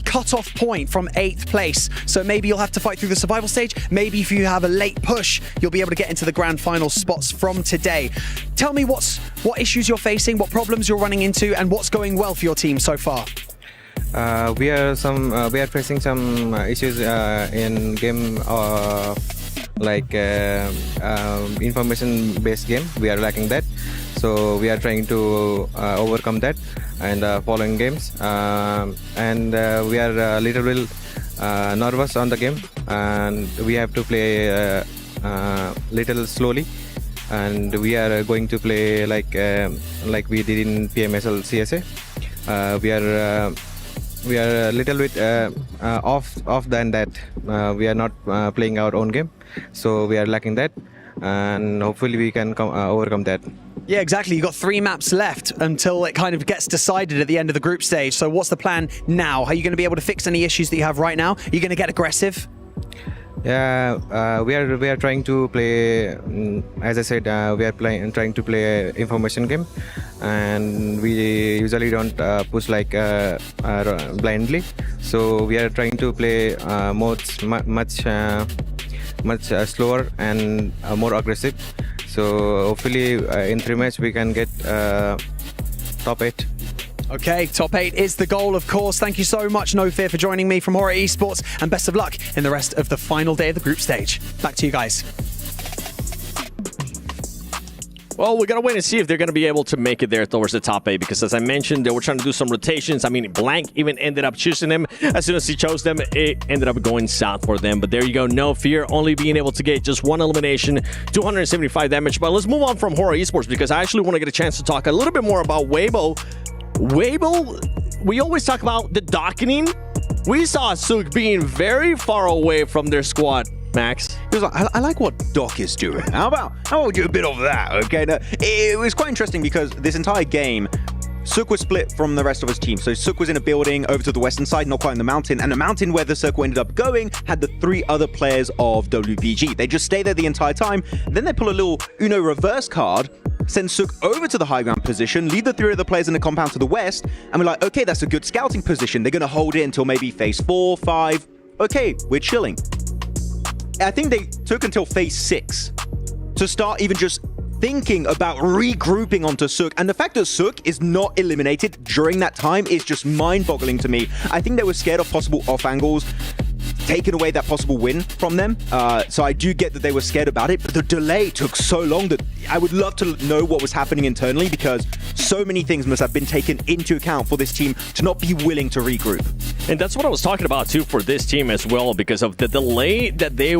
cut-off point from 8th place. So maybe you'll have to fight through the survival stage. Maybe if you have a late push, you'll be able to get into the grand final spots from today. Tell me what issues you're facing, what problems you're running into, and what's going well for your team so far. We are facing some issues in game like information-based game. We are lacking that, so we are trying to overcome that and following games. And we are a little bit nervous on the game, and we have to play little slowly. And we are going to play like we did in PMSL CSA. We are a little bit off than that. We are not playing our own game, so we are lacking that, and hopefully we can overcome that. Yeah, exactly. You've got 3 maps left until it kind of gets decided at the end of the group stage. So what's the plan now? Are you going to be able to fix any issues that you have right now? Are you going to get aggressive? Yeah, we are trying to play. As I said, we are trying to play information game, and we usually don't push like blindly. So we are trying to play much slower and more aggressive. So hopefully in 3 matches we can get top 8. Okay, top 8 is the goal, of course. Thank you so much, No Fear, for joining me from Horror Esports, and best of luck in the rest of the final day of the group stage. Back to you guys. Well, we got to wait and see if they're going to be able to make it there towards the top 8, because as I mentioned, they were trying to do some rotations. I mean, Blank even ended up choosing him. As soon as he chose them, it ended up going south for them. But there you go, No Fear only being able to get just 1 elimination, 275 damage. But let's move on from Horror Esports, because I actually want to get a chance to talk a little bit more about Weibo. Weibo, we always talk about the docketing. We saw Sook being very far away from their squad. Max, I like what Doc is doing. How about we do a bit of that? Okay, now, it was quite interesting because this entire game, Sook was split from the rest of his team. So Sook was in a building over to the western side, not quite in the mountain, and the mountain where the circle ended up going had the 3 other players of WBG. They just stay there the entire time. Then they pull a little Uno reverse card, send Sook over to the high ground position, leave the 3 other players in the compound to the west, and we're like, okay, that's a good scouting position. They're going to hold it until maybe phase 4, 5. Okay, we're chilling. I think they took until phase 6 to start even just thinking about regrouping onto Sook. And the fact that Sook is not eliminated during that time is just mind-boggling to me. I think they were scared of possible off angles, taking away that possible win from them. So I do get that they were scared about it, but the delay took so long that I would love to know what was happening internally, because so many things must have been taken into account for this team to not be willing to regroup. And that's what I was talking about too for this team as well, because of the delay that they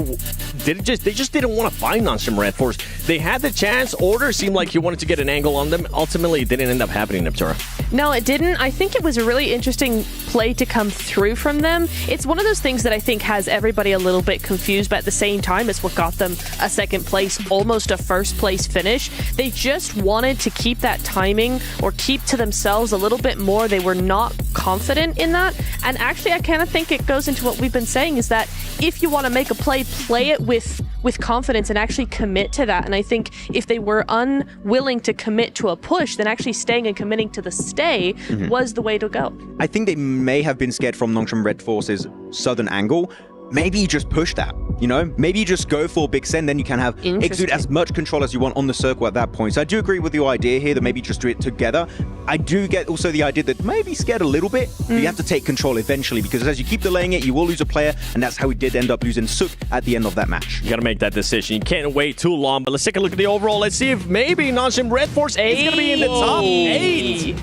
just didn't want to find non-sim Red Force. They had the chance. Order seemed like he wanted to get an angle on them. Ultimately, it didn't end up happening, Neptura. No, it didn't. I think it was a really interesting play to come through from them. It's one of those things that I think has everybody a little bit confused, but at the same time, it's what got them a 2nd place, almost a 1st place finish. They just wanted to keep that timing or keep to themselves a little bit more. They were not confident in that. And actually, I kind of think it goes into what we've been saying, is that if you want to make a play it with confidence and actually commit to that. And I think if they were unwilling to commit to a push, then actually staying and committing to the stay was the way to go. I think they may have been scared from Nongshim Red Force's southern angle. Maybe you just push that, you know? Maybe you just go for Big Send, then you can have exude as much control as you want on the circle at that point. So I do agree with your idea here that maybe just do it together. I do get also the idea that maybe scared a little bit, but you have to take control eventually, because as you keep delaying it, you will lose a player, and that's how we did end up losing Sook at the end of that match. You got to make that decision. You can't wait too long, but let's take a look at the overall. Let's see if maybe Non-Sim Red Force is going to be in the top 8.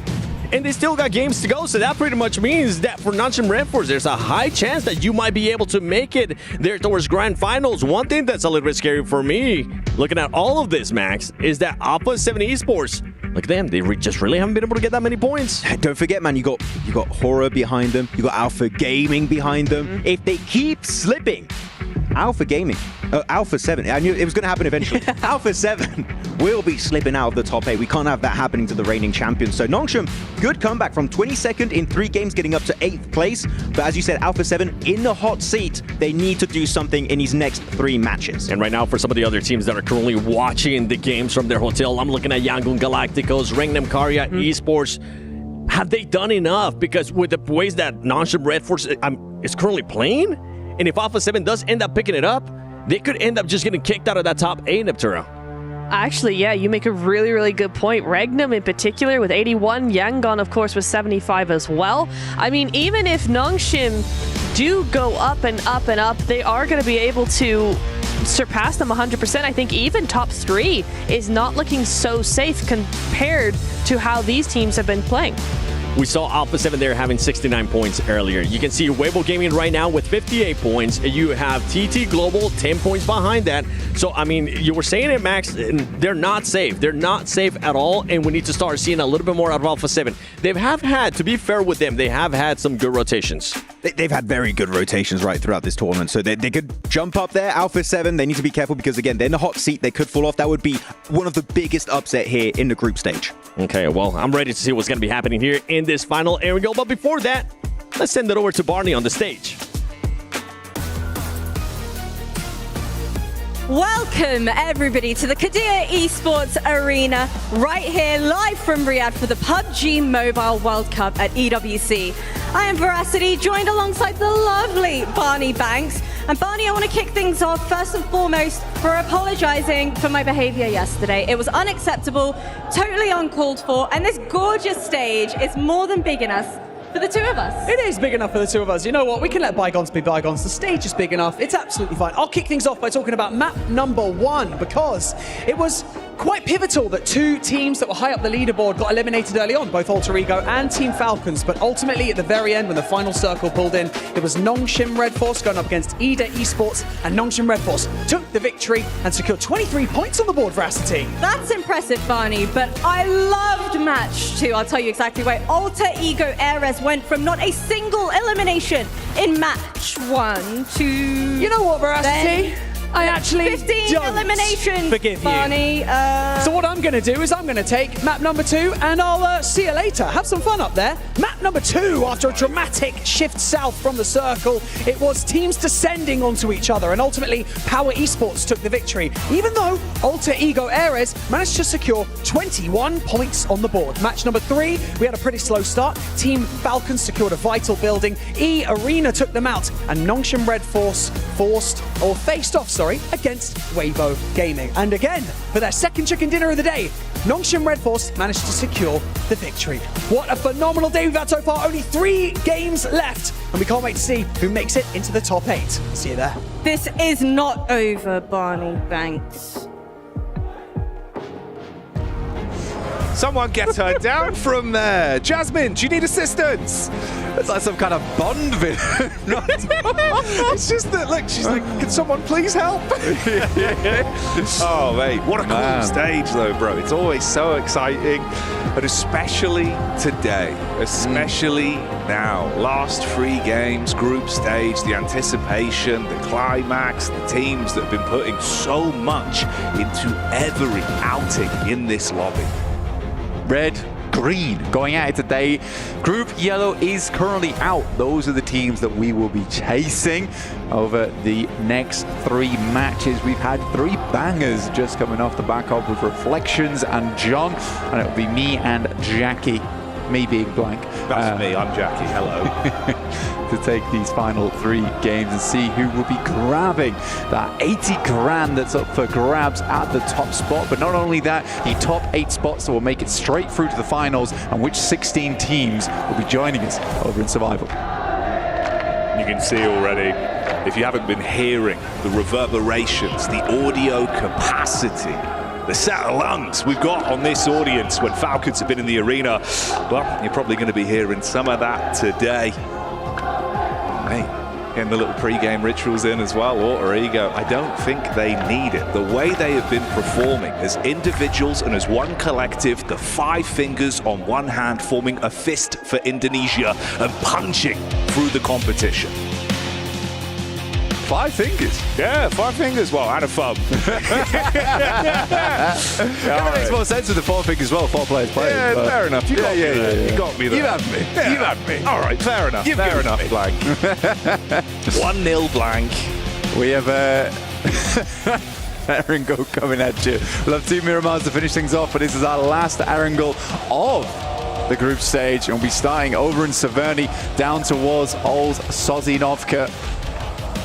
And they still got games to go, so that pretty much means that for Non-Sim Red Force, there's a high chance that you might be able to make it there towards Grand Finals. One thing that's a little bit scary for me, looking at all of this, Max, is that Alpha 7 Esports, look at them, they just really haven't been able to get that many points. Don't forget, man, you got Horror behind them, you got Alpha Gaming behind them. If they keep slipping, Alpha 7. I knew it was going to happen eventually. Alpha 7 will be slipping out of the top 8. We can't have that happening to the reigning champions. So Nongshim, good comeback from 22nd in 3 games, getting up to 8th place. But as you said, Alpha 7 in the hot seat. They need to do something in these next 3 matches. And right now, for some of the other teams that are currently watching the games from their hotel, I'm looking at Yangon Galacticos, Rengnam Karya, Esports. Have they done enough? Because with the ways that Nongshim Red Force is currently playing, and if Alpha 7 does end up picking it up, they could end up just getting kicked out of that top 8, Neptura. Actually, yeah, you make a really, really good point. Rengnam in particular with 81, Yangon, of course, with 75 as well. I mean, even if Nongshim do go up and up and up, they are going to be able to surpass them 100%. I think even top 3 is not looking so safe compared to how these teams have been playing. We saw Alpha 7 there having 69 points earlier. You can see Weibo Gaming right now with 58 points. You have TT Global 10 points behind that. So, I mean, you were saying it, Max, they're not safe. They're not safe at all, and we need to start seeing a little bit more out of Alpha 7. They have had, to be fair with them, they have had some good rotations. They've had very good rotations right throughout this tournament, so they could jump up there. Alpha 7, they need to be careful because, again, they're in the hot seat. They could fall off. That would be one of the biggest upset here in the group stage. Okay, well, I'm ready to see what's going to be happening here in this final area. But before that, let's send it over to Barney on the stage. Welcome, everybody, to the Qiddiya Esports Arena, right here, live from Riyadh for the PUBG Mobile World Cup at EWC. I am Veracity, joined alongside the lovely Barney Banks. And Barney, I want to kick things off, first and foremost, for apologizing for my behavior yesterday. It was unacceptable, totally uncalled for, and this gorgeous stage is more than big enough for the 2 of us. It is big enough for the 2 of us. You know what? We can let bygones be bygones. The stage is big enough. It's absolutely fine. I'll kick things off by talking about map number 1 because it was quite pivotal that 2 teams that were high up the leaderboard got eliminated early on, both Alter Ego and Team Falcons. But ultimately, at the very end, when the final circle pulled in, it was Nongshim Red Force going up against EDA Esports, and Nongshim Red Force took the victory and secured 23 points on the board, Veracity. That's impressive, Barney, but I loved match 2. I'll tell you exactly why. Alter Ego Ares went from not a single elimination in match 1 to... You know what, Veracity? I actually 15 don't eliminations, forgive Barney. you. So what I'm going to do is I'm going to take map number 2 and I'll see you later. Have some fun up there. Map number 2, after a dramatic shift south from the circle, it was teams descending onto each other, and ultimately Power Esports took the victory, even though Alter Ego Ares managed to secure 21 points on the board. Match number 3, we had a pretty slow start. Team Falcons secured a vital building. Arena took them out, and Nongshim Red Force faced off against Weibo Gaming. And again, for their second chicken dinner of the day, Nongshim Red Force managed to secure the victory. What a phenomenal day we've had so far. Only 3 games left, and we can't wait to see who makes it into the top 8. See you there. This is not over, Barney Banks. Someone gets her down from there. Jasmine, do you need assistance? It's like some kind of Bond villain. It's just that, look, she's like, can someone please help? Oh, mate, what a cool stage, though, bro. It's always so exciting, and especially today, especially now. Last 3 games, group stage, the anticipation, the climax, the teams that have been putting so much into every outing in this lobby. Red, green going at it today. Group yellow is currently out. Those are the teams that we will be chasing over the next 3 matches. We've had 3 bangers just coming off the back of with Reflections and John, and it'll be me and Jackie. Me being blank. That's me, I'm Jackie, hello. To take these final 3 games and see who will be grabbing that 80 grand that's up for grabs at the top spot. But not only that, the top 8 spots that will make it straight through to the finals, and which 16 teams will be joining us over in Survival. You can see already, if you haven't been hearing the reverberations, the audio capacity, the set of lungs we've got on this audience when Falcons have been in the arena, well, you're probably going to be hearing some of that today. Hey, getting the little pre-game rituals in as well, Alter Ego. I don't think they need it. The way they have been performing as individuals and as one collective, the 5 fingers on one hand forming a fist for Indonesia and punching through the competition. 5 fingers. Yeah, 5 fingers. Well, and a thumb. It makes more sense with the 4 fingers as well. 4 players playing. Yeah, fair enough. You got me there. You got me there. You had me. Yeah. You had me. All right, fair enough. Fair enough, Blank. 1-0 Blank. We have Erangel coming at you. We'll have 2 Miramars to finish things off, but this is our last Erangel of the group stage, and we'll be starting over in Severny down towards Old Sozinovka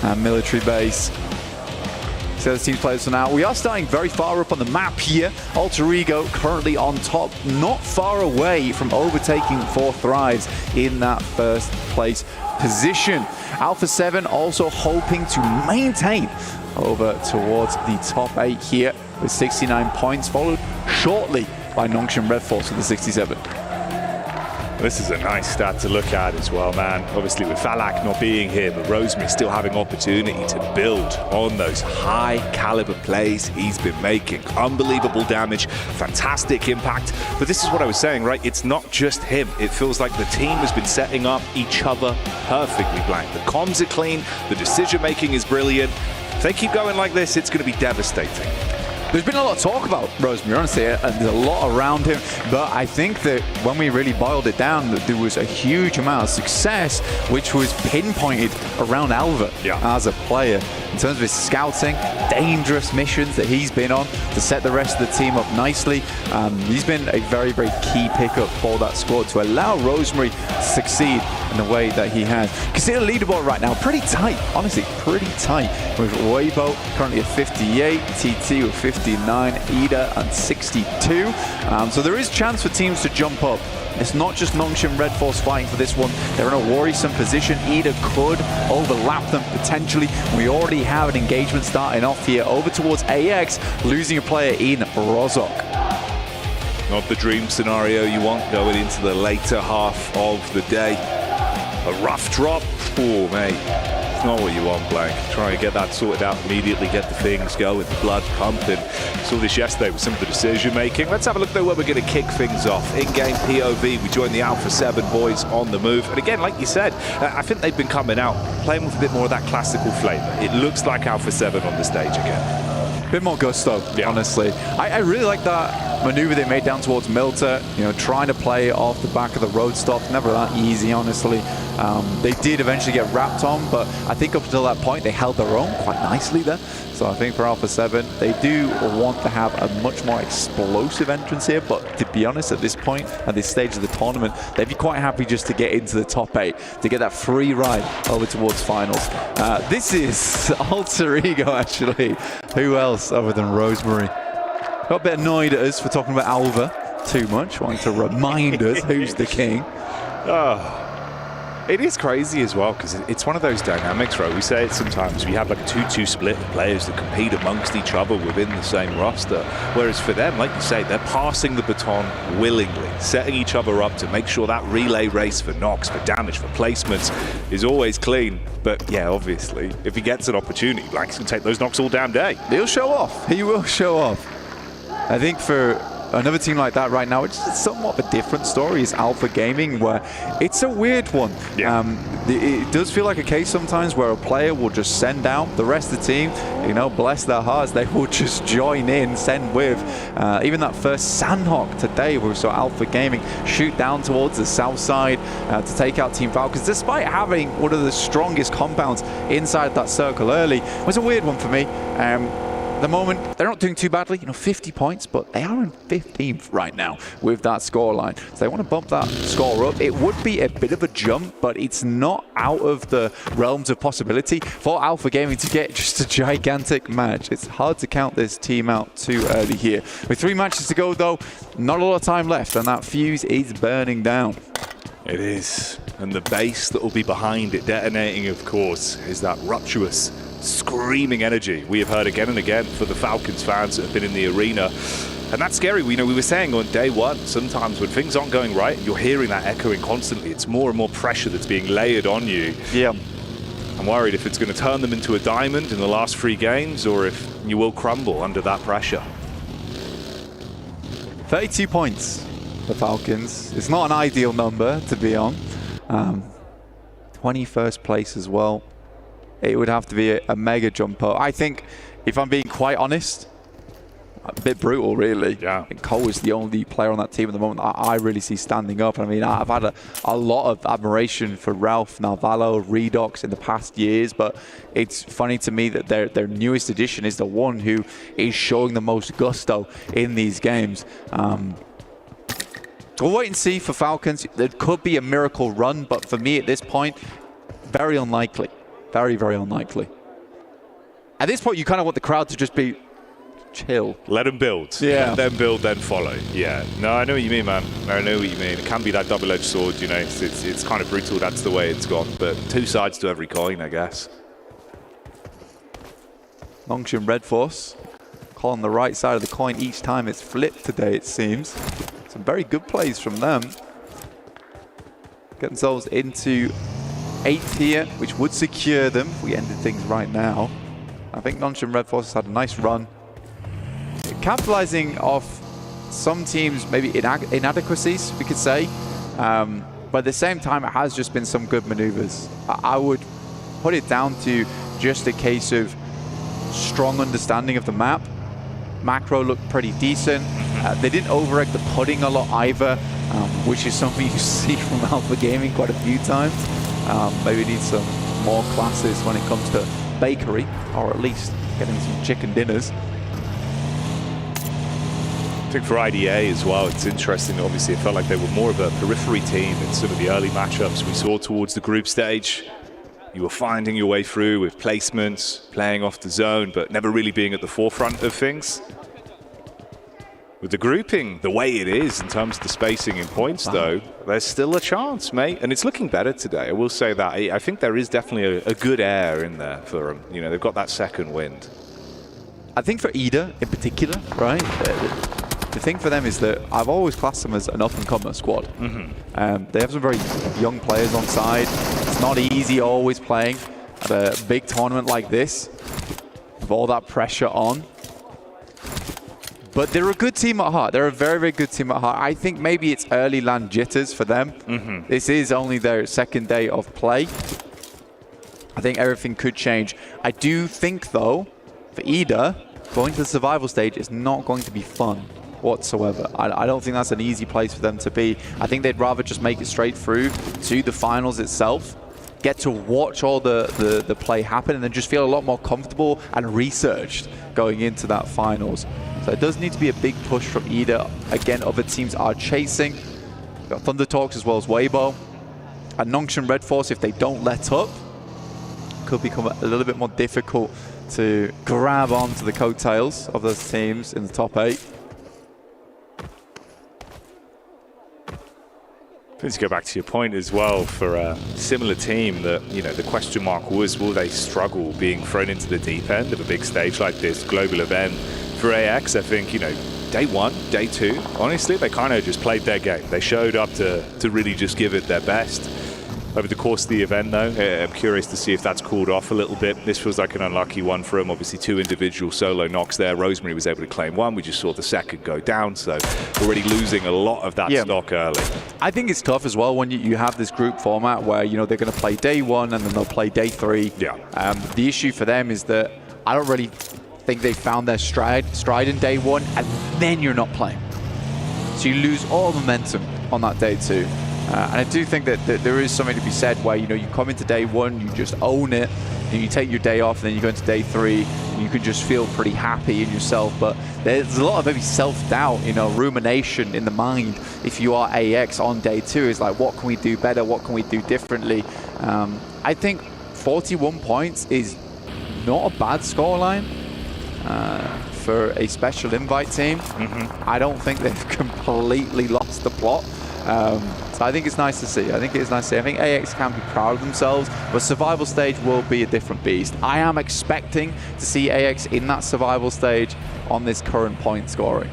and military base. So the teams play this one out. We are starting very far up on the map here. Alter Ego currently on top, not far away from overtaking 4 Thrives in that first place position. Alpha 7 also hoping to maintain over towards the top 8 here with 69 points, followed shortly by Nongshim Red Force with the 67. This is a nice stat to look at as well, man. Obviously with Falak not being here, but Rosemary still having opportunity to build on those high caliber plays he's been making. Unbelievable damage, fantastic impact. But this is what I was saying, right? It's not just him. It feels like the team has been setting up each other perfectly, Blank. The comms are clean, the decision making is brilliant. If they keep going like this, it's going to be devastating. There's been a lot of talk about Rosemary, honestly, and there's a lot around him, but I think that when we really boiled it down, that there was a huge amount of success which was pinpointed around Alva as a player. In terms of his scouting, dangerous missions that he's been on to set the rest of the team up nicely. He's been a very, very key pickup for that squad to allow Rosemary to succeed in the way that he has. Consider the leaderboard right now, pretty tight, honestly, pretty tight. With Weibo currently at 58, TT with 59, Ida at 62. So there is chance for teams to jump up. It's not just Nongshim Red Force fighting for this one. They're in a worrisome position. Ida could overlap them potentially. We already have an engagement starting off here over towards AX, losing a player in Rozok. Not the dream scenario you want going into the later half of the day. A rough drop. Oh, mate. It's not what you want, Blank. Try and get that sorted out immediately, get the things going, the blood pumping. Saw this yesterday with some of the decision making. Let's have a look though where we're going to kick things off. In-game POV, we join the Alpha 7 boys on the move. And again, like you said, I think they've been coming out, playing with a bit more of that classical flavour. It looks like Alpha 7 on the stage again. Bit more gusto, honestly. I really like that maneuver they made down towards Milta, you know, trying to play it off the back of the road stop. Never that easy, honestly. They did eventually get wrapped on, but I think up until that point, they held their own quite nicely there. So I think for Alpha 7, they do want to have a much more explosive entrance here, but to be honest, at this point, at this stage of the tournament, they'd be quite happy just to get into the top 8, to get that free ride over towards finals. This is Alter Ego, actually. Who else other than Rosemary? Got a bit annoyed at us for talking about Alva too much, wanting to remind us who's the king. It is crazy as well, because it's one of those dynamics, right? We say it sometimes. We have like a 2-2 split of players that compete amongst each other within the same roster. Whereas for them, like you say, they're passing the baton willingly, setting each other up to make sure that relay race for knocks, for damage, for placements is always clean. But yeah, obviously, if he gets an opportunity, Blank's going to take those knocks all damn day. He'll show off. He will show off. I think for another team like that right now, it's somewhat of a different story, is Alpha Gaming, where it's a weird one. It does feel like a case sometimes where a player will just send out the rest of the team, you know, bless their hearts, they will just join in, send with. Even that first Sandhawk today, where we saw Alpha Gaming shoot down towards the south side to take out Team Falcons, despite having one of the strongest compounds inside that circle early. It was a weird one for me. At the moment, they're not doing too badly, you know, 50 points, but they are in 15th right now with that scoreline. So they want to bump that score up. It would be a bit of a jump, but it's not out of the realms of possibility for Alpha Gaming to get just a gigantic match. It's hard to count this team out too early here. With 3 matches to go, though, not a lot of time left, and that fuse is burning down. It is. And the base that will be behind it detonating, of course, is that rapturous, screaming energy we have heard again and again for the Falcons fans that have been in the arena. And that's scary. We were saying on day one, sometimes when things aren't going right, you're hearing that echoing constantly. It's more and more pressure that's being layered on you. Yeah. I'm worried if it's going to turn them into a diamond in the last 3 games, or if you will crumble under that pressure. 32 points for Falcons. It's not an ideal number to be on. 21st place as well. it would have to be a mega jumper. I think, if I'm being quite honest, a bit brutal, really. Yeah. I think Cole is the only player on that team at the moment I really see standing up. I mean, I've had a lot of admiration for Ralph, Nalvalo, Redox in the past years, but it's funny to me that their newest addition is the one who is showing the most gusto in these games. We'll wait and see for Falcons. There could be a miracle run, but for me at this point, very unlikely. Very, very unlikely. At this point, you kind of want the crowd to just be chill. Let them build. Yeah. Let them build, then follow. Yeah. No, I know what you mean, man. I know what you mean. It can be that double-edged sword, you know. It's kind of brutal. That's the way it's gone. But two sides to every coin, I guess. Longshin Red Force calling the right side of the coin each time it's flipped today, it seems. Some very good plays from them. Get themselves into 8th here, which would secure them if we ended things right now. I think Longshin Red Force has had a nice run. Capitalizing off some teams' maybe inadequacies, we could say. But at the same time, it has just been some good maneuvers. I would put it down to just a case of strong understanding of the map. Macro looked pretty decent. They didn't overegg the pudding a lot either, which is something you see from Alpha Gaming quite a few times. Maybe need some more classes when it comes to bakery, or at least getting some chicken dinners. I think for IDA as well, it's interesting. Obviously, it felt like they were more of a periphery team in some of the early matchups we saw towards the group stage. You were finding your way through with placements, playing off the zone, but never really being at the forefront of things. With the grouping the way it is in terms of the spacing in points, though, there's still a chance, mate. And it's looking better today, I will say that. I think there is definitely a good air in there for them. You know, they've got that second wind. I think for Ida in particular, right? The thing for them is that I've always classed them as an up-and-comer squad. They have some very young players on side. It's not easy always playing at a big tournament like this with all that pressure on. But they're a good team at heart. They're a very, very good team at heart. I think maybe it's early land jitters for them. This is only their second day of play. I think everything could change. I do think, though, for Ida, going to the survival stage is not going to be fun whatsoever. I don't think that's an easy place for them to be. I think they'd rather just make it straight through to the finals itself, get to watch all the play happen, and then just feel a lot more comfortable and researched going into that finals. So it does need to be a big push from Ida. Again, other teams are chasing. We've got Thunder Talks as well as Weibo. And Longshin Red Force, if they don't let up, could become a little bit more difficult to grab onto the coattails of those teams in the top 8. Let's go back to your point as well for a similar team that, you know, the question mark was, will they struggle being thrown into the deep end of a big stage like this global event? For AX, I think, you know, day 1, day 2, honestly, they kind of just played their game. They showed up to really just give it their best. Over the course of the event, though, I'm curious to see if that's cooled off a little bit. This feels like an unlucky one for him. Obviously, 2 individual solo knocks there. Rosemary was able to claim 1. We just saw the second go down, so already losing a lot of that stock early. I think it's tough as well when you have this group format where, you know, they're going to play day 1 and then they'll play day 3. Yeah. The issue for them is that I don't really think they found their stride in day 1, and then you're not playing. So you lose all momentum on that day 2. And I do think that there is something to be said where, you know, you come into day 1, you just own it, and you take your day off, and then you go into day 3, and you can just feel pretty happy in yourself. But there's a lot of maybe self-doubt, you know, rumination in the mind if you are AX on day 2. It's like, what can we do better? What can we do differently? I think 41 points is not a bad scoreline for a special invite team. I don't think they've completely lost the plot. So I think it's nice to see. I think AX can be proud of themselves, but survival stage will be a different beast. I am expecting to see AX in that survival stage on this current point scoring.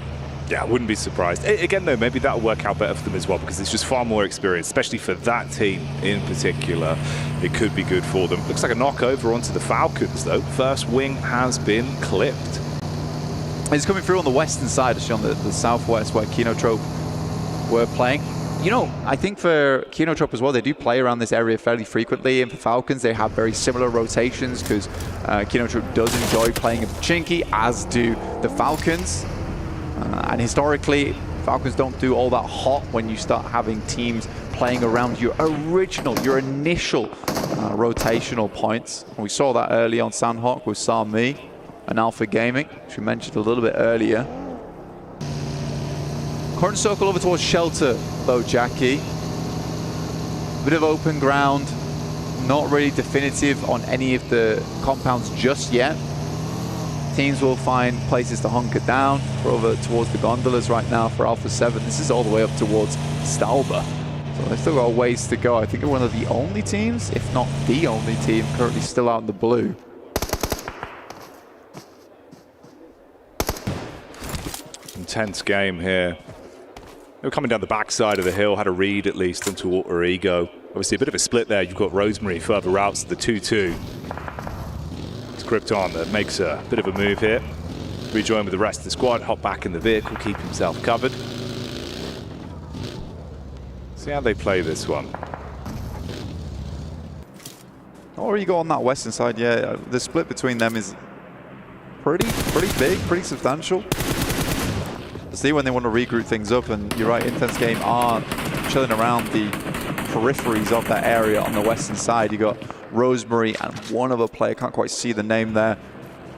Yeah, I wouldn't be surprised. Again, though, maybe that'll work out better for them as well, because it's just far more experience, especially for that team in particular. It could be good for them. Looks like a knockover onto the Falcons, though. First wing has been clipped. It's coming through on the western side, actually on the southwest where Kinotrope were playing. you know, I think for Kinotrope as well, they do play around this area fairly frequently. And for Falcons, they have very similar rotations because Kinotrope does enjoy playing in Pochinki, as do the Falcons. And historically, Falcons don't do all that hot when you start having teams playing around your initial rotational points. And we saw that early on Sandhawk with Sami and Alpha Gaming, which we mentioned a little bit earlier. Current circle over towards Shelter, though, Jackie. Bit of open ground, not really definitive on any of the compounds just yet. Teams will find places to hunker down. We're over towards the gondolas right now for Alpha 7. This is all the way up towards Stalba. So they've still got a ways to go. I think they're one of the only teams, if not the only team, currently still out in the blue. Intense game here. They were coming down the backside of the hill, had a read at least onto Alter Ego. Obviously a bit of a split there. You've got Rosemary further out to the 2-2. It's Krypton that makes a bit of a move here. Rejoin with the rest of the squad, hop back in the vehicle, keep himself covered. See how they play this one. Alter Ego on that western side, yeah. The split between them is pretty big, pretty substantial. See when they want to regroup things up, and you're right, Intense Game are chilling around the peripheries of that area on the western side. You got Rosemary and one other player, can't quite see the name there,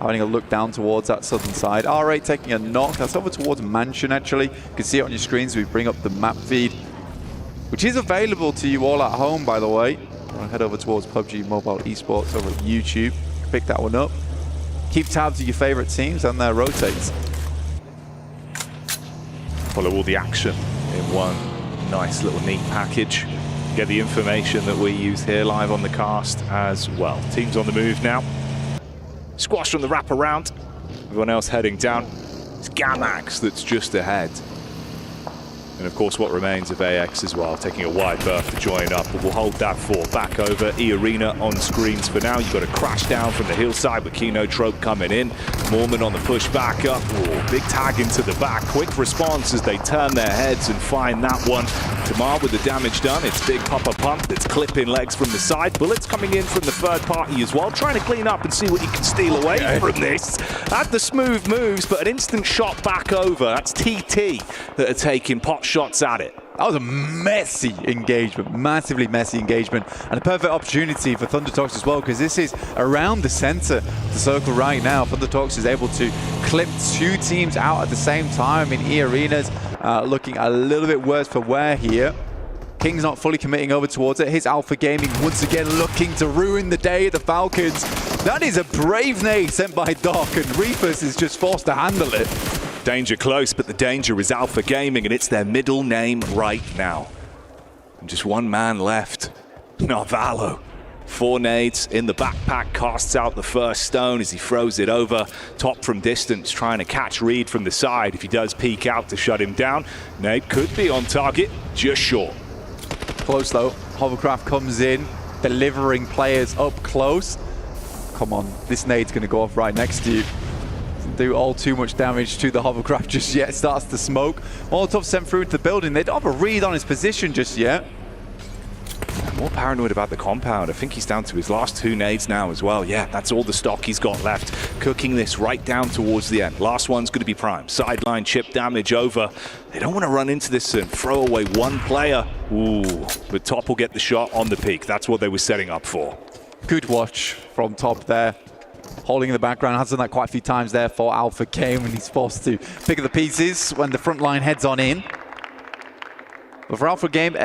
having a look down towards that southern side. R8 taking a knock, that's over towards Mansion actually. You can see it on your screens, we bring up the map feed, which is available to you all at home, by the way. I'll head over towards PUBG Mobile Esports over at YouTube, pick that one up. Keep tabs of your favorite teams and their rotates. Follow all the action in one nice little neat package. Get the information that we use here live on the cast as well. Teams on the move now. Squash from the wraparound. Everyone else heading down. It's Gamax that's just ahead. And of course what remains of AX as well, taking a wide berth to join up, but we'll hold that for back over. E-Arena on screens for now. You've got a crash down from the hillside with Kinotrope coming in. Mormon on the push back up. Ooh, big tag into the back. Quick response as they turn their heads and find that one. Tamar with the damage done. It's Big Papa Pump that's clipping legs from the side. Bullets coming in from the third party as well, trying to clean up and see what he can steal away from this. Had the smooth moves, but an instant shot back over. That's TT that are taking pot shots at it. That was a messy engagement, massively messy engagement, and a perfect opportunity for Thundertalks as well, because this is around the center of the circle right now. Thundertalks is able to clip two teams out at the same time. In E-Arena's looking a little bit worse for wear here. King's not fully committing over towards it. His Alpha Gaming once again looking to ruin the day of the Falcons. That is a brave nade sent by Doc, and Reefus is just forced to handle it. Danger close, but the danger is Alpha Gaming, and it's their middle name right now. And just one man left, Narvalo. 4 nades in the backpack, casts out the first stone as he throws it over. Top from distance, trying to catch Reed from the side. If he does peek out to shut him down, nade could be on target, just short. Close though, Hovercraft comes in, delivering players up close. Come on, this nade's gonna go off right next to you. Doesn't do all too much damage to the Hovercraft just yet, starts to smoke. Molotov sent through into the building, they don't have a read on his position just yet. More paranoid about the compound. I think he's down to his last 2 nades now as well. Yeah, that's all the stock he's got left. Cooking this right down towards the end. Last one's going to be prime. Sideline chip damage over. They don't want to run into this and throw away one player. Ooh, but Top will get the shot on the peak. That's what they were setting up for. Good watch from Top there. Holding in the background, has done that quite a few times there for Alpha Game when he's forced to pick up the pieces when the front line heads on in. But for Alpha Game,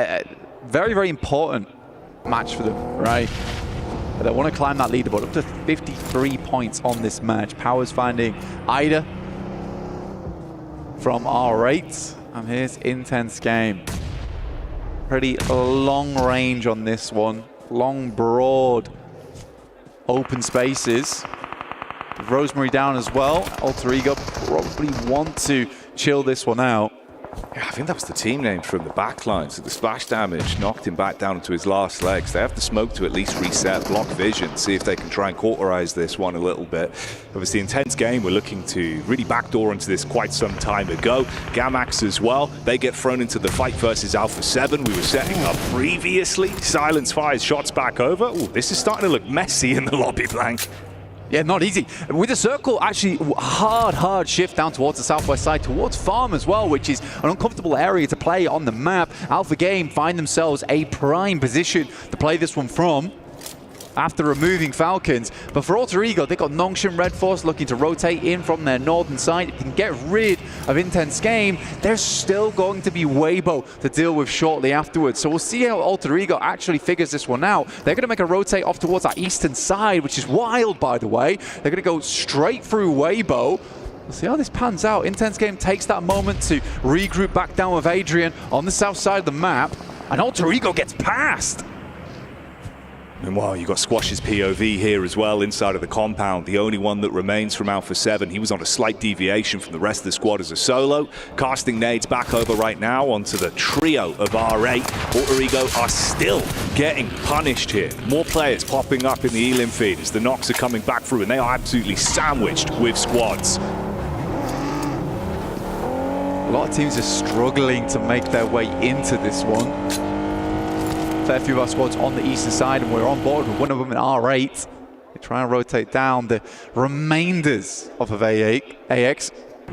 very, very important match for them, right? They want to climb that leaderboard up to 53 points on this match. Powers finding Ida from R8, and here's Intense Game. Pretty long range on this one, long, broad, open spaces. Rosemary down as well. Alter Ego probably want to chill this one out. Yeah, I think that was the team name from the back line. So the splash damage knocked him back down into his last legs. They have the smoke to at least reset, block vision, see if they can try and cauterize this one a little bit. Obviously, intense game. We're looking to really backdoor into this quite some time ago. Gamax as well. They get thrown into the fight versus Alpha 7. We were setting up previously. Silence fires shots back over. Ooh, this is starting to look messy in the lobby, Blank. Yeah, not easy. With the circle, actually, hard shift down towards the southwest side, towards farm as well, which is an uncomfortable area to play on the map. Alpha Game find themselves a prime position to play this one from after removing Falcons. But for Alter Ego, they got Nongshim Red Force looking to rotate in from their northern side. If they can get rid of Intense Game, there's still going to be Weibo to deal with shortly afterwards. So we'll see how Alter Ego actually figures this one out. They're going to make a rotate off towards that eastern side, which is wild, by the way. They're going to go straight through Weibo. We'll see how this pans out. Intense Game takes that moment to regroup back down with Adrian on the south side of the map, and Alter Ego gets past. Meanwhile, you've got Squash's POV here as well inside of the compound. The only one that remains from Alpha 7. He was on a slight deviation from the rest of the squad as a solo. Casting nades back over right now onto the trio of R8. Alter Ego are still getting punished here. More players popping up in the Elim feed as the knocks are coming back through, and they are absolutely sandwiched with squads. A lot of teams are struggling to make their way into this one. Fair few of our squads on the eastern side, and we're on board with one of them in R8. They try and rotate down. The remainders of AX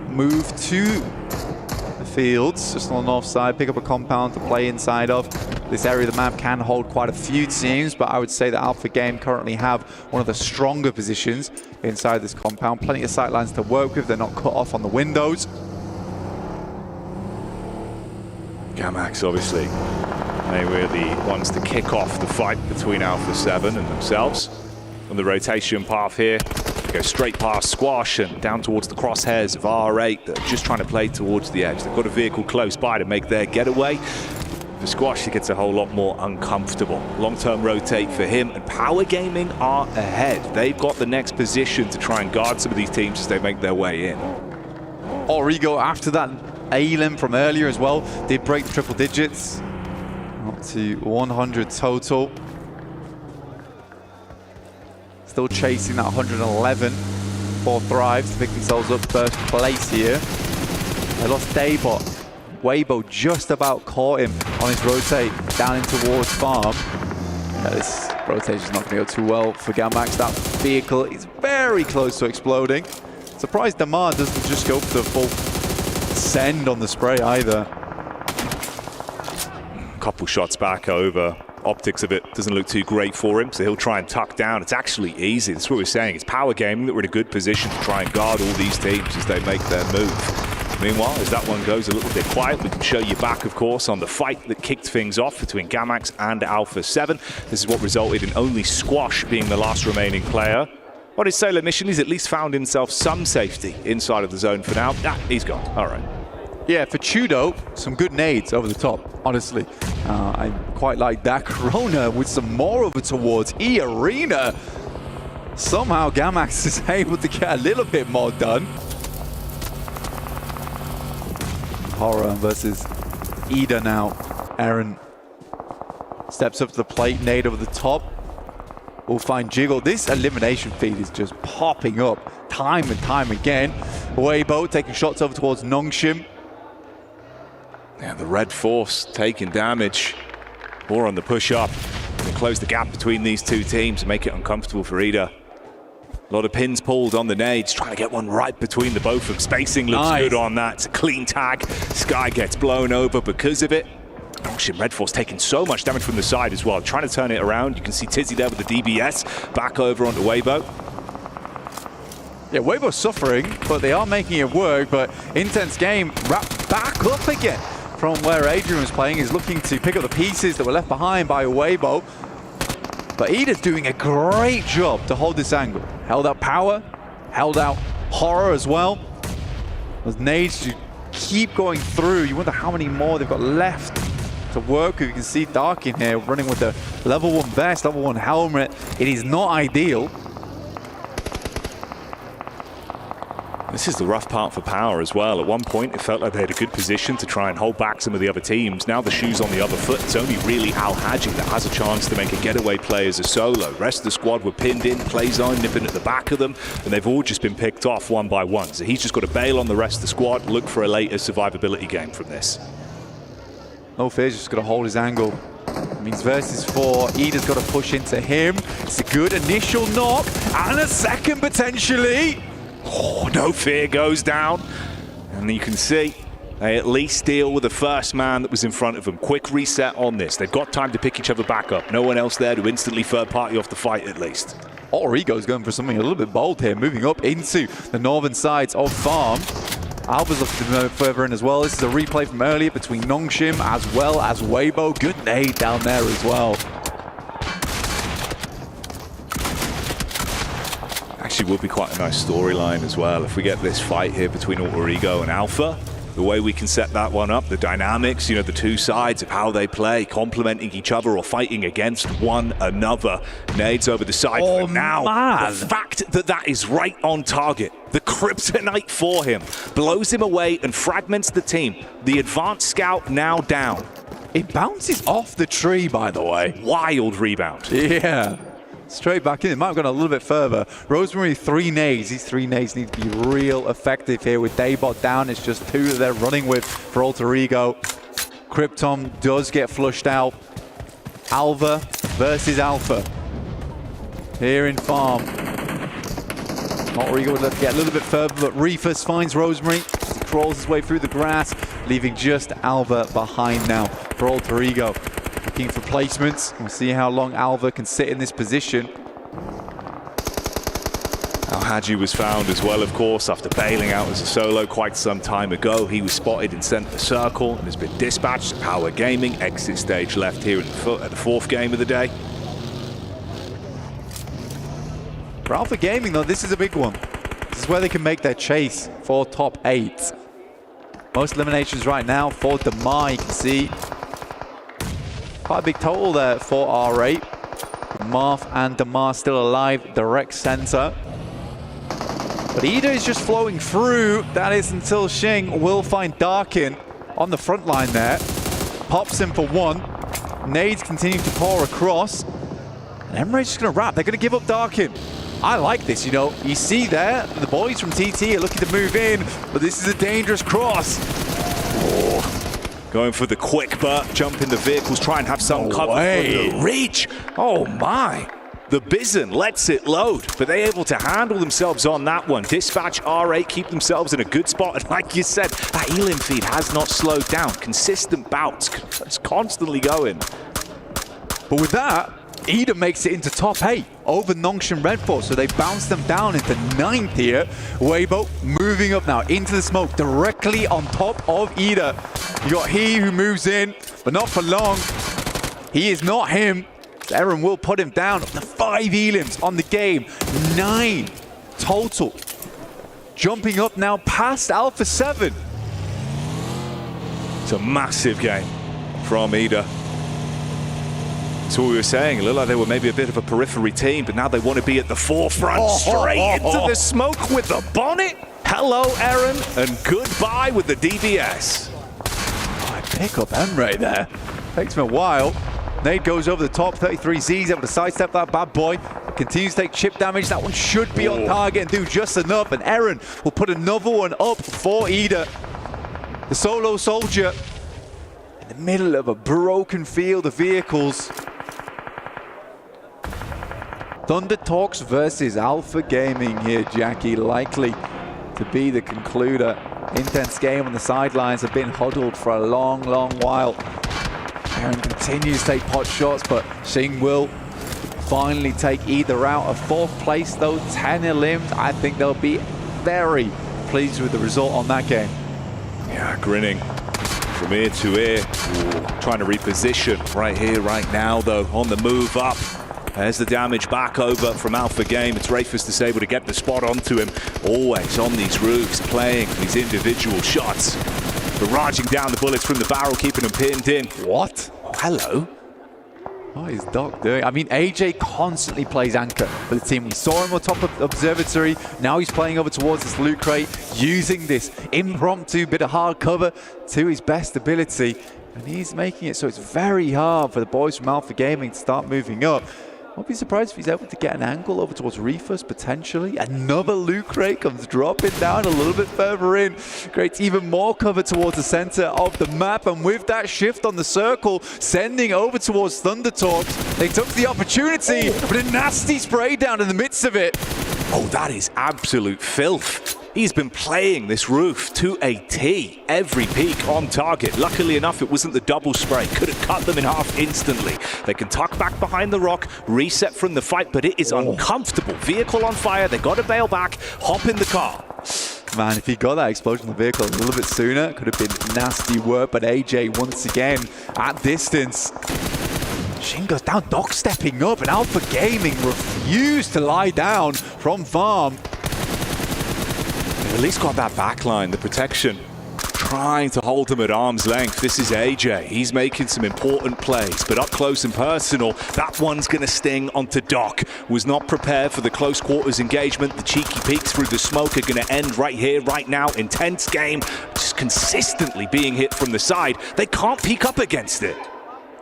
move to the fields, just on the north side, pick up a compound to play inside of. This area of the map can hold quite a few teams, but I would say that Alpha Game currently have one of the stronger positions inside this compound. Plenty of sightlines to work with. They're not cut off on the windows. Gamax, obviously. They were the ones to kick off the fight between Alpha 7 and themselves. On the rotation path here, they go straight past Squash and down towards the crosshairs of R8 that are just trying to play towards the edge. They've got a vehicle close by to make their getaway. For Squash, it gets a whole lot more uncomfortable. Long-term rotate for him, and Power Gaming are ahead. They've got the next position to try and guard some of these teams as they make their way in. Origo, after that A-limb from earlier as well, did break the triple digits. Up to 100 total. Still chasing that 111 for Thrive to pick themselves up first place here. They lost Day, but Weibo just about caught him on his rotate down in towards farm. Yeah, this rotation's not going to go too well for Gamax. That vehicle is very close to exploding. Surprised Damar doesn't just go for the full send on the spray either. Couple shots back over. Optics of it doesn't look too great for him, so he'll try and tuck down. It's actually easy. That's what we're saying. It's Power Gaming that we're in a good position to try and guard all these teams as they make their move. Meanwhile, as that one goes a little bit quiet, we can show you back, of course, on the fight that kicked things off between Gamax and Alpha 7. This is what resulted in only Squash being the last remaining player. On his solo mission, he's at least found himself some safety inside of the zone for now. Ah, he's gone. All right. Yeah, for Chudo, some good nades over the top, honestly. I quite like that. Corona with some more over towards E-Arena. Somehow Gamax is able to get a little bit more done. Horror versus Ida now. Aaron steps up to the plate, nade over the top. We'll find Jiggle. This elimination feed is just popping up time and time again. Weibo taking shots over towards Nongshim. Yeah, the Red Force taking damage. More on the push-up. To close the gap between these two teams and make it uncomfortable for Ida. A lot of pins pulled on the nades, trying to get one right between the both of them. Spacing looks good on that. It's a clean tag. Sky gets blown over because of it. Oh shit, Red Force taking so much damage from the side as well. Trying to turn it around. You can see Tizzy there with the DBS. Back over onto Weibo. Yeah, Weibo's suffering, but they are making it work. But Intense Game wrapped back up again from where Adrian was playing. He's looking to pick up the pieces that were left behind by Weibo. But Ida's doing a great job to hold this angle. Held out Power, held out Horror as well. Those nades to keep going through. You wonder how many more they've got left to work with. You can see Dark in here running with the level 1 vest, level 1 helmet. It is not ideal. This is the rough part for Power as well. At one point, it felt like they had a good position to try and hold back some of the other teams. Now the shoe's on the other foot. It's only really Al Haji that has a chance to make a getaway play as a solo. The rest of the squad were pinned in, play zone, nipping at the back of them, and they've all just been picked off one by one. So he's just got to bail on the rest of the squad, look for a later survivability game from this. No fear's just got to hold his angle. It means versus 4. Ida's got to push into him. It's a good initial knock, and a second potentially. Oh, No Fear goes down, and you can see they at least deal with the first man that was in front of them. Quick reset on this. They've got time to pick each other back up. No one else there to instantly third party off the fight at least. Origo's going for something a little bit bold here, moving up into the northern sides of Farm. Alva's looking to move further in as well. This is a replay from earlier between Nongshim as well as Weibo. Good nade down there as well. Actually would be quite a nice storyline as well if we get this fight here between Origo and Alpha. The way we can set that one up, the dynamics, you know, the two sides of how they play, complementing each other or fighting against one another. Nades over the side for now. Man. The fact that that is right on target, the kryptonite for him, blows him away and fragments the team. The advanced scout now down. It bounces off the tree, by the way. Wild rebound. Yeah. Straight back in. It might have gone a little bit further. Rosemary, 3 nades. These 3 nades need to be real effective here. With Daybot down, it's just 2 that they're running with for Alter Ego. Krypton does get flushed out. Alva versus Alpha. Here in Farm. Alter Ego would love to get a little bit further, but Reefus finds Rosemary. He crawls his way through the grass, leaving just Alva behind now for Alter Ego. Looking for placements. We'll see how long Alva can sit in this position. Al Haji was found as well, of course, after bailing out as a solo quite some time ago. He was spotted in center circle and has been dispatched to Power Gaming. Exit stage left here at the 4th game of the day. For Alpha Gaming, though, this is a big one. This is where they can make their chase for top 8. Most eliminations right now for Damar, you can see. Quite a big total there for R8. Marth and Damar still alive, direct center. But Ida is just flowing through. That is until Shing will find Darkin on the front line there. Pops him for 1. Nades continue to pour across. And Emirate's just going to wrap. They're going to give up Darkin. I like this, you know. You see there, the boys from TT are looking to move in, but this is a dangerous cross. Oh. Going for the quick jump in the vehicles, try and have some cover for the reach. Oh my. The Bison lets it load, but they're able to handle themselves on that one. Dispatch R8, keep themselves in a good spot. And like you said, that Elim feed has not slowed down. Consistent bouts, it's constantly going. But with that, Ida makes it into top 8 over Nongshim Red Force, so they bounce them down into 9th here. Weibo moving up now into the smoke directly on top of Ida. You got he who moves in, but not for long. He is not him. Aaron will put him down. The 5 Elims on the game, 9 total. Jumping up now past Alpha 7. It's a massive game from Ida. That's what we were saying. It looked like they were maybe a bit of a periphery team, but now they want to be at the forefront, straight into the smoke with the bonnet. Hello, Aaron, and goodbye with the DBS. Pick up Emre there. Takes him a while. Nade goes over the top. 33Z's able to sidestep that bad boy. Continues to take chip damage. That one should be on target and do just enough. And Aaron will put another one up for Ida. The solo soldier in the middle of a broken field of vehicles. Thunder Talks versus Alpha Gaming here, Jackie. Likely to be the concluder. Intense game on the sidelines, have been huddled for a long, long while. Aaron continues to take pot shots, but Singh will finally take either out. A 4th place though, 10 elims. I think they'll be very pleased with the result on that game. Yeah, grinning from ear to ear. Ooh, trying to reposition right here, right now though, on the move up. There's the damage back over from Alpha Game. It's Rayfus that's able to get the spot onto him. Always on these roofs, playing these individual shots. Barraging down the bullets from the barrel, keeping them pinned in. What? Oh, hello. What is Doc doing? I mean, AJ constantly plays anchor for the team. We saw him on top of Observatory. Now he's playing over towards this loot crate, using this impromptu bit of hard cover to his best ability. And he's making it so it's very hard for the boys from Alpha Gaming to start moving up. I'll be surprised if he's able to get an angle over towards Reefus, potentially. Another loot crate comes dropping down a little bit further in. Creates even more cover towards the center of the map. And with that shift on the circle, sending over towards Thunder Talks, they took the opportunity, but a nasty spray down in the midst of it. Oh, that is absolute filth. He's been playing this roof to a T, every peak on target. Luckily enough, it wasn't the double spray. Could have cut them in half instantly. They can tuck back behind the rock, reset from the fight, but it is uncomfortable. Vehicle on fire, they got to bail back, hop in the car. Man, if he got that explosion in the vehicle a little bit sooner, it could have been nasty work, but AJ once again at distance. Shin goes down, Doc stepping up, and Alpha Gaming refused to lie down from farm. At least got that back line, the protection. Trying to hold him at arm's length. This is AJ. He's making some important plays, but up close and personal, that one's going to sting onto Doc. Was not prepared for the close quarters engagement. The cheeky peeks through the smoke are going to end right here, right now. Intense game, just consistently being hit from the side. They can't peek up against it.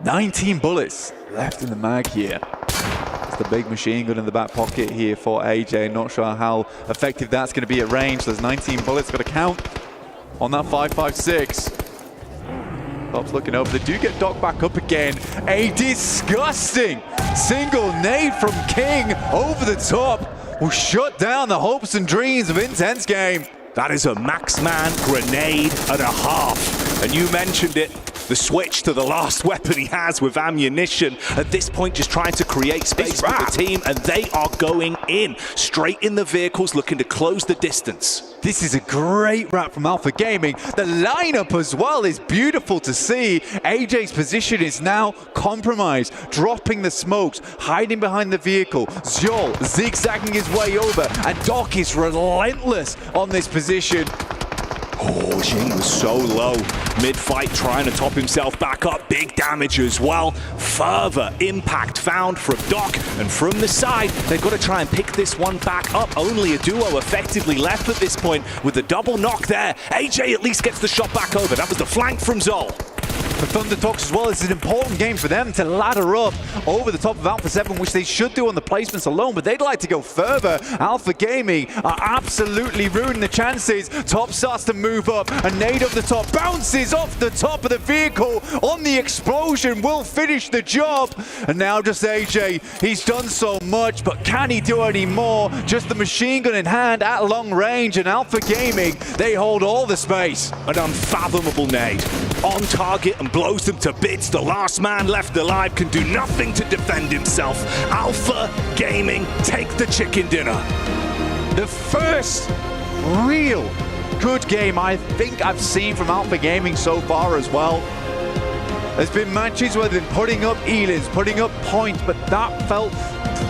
19 bullets left in the mag here. The big machine gun in the back pocket here for AJ. Not sure how effective that's going to be at range. There's 19 bullets, got to count on that 5.56. Top's looking over. They do get Doc back up again. A disgusting single nade from King over the top will shut down the hopes and dreams of Intense Game. That is a max man grenade and a half. And you mentioned it. The switch to the last weapon he has with ammunition. At this point, just trying to create space for the team, and they are going in. Straight in the vehicles, looking to close the distance. This is a great wrap from Alpha Gaming. The lineup as well is beautiful to see. AJ's position is now compromised, dropping the smokes, hiding behind the vehicle. Zhol zigzagging his way over, and Doc is relentless on this position. Oh, Jing was so low. Mid-fight, trying to top himself back up. Big damage as well. Further impact found from Doc. And from the side, they've got to try and pick this one back up. Only a duo effectively left at this point with the double knock there. AJ at least gets the shot back over. That was the flank from Zol. For Thunder Talks as well, it's an important game for them to ladder up over the top of Alpha 7, which they should do on the placements alone, but they'd like to go further. Alpha Gaming are absolutely ruining the chances. Top starts to move up, a nade over the top, bounces off the top of the vehicle on the explosion, will finish the job. And now just AJ, he's done so much, but can he do any more? Just the machine gun in hand at long range, and Alpha Gaming, they hold all the space. An unfathomable nade on target and blows them to bits. The last man left alive can do nothing to defend himself. Alpha Gaming take the chicken dinner. The first real good game I think I've seen from Alpha Gaming so far as well. There's been matches where they've been putting up elims, putting up points, but that felt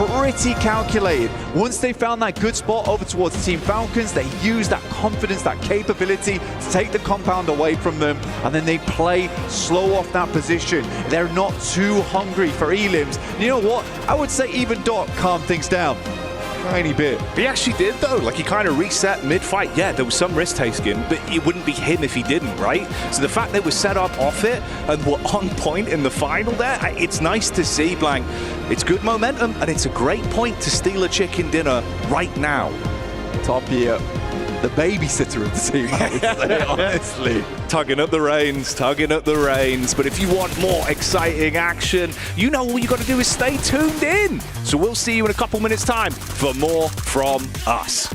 pretty calculated. Once they found that good spot over towards Team Falcons, they used that confidence, that capability to take the compound away from them, and then they play slow off that position. They're not too hungry for elims. You know what? I would say even Doc calmed things down. Tiny bit. He actually did though, like he kind of reset mid-fight. Yeah, there was some risk taking, but it wouldn't be him if he didn't, right? So the fact they were set up off it and were on point in the final there, it's nice to see, Blank. It's good momentum and it's a great point to steal a chicken dinner right now. Top here, the babysitter of the team, I would say, honestly. Tugging at the reins, tugging at the reins. But if you want more exciting action, you know all you got to do is stay tuned in. So we'll see you in a couple minutes time for more from us.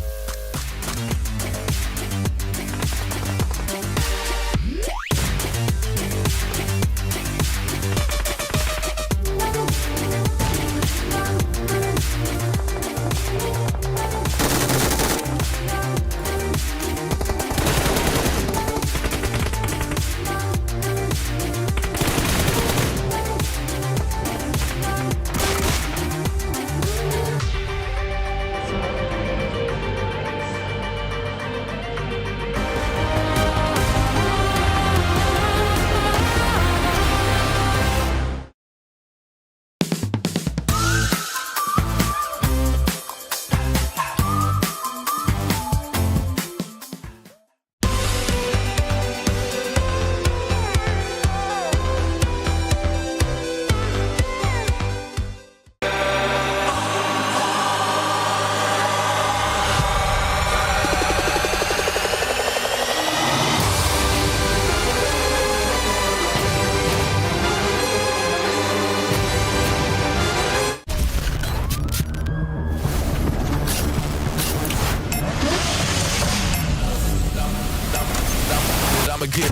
I'ma get.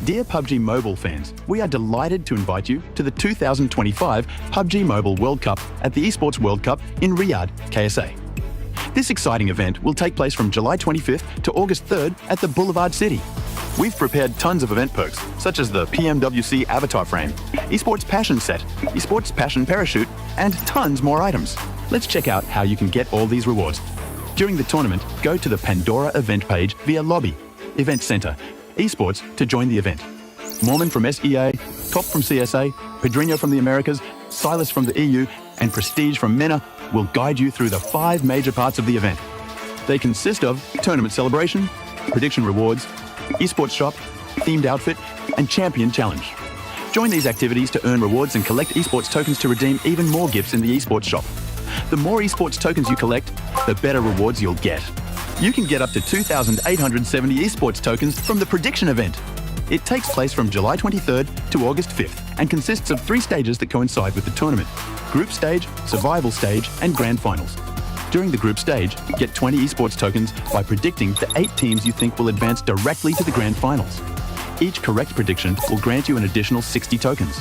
Dear PUBG Mobile fans, we are delighted to invite you to the 2025 PUBG Mobile World Cup at the ESPORTS World Cup in Riyadh, KSA. This exciting event will take place from July 25th to August 3rd at the Boulevard City. We've prepared tons of event perks, such as the PMWC avatar frame, ESPORTS Passion Set, ESPORTS Passion Parachute, and tons more items. Let's check out how you can get all these rewards. During the tournament, go to the Pandora event page via Lobby, Event Center, Esports to join the event. Mormon from SEA, Top from CSA, Pedrinho from the Americas, Silas from the EU, and Prestige from MENA will guide you through the 5 major parts of the event. They consist of tournament celebration, prediction rewards, esports shop, themed outfit, and champion challenge. Join these activities to earn rewards and collect esports tokens to redeem even more gifts in the esports shop. The more esports tokens you collect, the better rewards you'll get. You can get up to 2,870 esports tokens from the prediction event. It takes place from July 23rd to August 5th and consists of 3 stages that coincide with the tournament: group stage, survival stage, and grand finals. During the group stage, get 20 esports tokens by predicting the 8 teams you think will advance directly to the grand finals. Each correct prediction will grant you an additional 60 tokens.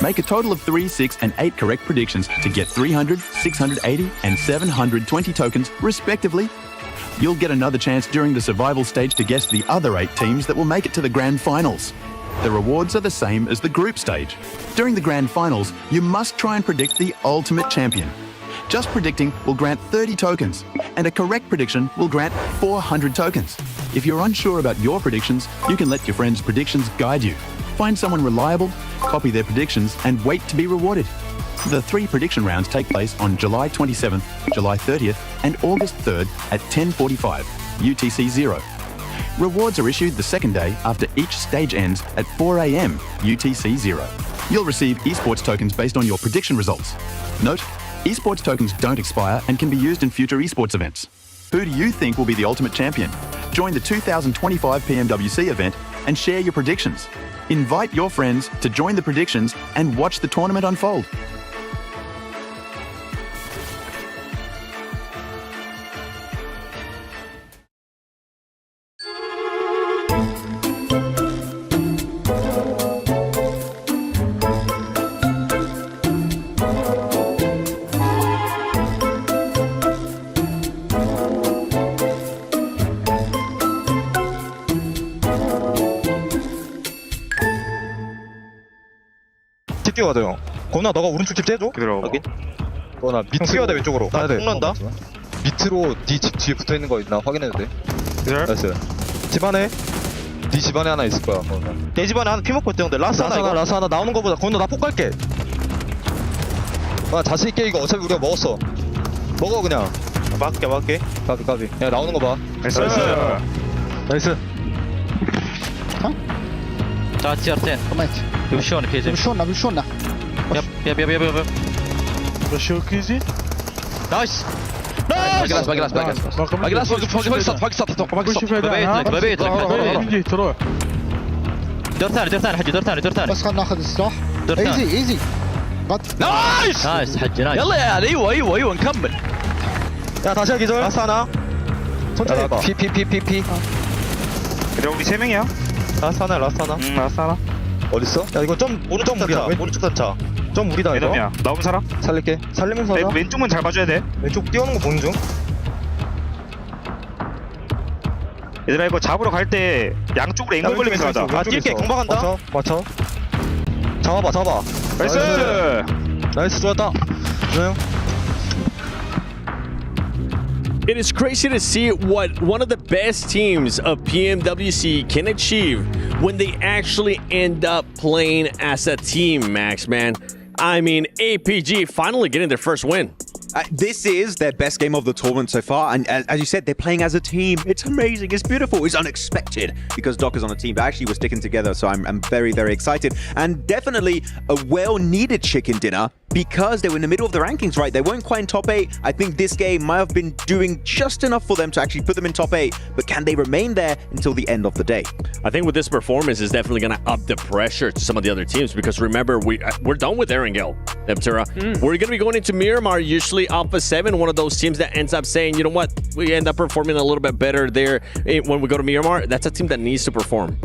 Make a total of 3, 6, and 8 correct predictions to get 300, 680, and 720 tokens, respectively. You'll get another chance during the survival stage to guess the other 8 teams that will make it to the grand finals. The rewards are the same as the group stage. During the grand finals, you must try and predict the ultimate champion. Just predicting will grant 30 tokens, and a correct prediction will grant 400 tokens. If you're unsure about your predictions, you can let your friends' predictions guide you. Find someone reliable, copy their predictions, and wait to be rewarded. The 3 prediction rounds take place on July 27th, July 30th, and August 3rd at 10:45 UTC 0. Rewards are issued the second day after each stage ends at 4 a.m. UTC 0. You'll receive esports tokens based on your prediction results. Note, esports tokens don't expire and can be used in future esports events. Who do you think will be the ultimate champion? Join the 2025 PMWC event and share your predictions. Invite your friends to join the predictions and watch the tournament unfold. 집 뛰어가자 형. 건우야 너가 오른쪽 집 째줘. 기다려봐. 건우야 밑으로 뛰어야 돼 왼쪽으로. 나 콩난다. 밑으로 네 집 뒤에 붙어있는 거 있나 확인해도 돼. 기다려. 됐어. 집안에 네 집안에 하나 있을 거야. 내 집안에 하나 피 먹고 있대 형들. 라스 하나 나오는 거보다 건우 나 폭 갈게. 아 자신있게 이거 어차피 우리가 먹었어. 먹어 그냥. 막게. 까비. 야 나오는 거 봐. 나이스. تعال سيارتين يمشون كيزي بيمشونا يب بشو كيزي نايس باقي لاس فوق سطح ببيت من جهة تروح دور ثاني حجي دور ثاني بس خلنا ناخذ السلاح ايزي نايس حجي نايس يلا يا ايوه نكمل 야 다시 기절 라스 하나 천천히 해봐 피 그래 우리 3명이야 라스 하나 어딨어? 야 이거 좀 오른쪽 무리다 오른쪽 단차 좀 무리다 이거 이놈이야 나오면 살아? 살릴게 살리면서 하자 왼쪽만 잘 봐줘야 돼 왼쪽 뛰어오는 거 보는 중 얘들아 이거 잡으러 갈 때 양쪽으로 앵글 걸리면서 하자 아 뛸게 공방한다 맞춰 잡아 나이스 좋았다 그래요 It is crazy to see what one of the best teams of PMWC can achieve when they actually end up playing as a team, Max, man. I mean, APG finally getting their first win. This is their best game of the tournament so far, and as you said, they're playing as a team. It's amazing, it's beautiful, it's unexpected because Doc is on a team, but actually we're sticking together, so I'm very, very excited. And definitely a well-needed chicken dinner because they were in the middle of the rankings, right? They weren't quite in top 8. I think this game might have been doing just enough for them to actually put them in top 8, but can they remain there until the end of the day? I think with this performance is definitely going to up the pressure to some of the other teams, because remember, we're done with Erangel, Neptura. We're going to be going into Miramar, usually Alpha 7, one of those teams that ends up saying, you know what, we end up performing a little bit better there when we go to Miramar. That's a team that needs to perform.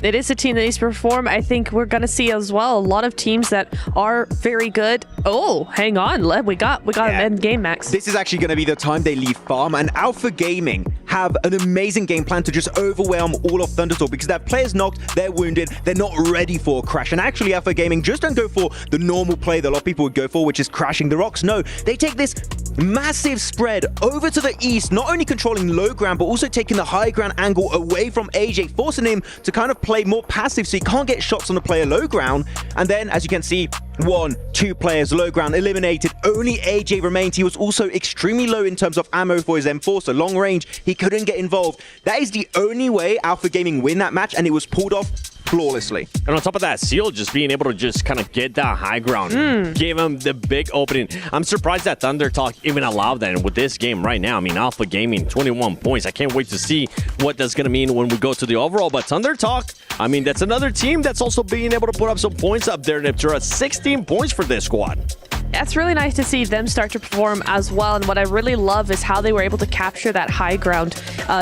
It is a team that needs to perform. I think we're going to see as well a lot of teams that are very good. Oh, hang on. We got an end game, Max. This is actually going to be the time they leave farm, and Alpha Gaming have an amazing game plan to just overwhelm all of Thundertalk, because their players knocked, they're wounded, they're not ready for a crash. And actually, Alpha Gaming just don't go for the normal play that a lot of people would go for, which is crashing the rocks. No, they take this massive spread over to the east, not only controlling low ground, but also taking the high ground angle away from AJ, forcing him to kind of play more passive so he can't get shots on the player low ground. And then, as you can see, 1, 2 players low ground eliminated. Only AJ remained. He was also extremely low in terms of ammo for his M4, so long range, he couldn't get involved. That is the only way Alpha Gaming win that match, and it was pulled off flawlessly. And on top of that, Seal just being able to just kind of get that high ground, gave him the big opening. I'm surprised that Thundertalk even allowed that. And with this game right now, I mean, Alpha Gaming, 21 points. I can't wait to see what that's going to mean when we go to the overall. But Thundertalk, I mean, that's another team that's also being able to put up some points up there, Neptura. 16 points for this squad. It's really nice to see them start to perform as well. And what I really love is how they were able to capture that high ground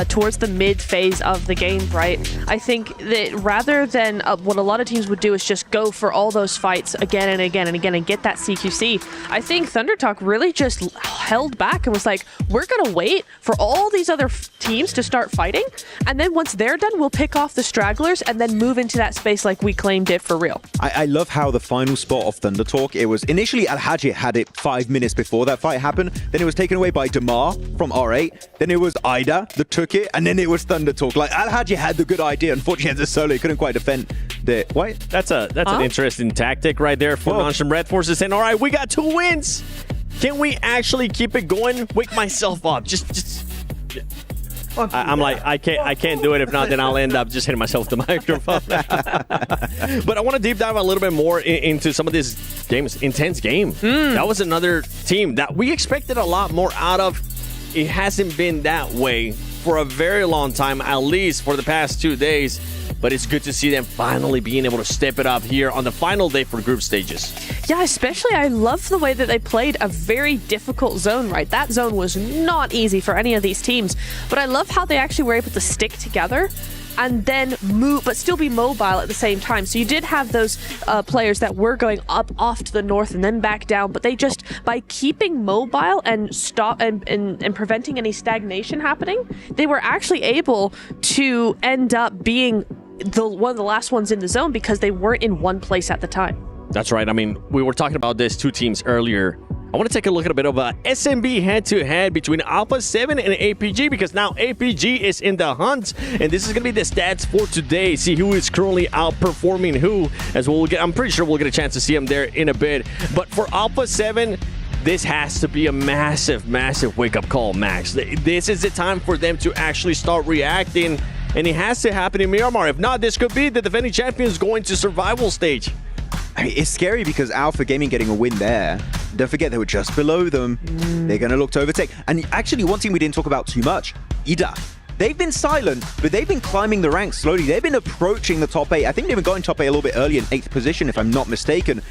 towards the mid phase of the game, right? I think that rather than what a lot of teams would do is just go for all those fights again and again and again and get that CQC, I think Thundertalk really just held back and was like, we're going to wait for all these other teams to start fighting. And then once they're done, we'll pick off the stragglers and then move into that space like we claimed it for real. I love how the final spot of Thundertalk, it was initially Al-Hajj had it 5 minutes before that fight happened. Then it was taken away by Damar from R8. Then it was Ida that took it. And then it was Thundertalk. Like, Al-Hajj had the good idea. Unfortunately, as a solo, he couldn't quite defend the... What? That's an interesting tactic right there for Non-Shim Red Forces saying, all right, we got 2 wins. Can we actually keep it going? Wake myself up. Just... I'm like, I can't do it. If not, then I'll end up just hitting myself with the microphone. But I want to deep dive a little bit more into some of this game's intense game. That was another team that we expected a lot more out of. It hasn't been that way for a very long time, at least for the past 2 days. But it's good to see them finally being able to step it up here on the final day for group stages. Yeah, especially I love the way that they played a very difficult zone, right? That zone was not easy for any of these teams. But I love how they actually were able to stick together and then move, but still be mobile at the same time. So you did have those players that were going up off to the north and then back down, but they just, by keeping mobile and stop and preventing any stagnation happening, they were actually able to end up being one of the last ones in the zone because they weren't in one place at the time. That's right. I mean, we were talking about these 2 teams earlier. I want to take a look at a bit of a SMB head-to-head between Alpha 7 and APG, because now APG is in the hunt, and this is going to be the stats for today. See who is currently outperforming who, as well. I'm pretty sure we'll get a chance to see them there in a bit. But for Alpha 7, this has to be a massive, massive wake-up call, Max. This is the time for them to actually start reacting, and it has to happen in Miramar. If not, this could be the defending champions going to survival stage. I mean, it's scary because Alpha Gaming getting a win there. Don't forget, they were just below them. They're going to look to overtake. And actually, one thing we didn't talk about too much, Ida. They've been silent, but they've been climbing the ranks slowly. They've been approaching the top 8. I think they've been going top 8 a little bit early in 8th position, if I'm not mistaken.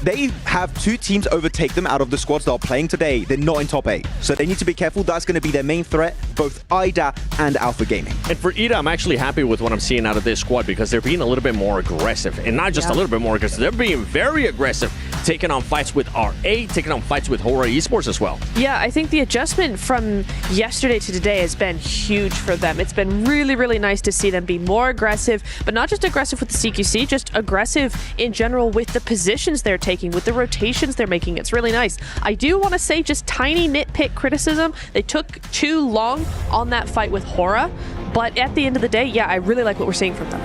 They have 2 teams overtake them out of the squads that are playing today. They're not in top 8, so they need to be careful. That's going to be their main threat, both Ida and Alpha Gaming. And for Ida, I'm actually happy with what I'm seeing out of this squad, because they're being a little bit more aggressive. And not just a little bit more aggressive, they're being very aggressive, taking on fights with R8, taking on fights with Hora Esports as well. Yeah, I think the adjustment from yesterday to today has been huge for them. It's been really, really nice to see them be more aggressive, but not just aggressive with the CQC, just aggressive in general with the positions they're taking, with the rotations they're making. It's really nice. I do want to say just tiny nitpick criticism. They took too long on that fight with Hora, but at the end of the day, yeah, I really like what we're seeing from them.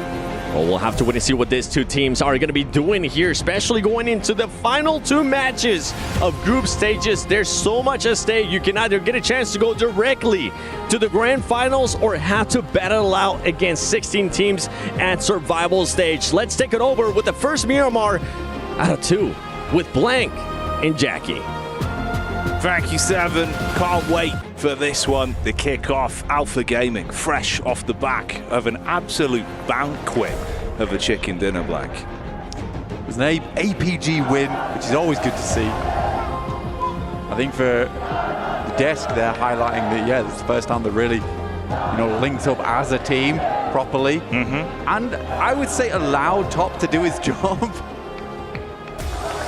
Well, we'll have to wait and see what these 2 teams are going to be doing here, especially going into the final 2 matches of group stages. There's so much at stake. You can either get a chance to go directly to the grand finals or have to battle out against 16 teams at survival stage. Let's take it over with the first Miramar out of 2 with Blank and Jackie. Thank you, Seven. Can't wait for this one. The kickoff. Alpha Gaming, fresh off the back of an absolute banquet of a chicken dinner, Blank. It was an APG win, which is always good to see. I think for the desk, they're highlighting that, yeah, this is the first time they're really, linked up as a team properly. And I would say allowed Top to do his job.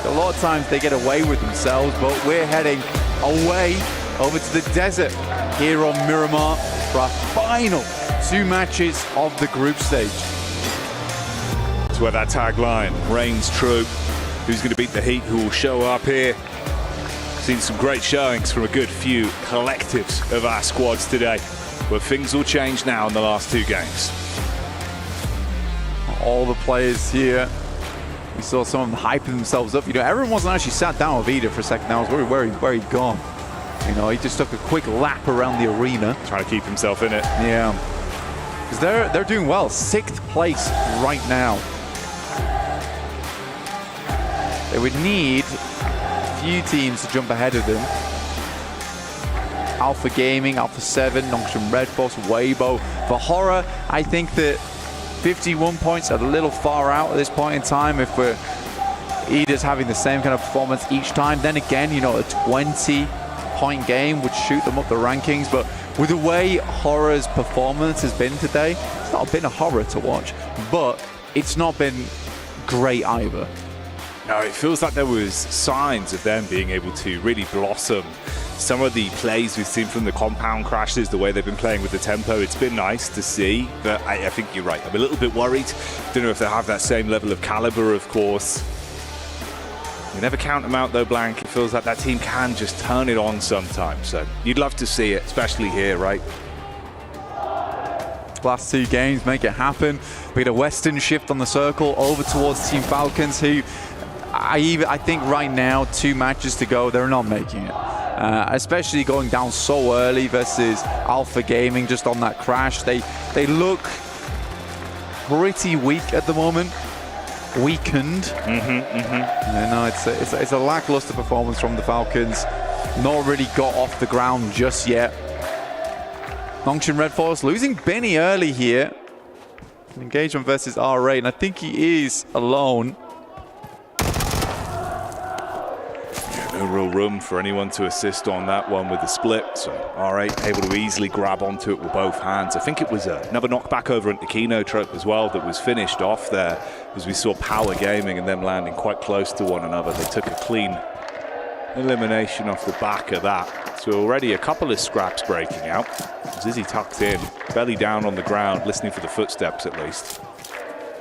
A lot of times they get away with themselves, but we're heading away over to the desert here on Miramar for our final 2 matches of the group stage. That's where that tagline reigns true. Who's going to beat the heat? Who will show up here? Seen some great showings from a good few collectives of our squads today, but things will change now in the last 2 games. All the players here. We saw some of them hyping themselves up. Everyone wasn't actually sat down with Ida for a second. I was worried where he'd gone. He just took a quick lap around the arena. Trying to keep himself in it. Yeah. Because they're doing well. 6th place right now. They would need a few teams to jump ahead of them. Alpha Gaming, Alpha 7, Nongshim Red Force, Weibo. For Horror, I think that 51 points are a little far out at this point in time. If we're Ida's having the same kind of performance each time, then again, a 20-point game would shoot them up the rankings. But with the way Horror's performance has been today, it's not been a horror to watch, but it's not been great either. No, it feels like there was signs of them being able to really blossom. Some of the plays we've seen from the compound crashes, the way they've been playing with the tempo, it's been nice to see, but I think you're right. I'm a little bit worried. Don't know if they have that same level of caliber, of course. You never count them out though, Blank. It feels like that team can just turn it on sometimes. So you'd love to see it, especially here, right? Last 2 games make it happen. We get a Western shift on the circle over towards Team Falcons, who I think right now, 2 matches to go, they're not making it. Especially going down so early versus Alpha Gaming just on that crash. They look pretty weak at the moment. Weakened. It's a lackluster performance from the Falcons. Not really got off the ground just yet. Nongshim Red Force losing Benny early here. Engagement versus R8, and I think he is alone. No real room for anyone to assist on that one with the split, so R8 able to easily grab onto it with both hands. I think it was another knockback over into Kino Trope as well that was finished off there, as we saw Power Gaming and them landing quite close to one another. They took a clean elimination off the back of that. So already a couple of scraps breaking out. Zizzy tucked in, belly down on the ground, listening for the footsteps at least.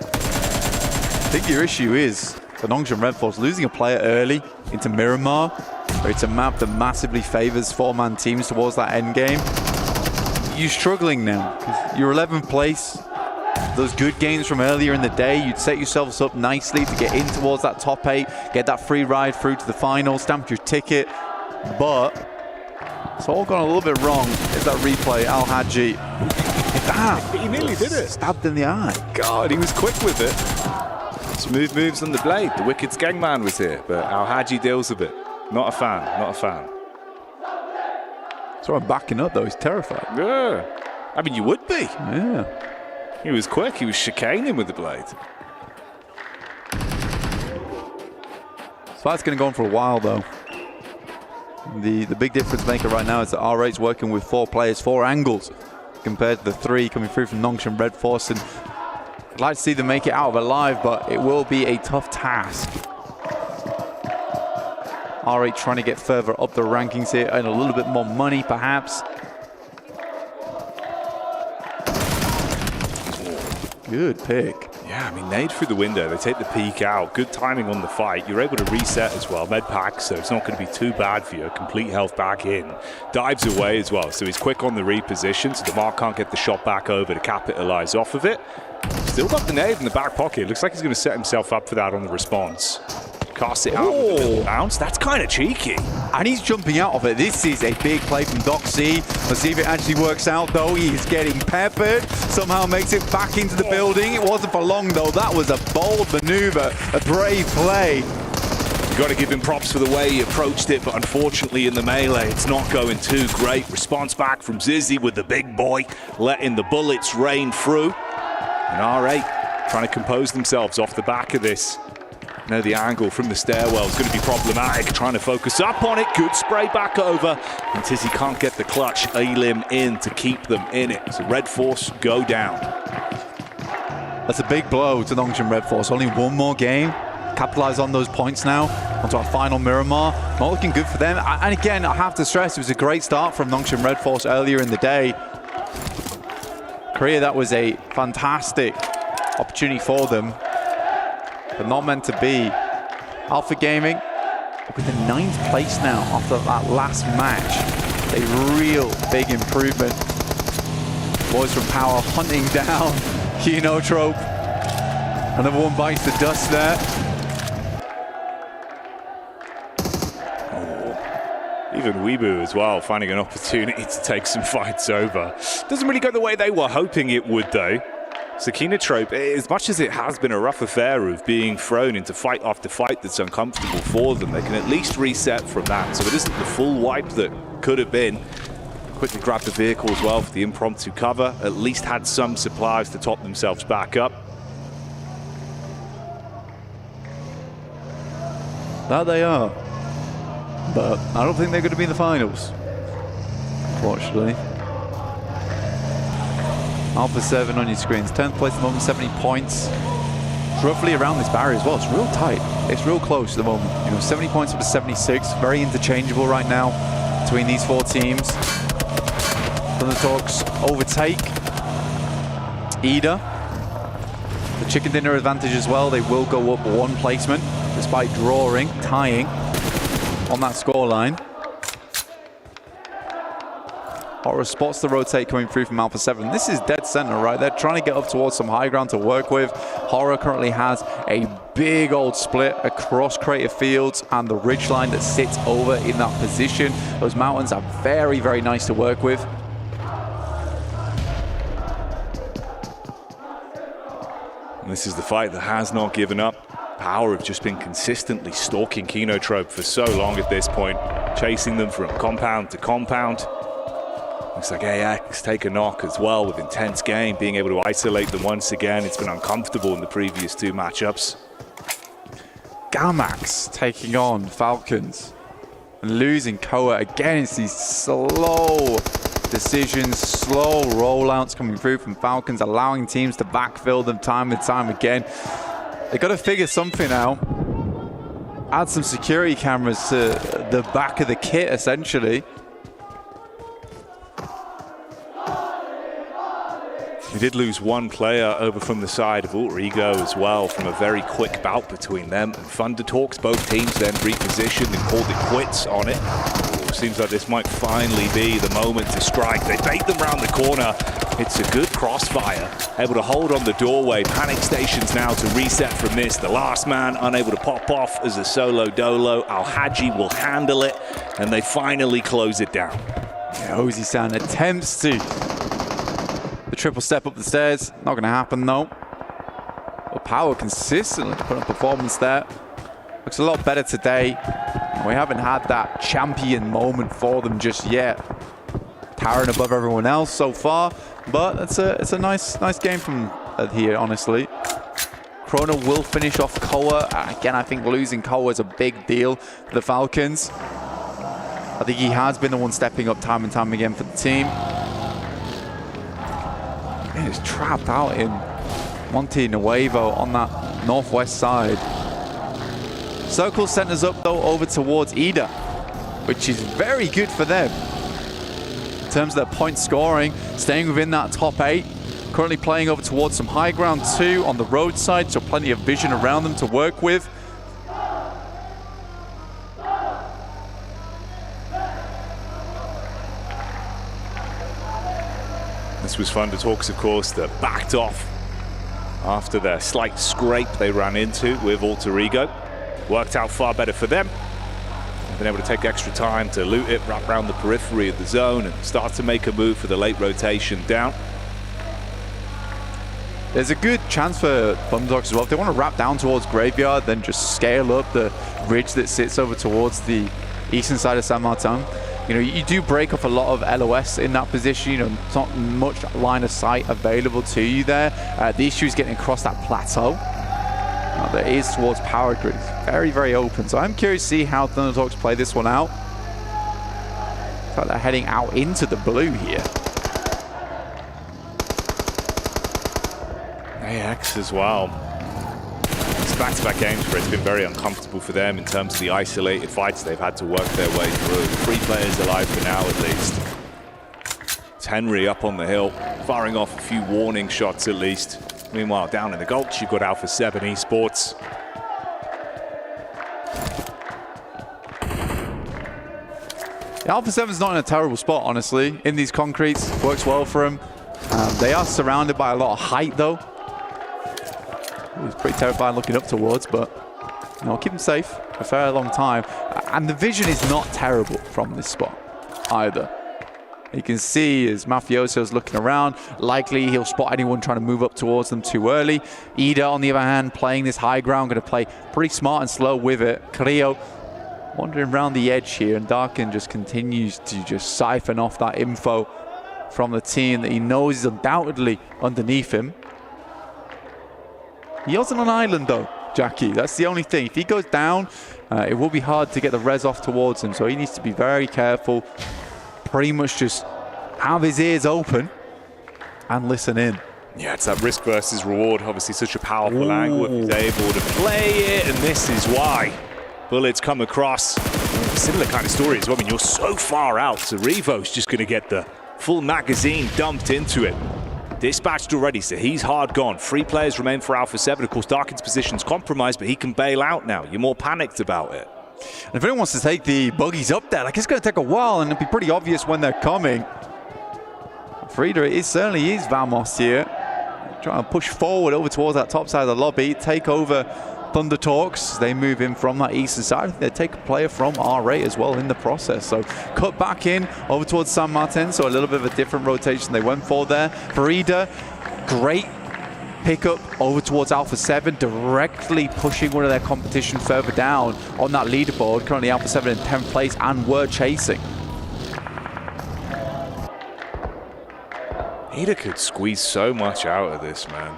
I think your issue is the Nongshim Red Force losing a player early into Miramar, where it's a map that massively favors 4-man teams towards that end game. You're struggling now. You're 11th place. Those good games from earlier in the day, you'd set yourselves up nicely to get in towards that top 8, get that free ride through to the final, stamp your ticket. But it's all gone a little bit wrong. There's that replay, Al Hadji. He nearly did it. Stabbed in the eye. God, he was quick with it. Smooth moves on the blade. The Wicked Skengman was here, but Al Hadji deals with it. Not a fan, not a fan. So I'm backing up though, he's terrified. Yeah. I mean, you would be. Yeah. He was quick, he was chicaning with the blade. So that's going to go on for a while though. The big difference maker right now is that R8's working with 4 players, 4 angles, compared to the 3 coming through from Nongshim Red Force. And I'd like to see them make it out of alive, but it will be a tough task. R8 trying to get further up the rankings here and a little bit more money perhaps. Good pick. Yeah, I mean, nade through the window. They take the peek out. Good timing on the fight. You're able to reset as well. Med pack, so it's not going to be too bad for you. Complete health back in. Dives away as well, so he's quick on the reposition, so DeMar can't get the shot back over to capitalize off of it. Still got the nade in the back pocket. Looks like he's going to set himself up for that on the response. Cast it out with a little bounce. That's kind of cheeky. And he's jumping out of it. This is a big play from Doc C. Let's see if it actually works out, though. He is getting peppered. Somehow makes it back into the building. It wasn't for long, though. That was a bold maneuver, a brave play. You've got to give him props for the way he approached it, but unfortunately in the melee, it's not going too great. Response back from Zizzy with the big boy, letting the bullets rain through. And R8 trying to compose themselves off the back of this. Now the angle from the stairwell is going to be problematic, trying to focus up on it. Good spray back over, and Tizzy can't get the clutch Elim in to keep them in it. So Red Force go down. That's a big blow to Nongshim Red Force. Only one more game. Capitalize on those points now onto our final Miramar. Not looking good for them. And again, I have to stress, it was a great start from Nongshim Red Force earlier in the day. Korea, that was a fantastic opportunity for them, but not meant to be. Alpha Gaming with the 9th place now after that last match. A real big improvement. Boys from Power hunting down Kinotrope. Another one bites the dust there. Even Weebu as well, finding an opportunity to take some fights over. Doesn't really go the way they were hoping it would, though. So Kinotrope, as much as it has been a rough affair of being thrown into fight after fight that's uncomfortable for them, they can at least reset from that. So it isn't the full wipe that could have been. Quickly grabbed the vehicle as well for the impromptu cover. At least had some supplies to top themselves back up. That they are. But I don't think they're going to be in the finals, unfortunately. Alpha 7 on your screens. 10th place at the moment, 70 points. It's roughly around this barrier as well. It's real tight. It's real close at the moment. You know, 70 points up to 76. Very interchangeable right now between these 4 teams. Thundertalks overtake Ida. The chicken dinner advantage as well. They will go up 1 placement despite tying on that scoreline. Horror spots the rotate coming through from Alpha 7. This is dead center, right? They're trying to get up towards some high ground to work with. Horror currently has a big old split across Creative Fields and the ridgeline that sits over in that position. Those mountains are very, very nice to work with. And this is the fight that has not given up. Power have just been consistently stalking Kinotrope for so long at this point, chasing them from compound to compound. Looks like AX take a knock as well with intense game, being able to isolate them once again. It's been uncomfortable in the previous 2 matchups. Gamax taking on Falcons and losing Koa again. It's these slow decisions, slow rollouts coming through from Falcons, allowing teams to backfill them time and time again. They got to figure something out. Add some security cameras to the back of the kit, essentially. We did lose 1 player over from the side of Alter Ego as well, from a very quick bout between them and Thundertalks. Both teams then repositioned and called it quits on it. Seems like this might finally be the moment to strike. They bait them round the corner. It's a good crossfire, able to hold on the doorway. Panic stations now to reset from this. The last man unable to pop off as a solo dolo. Al-Haji will handle it, and they finally close it down. Yeah, Ozi-san attempts to the triple step up the stairs. Not going to happen though. But Power consistently put up performance there. Looks a lot better today. We haven't had that champion moment for them just yet. Towering above everyone else so far, but it's a nice game from here, honestly. Chrono will finish off Koa. Again, I think losing Koa is a big deal for the Falcons. I think he has been the one stepping up time and time again for the team. He's trapped out in Monte Nuevo on that northwest side. Circle centers up though over towards Ida, which is very good for them in terms of their point scoring, staying within that top 8. Currently playing over towards some high ground too on the roadside, so plenty of vision around them to work with. This was Thundertalks, of course, that backed off after their slight scrape they ran into with Alter Ego. Worked out far better for them. Been able to take extra time to loot it, wrap around the periphery of the zone and start to make a move for the late rotation down. There's a good chance for Thunderdogs as well. If they want to wrap down towards Graveyard, then just scale up the ridge that sits over towards the eastern side of San Martin. You know, you do break off a lot of LOS in that position. You know, there's not much line of sight available to you there. The issue is getting across that plateau that is towards Power Grid. Very, very open. So I'm curious to see how Thunderdogs play this one out. It's like they're heading out into the blue here. AX as well. It's back-to-back games where it's been very uncomfortable for them in terms of the isolated fights they've had to work their way through. 3 players alive for now at least. It's Henry up on the hill, firing off a few warning shots at least. Meanwhile, down in the Gulch, you've got Alpha 7 Esports. Alpha 7's not in a terrible spot, honestly. In these concretes, works well for them. They are surrounded by a lot of height, though. It's pretty terrifying looking up towards, but you know, keep them safe for a fair long time. And the vision is not terrible from this spot either. You can see as Mafioso's looking around, likely he'll spot anyone trying to move up towards them too early. Ida, on the other hand, playing this high ground, going to play pretty smart and slow with it. Creo wandering around the edge here, and Darkin just continues to just siphon off that info from the team that he knows is undoubtedly underneath him. He isn't on island though, Jackie. That's the only thing. If he goes down, it will be hard to get the res off towards him. So he needs to be very careful. Pretty much just have his ears open and listen in. Yeah, it's that risk versus reward. Obviously such a powerful angle if he's able to play it, and this is why. Bullets come across. Similar kind of story as well. I mean, you're so far out, so Revo's just going to get the full magazine dumped into it. Dispatched already, so he's hard gone. 3 players remain for Alpha 7. Of course, Darkin's position's compromised, but he can bail out now. You're more panicked about it. And if anyone wants to take the buggies up there, like, it's going to take a while, and it'll be pretty obvious when they're coming. Frida, it certainly is Vamos here. Trying to push forward over towards that top side of the lobby, take over Thunder Talks. They move in from that eastern side. They take a player from R8 as well in the process. So cut back in over towards San Martin. So a little bit of a different rotation they went for there. Frida, great pickup over towards Alpha 7, directly pushing one of their competition further down on that leaderboard. Currently Alpha 7 in 10th place and were chasing. Ada could squeeze so much out of this, man.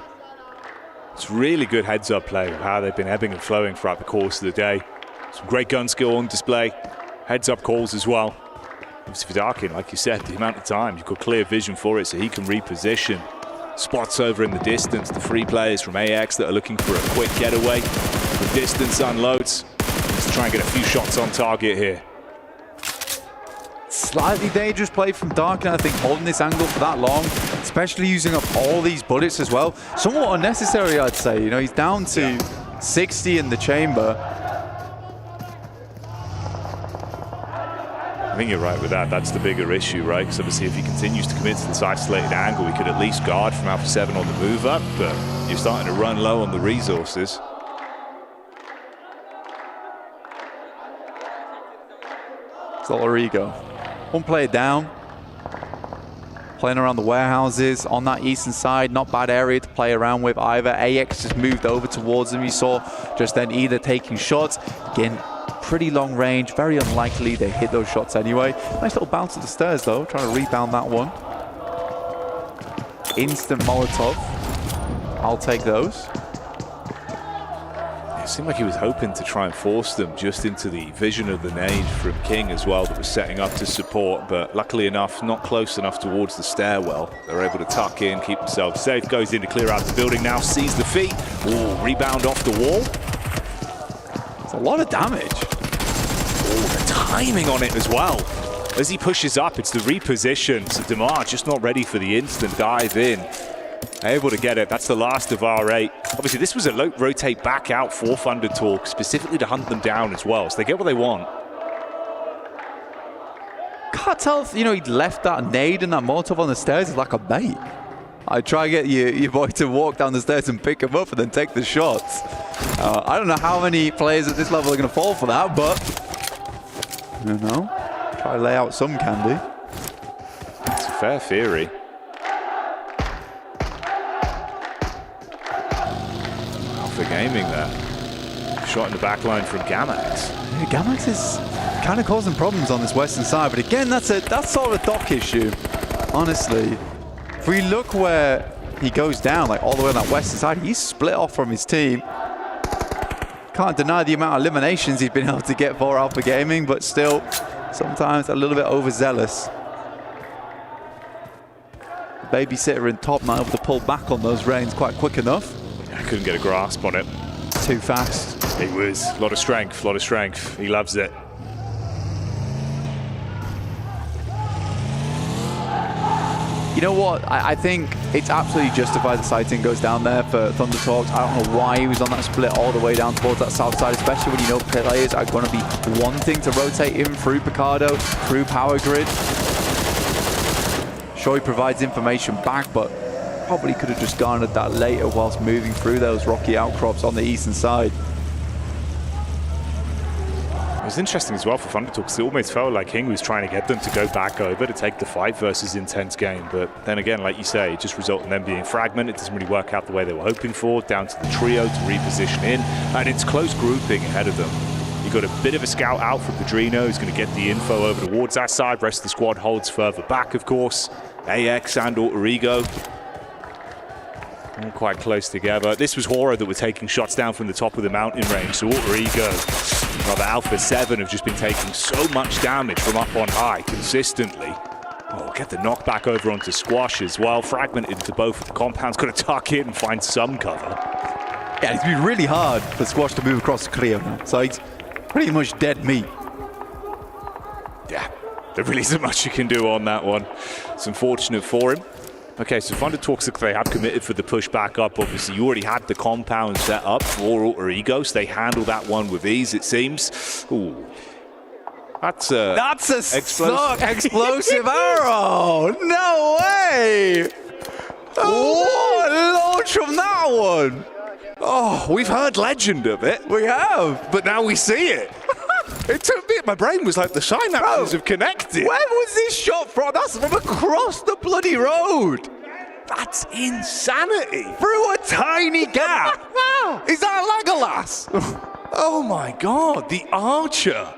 It's really good heads-up play of how they've been ebbing and flowing throughout the course of the day. Some great gun skill on display. Heads-up calls as well. Obviously for Darkin, like you said, the amount of time, you've got clear vision for it so he can reposition. Spots over in the distance, the 3 players from AX that are looking for a quick getaway. The distance unloads. Let's try and get a few shots on target here. Slightly dangerous play from Darkin, I think, holding this angle for that long, especially using up all these bullets as well. Somewhat unnecessary, I'd say. You know, he's down to 60 in the chamber. I think you're right with that. That's the bigger issue, right? Because obviously if he continues to commit to this isolated angle, he could at least guard from Alpha 7 on the move up, but you're starting to run low on the resources. Solarigo. One player down. Playing around the warehouses on that eastern side. Not bad area to play around with either. AX just moved over towards them. You saw just then either taking shots. Again, pretty long range. Very unlikely they hit those shots anyway. Nice little bounce to the stairs though. Trying to rebound that one. Instant Molotov. I'll take those. It seemed like he was hoping to try and force them just into the vision of the nade from King as well that was setting up to support, but luckily enough, not close enough towards the stairwell. They're able to tuck in, keep themselves safe. Goes in to clear out the building now, sees the feet. Ooh, rebound off the wall. It's a lot of damage. Ooh, the timing on it as well. As he pushes up, it's the reposition. So Demar just not ready for the instant dive in. Able to get it. That's the last of R8. Obviously, this was a rotate back out for Thunder Talk, specifically to hunt them down as well. So they get what they want. Can't tell if, you know, he'd left that nade and that Molotov on the stairs like a bait. I try to get your boy to walk down the stairs and pick him up and then take the shots. I don't know how many players at this level are going to fall for that, but I don't know. Try to lay out some candy. It's a fair theory. for Gaming there. Shot in the back line from Gamax. Yeah, Gamax is kind of causing problems on this western side, but again, that's sort of a dock issue, honestly. If we look where he goes down, like all the way on that western side, he's split off from his team. Can't deny the amount of eliminations he's been able to get for Alpha Gaming, but still, sometimes a little bit overzealous. Babysitter in top not able to pull back on those reins quite quick enough. I couldn't get a grasp on it. Too fast. It was a lot of strength, a lot of strength. He loves it. You know what? I think it's absolutely justified the sighting goes down there for Thunder Talks. I don't know why he was on that split all the way down towards that south side, especially when you know players are going to be wanting to rotate him through Picardo, through Power Grid. Sure, he provides information back, but probably could have just garnered that later whilst moving through those rocky outcrops on the eastern side. It was interesting as well for Thunder Talks. It almost felt like King was trying to get them to go back over to take the fight versus intense game. But then again, like you say, it just resulted in them being fragmented. It doesn't really work out the way they were hoping for. Down to the trio to reposition in. And it's close grouping ahead of them. You've got a bit of a scout out from Padrino, who's going to get the info over towards that side. Rest of the squad holds further back, of course. AX and Alter Ego. All quite close together. This was Horo that were taking shots down from the top of the mountain range. So Alter Ego, rather Alpha 7 have just been taking so much damage from up on high consistently. Oh, get the knockback over onto Squash as well. Fragmented into both of the compounds. Got to tuck in and find some cover. Yeah, it's been really hard for Squash to move across the Creo now. So it's pretty much dead meat. Yeah, there really isn't much you can do on that one. It's unfortunate for him. Okay, so Thunder Talks look they have committed for the push back up. Obviously, you already had the compound set up for Alter Ego, so they handle that one with ease, it seems. Ooh. That's a explosive arrow! No way! What a launch from that one! Oh, we've heard legend of it. We have. But now we see it. It took me, my brain was like the synapses have connected. Where was this shot from? That's from across the bloody road. That's insanity. Through a tiny gap. Is that Legolas? Oh my God, the archer.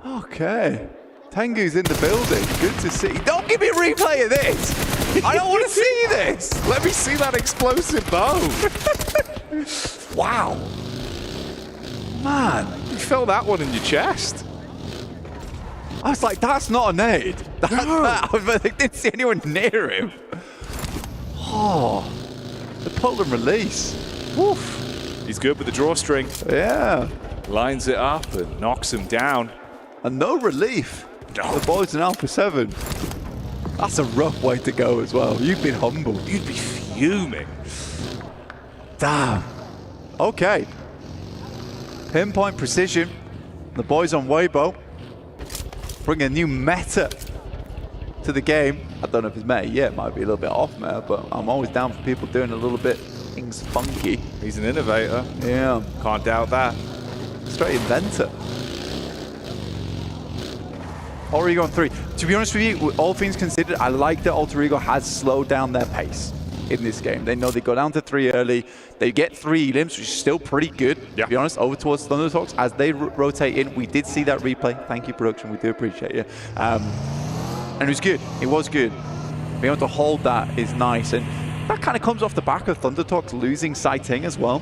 Okay. Tengu's in the building. Good to see. Don't give me a replay of this. I don't want to see this. Let me see that explosive bow. Wow. Man, you felt that one in your chest. I was like, that's not a nade. I didn't see anyone near him. Oh, the pull and release. Woof. He's good with the drawstring. Yeah. Lines it up and knocks him down. And no relief. No. The boys in Alpha 7. That's a rough way to go as well. You've been humbled. You'd be fuming. Damn. Okay. Pinpoint precision. The boys on Weibo bring a new meta to the game. I don't know if it's meta yet. Might be a little bit off meta, but I'm always down for people doing a little bit things funky. He's an innovator. Yeah. Can't doubt that. Straight inventor. Alter Ego on 3. To be honest with you, all things considered, I like that Alter Ego has slowed down their pace in this game. They know they go down to 3 early. They get 3 elims, which is still pretty good, to be honest, over towards Thunder Talks. As they rotate in, we did see that replay. Thank you, production. We do appreciate you. And it was good. It was good. Being able to hold that is nice. And that kind of comes off the back of Thunder Talks losing Sighting as well.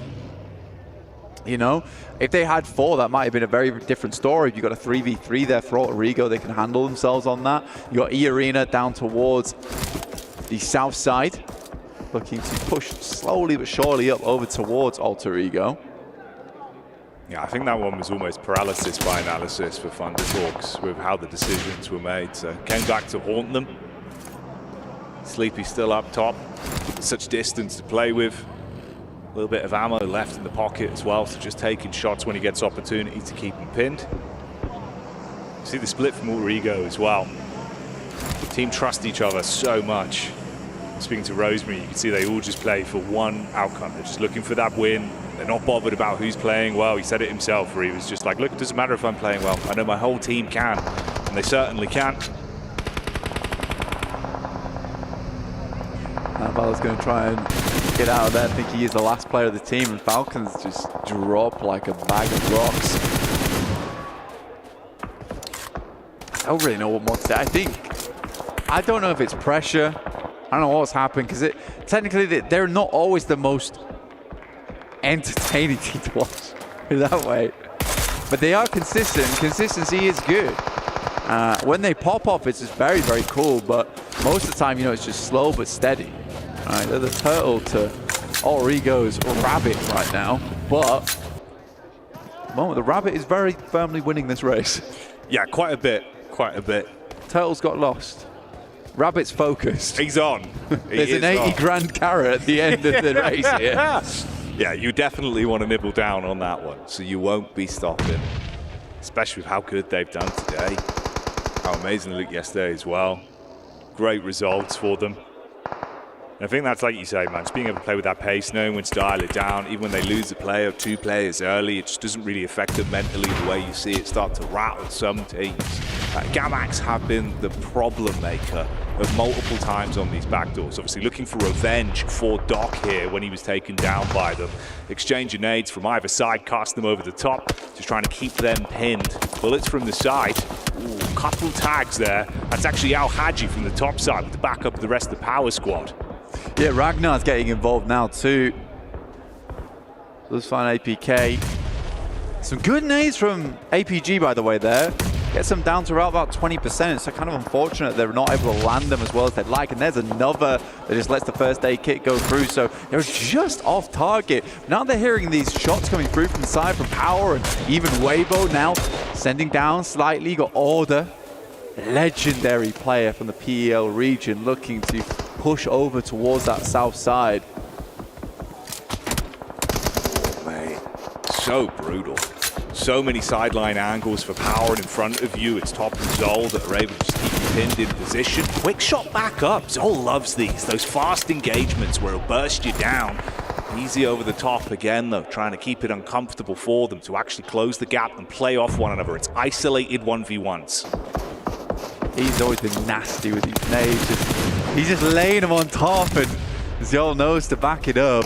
You know, if they had 4, that might have been a very different story. If you got a 3v3 there for Alter Ego, they can handle themselves on that. You got E-Arena down towards the south side, looking to push slowly but surely up over towards Alter Ego. Yeah, I think that one was almost paralysis by analysis for Thunder Talks with how the decisions were made. So came back to haunt them. Sleepy still up top. Such distance to play with. A little bit of ammo left in the pocket as well, so just taking shots when he gets opportunity to keep him pinned. See the split from Alter Ego as well. The team trust each other so much. Speaking to Rosemary, you can see they all just play for one outcome. They're just looking for that win. They're not bothered about who's playing well. He said it himself, where he was just like, look, it doesn't matter if I'm playing well. I know my whole team can, and they certainly can. Val's going to try and get out of there thinking he's the last player of the team, and Falcons just drop like a bag of rocks. I don't really know what more to say. I don't know if it's pressure. I don't know what's happened, because technically they're not always the most entertaining team to watch that way. But they are consistent. Consistency is good. When they pop off, it's just very, very cool. But most of the time, you know, it's just slow but steady. All right, they're the turtle to Origo's rabbit right now. But at the moment, the rabbit is very firmly winning this race. Yeah, quite a bit. Quite a bit. Turtle's got lost. Rabbit's focused. He's on. There's an 80 grand carrot at the end of the race here. Yeah, you definitely want to nibble down on that one, so you won't be stopping, especially with how good they've done today. How amazing they looked yesterday as well. Great results for them. And I think that's, like you say, man, just being able to play with that pace, knowing when to dial it down. Even when they lose a player or two players early, it just doesn't really affect them mentally the way you see it start to rattle some teams. Gamax have been the problem maker of multiple times on these backdoors. Obviously looking for revenge for Doc here when he was taken down by them. Exchanging nades from either side, cast them over the top, just trying to keep them pinned. Bullets from the side. Ooh, couple tags there. That's actually Al Haji from the top side with the backup of the rest of the power squad. Yeah, Ragnar's getting involved now too. Let's find APK. Some good nades from APG, by the way, there. Gets them down to around about 20%. So kind of unfortunate they're not able to land them as well as they'd like. And there's another that just lets the first aid kit go through. So they're just off target. Now they're hearing these shots coming through from the side from Power and even Weibo now sending down slightly. Got Order, legendary player from the PEL region, looking to push over towards that south side. Oh, mate, so brutal. So many sideline angles for Power, and in front of you it's Top and Zol that are able to just keep you pinned in position. Quick shot back up. Zol loves those fast engagements where he'll burst you down. Easy over the top again though, trying to keep it uncomfortable for them to actually close the gap and play off one another. It's isolated 1v1s. He's always been nasty with these nades. He's just laying them on top, and Zol knows to back it up.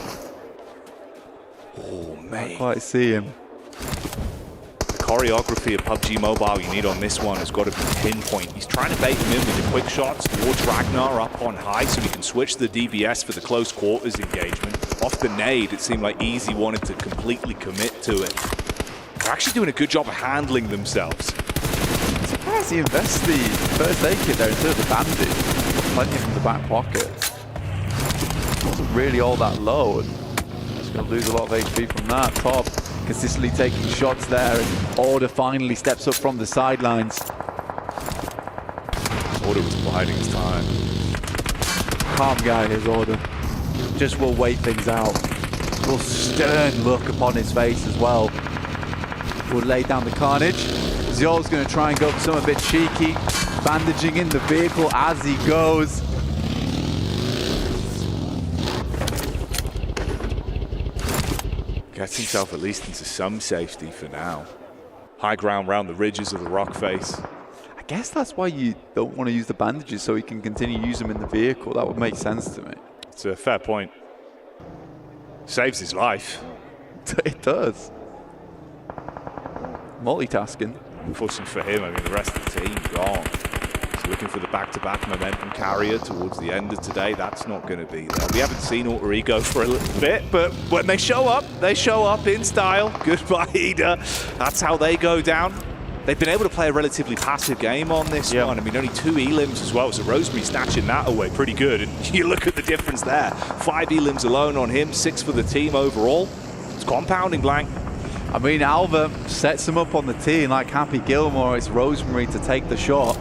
Oh, mate. Can't quite see him. Choreography of PUBG Mobile you need on this one has got to be pinpoint. He's trying to bait him in with the quick shots towards Ragnar up on high so he can switch the DBS for the close quarters engagement. Off the nade, it seemed like Easy wanted to completely commit to it. They're actually doing a good job of handling themselves. I'm surprised he invests the first aid kit there instead of the bandage. Plenty from the back pocket. It wasn't really all that low, and just going to lose a lot of HP from that. Top consistently taking shots there, and Order finally steps up from the sidelines. Order was biding his time. Calm guy, his Order. Just will wait things out. A real stern look upon his face as well. Will lay down the carnage. Zol's going to try and go for something a bit cheeky, bandaging in the vehicle as he goes. Gets himself at least into some safety for now. High ground round the ridges of the rock face. I guess that's why you don't want to use the bandages, so he can continue to use them in the vehicle. That would make sense to me. It's a fair point. Saves his life. It does. Multitasking. Unfortunately for him, I mean, the rest of the team gone. So looking for the back-to-back momentum carrier towards the end of today. That's not going to be there. We haven't seen Alter Ego for a little bit, but when they show up in style. Goodbye, Ida. That's how they go down. They've been able to play a relatively passive game on this one. I mean, only 2 elims as well, so Rosemary snatching that away pretty good. And you look at the difference there. 5 elims alone on him, 6 for the team overall. It's compounding, Blank. I mean, Alva sets him up on the tee, and like Happy Gilmore, it's Rosemary to take the shot.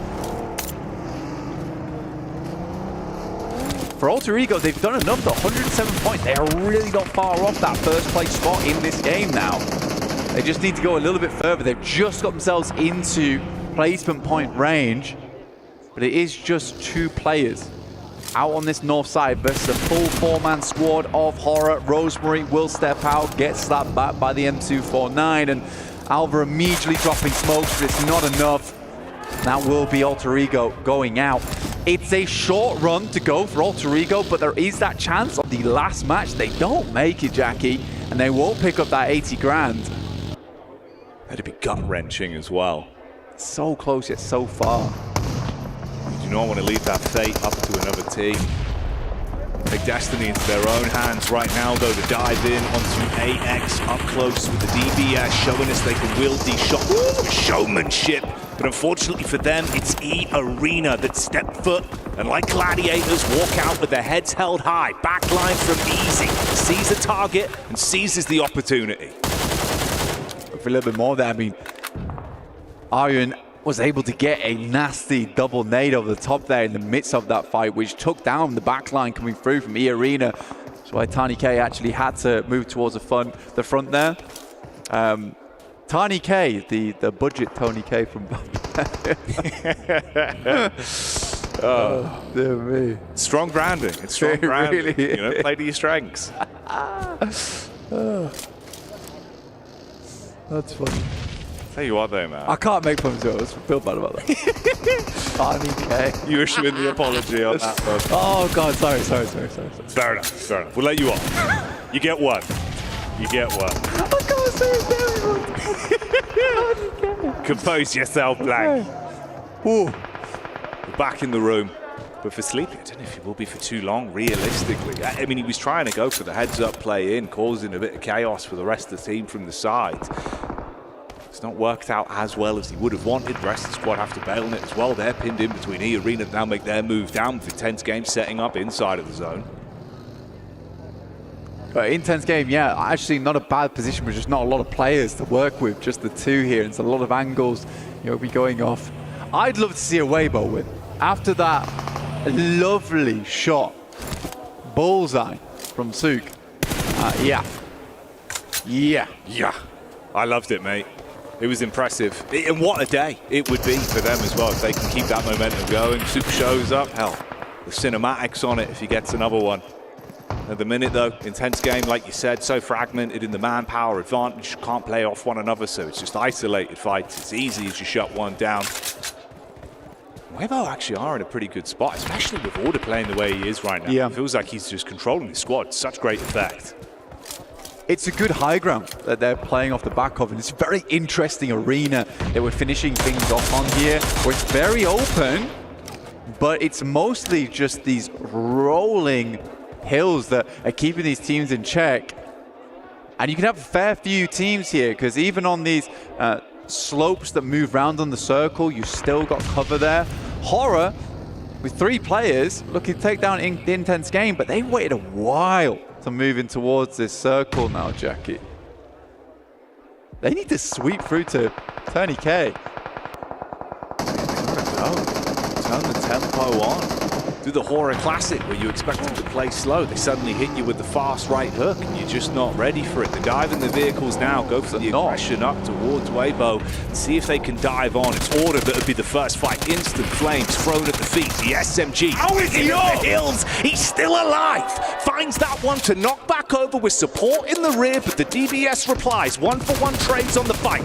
For Alter Ego, they've done enough, though. 107 points. They are really not far off that first place spot in this game now. They just need to go a little bit further. They've just got themselves into placement point range, but it is just 2 players out on this north side versus a full 4-man squad of Horror. Rosemary will step out, get slapped back by the M249, and Alva immediately dropping smokes, but it's not enough. That will be Alter Ego going out. It's a short run to go for Alter Ego, but there is that chance of the last match. They don't make it, Jackie, and they won't pick up that 80 grand. That'd be gut-wrenching as well. So close yet so far. You do not want to leave that fate up to another team. Take destiny into their own hands right now, though, to dive in onto AX up close with the DBS, showing us they can wield these shots with showmanship. But unfortunately for them, it's E Arena that step foot and, like gladiators, walk out with their heads held high. Backline from Easy, sees the target and seizes the opportunity. For a little bit more there, I mean, Aryan was able to get a nasty double nade over the top there in the midst of that fight, which took down the backline coming through from E Arena. That's why Tiny K actually had to move towards the front there. Tiny K, the budget Tony K from Oh, dear me. Strong branding. It's strong branding. Really you know, play to your strengths. That's funny. Tell you what though, man. I can't make fun of it. I feel bad about that. Tiny K. You issue in the apology on that one. Oh God, sorry. Fair enough. We'll let you off. You get one. You get one. I can't say it. Compose yourself, Blank. Ooh. We're back in the room. But for Sleepy, I don't know if it will be for too long, realistically. I mean, he was trying to go for the heads-up play in, causing a bit of chaos for the rest of the team from the side. It's not worked out as well as he would have wanted. The rest of the squad have to bail on it as well. They're pinned in between E Arena to now make their move down with the Intense game setting up inside of the zone. Intense game, yeah, actually not a bad position, but just not a lot of players to work with, just the two here. It's a lot of angles, be going off. I'd love to see a Weibo win. After that lovely shot, bullseye from Sook. Yeah. I loved it, mate. It was impressive. And what a day it would be for them as well if they can keep that momentum going. Sook shows up. Hell, the cinematics on it if he gets another one. At the minute, though, Intense game, like you said, so fragmented in the manpower advantage, can't play off one another, so it's just isolated fights. It's easy as you shut one down. Weibo actually are in a pretty good spot, especially with Order playing the way he is right now. Yeah. It feels like he's just controlling the squad. Such great effect. It's a good high ground that they're playing off the back of, and it's a very interesting arena that we're finishing things off on here, where it's very open, but it's mostly just these rolling hills that are keeping these teams in check. And you can have a fair few teams here, because even on these slopes that move around on the circle, you still got cover there. Horror, with 3 players, looking to take down the Intense game, but they waited a while to move in towards this circle now, Jackie. They need to sweep through to Tony K. Turn the tempo on. Do the Horror Classic where you expect them to play slow. They suddenly hit you with the fast right hook and you're just not ready for it. They dive in the vehicles now, go for the aggression up towards Weibo and see if they can dive on. It's Order that would be the first fight. Instant flames thrown at the feet. The SMG. How is he on the hills? He's still alive. Finds that one to knock back over with support in the rear, but the DBS replies. 1-for-1 trades on the fight.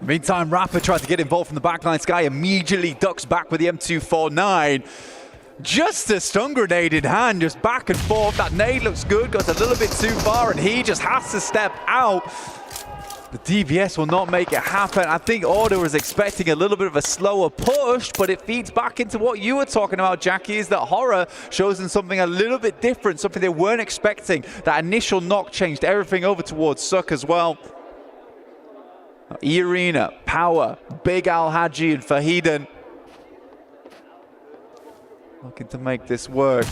Meantime, Rapper tried to get involved from the backline. Sky immediately ducks back with the M249. Just a stun grenade in hand, just back and forth. That nade looks good, goes a little bit too far, and he just has to step out. The DBS will not make it happen. I think Order was expecting a little bit of a slower push, but it feeds back into what you were talking about, Jackie, is that Horror shows them something a little bit different, something they weren't expecting. That initial knock changed everything over towards Suk as well. E-Arena, Power, Big Al-Haji, and Fahiden looking to make this work.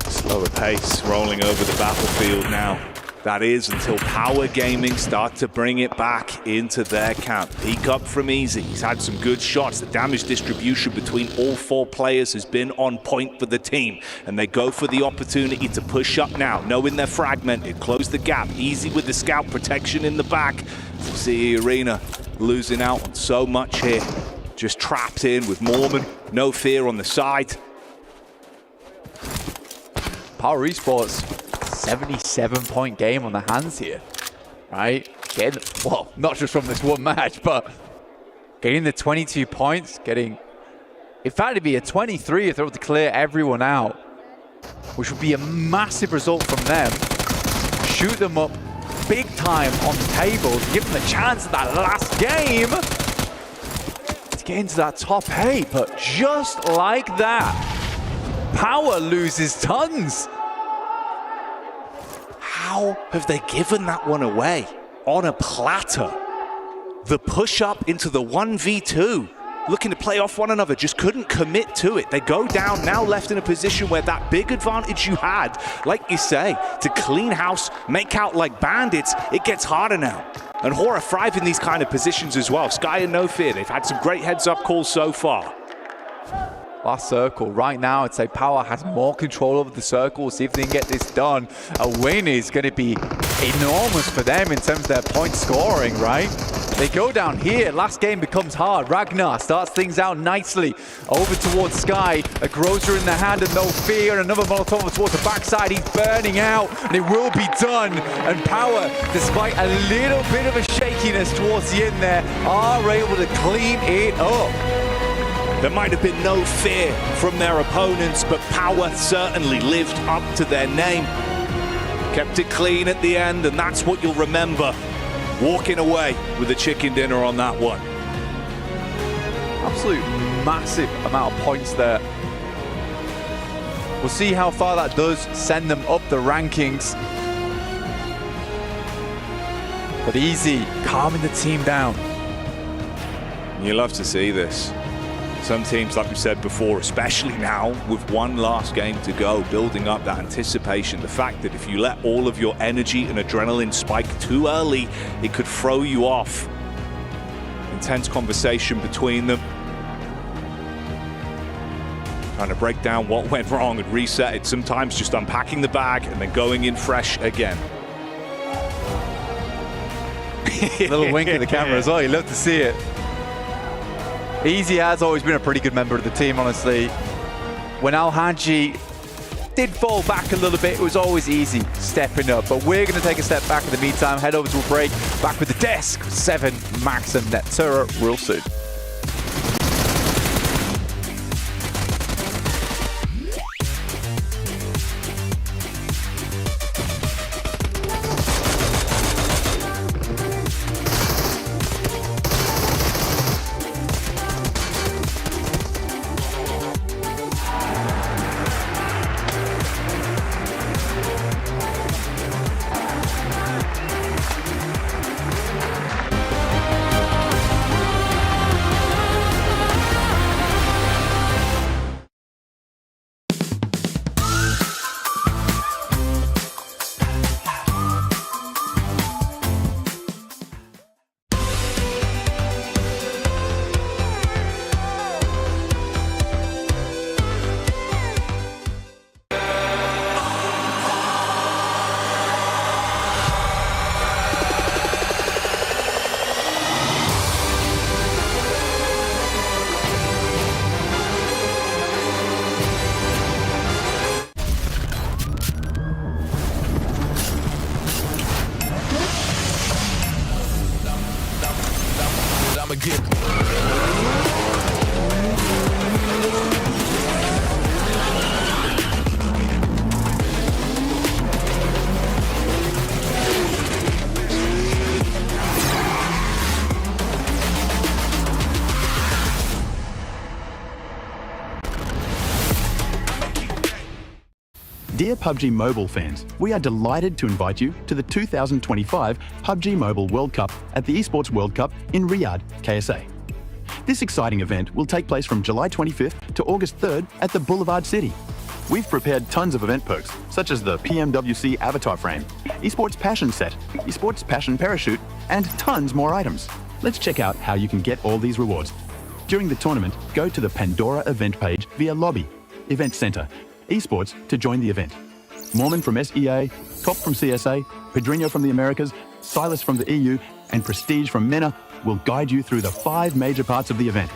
Slower pace rolling over the battlefield now. That is until Power Gaming start to bring it back into their camp. Peek up from Easy. He's had some good shots. The damage distribution between all 4 players has been on point for the team. And they go for the opportunity to push up now, knowing they're fragmented. Close the gap. Easy with the scout protection in the back. See Arena losing out on so much here. Just trapped in with Mormon. No fear on the side. Power Esports, 77-point game on the hands here, right? getting, well, not just from this one match, but getting the 22 points, getting, in fact, it'd be a 23 if they were to clear everyone out, which would be a massive result from them. Shoot them up big time on the table to give them a chance at that last game to get into that top 8. But just like that, Power loses tons. How have they given that one away on a platter? The push up into the 1v2, looking to play off one another, just couldn't commit to it. They go down, now left in a position where that big advantage you had, like you say, to clean house, make out like bandits, it gets harder now. And Hora thrive in these kind of positions as well. Sky and No Fear, they've had some great heads-up calls so far. Last circle. Right now, I'd say Power has more control over the circle. We'll see if they can get this done. A win is going to be enormous for them in terms of their point scoring, right? They go down here. Last game becomes hard. Ragnar starts things out nicely. Over towards Sky. A Grozer in the hand and No Fear. And another Molotov towards the backside. He's burning out. And it will be done. And Power, despite a little bit of a shakiness towards the end there, are able to clean it up. There might have been no fear from their opponents, but Power certainly lived up to their name. Kept it clean at the end, and that's what you'll remember. Walking away with a chicken dinner on that one. Absolute massive amount of points there. We'll see how far that does send them up the rankings. But easy, calming the team down. You love to see this. Some teams, like we said before, especially now with one last game to go, building up that anticipation. The fact that if you let all of your energy and adrenaline spike too early, it could throw you off. Intense conversation between them. Trying to break down what went wrong and reset it. Sometimes just unpacking the bag and then going in fresh again. Little wink at the camera as well. You love to see it. Easy has always been a pretty good member of the team, honestly. When Al-Haji did fall back a little bit, it was always Easy stepping up. But we're going to take a step back in the meantime, head over to a break, back with the desk, 7, Max and Netura real soon. Dear PUBG Mobile fans, we are delighted to invite you to the 2025 PUBG Mobile World Cup at the ESPORTS WORLD CUP in Riyadh, KSA. This exciting event will take place from July 25th to August 3rd at the Boulevard City. We've prepared tons of event perks, such as the PMWC avatar frame, eSports Passion set, eSports Passion parachute, and tons more items. Let's check out how you can get all these rewards. During the tournament, go to the Pandora event page via Lobby, Event Center, eSports to join the event. Mormon from SEA, Top from CSA, Pedrinho from the Americas, Silas from the EU, and Prestige from MENA will guide you through the 5 major parts of the event.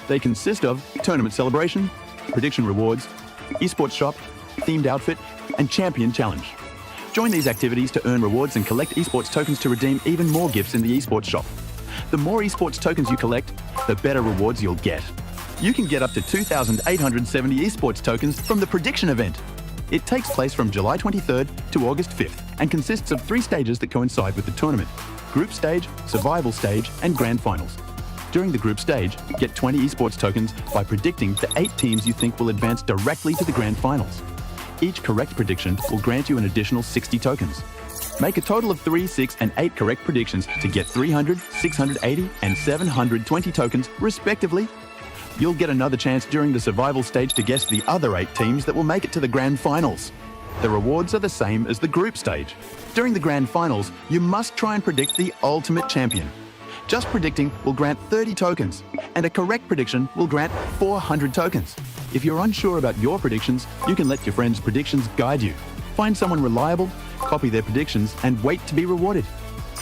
They consist of tournament celebration, prediction rewards, eSports shop, themed outfit, and champion challenge. Join these activities to earn rewards and collect esports tokens to redeem even more gifts in the esports shop. The more esports tokens you collect, the better rewards you'll get. You can get up to 2,870 esports tokens from the prediction event. It takes place from July 23rd to August 5th and consists of 3 stages that coincide with the tournament: group stage, survival stage, and grand finals. During the group stage, get 20 esports tokens by predicting the 8 teams you think will advance directly to the grand finals. Each correct prediction will grant you an additional 60 tokens. Make a total of 3, 6, and 8 correct predictions to get 300, 680, and 720 tokens, respectively. You'll get another chance during the survival stage to guess the other 8 teams that will make it to the grand finals. The rewards are the same as the group stage. During the grand finals, you must try and predict the ultimate champion. Just predicting will grant 30 tokens, and a correct prediction will grant 400 tokens. If you're unsure about your predictions, you can let your friends' predictions guide you. Find someone reliable, copy their predictions, and wait to be rewarded.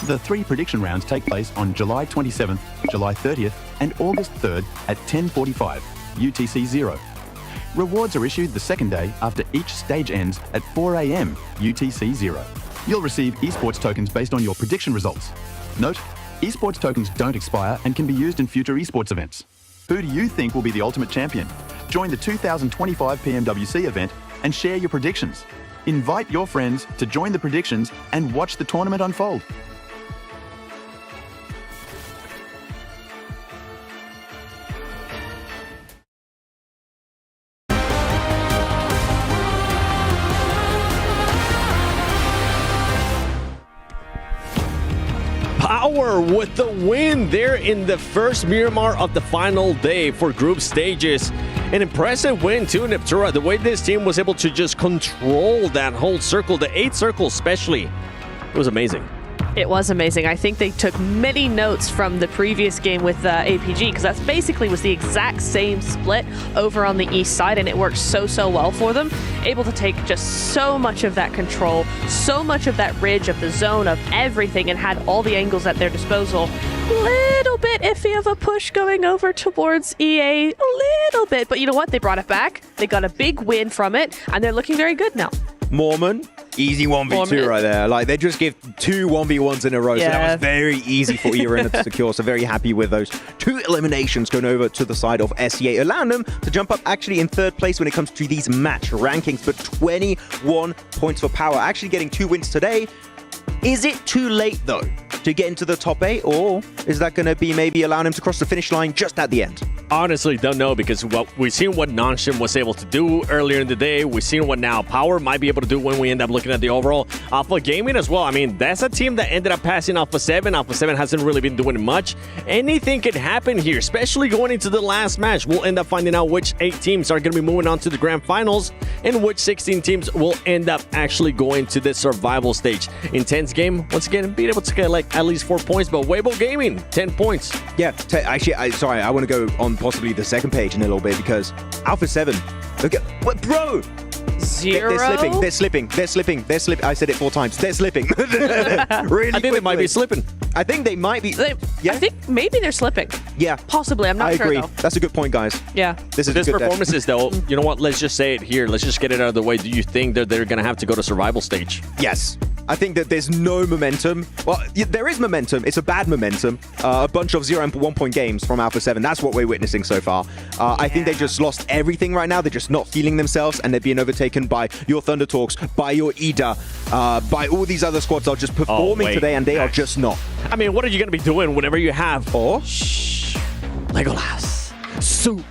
The 3 prediction rounds take place on July 27th, July 30th, and August 3rd at 10:45 UTC 0. Rewards are issued the second day after each stage ends at 4 AM UTC 0. You'll receive esports tokens based on your prediction results. Note, esports tokens don't expire and can be used in future esports events. Who do you think will be the ultimate champion? Join the 2025 PMWC event and share your predictions. Invite your friends to join the predictions and watch the tournament unfold. Power with the win there in the first Miramar of the final day for group stages. An impressive win too, Neptura. The way this team was able to just control that whole circle, the 8th circle especially, it was amazing. It was amazing. I think they took many notes from the previous game with APG, because that's basically was the exact same split over on the east side, and it worked so well for them. Able to take just so much of that control, so much of that ridge of the zone of everything, and had all the angles at their disposal. Little bit iffy of a push going over towards EA, a little bit, but you know what? They brought it back. They got a big win from it, and they're looking very good now. Mormon, easy 1v2 right there. Like, they just give 2 1v1s in a row, so that was very easy for Irina to secure. So very happy with those 2 eliminations going over to the side of SEA, allowing them to jump up actually in 3rd place when it comes to these match rankings, but 21 points for Power. Actually getting 2 wins today. Is it too late, though, to get into the top 8, or is that going to be maybe allowing him to cross the finish line just at the end? Honestly, don't know, because we've seen what Nonshim was able to do earlier in the day. We've seen what now Power might be able to do when we end up looking at the overall. Alpha Gaming as well. I mean, that's a team that ended up passing Alpha 7. Alpha 7 hasn't really been doing much. Anything could happen here, especially going into the last match. We'll end up finding out which 8 teams are going to be moving on to the grand finals and which 16 teams will end up actually going to the survival stage. Intense game, once again, being able to get like at least 4 points, but Weibo Gaming, 10 points. Yeah, actually, I want to go on possibly the second page in a little bit, because Alpha 7, look at what, bro. 0. They're slipping. I said it 4 times. They're slipping. Really, I think they might be slipping. I think they might be. I think maybe they're slipping. Yeah, possibly. I'm not sure. I agree. Though. That's a good point, guys. Yeah. This performances, though. You know what? Let's just say it here. Let's just get it out of the way. Do you think that they're going to have to go to survival stage? Yes. I think that there's no momentum. Well, there is momentum. It's a bad momentum. A bunch of 0 and 1 point games from Alpha 7. That's what we're witnessing so far. I think they just lost everything right now. They're just not feeling themselves, and they're being overtaken by your Thunder Talks, by your Ida, by all these other squads that are just performing today, and they are just not. I mean, what are you going to be doing whenever you have Legolas, Sook,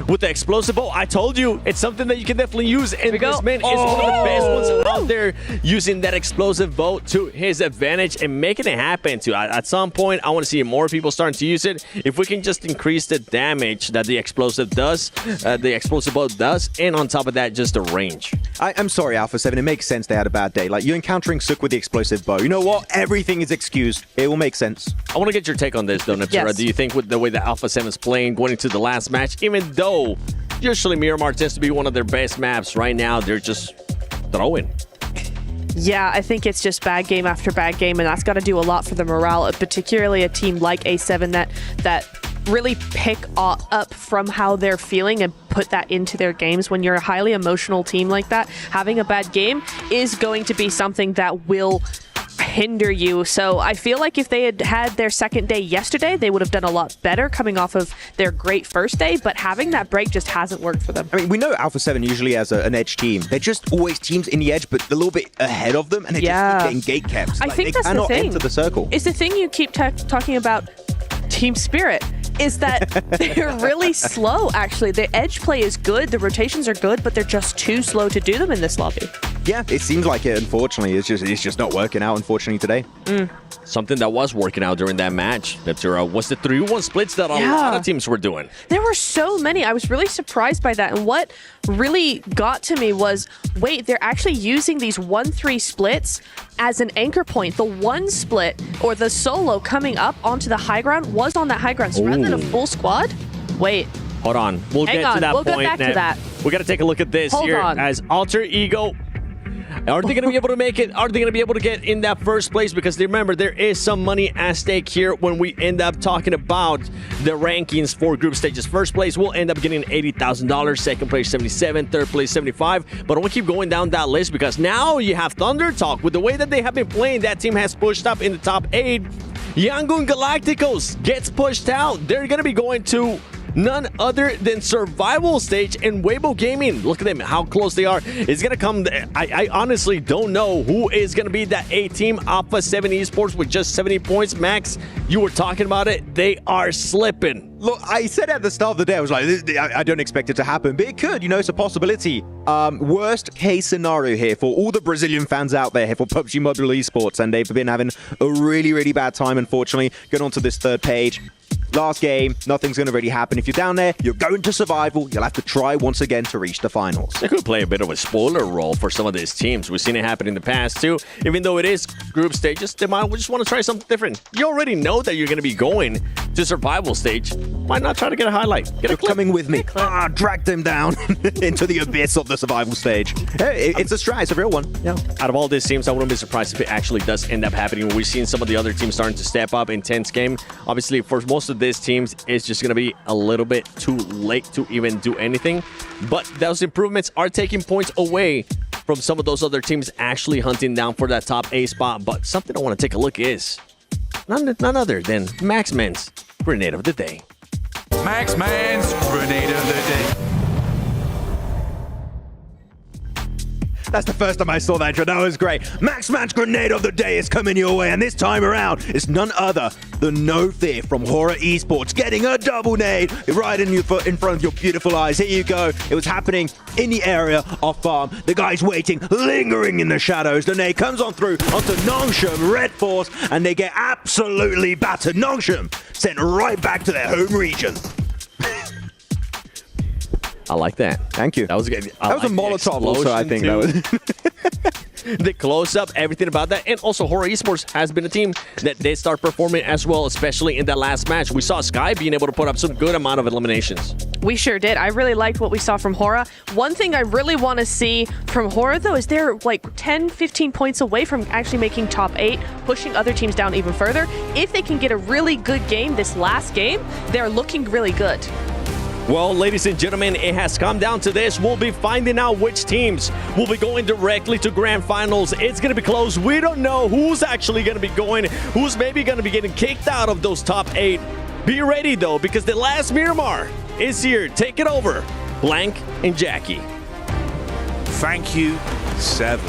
with the explosive bolt? I told you, it's something that you can definitely use, and this man is one of the best ones out there, using that explosive bolt to his advantage and making it happen too. At some point, I want to see more people starting to use it. If we can just increase the damage that the explosive does, the explosive bolt does, and on top of that, just the range. I'm sorry, Alpha 7, it makes sense they had a bad day. Like, you're encountering Sook with the explosive bow. You know what? Everything is excused. It will make sense. I want to get your take on this, though, Neptura. Yes. Do you think with the way that Alpha 7 is playing, going into the last match, even though usually Miramar tends to be one of their best maps, right now they're just throwing? Yeah, I think it's just bad game after bad game, and that's got to do a lot for the morale, particularly a team like A7 that really pick up from how they're feeling and put that into their games. When you're a highly emotional team like that, having a bad game is going to be something that will hinder you. So I feel like if they had their second day yesterday, they would have done a lot better coming off of their great first day, but having that break just hasn't worked for them. I mean, we know Alpha 7 usually has an edge team. They're just always teams in the edge, but a little bit ahead of them, and they just keep getting gatekept. I think that's the thing. Enter the circle. It's the thing you keep talking about, team spirit, is that they're really slow, actually. The edge play is good, the rotations are good, but they're just too slow to do them in this lobby. Yeah, it seems like it, unfortunately. It's just not working out, unfortunately, today. Something that was working out during that match, Peptura, was the 3-1 splits that a lot of teams were doing. There were so many. I was really surprised by that. And what really got to me was, wait, they're actually using these 1-3 splits as an anchor point. The one split or the solo coming up onto the high ground was on that high ground. So rather than a full squad, wait. Hold on. We'll Hang get on. to that We'll point. get back to that. We got to take a look at this Hold here on. as Alter Ego. Are they going to be able to make it? Are they going to be able to get in that first place? Because remember, there is some money at stake here when we end up talking about the rankings for group stages. First place will end up getting $80,000. Second place, 77. Third place, 75. But I want to keep going down that list because now you have Thunder Talk. With the way that they have been playing, that team has pushed up in the top 8. Yangon Galacticos gets pushed out. They're going to be going to none other than survival stage and Weibo Gaming. Look at them, how close they are. It's gonna come. I honestly don't know who is gonna be that A team. Alpha 7 Esports with just 70 points. Max, you were talking about it. They are slipping. Look, I said at the start of the day, I was like, I don't expect it to happen, but it could. You know, it's a possibility. Worst case scenario here for all the Brazilian fans out there here for PUBG Mobile Esports, and they've been having a really, really bad time, unfortunately. Going on to this third page. Last game, nothing's going to really happen. If you're down there, you're going to survival. You'll have to try once again to reach the finals. They could play a bit of a spoiler role for some of these teams. We've seen it happen in the past too. Even though it is group stages, they might just want to try something different. You already know that you're going to be going to survival stage. Why not try to get a highlight? Get a clip. Coming with me. Drag them down into the abyss of the survival stage. Hey, it's a strat. It's a real one. Yeah. Out of all these teams, I wouldn't be surprised if it actually does end up happening. We've seen some of the other teams starting to step up. Intense game. Obviously, for most of these teams, it's just going to be a little bit too late to even do anything. But those improvements are taking points away from some of those other teams actually hunting down for that top A spot. But something I want to take a look is none other than Maxman's Grenade of the Day. Maxman's Grenade of the Day. That's the first time I saw that intro. That was great. Maxman's Grenade of the Day is coming your way, and this time around, it's none other than No Fear from Horror Esports getting a double nade right in front of your beautiful eyes. Here you go. It was happening in the area of farm. The guy's waiting, lingering in the shadows. The nade comes on through onto Nongshim, Red Force, and they get absolutely battered. Nongshim sent right back to their home region. I like that. Thank you. That was good. That was a Molotov also, I think. That was the close-up, everything about that. And also, Horror Esports has been a team that they start performing as well, especially in that last match. We saw Sky being able to put up some good amount of eliminations. We sure did. I really liked what we saw from Horror. One thing I really want to see from Horror, though, is they're like 10, 15 points away from actually making top 8, pushing other teams down even further. If they can get a really good game this last game, they're looking really good. Well, ladies and gentlemen, it has come down to this. We'll be finding out which teams will be going directly to grand finals. It's going to be close. We don't know who's actually going to be going, who's maybe going to be getting kicked out of those top 8. Be ready, though, because the last Miramar is here. Take it over. Blank and Jackie. Thank you, 7.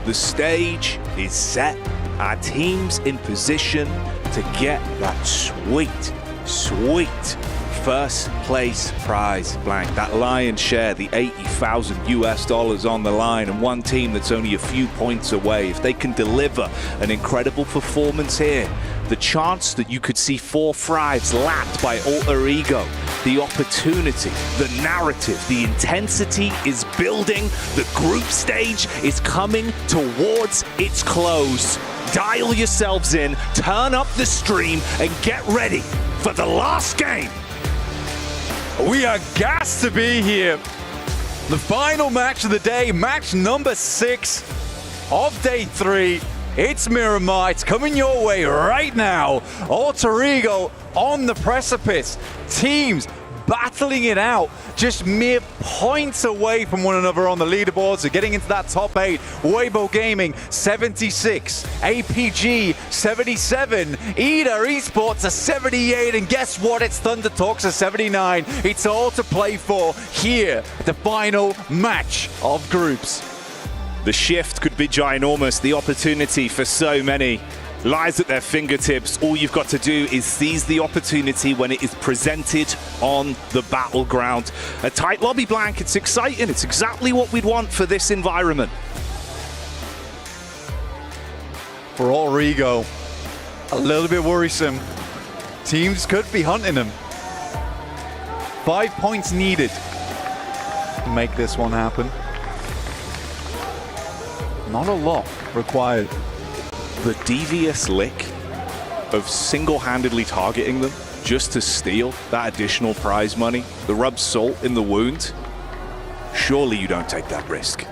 The stage is set. Our team's in position to get that sweet, sweet first place prize, Blank. That lion's share, the $80,000 on the line, and one team that's only a few points away. If they can deliver an incredible performance here, the chance that you could see 4 thrives lapped by Alter Ego, the opportunity, the narrative, the intensity is building. The group stage is coming towards its close. Dial yourselves in, turn up the stream, and get ready for the last game. We are gassed to be here. The final match of the day, match number 6 of day 3. It's Miramar. It's coming your way right now. Alter Ego on the precipice. Teams battling it out, just mere points away from one another on the leaderboards. So getting into that top 8. Weibo Gaming 76, APG 77, EDA Esports a 78, and guess what? It's Thunder Talks a 79. It's all to play for here at the final match of groups. The shift could be ginormous. The opportunity for so many lies at their fingertips. All you've got to do is seize the opportunity when it is presented on the battleground. A tight lobby blank, it's exciting. It's exactly what we'd want for this environment. For Alter Ego, a little bit worrisome. Teams could be hunting them. 5 points needed to make this one happen. Not a lot required. The devious lick of single-handedly targeting them just to steal that additional prize money, the rub salt in the wound, surely you don't take that risk.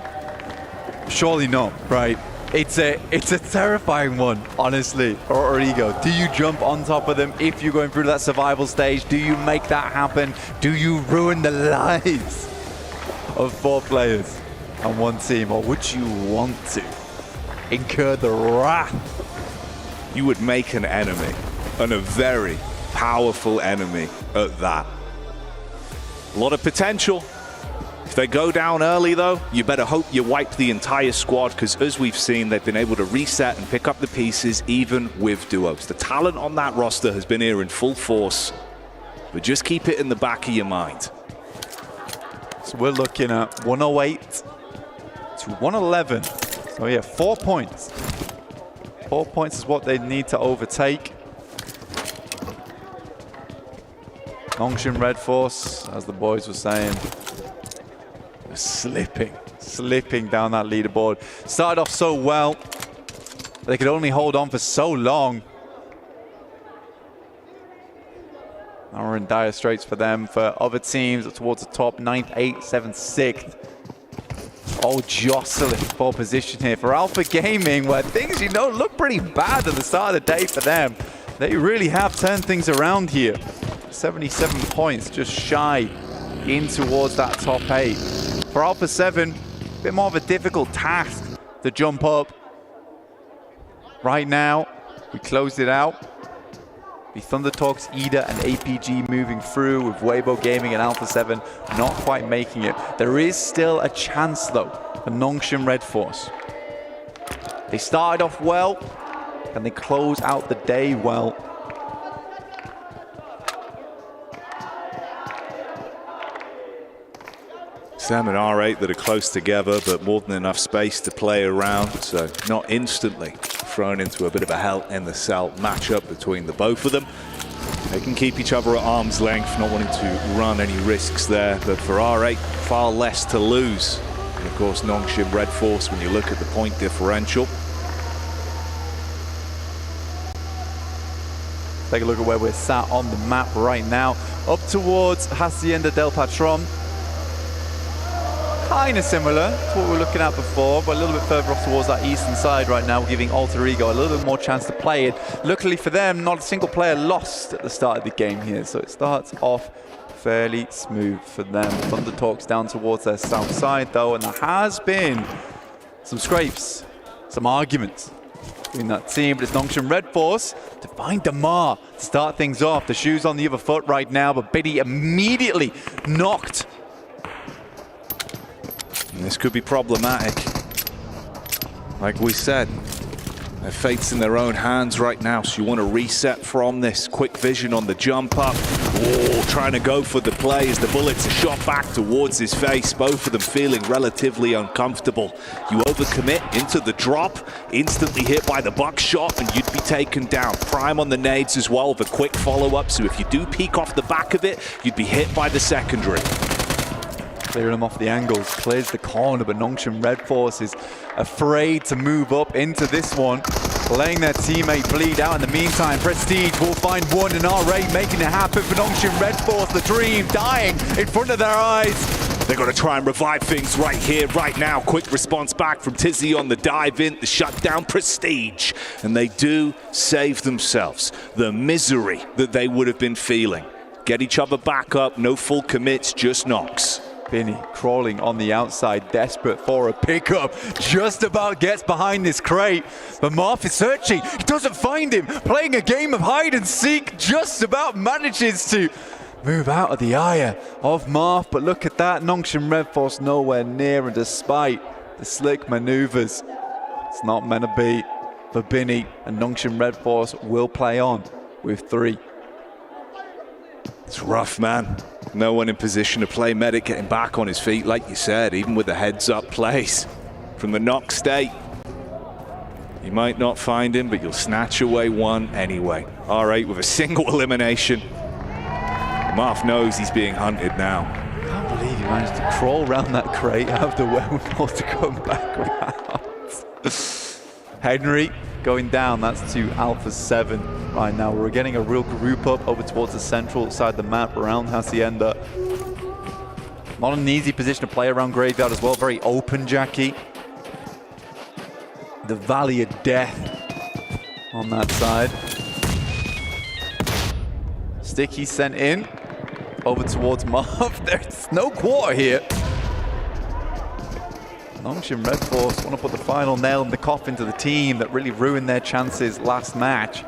Surely not, right? It's a terrifying one, honestly, for Alter Ego. Do you jump on top of them if you're going through that survival stage? Do you make that happen? Do you ruin the lives of 4 players on one team? Or would you want to incur the wrath? You would make an enemy, and a very powerful enemy at that. A lot of potential. If they go down early though, you better hope you wipe the entire squad, because as we've seen, they've been able to reset and pick up the pieces even with duos. The talent on that roster has been here in full force, but just keep it in the back of your mind. So we're looking at 108 to 111. So yeah, 4 points. 4 points is what they need to overtake. Nongshin Red Force, as the boys were saying, slipping down that leaderboard. Started off so well. They could only hold on for so long. Now we're in dire straits for them. For other teams towards the top, 9th, 8th, 7th, 6th. All jostling for position here. For Alpha Gaming, where things, look pretty bad at the start of the day for them. They really have turned things around here. 77 points, just shy in towards that top 8. For Alpha 7, a bit more of a difficult task to jump up. Right now, we closed it out. The Thunder Talks, EDA, and APG moving through, with Weibo Gaming and Alpha 7 not quite making it. There is still a chance, though, for Nongshin Red Force. They started off well, and they close out the day well. Sam and R8 that are close together, but more than enough space to play around, so not instantly thrown into a bit of a hell in the cell matchup between the both of them. They can keep each other at arm's length, not wanting to run any risks there, but for R8, far less to lose. And of course, Nongshin Red Force, when you look at the point differential. Take a look at where we're sat on the map right now. Up towards Hacienda del Patron. Kind of similar to what we were looking at before, but a little bit further off towards that eastern side right now, giving Alter Ego a little bit more chance to play it. Luckily for them, not a single player lost at the start of the game here, so it starts off fairly smooth for them. Thunder Talks down towards their south side though, and there has been some scrapes, some arguments between that team, but it's Nongshin Red Force to find Damar to start things off. The shoe's on the other foot right now, but Biddy immediately knocked. And this could be problematic. Like we said, their fate's in their own hands right now, so you want to reset from this. Quick vision on the jump up. Oh, trying to go for the play as the bullets are shot back towards his face. Both of them feeling relatively uncomfortable. You overcommit into the drop, instantly hit by the buckshot, and you'd be taken down. Prime on the nades as well with a quick follow-up, so if you do peek off the back of it, you'd be hit by the secondary. Clearing them off the angles, clears the corner, but Nongshin Red Force is afraid to move up into this one, letting their teammate bleed out. In the meantime, Prestige will find one, and R8 making it happen for Nongshin Red Force. The dream dying in front of their eyes. They're going to try and revive things right here, right now. Quick response back from Tizzy on the dive in, the shutdown prestige. And they do save themselves the misery that they would have been feeling. Get each other back up, no full commits, just knocks. Binny crawling on the outside, desperate for a pickup. Just about gets behind this crate, but Marth is searching. He doesn't find him. Playing a game of hide and seek, just about manages to move out of the eye of Marth. But look at that, Nongshim Red Force nowhere near, and despite the slick maneuvers, it's not meant to be for Binny, and Nongshim Red Force will play on with 3. It's rough, man. No one in position to play. Medic getting back on his feet, like you said, even with the heads-up plays from the knock state. You might not find him, but you'll snatch away one anyway. R8 with a single elimination. Marth knows he's being hunted now. I can't believe he managed to crawl around that crate, have the wherewithal to come back out. Henry going down, that's to Alpha 7 right now. We're getting a real group up over towards the central side of the map around Hacienda. Not an easy position to play around Graveyard as well, very open, Jackie. The Valley of Death on that side. Sticky sent in over towards Marv. There's no quarter here. Nongshim Red Force want to put the final nail in the coffin to the team that really ruined their chances last match.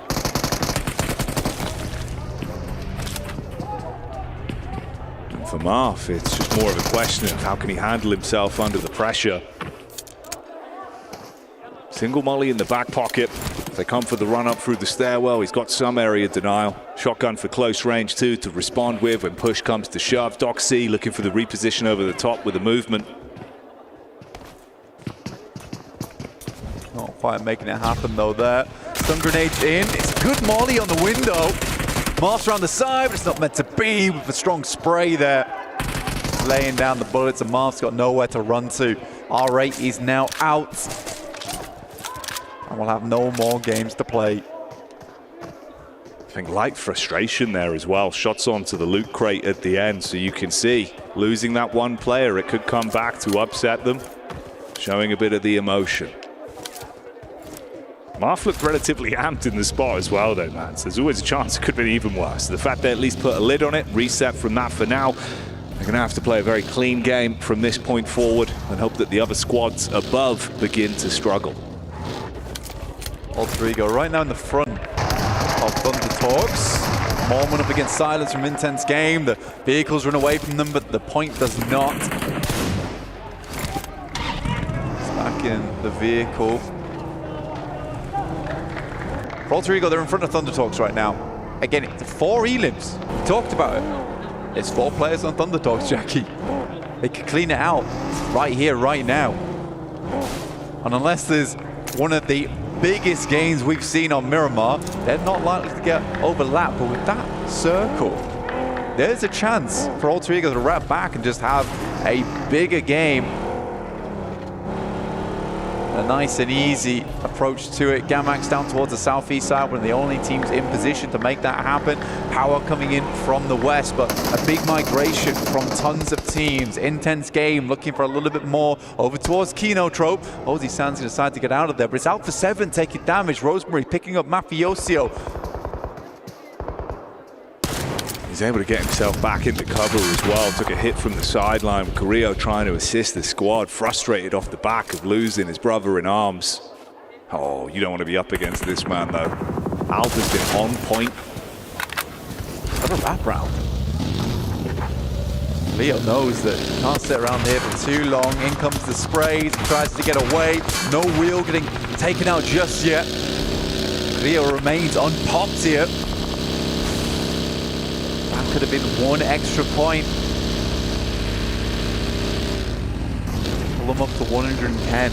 And for Marth, it's just more of a question of how can he handle himself under the pressure. Single molly in the back pocket. They come for the run up through the stairwell. He's got some area denial. Shotgun for close range too to respond with when push comes to shove. Doc C looking for the reposition over the top with the movement. Not quite making it happen though there. Stun grenades in. It's a good molly on the window. Marth's around the side, but it's not meant to be with a strong spray there. Laying down the bullets and Marth's got nowhere to run to. R8 is now out. And we'll have no more games to play. I think light frustration there as well. Shots onto the loot crate at the end, so you can see losing that one player, it could come back to upset them. Showing a bit of the emotion. Marth looked relatively amped in the spot as well though, man. So there's always a chance it could have been even worse. The fact they at least put a lid on it, reset from that for now. They're going to have to play a very clean game from this point forward and hope that the other squads above begin to struggle. Alter Ego right now in the front of Thunder Talks. Mormon up against Silence from Intense Game. The vehicles run away from them, but the point does not. It's back in the vehicle. For Alter Ego, they're in front of Thunder Talks right now. Again, it's 4 elims. We talked about it. It's 4 players on Thunder Talks, Jackie. They can clean it out right here, right now. And unless there's one of the biggest games we've seen on Miramar, they're not likely to get overlapped. But with that circle, there's a chance for Alter Ego to wrap back and just have a bigger game. A nice and easy approach to it. Gamax down towards the southeast side, one of the only teams in position to make that happen. Power coming in from the west, but a big migration from tons of teams. Intense Game looking for a little bit more over towards Kinotrope. Ozzy Sands decide to get out of there, but it's Alpha 7 taking damage. Rosemary picking up Mafioso. He's able to get himself back into cover as well. Took a hit from the sideline with Carrillo trying to assist the squad. Frustrated off the back of losing his brother in arms. Oh, you don't want to be up against this man though. Alpha's been on point. What a wrap round. Leo knows that he can't sit around here for too long. In comes the sprays, tries to get away. No wheel getting taken out just yet. Leo remains unpopped here. That could have been one extra point. Pull them up to 110.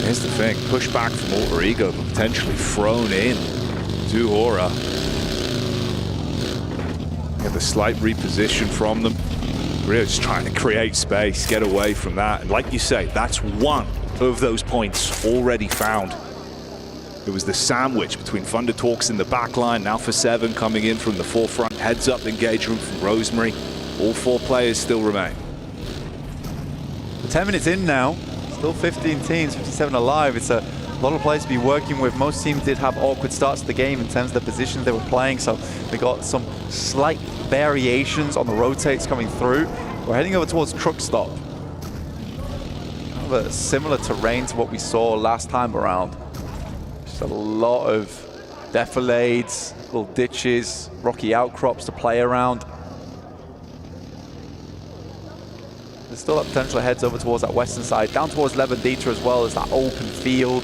Here's the thing, pushback from Alter Ego, but potentially thrown in to Aura. Get the slight reposition from them. Really just trying to create space, get away from that. And like you say, that's one of those points already found. It was the sandwich between Thunder Talks in the back line, Alpha 7 coming in from the forefront, heads-up engagement from Rosemary. All 4 players still remain. 10 minutes in now, still 15 teams, 57 alive. It's a lot of players to be working with. Most teams did have awkward starts to the game in terms of the positions they were playing, so we got some slight variations on the rotates coming through. We're heading over towards Truck Stop. Kind of a similar terrain to what we saw last time around. Just a lot of defilades, little ditches, rocky outcrops to play around. There's still that potential heads over towards that western side, down towards Levandita as well as that open field.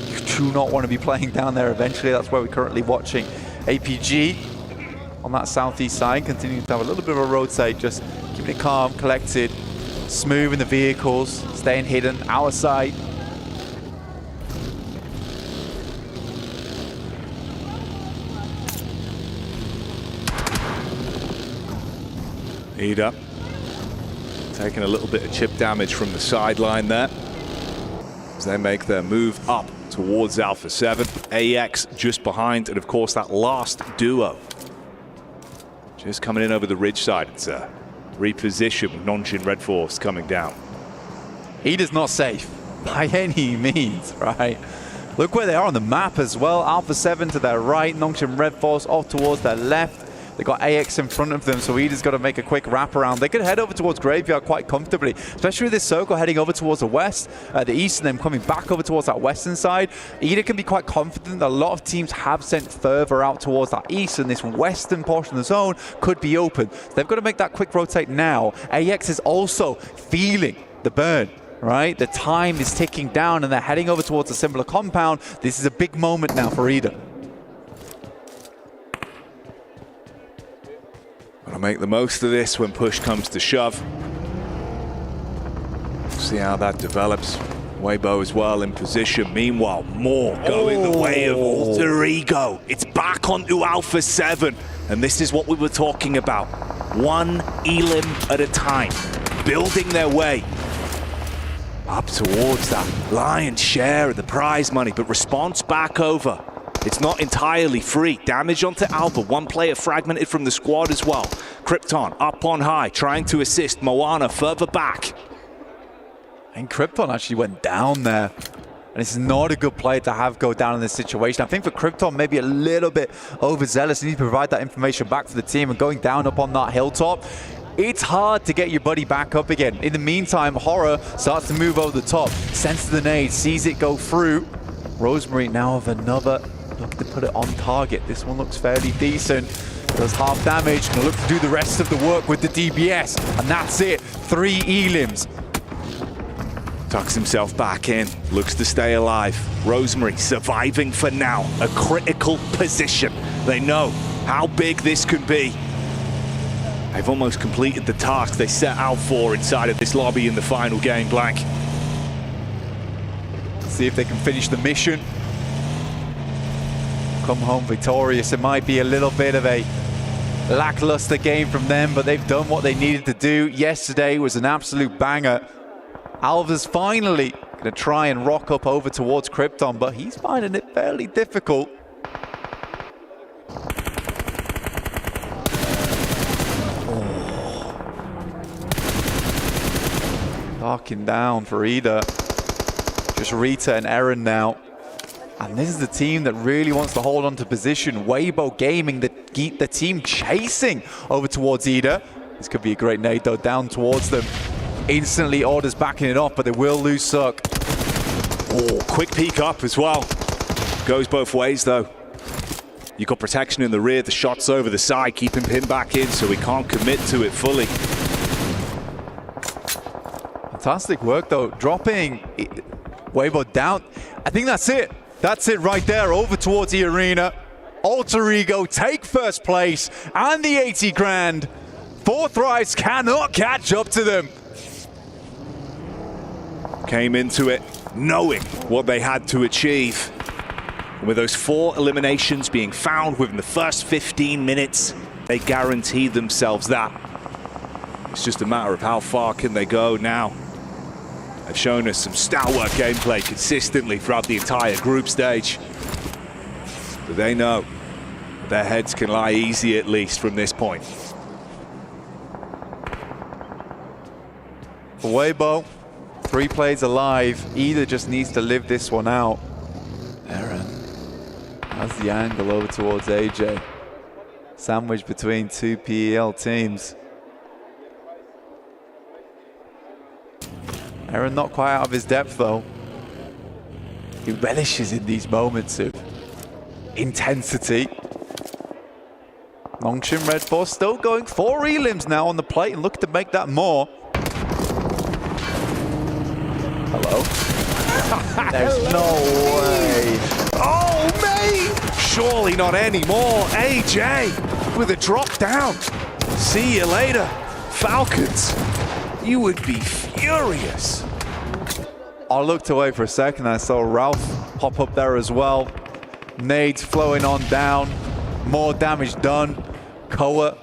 You do not want to be playing down there eventually. That's where we're currently watching APG on that southeast side, continuing to have a little bit of a rotate, just keeping it calm, collected, smooth in the vehicles, staying hidden, our side. Ida taking a little bit of chip damage from the sideline there as they make their move up towards Alpha 7. AX just behind, and of course that last duo just coming in over the ridge side. It's a reposition with Nongqin Red Force coming down. Ida's not safe by any means, right? Look where they are on the map as well. Alpha 7 to their right, Nongqin Red Force off towards their left. They got AX in front of them, so Ida's got to make a quick wraparound. They could head over towards Graveyard quite comfortably, especially with this circle heading over towards the west, the east, and then coming back over towards that western side. Ida can be quite confident that a lot of teams have sent further out towards that east, and this western portion of the zone could be open. So they've got to make that quick rotate now. AX is also feeling the burn. Right, the time is ticking down, and they're heading over towards a similar compound. This is a big moment now for Ida. Gotta make the most of this when push comes to shove. See how that develops. Weibo as well in position. Meanwhile, more going the way of Alter Ego. It's back onto Alpha 7. And this is what we were talking about. One elim at a time. Building their way up towards that lion's share of the prize money. But response back over. It's not entirely free. Damage onto Alba. One player fragmented from the squad as well. Krypton up on high, trying to assist Moana further back. And Krypton actually went down there. And it's not a good play to have go down in this situation. I think for Krypton, maybe a little bit overzealous. You need to provide that information back for the team, and going down up on that hilltop, it's hard to get your buddy back up again. In the meantime, Horror starts to move over the top, senses the nade, sees it go through. Rosemary now have another look to put it on target. This one looks fairly decent. Does half damage. Gonna look to do the rest of the work with the DBS. And that's it. 3 elims. Tucks himself back in. Looks to stay alive. Rosemary surviving for now. A critical position. They know how big this could be. They've almost completed the task they set out for inside of this lobby in the final game, Blank. See if they can finish the mission. Come home victorious. It might be a little bit of a lackluster game from them, but they've done what they needed to do. Yesterday was an absolute banger. Alva's finally going to try and rock up over towards Krypton, but he's finding it fairly difficult. Darking down for Ida. Just Rita and Eren now. And this is the team that really wants to hold on to position. Weibo Gaming, the team chasing over towards Ida. This could be a great nade though, down towards them. Instantly orders backing it off, but they will lose Suck. Oh, quick peek up as well. Goes both ways though. You got protection in the rear, the shots over the side, keeping Pin back in so he can't commit to it fully. Fantastic work though, dropping Weibo down. I think that's it. That's it right there, over towards the arena. Alter Ego take first place and the 80 grand. Fourth Rise cannot catch up to them. Came into it knowing what they had to achieve. And with those 4 eliminations being found within the first 15 minutes, they guaranteed themselves that. It's just a matter of how far can they go now. They've shown us some stalwart gameplay consistently throughout the entire group stage. But they know their heads can lie easy, at least from this point. Weibo, 3 plays alive. Either just needs to live this one out. Aaron has the angle over towards AJ. Sandwich between 2 PEL teams. Aaron not quite out of his depth though. He relishes in these moments of intensity. Nongshin Red Force still going 4 elims now on the plate and looking to make that more. Hello? There's no way. Oh, mate! Surely not anymore. AJ with a drop down. See you later, Falcons. You would be furious. I looked away for a second. I saw Ralph pop up there as well. Nades flowing on down. More damage done. Koa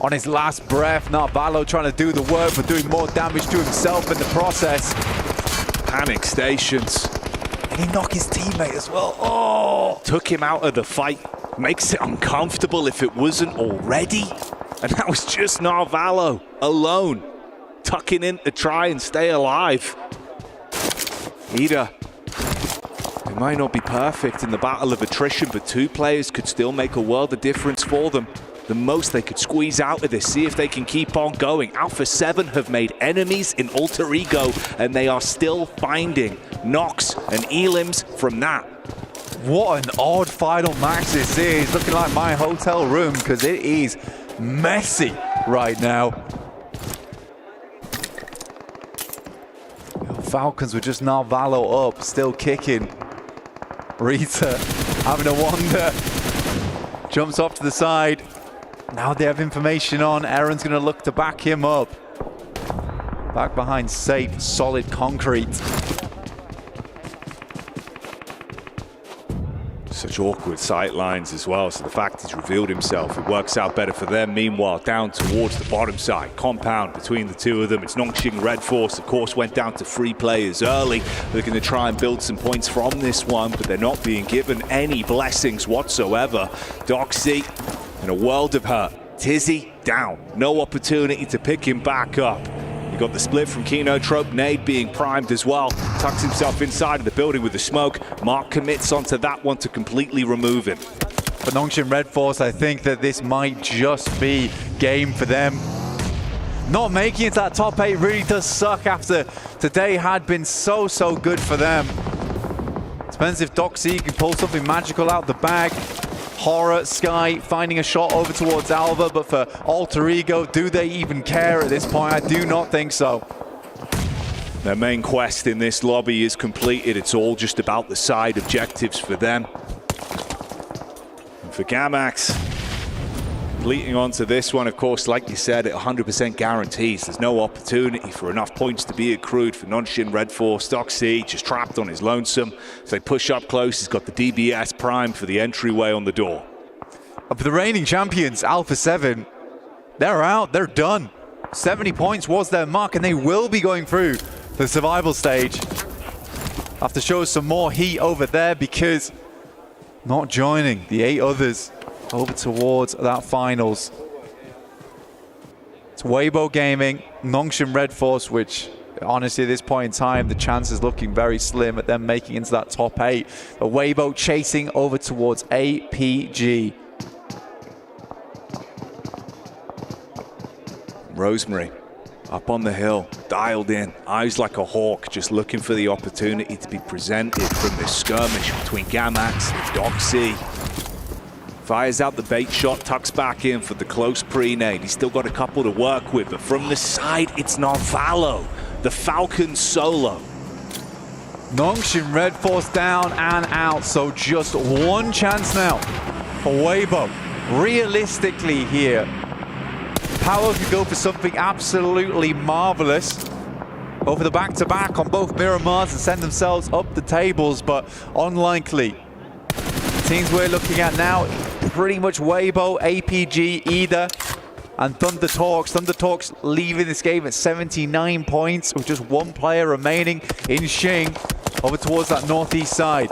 on his last breath. Not Valo trying to do the work, but doing more damage to himself in the process. Panic stations. And he knocked his teammate as well. Oh! Took him out of the fight. Makes it uncomfortable if it wasn't already. And that was just Narvalo alone, tucking in to try and stay alive. Ida, it might not be perfect in the battle of attrition, but 2 players could still make a world of difference for them. The most they could squeeze out of this, see if they can keep on going. Alpha 7 have made enemies in Alter Ego, and they are still finding knocks and elims from that. What an odd final match this is. Looking like my hotel room, because it is messy right now. Falcons were just Narvalo up, still kicking. Rita having a wander. Jumps off to the side. Now they have information on. Aaron's going to look to back him up. Back behind safe, solid concrete. Such awkward sight lines as well, so the fact he's revealed himself, it works out better for them. Meanwhile, down towards the bottom side, compound between the 2 of them. It's Nongshin Red Force, of course, went down to 3 players early. They're going to try and build some points from this one, but they're not being given any blessings whatsoever. Doxy in a world of hurt. Tizzy down, no opportunity to pick him back up. You got the split from Kino Trope, Nade being primed as well. Tucks himself inside of the building with the smoke. Mark commits onto that one to completely remove him. For Nongshin Red Force, I think that this might just be game for them. Not making it to that top 8 really does suck after today had been so good for them. Depends if Doxy can pull something magical out the bag. Horror, Sky finding a shot over towards Alva, but for Alter Ego, do they even care at this point? I do not think so. Their main quest in this lobby is completed. It's all just about the side objectives for them. And for Gamax, leading on to this one, of course, like you said, it 100% guarantees there's no opportunity for enough points to be accrued for Nongshin Red Force. Doxy just trapped on his lonesome. As they push up close, he's got the DBS prime for the entryway on the door. For the reigning champions, Alpha 7, they're out, they're done. 70 points was their mark, and they will be going through the survival stage. Have to show some more heat over there, because not joining the 8 others over towards that finals. It's Weibo Gaming, Nongshin Red Force, which honestly at this point in time the chance is looking very slim at them making into that top 8. But Weibo chasing over towards APG. Rosemary up on the hill, dialed in, eyes like a hawk, just looking for the opportunity to be presented from this skirmish between Gamax and Doxy. Fires out the bait shot, tucks back in for the close pre-nade. He's still got a couple to work with, but from the side, it's Narvalo, the Falcon solo. Nongshin Red Force down and out, so just one chance now for Weibo. Realistically here, Power could go for something absolutely marvelous. Over the back-to-back on both Miramars and send themselves up the tables, but unlikely. Teams we're looking at now, pretty much Weibo, APG, either. and Thunder Talks leaving this game at 79 points with just one player remaining in Xing over towards that northeast side.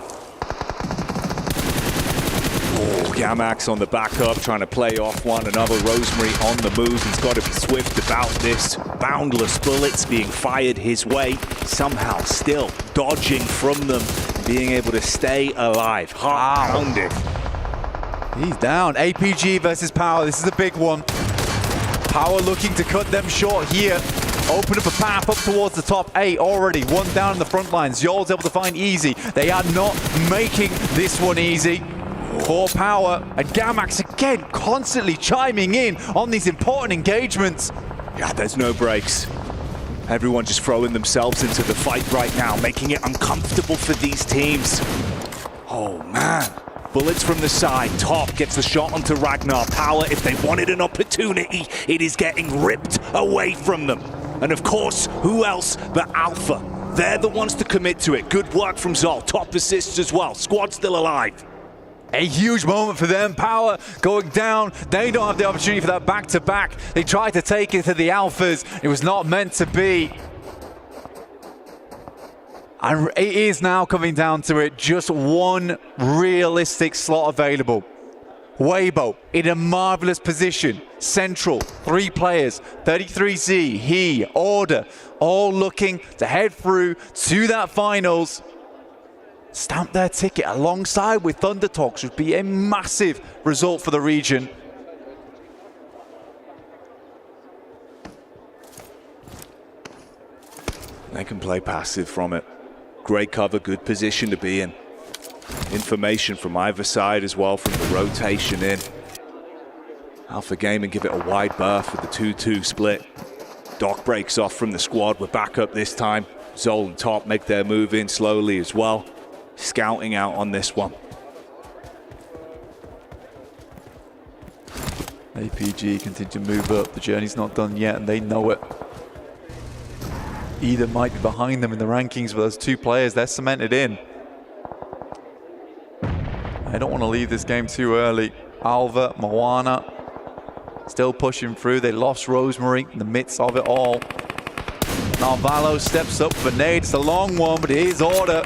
Gamax on the back up, trying to play off one another. Rosemary on the move. He's got to be swift about this. Boundless bullets being fired his way. Somehow still dodging from them, being able to stay alive. Heart pounding. He's down. APG versus Power. This is a big one. Power looking to cut them short here. Open up a path up towards the top 8 already. One down in the front lines. Yol's able to find Easy. They are not making this one easy for Power, and Gamax again constantly chiming in on these important engagements. Yeah, there's no breaks. Everyone just throwing themselves into the fight right now, making it uncomfortable for these teams. Oh man, bullets from the side. Top gets the shot onto Ragnar. Power, if they wanted an opportunity, it is getting ripped away from them. And of course, who else but Alpha? They're the ones to commit to it. Good work from Zol. Top assists as well. Squad still alive. A huge moment for them. Power going down. They don't have the opportunity for that back-to-back. They tried to take it to the Alphas. It was not meant to be. And it is now coming down to it. Just one realistic slot available. Weibo in a marvelous position. Central, 3 players. 33Z, he, Order, all looking to head through to that finals. Stamp their ticket alongside with Thunder Talks would be a massive result for the region. They can play passive from it. Great cover, good position to be in. Information from either side as well from the rotation in. Alpha Gaming give it a wide berth with the 2-2 split. Doc breaks off from the squad. We're back up this time. Zol and Top make their move in slowly as well. Scouting out on this one. APG continue to move up. The journey's not done yet, and they know it. Either might be behind them in the rankings, but those 2 players, they're cemented in. I don't want to leave this game too early. Alva, Moana, still pushing through. They lost Rosemary in the midst of it all. Now Valo steps up for nade. It's a long one, but it is Order.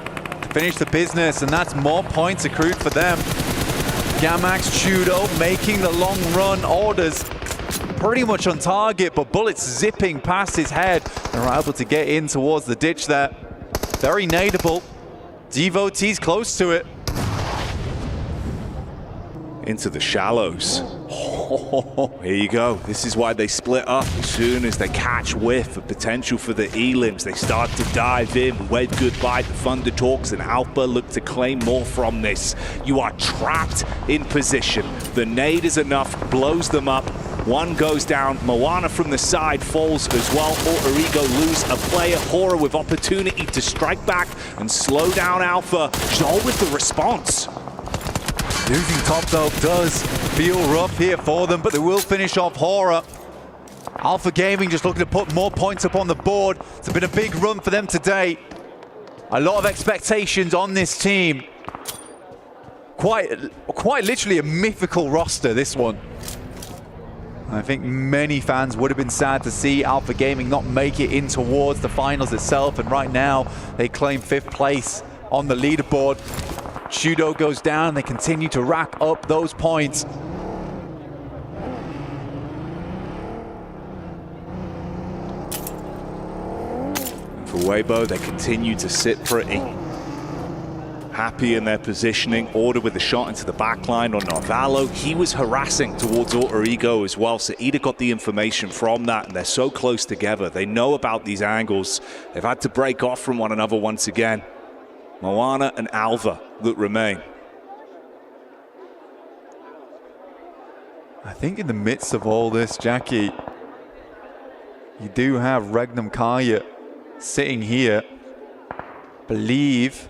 Finish the business, and that's more points accrued for them. Gamax, Chudo making the long run. Orders pretty much on target, but bullets zipping past his head. They're able to get in towards the ditch there. Very nadeable. Devotees close to it. Into the shallows. Here you go. This is why they split up. As soon as they catch whiff of potential for the elims, they start to dive in. Wave goodbye to Thunder Talks, and Alpha look to claim more from this. You are trapped in position. The nade is enough, blows them up. One goes down. Moana from the side falls as well. Alter Ego lose a player. Horror with opportunity to strike back and slow down Alpha. Zol with the response. Losing Top though does feel rough here for them, but they will finish off Horror. Alpha Gaming just looking to put more points up on the board. It's been a big run for them today. A lot of expectations on this team. Quite literally a mythical roster, this one. I think many fans would have been sad to see Alpha Gaming not make it in towards the finals itself, and right now they claim 5th place on the leaderboard. Shudo goes down, they continue to rack up those points. For Weibo, they continue to sit pretty. Happy in their positioning. Order with the shot into the back line on Narvalo. He was harassing towards Alter Ego as well, so Ida got the information from that, and they're so close together. They know about these angles. They've had to break off from one another once again. Moana and Alva that remain. I think in the midst of all this, Jackie, you do have Regnum Kaya sitting here. Believe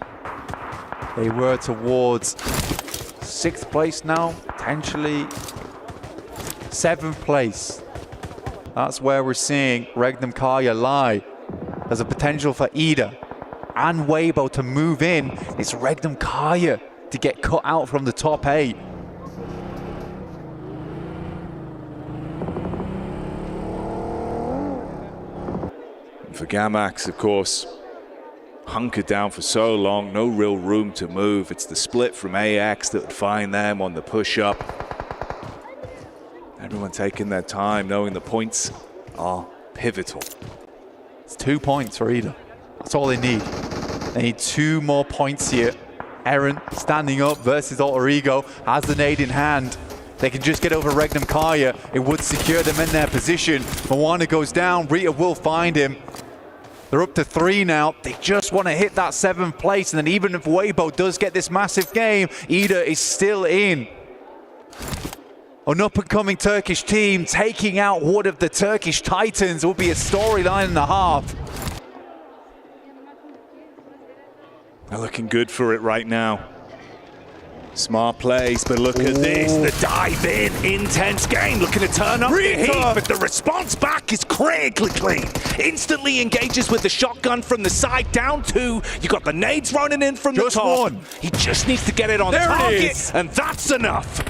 they were towards 6th place now, potentially 7th place. That's where we're seeing Regnum Kaya lie. There's a potential for Ida and Weibo to move in. It's Regnum Kaya to get cut out from the top 8. For Gamax, of course, hunkered down for so long, no real room to move. It's the split from AX that would find them on the push-up. Everyone taking their time, knowing the points are pivotal. It's 2 points for Ida. That's all they need. They need 2 more points here. Eren standing up versus Alter Ego, has the nade in hand. They can just get over Regnum Kaya. It would secure them in their position. Moana goes down. Rita will find him. They're up to 3 now. They just want to hit that 7th place. And then even if Weibo does get this massive game, Ida is still in. An up-and-coming Turkish team taking out one of the Turkish Titans will be a storyline and a half. They're looking good for it right now. Smart plays, but look at this. The dive in, intense game. Looking to turn up the heat, but the response back is critically clean. Instantly engages with the shotgun from the side down 2. You got the nades running in from the top. 1. He just needs to get it on target, and that's enough.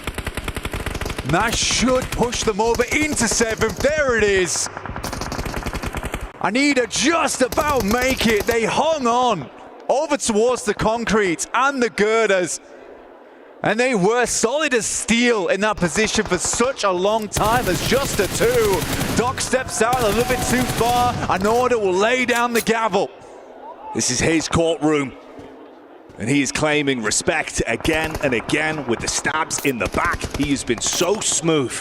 That should push them over into 7th. There it is. Anita just about make it. They hung on over towards the concrete and the girders. And they were solid as steel in that position for such a long time as just a 2. Doc steps out a little bit too far, and Order will lay down the gavel. This is his courtroom, and he is claiming respect again and again with the stabs in the back. He has been so smooth.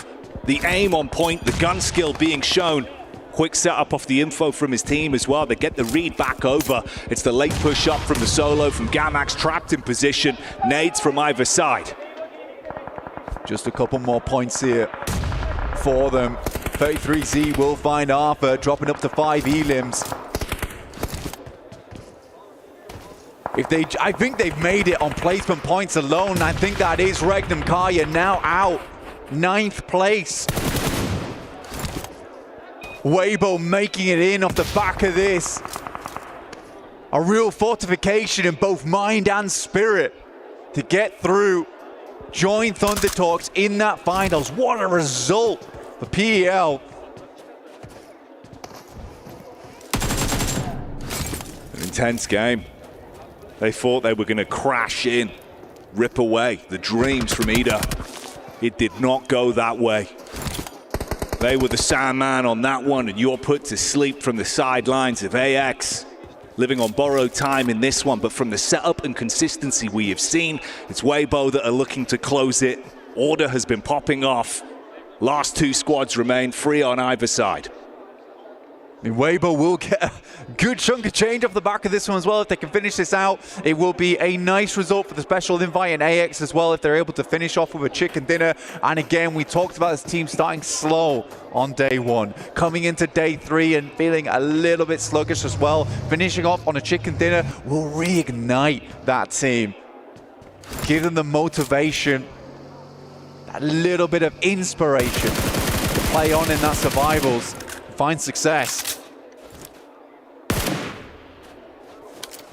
The aim on point, the gun skill being shown. Quick setup off the info from his team as well. They get the read back over. It's the late push up from the solo from Gamax, trapped in position. Nades from either side. Just a couple more points here for them. 33Z will find Arthur, dropping up to 5 elims. I think they've made it on placement points alone. I think that is Regnum Kaya now out. 9th place. Weibo making it in off the back of this. A real fortification in both mind and spirit to get through. Join Thunder Talks in that finals. What a result for PEL. An intense game. They thought they were going to crash in, rip away the dreams from Ida. It did not go that way. They were the Sandman on that one, and you're put to sleep from the sidelines of AX. Living on borrowed time in this one, but from the setup and consistency we have seen, it's Weibo that are looking to close it. Order has been popping off. Last 2 squads remain, 3 on either side. I mean, Weibo will get a good chunk of change off the back of this one as well. If they can finish this out, it will be a nice result for the special invite and AX as well if they're able to finish off with a chicken dinner. And again, we talked about this team starting slow on day 1, coming into day 3 and feeling a little bit sluggish as well. Finishing off on a chicken dinner will reignite that team. Give them the motivation, that little bit of inspiration to play on in that survivals. Find success.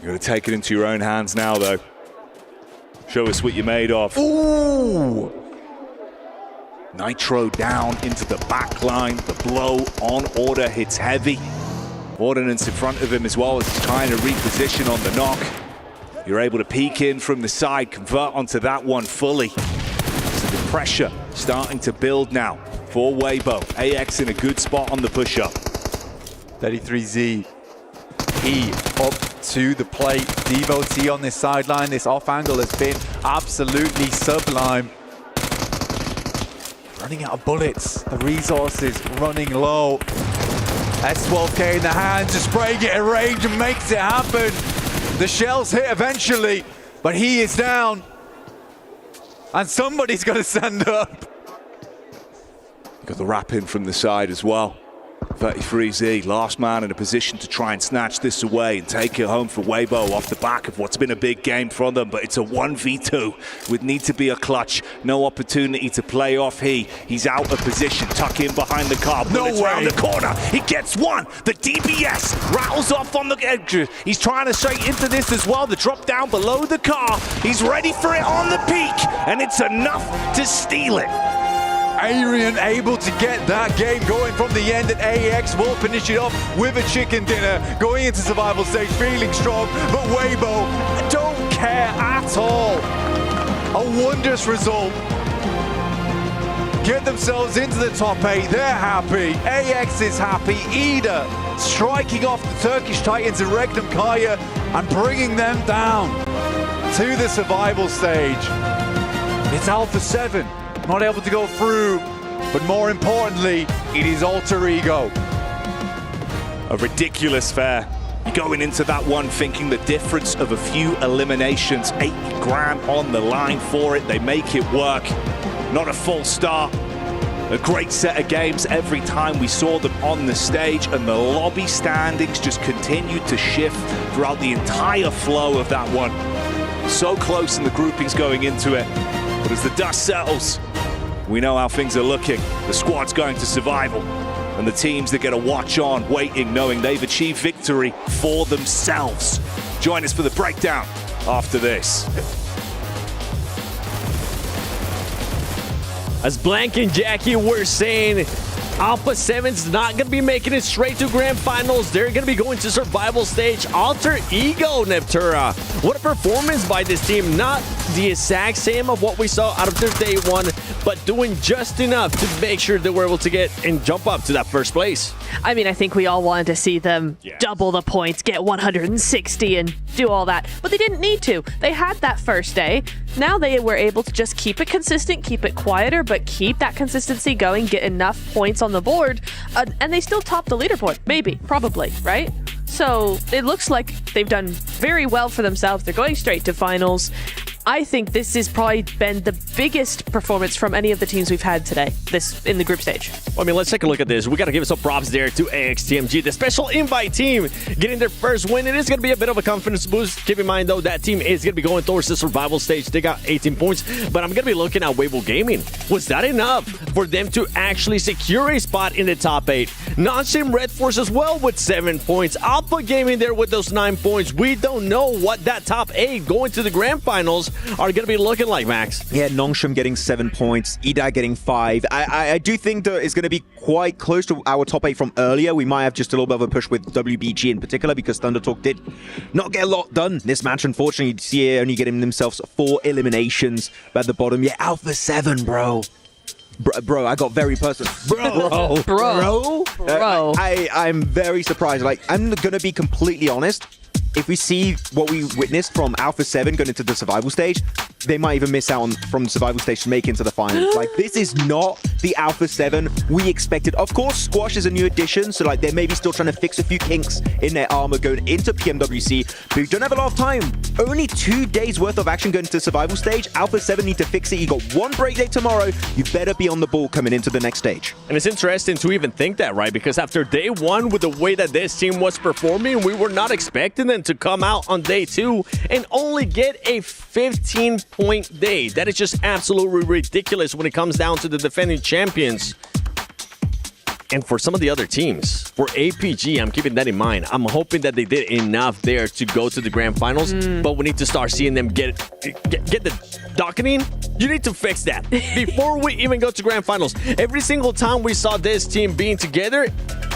You got to take it into your own hands now, though. Show us what you're made of. Ooh! Nitro down into the back line. The blow on Order hits heavy. Ordnance in front of him as well as he's trying to reposition on the knock. You're able to peek in from the side, convert onto that one fully. So the pressure starting to build now for Weibo. AX in a good spot on the push-up. 33Z. He up to the plate. Devotee on this sideline. This off angle has been absolutely sublime. Running out of bullets. The resources running low. S12K in the hand, just spraying it in range and makes it happen. The shells hit eventually, but he is down. And somebody's got to stand up. Got the wrap in from the side as well. 33Z, last man in a position to try and snatch this away and take it home for Weibo off the back of what's been a big game from them, but it's a 1v2. Would need to be a clutch. No opportunity to play off. He's out of position, tuck in behind the car. Bullets around the corner. He gets one. The DBS rattles off on the edge. He's trying to straight into this as well. The drop down below the car. He's ready for it on the peak, and it's enough to steal it. Arian able to get that game going from the end, and AX will finish it off with a chicken dinner, going into survival stage, feeling strong, but Weibo don't care at all. A wondrous result. Get themselves into the top 8, they're happy, AX is happy, Ida striking off the Turkish Titans and Regnum Kaya and bringing them down to the survival stage. It's Alpha 7, not able to go through, but more importantly, it is Alter Ego. A ridiculous fare. You're going into that one thinking the difference of a few eliminations, 80 grand on the line for it, they make it work. Not a full start. A great set of games every time we saw them on the stage, and the lobby standings just continued to shift throughout the entire flow of that one. So close in the groupings going into it, but as the dust settles, we know how things are looking. The squad's going to survival, and the teams that get a watch on, waiting, knowing they've achieved victory for themselves. Join us for the breakdown after this. As Blank and Jackie were saying, Alpha 7's not going to be making it straight to Grand Finals. They're going to be going to survival stage. Alter Ego, Neptura. What a performance by this team. Not the exact same of what we saw out of their day one, but doing just enough to make sure they were able to get and jump up to that first place. I mean, I think we all wanted to see them double the points, get 160 and do all that, but they didn't need to. They had that first day. Now they were able to just keep it consistent, keep it quieter, but keep that consistency going, get enough points on the board, and they still top the leaderboard. Maybe, probably, right? So it looks like they've done very well for themselves. They're going straight to finals. I think this has probably been the biggest performance from any of the teams we've had today, this in the group stage. I mean, let's take a look at this. We got to give some props there to AXTMG, the special invite team, getting their first win. It is going to be a bit of a confidence boost. Keep in mind, though, that team is going to be going towards the survival stage. They got 18 points, but I'm going to be looking at Weibo Gaming. Was that enough for them to actually secure a spot in the top 8? Non-Sim Red Force as well with 7 points. Alpha Gaming there with those 9 points. We don't know what that top 8 going to the grand finals are going to be looking like, Max. Yeah, Nongshim getting 7 points, Ida getting 5. I do think that it's going to be quite close to our top 8 from earlier. We might have just a little bit of a push with WBG in particular, because Thunder Talk did not get a lot done this match. Unfortunately, you see it only getting themselves 4 eliminations at the bottom. Yeah, Alpha 7, bro. Bro, I got very personal. Bro. I'm very surprised. Like, I'm going to be completely honest. If we see what we witnessed from Alpha 7 going into the survival stage, they might even miss out on from the survival stage to make into the finals. Like, this is not the Alpha 7 we expected. Of course, Squash is a new addition, so like they're maybe still trying to fix a few kinks in their armor going into PMWC, but we don't have a lot of time. Only 2 days worth of action going into the survival stage. Alpha 7 need to fix it. You got 1 break day tomorrow. You better be on the ball coming into the next stage. And it's interesting to even think that, right? Because after day 1, with the way that this team was performing, we were not expecting them to come out on day 2 and only get a 15-point day. That is just absolutely ridiculous when it comes down to the defending champions. And for some of the other teams, for APG, I'm keeping that in mind. I'm hoping that they did enough there to go to the grand finals, but we need to start seeing them get the docketing. You need to fix that before we even go to grand finals. Every single time we saw this team being together,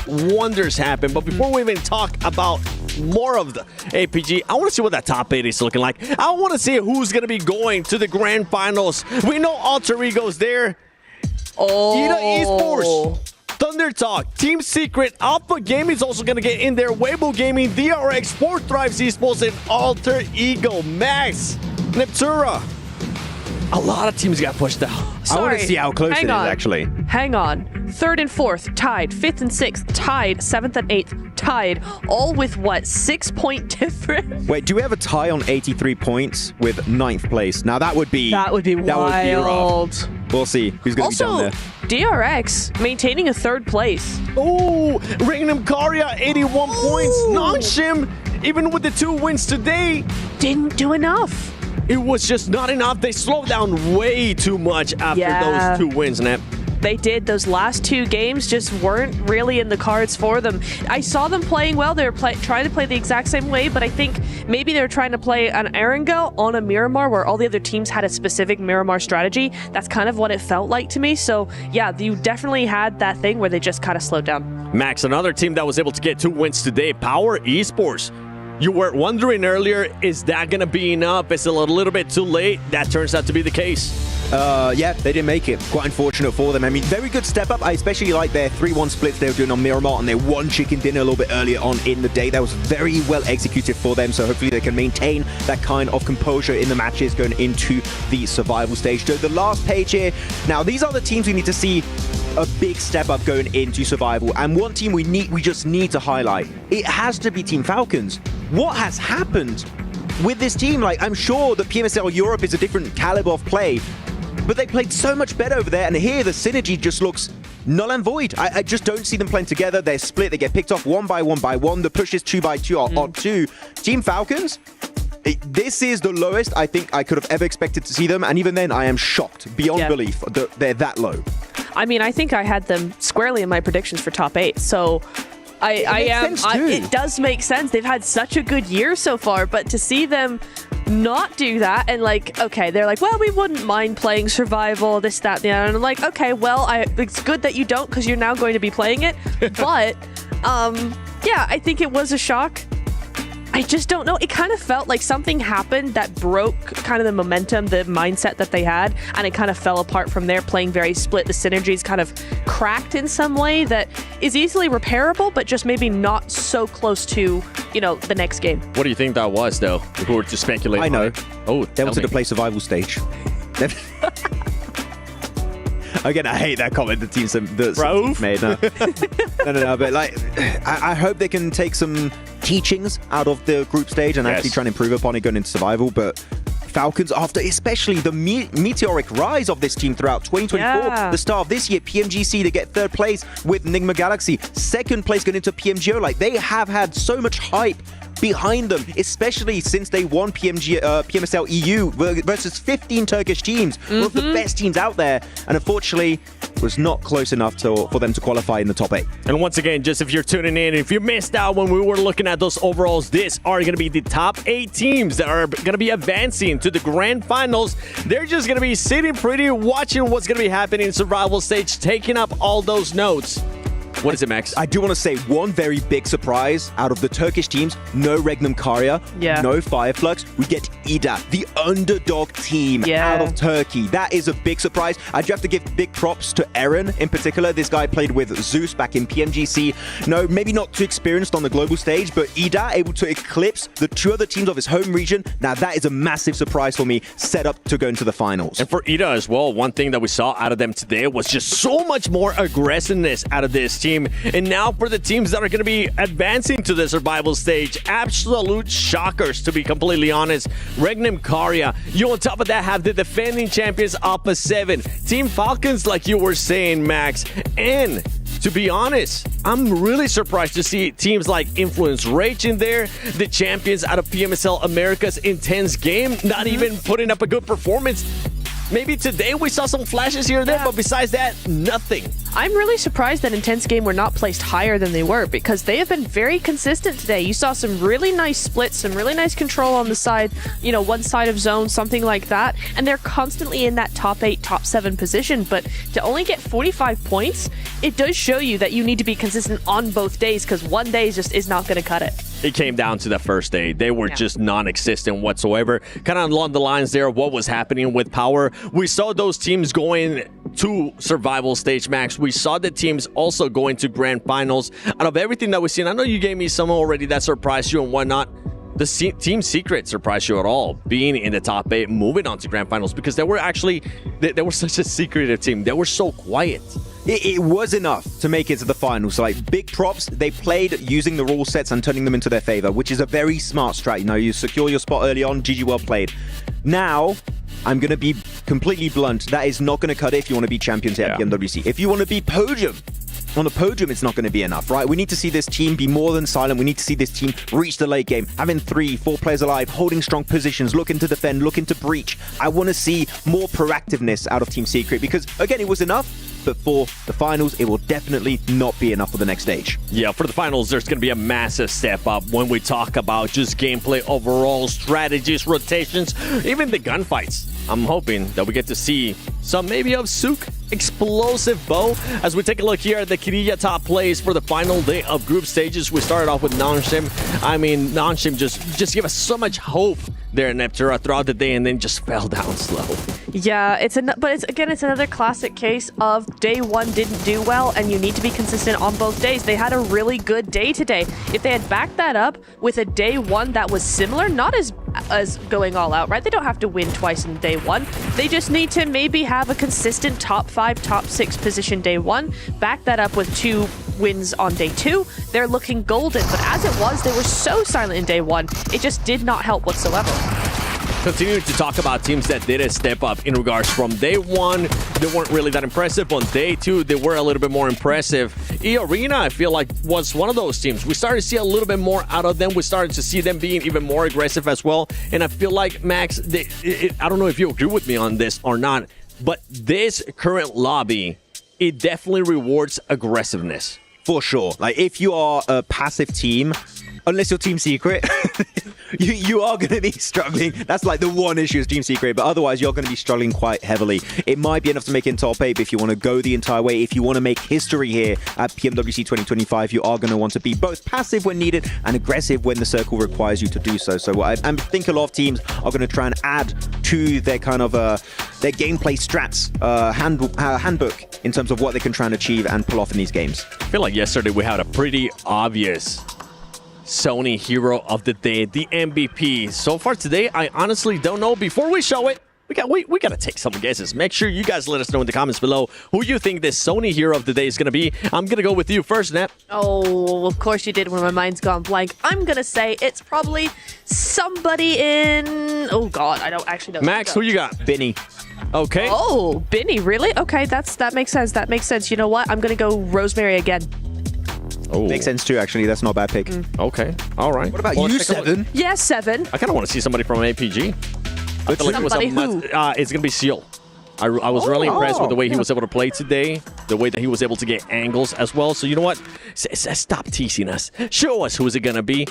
wonders happen. But before we even talk about more of the APG, I want to see what that top 8 is looking like. I want to see who's going to be going to the grand finals. We know Alter Ego's there. Ida Esports, Thunder Talk, Team Secret, Alpha Gaming is also going to get in there. Weibo Gaming, DRX, Sport Thrives Esports, and Alter Ego. Max, Neptura. A lot of teams got pushed out. Sorry. I want to see how close it is, actually. Hang on. 3rd and 4th, tied. 5th and 6th, tied. 7th and 8th, tied. All with, what, 6-point difference? Wait, do we have a tie on 83 points with 9th place? Now, that would be wild. Rough. We'll see who's going to be down there. DRX maintaining a 3rd place. Oh, Regnum Karya, 81 points. Nongshim, even with the 2 wins today, didn't do enough. It was just not enough. They slowed down way too much after those 2 wins, Nep. they did. Those last 2 games just weren't really in the cards for them. I saw them playing well. They were trying to play the exact same way, but I think maybe they were trying to play an Erangel on a Miramar where all the other teams had a specific Miramar strategy. That's kind of what it felt like to me. So yeah, you definitely had that thing where they just kind of slowed down. Max, another team that was able to get 2 wins today, Power Esports. You were wondering earlier, is that going to be enough? Is it a little bit too late? That turns out to be the case. Yeah, they didn't make it. Quite unfortunate for them. I mean, very good step up. I especially like their 3-1 splits they were doing on Miramar and their 1 chicken dinner a little bit earlier on in the day. That was very well executed for them, so hopefully they can maintain that kind of composure in the matches going into the survival stage. So the last page here. Now, these are the teams we need to see a big step up going into survival, and one team we just need to highlight. It has to be Team Falcons. What has happened with this team? Like, I'm sure that PMSL Europe is a different caliber of play, but they played so much better over there, and here the synergy just looks null and void. I just don't see them playing together. They're split. They get picked off 1 by 1 by 1. The pushes 2 by 2 are 2. Team Falcons, this is the lowest I think I could have ever expected to see them, and even then I am shocked beyond belief that they're that low. I mean, I think I had them squarely in my predictions for top 8, so it does make sense. They've had such a good year so far, but to see them not do that and like, okay, they're like, well, we wouldn't mind playing survival, this, that, the other. And I'm like, okay, well, it's good that you don't because you're now going to be playing it. But yeah, I think it was a shock. I just don't know. It kind of felt like something happened that broke kind of the momentum, the mindset that they had, and it kind of fell apart from there, playing very split. The synergies kind of cracked in some way that is easily repairable, but just maybe not so close to, you know, the next game. What do you think that was, though? If we were to speculate. I know. Oh, they wanted to play survival stage. Again, I hate that comment the team made. No. But like, I hope they can take some teachings out of the group stage and actually try and improve upon it going into survival. But Falcons, after especially the meteoric rise of this team throughout 2024, the start of this year, PMGC, to get 3rd place with Nigma Galaxy, 2nd place going into PMGO. Like, they have had so much hype behind them, especially since they won PMSL EU versus 15 Turkish teams, one of the best teams out there, and unfortunately was not close enough for them to qualify in the top 8. And once again, just if you're tuning in, if you missed out when we were looking at those overalls, these are going to be the top 8 teams that are going to be advancing to the grand finals. They're just going to be sitting pretty, watching what's going to be happening in survival stage, taking up all those notes. What is it, Max? I do want to say one very big surprise out of the Turkish teams. No Regnum Karya, no Fireflux. We get Ida, the underdog team out of Turkey. That is a big surprise. I do have to give big props to Eren in particular. This guy played with Zeus back in PMGC. No, maybe not too experienced on the global stage, but Ida able to eclipse the 2 other teams of his home region. Now that is a massive surprise for me, set up to go into the finals. And for Ida as well, one thing that we saw out of them today was just so much more aggressiveness out of this team. And now for the teams that are going to be advancing to the survival stage, absolute shockers, to be completely honest. Regnum Karya, you on top of that have the defending champions Alpha 7. Team Falcons, like you were saying, Max. And to be honest, I'm really surprised to see teams like Influence Rage in there, the champions out of PMSL America's Intense Game, not even putting up a good performance. Maybe today we saw some flashes here and there, but besides that, nothing. I'm really surprised that Intense Game were not placed higher than they were, because they have been very consistent today. You saw some really nice splits, some really nice control on the side, you know, one side of zone, something like that. And they're constantly in that top 8, top 7 position. But to only get 45 points, it does show you that you need to be consistent on both days, because one day just is not going to cut it. It came down to the first day. They were just non-existent whatsoever. Kind of along the lines there of what was happening with Power. We saw those teams going to survival stage, Max. We saw the teams also going to grand finals. Out of everything that we've seen, I know you gave me some already that surprised you and whatnot. The team secret surprised you at all, being in the top 8, moving on to grand finals, because they were actually, they were such a secretive team. They were so quiet. It was enough to make it to the finals. Like, big props. They played using the rule sets and turning them into their favor, which is a very smart strat. You know, you secure your spot early on. GG, well played. Now, I'm going to be completely blunt. That is not going to cut it if you want to be champions at PMWC. If you want to be podium, on the podium, it's not going to be enough, right? We need to see this team be more than silent. We need to see this team reach the late game, having 3, 4 players alive, holding strong positions, looking to defend, looking to breach. I want to see more proactiveness out of Team Secret, because, again, it was enough. but for the finals, it will definitely not be enough for the next stage. Yeah, for the finals, there's going to be a massive step up when we talk about just gameplay overall, strategies, rotations, even the gunfights. I'm hoping that we get to see some maybe of Sook explosive bow. As we take a look here at the Kirilla top plays for the final day of group stages, we started off with Nanshim. I mean, Nanshim just gave us so much hope there in Neptura throughout the day and then just fell down slow. Yeah, it's another classic case of day one didn't do well, and you need to be consistent on both days. They had a really good day today. If they had backed that up with a day one that was similar, not as going all out, right? They don't have to win twice in day one. They just need to maybe have a consistent top 5, top 6 position day one, back that up with 2 wins on day 2. They're looking golden, but as it was, they were so silent in day one. It just did not help whatsoever. Continuing to talk about teams that did a step up in regards from day 1, they weren't really that impressive. On day 2, they were a little bit more impressive. E-Arena, I feel like, was one of those teams. We started to see a little bit more out of them. We started to see them being even more aggressive as well. And I feel like, Max, I don't know if you agree with me on this or not, but this current lobby, it definitely rewards aggressiveness. For sure. Like, if you are a passive team, unless you're Team Secret, you are going to be struggling. That's like the one issue is Team Secret, but otherwise you're going to be struggling quite heavily. It might be enough to make it in top 8, but if you want to go the entire way, if you want to make history here at PMWC 2025, you are going to want to be both passive when needed and aggressive when the circle requires you to do so. So I think a lot of teams are going to try and add to their kind of their gameplay strats handbook in terms of what they can try and achieve and pull off in these games. I feel like yesterday we had a pretty obvious Sony hero of the day, the MVP. So far today, I honestly don't know. Before we show it, we got to take some guesses. Make sure you guys let us know in the comments below who you think this Sony hero of the day is going to be. I'm going to go with you first, Nep. Oh, of course you did when my mind's gone blank. I'm going to say it's probably somebody in... Oh, God, I don't actually know. Max, who you got? Binny. Okay. Oh, Binny, really? Okay, that makes sense. That makes sense. You know what? I'm going to go Rosemary again. Oh. Makes sense too, actually. That's not a bad pick. Okay. All right. What about you, Seven? Yeah, Seven. I kind of want to see somebody from APG. I feel like somebody who? It's going to be Seal. I was really impressed with the way he was able to play today, the way that he was able to get angles as well. So you know what? Stop teasing us. Show us who is it going to be.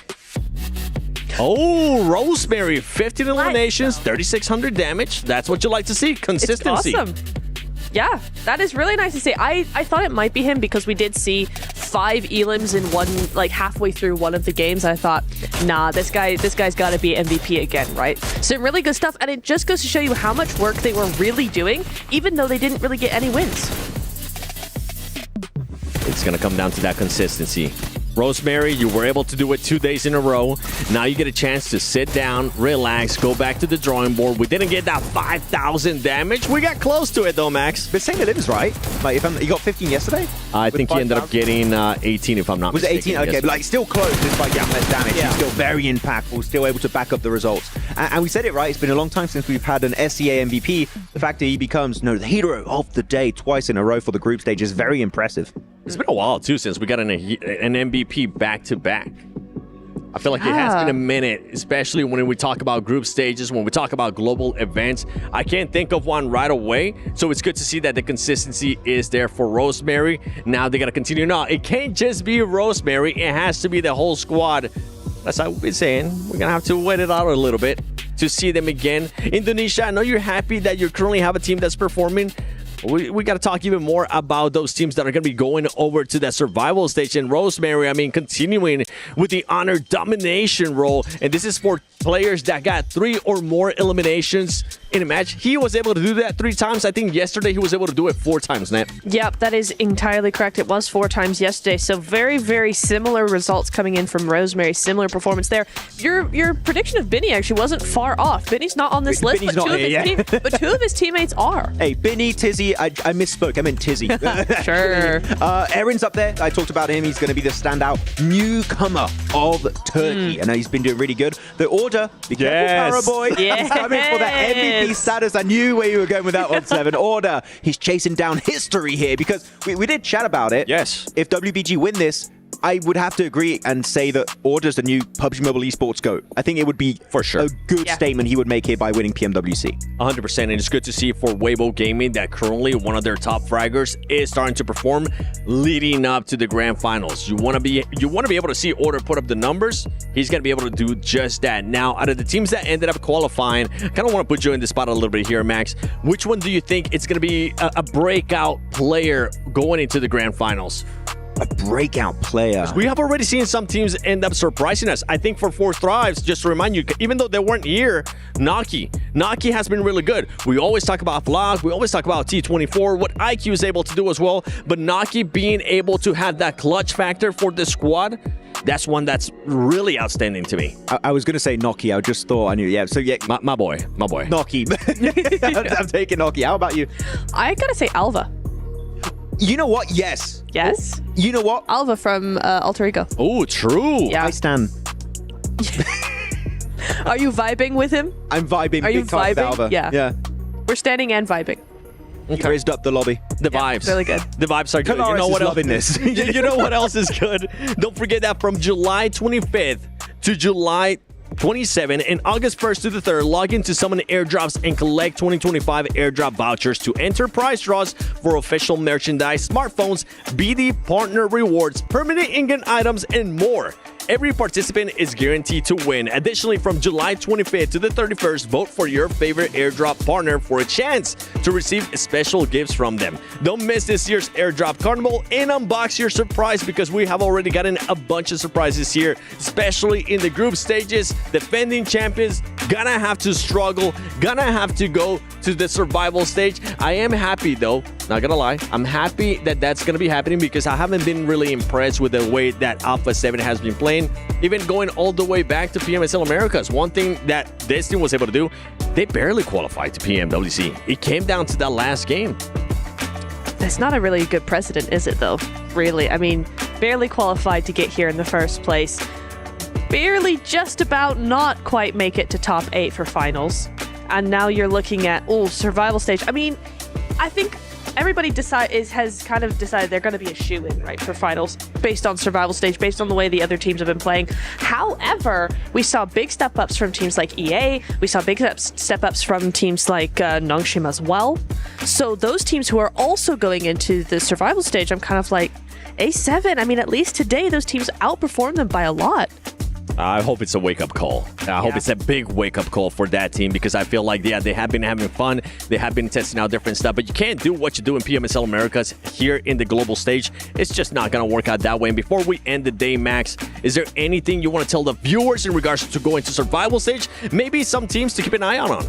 Oh, Rosemary, 15 eliminations, 3,600 damage. That's what you like to see. Consistency. It's awesome. Yeah, that is really nice to see. I thought it might be him because we did see 5 elims in one, like halfway through one of the games. I thought, nah, this guy's got to be MVP again, right? Some really good stuff, and it just goes to show you how much work they were really doing, even though they didn't really get any wins. It's going to come down to that consistency. Rosemary, you were able to do it 2 days in a row. Now you get a chance to sit down, relax, go back to the drawing board. We didn't get that 5,000 damage. We got close to it though, Max. But same elims, right? Like, you got 15 yesterday? I think he ended up getting 18 if I'm not mistaken. Was it 18? Okay, but like still close despite getting less damage. Yeah. He's still very impactful, still able to back up the results. And we said it, right? It's been a long time since we've had an SEA MVP. The fact that he becomes the hero of the day twice in a row for the group stage is very impressive. It's been a while, too, since we got an MVP back-to-back. I feel like it has been a minute, especially when we talk about group stages, when we talk about global events. I can't think of one right away, so it's good to see that the consistency is there for Rosemary. Now they got to continue. No, it can't just be Rosemary. It has to be the whole squad. That's how we've been saying. We're going to have to wait it out a little bit to see them again. Indonesia, I know you're happy that you currently have a team that's performing. We got to talk even more about those teams that are going to be going over to that survival stage. And Rosemary, I mean, continuing with the honor domination role. And this is for players that got 3 or more eliminations in a match. He was able to do that 3 times. I think yesterday he was able to do it 4 times, Nat. Yep, that is entirely correct. It was 4 times yesterday. So very, very similar results coming in from Rosemary. Similar performance there. Your prediction of Binny actually wasn't far off. Binny's not on this list, but 2 of his teammates are. Hey, Binny, Tizzy, I misspoke. I meant Tizzy. Sure. Erin's up there. I talked about him. He's going to be the standout newcomer of Turkey. I know he's been doing really good. The order, be careful, Paraboy. Yes. He's coming for that MVP status. I knew where you were going with that one, Seven. Order. He's chasing down history here because we did chat about it. Yes. If WBG win this, I would have to agree and say that Order's the new PUBG Mobile Esports GOAT. I think it would be for sure a good statement he would make here by winning PMWC. 100%, and it's good to see for Weibo Gaming that currently one of their top fraggers is starting to perform leading up to the grand finals. You want to be able to see Order put up the numbers. He's going to be able to do just that. Now, out of the teams that ended up qualifying, I kind of want to put you in the spot a little bit here, Max. Which one do you think it's going to be a breakout player going into the grand finals? A breakout player. We have already seen some teams end up surprising us. I think for 4 Thrives, just to remind you, even though they weren't here, Naki has been really good. We always talk about Vlog, we always talk about T24, what IQ is able to do as well, but Naki being able to have that clutch factor for the squad, that's one that's really outstanding to me. I was going to say Noki. I just thought I knew. Yeah, so yeah. My boy. Noki. I'm taking Noki. How about you? I got to say Alva. You know what? Yes. Yes. You know what? Alva from Alter Ego. Oh, true. Yeah. I stand. Are you vibing with him? I'm vibing. Are you big time with vibing? Alva. Yeah. We're standing and vibing. He raised up the lobby. The vibes. Really good. The vibes are good. Kalaris You know what is else? loving this. You know what else is good? Don't forget that from July 25th to July 27 and August 1st to the 3rd, log into Summon Airdrops and collect 2025 airdrop vouchers to enter prize draws for official merchandise, smartphones, BD partner rewards, permanent in-game items, and more. Every participant is guaranteed to win. Additionally, from July 25th to the 31st, vote for your favorite airdrop partner for a chance to receive special gifts from them. Don't miss this year's airdrop carnival and unbox your surprise because we have already gotten a bunch of surprises here, especially in the group stages. Defending champions gonna have to struggle, gonna have to go to the survival stage. I am happy though, not gonna lie, I'm happy that that's gonna be happening because I haven't been really impressed with the way that Alpha 7 has been playing. Even going all the way back to PMSL Americas, one thing that this team was able to do, they barely qualified to PMWC. It came down to that last game. That's not a really good precedent, is it, though? Really? I mean, barely qualified to get here in the first place. Barely just about not quite make it to top 8 for finals. And now you're looking at, survival stage. I mean, I think everybody has kind of decided they're going to be a shoo-in, right, for finals based on survival stage, based on the way the other teams have been playing. However, we saw big step-ups from teams like EA. We saw big step-ups from teams like Nongshim as well. So those teams who are also going into the survival stage, I'm kind of like, A7, I mean, at least today, those teams outperformed them by a lot. I hope it's a wake-up call. I hope it's a big wake-up call for that team because I feel like, they have been having fun. They have been testing out different stuff, but you can't do what you do in PMSL Americas here in the global stage. It's just not going to work out that way. And before we end the day, Max, is there anything you want to tell the viewers in regards to going to survival stage? Maybe some teams to keep an eye on.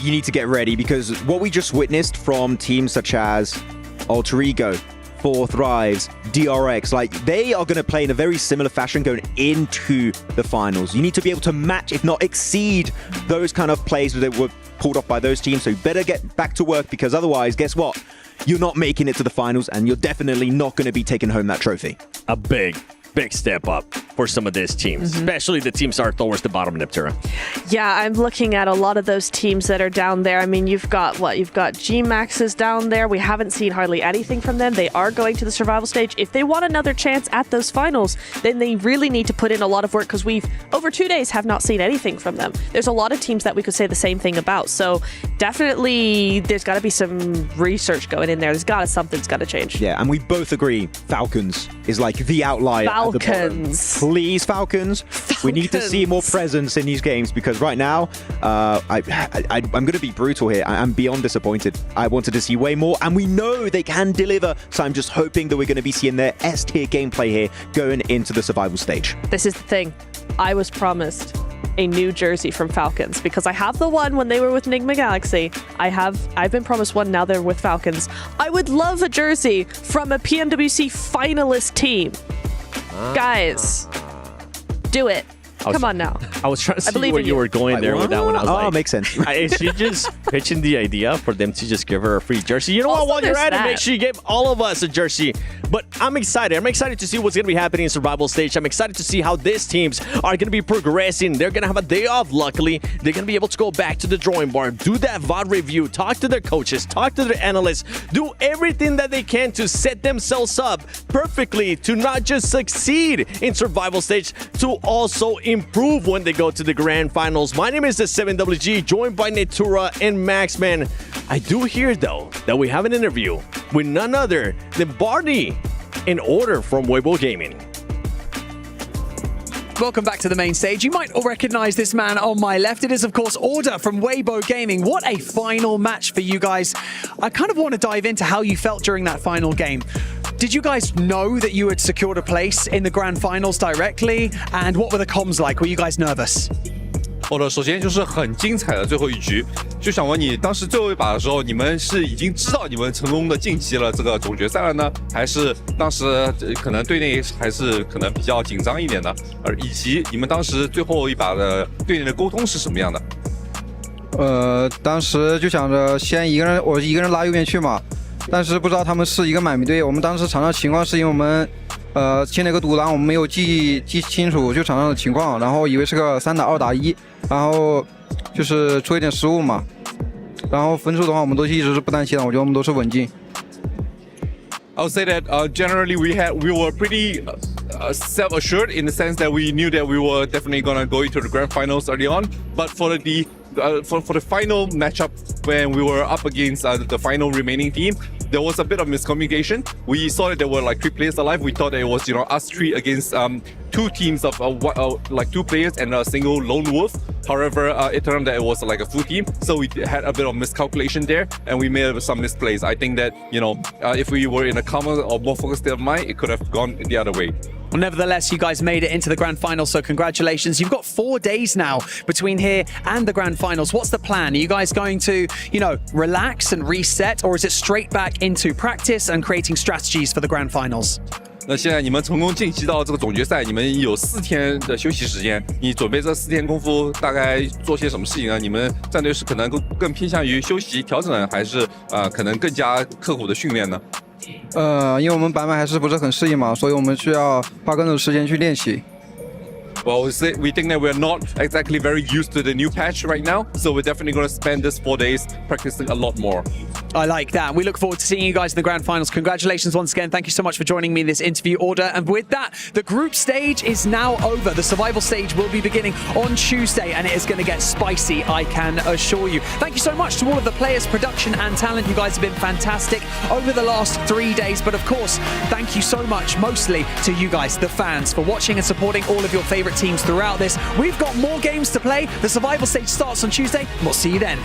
You need to get ready because what we just witnessed from teams such as Alter Ego, 4 Thrives, DRX, like they are going to play in a very similar fashion going into the finals. You need to be able to match, if not exceed, those kind of plays that were pulled off by those teams. So you better get back to work because otherwise, guess what? You're not making it to the finals and you're definitely not going to be taking home that trophy. A big step up for some of these teams, especially the teams that are towards the bottom of Neptura. Yeah, I'm looking at a lot of those teams that are down there. I mean, you've got G-Maxes down there. We haven't seen hardly anything from them. They are going to the survival stage. If they want another chance at those finals, then they really need to put in a lot of work because we've, over 2 days, have not seen anything from them. There's a lot of teams that we could say the same thing about. So definitely there's got to be some research going in there. Something's got to change. Yeah, and we both agree Falcons is like the outlier. Falcons. Please, Falcons. We need to see more presence in these games because right now, I'm going to be brutal here. I'm beyond disappointed. I wanted to see way more, and we know they can deliver. So I'm just hoping that we're going to be seeing their S-tier gameplay here going into the survival stage. This is the thing. I was promised a new jersey from Falcons because I have the one when they were with Enigma Galaxy. I've been promised one, now they're with Falcons. I would love a jersey from a PMWC finalist team. Guys, do it. Come on now. I was trying to see believe where in you you. were going there with that one. I was like, makes sense. Is she just pitching the idea for them to just give her a free jersey? You know what? Also, While you're there's at it, that. make sure you give all of us a jersey. But I'm excited. I'm excited to see what's going to be happening in survival stage. I'm excited to see how these teams are going to be progressing. They're going to have a day off, luckily. They're going to be able to go back to the drawing board, do that VOD review, talk to their coaches, talk to their analysts, do everything that they can to set themselves up perfectly to not just succeed in survival stage, to also improve when they go to the grand finals. My name is the 7WG, joined by Natura and Maxman. I do hear, though, that we have an interview with none other than Barney in order from Weibo Gaming. Welcome back to the main stage. You might all recognize this man on my left. It is, of course, Order from Weibo Gaming. What a final match for you guys. I kind of want to dive into how you felt during that final game. Did you guys know that you had secured a place in the grand finals directly? And what were the comms like? Were you guys nervous? 首先就是很精彩的最后一局，就想问你，当时最后一把的时候，你们是已经知道你们成功的晋级了这个总决赛了呢，还是当时可能队内还是可能比较紧张一点的，以及你们当时最后一把的队内的沟通是什么样的？当时就想着先我一个人拉右边去嘛，但是不知道他们是一个买迷队。我们当时场上情况是因为我们签了个独狼，我们没有记清楚就场上的情况，然后以为是个3打2打1，然后就是出一点失误嘛。然后分数的话，我们都一直是不担心的，我觉得我们都是稳进。I would say that generally we were pretty self-assured in the sense that we knew that we were definitely gonna go into the grand finals early on. But for the final matchup when we were up against the final remaining team, there was a bit of miscommunication. We saw that there were like 3 players alive. We thought that it was us 3 against 2 teams of like 2 players and a single lone wolf. However, it turned out that it was like a full team, so we had a bit of miscalculation there, and we made some misplays. I think that if we were in a calmer or more focused state of mind, it could have gone the other way. Well, nevertheless, you guys made it into the grand finals, so congratulations. You've got 4 days now between here and the grand finals. What's the plan? Are you guys going to, relax and reset, or is it straight back into practice and creating strategies for the grand finals? 那现在你们成功晋级到这个总决赛，你们有4天的休息时间。你准备这4天功夫大概做些什么事情呢？你们战队是可能更偏向于休息调整，还是可能更加刻苦的训练呢？因为我们版本还是不是很适应嘛，所以我们需要花更多的时间去练习。Well, we think that we're not exactly very used to the new patch right now, so we're definitely going to spend this 4 days practicing a lot more. I like that. We look forward to seeing you guys in the grand finals. Congratulations once again. Thank you so much for joining me in this interview, Order. And with that, the group stage is now over. The survival stage will be beginning on Tuesday, and it is going to get spicy, I can assure you. Thank you so much to all of the players, production and talent. You guys have been fantastic over the last 3 days. But of course, thank you so much, mostly to you guys, the fans, for watching and supporting all of your favorite teams throughout this. We've got more games to play. The survival stage starts on Tuesday, and we'll see you then.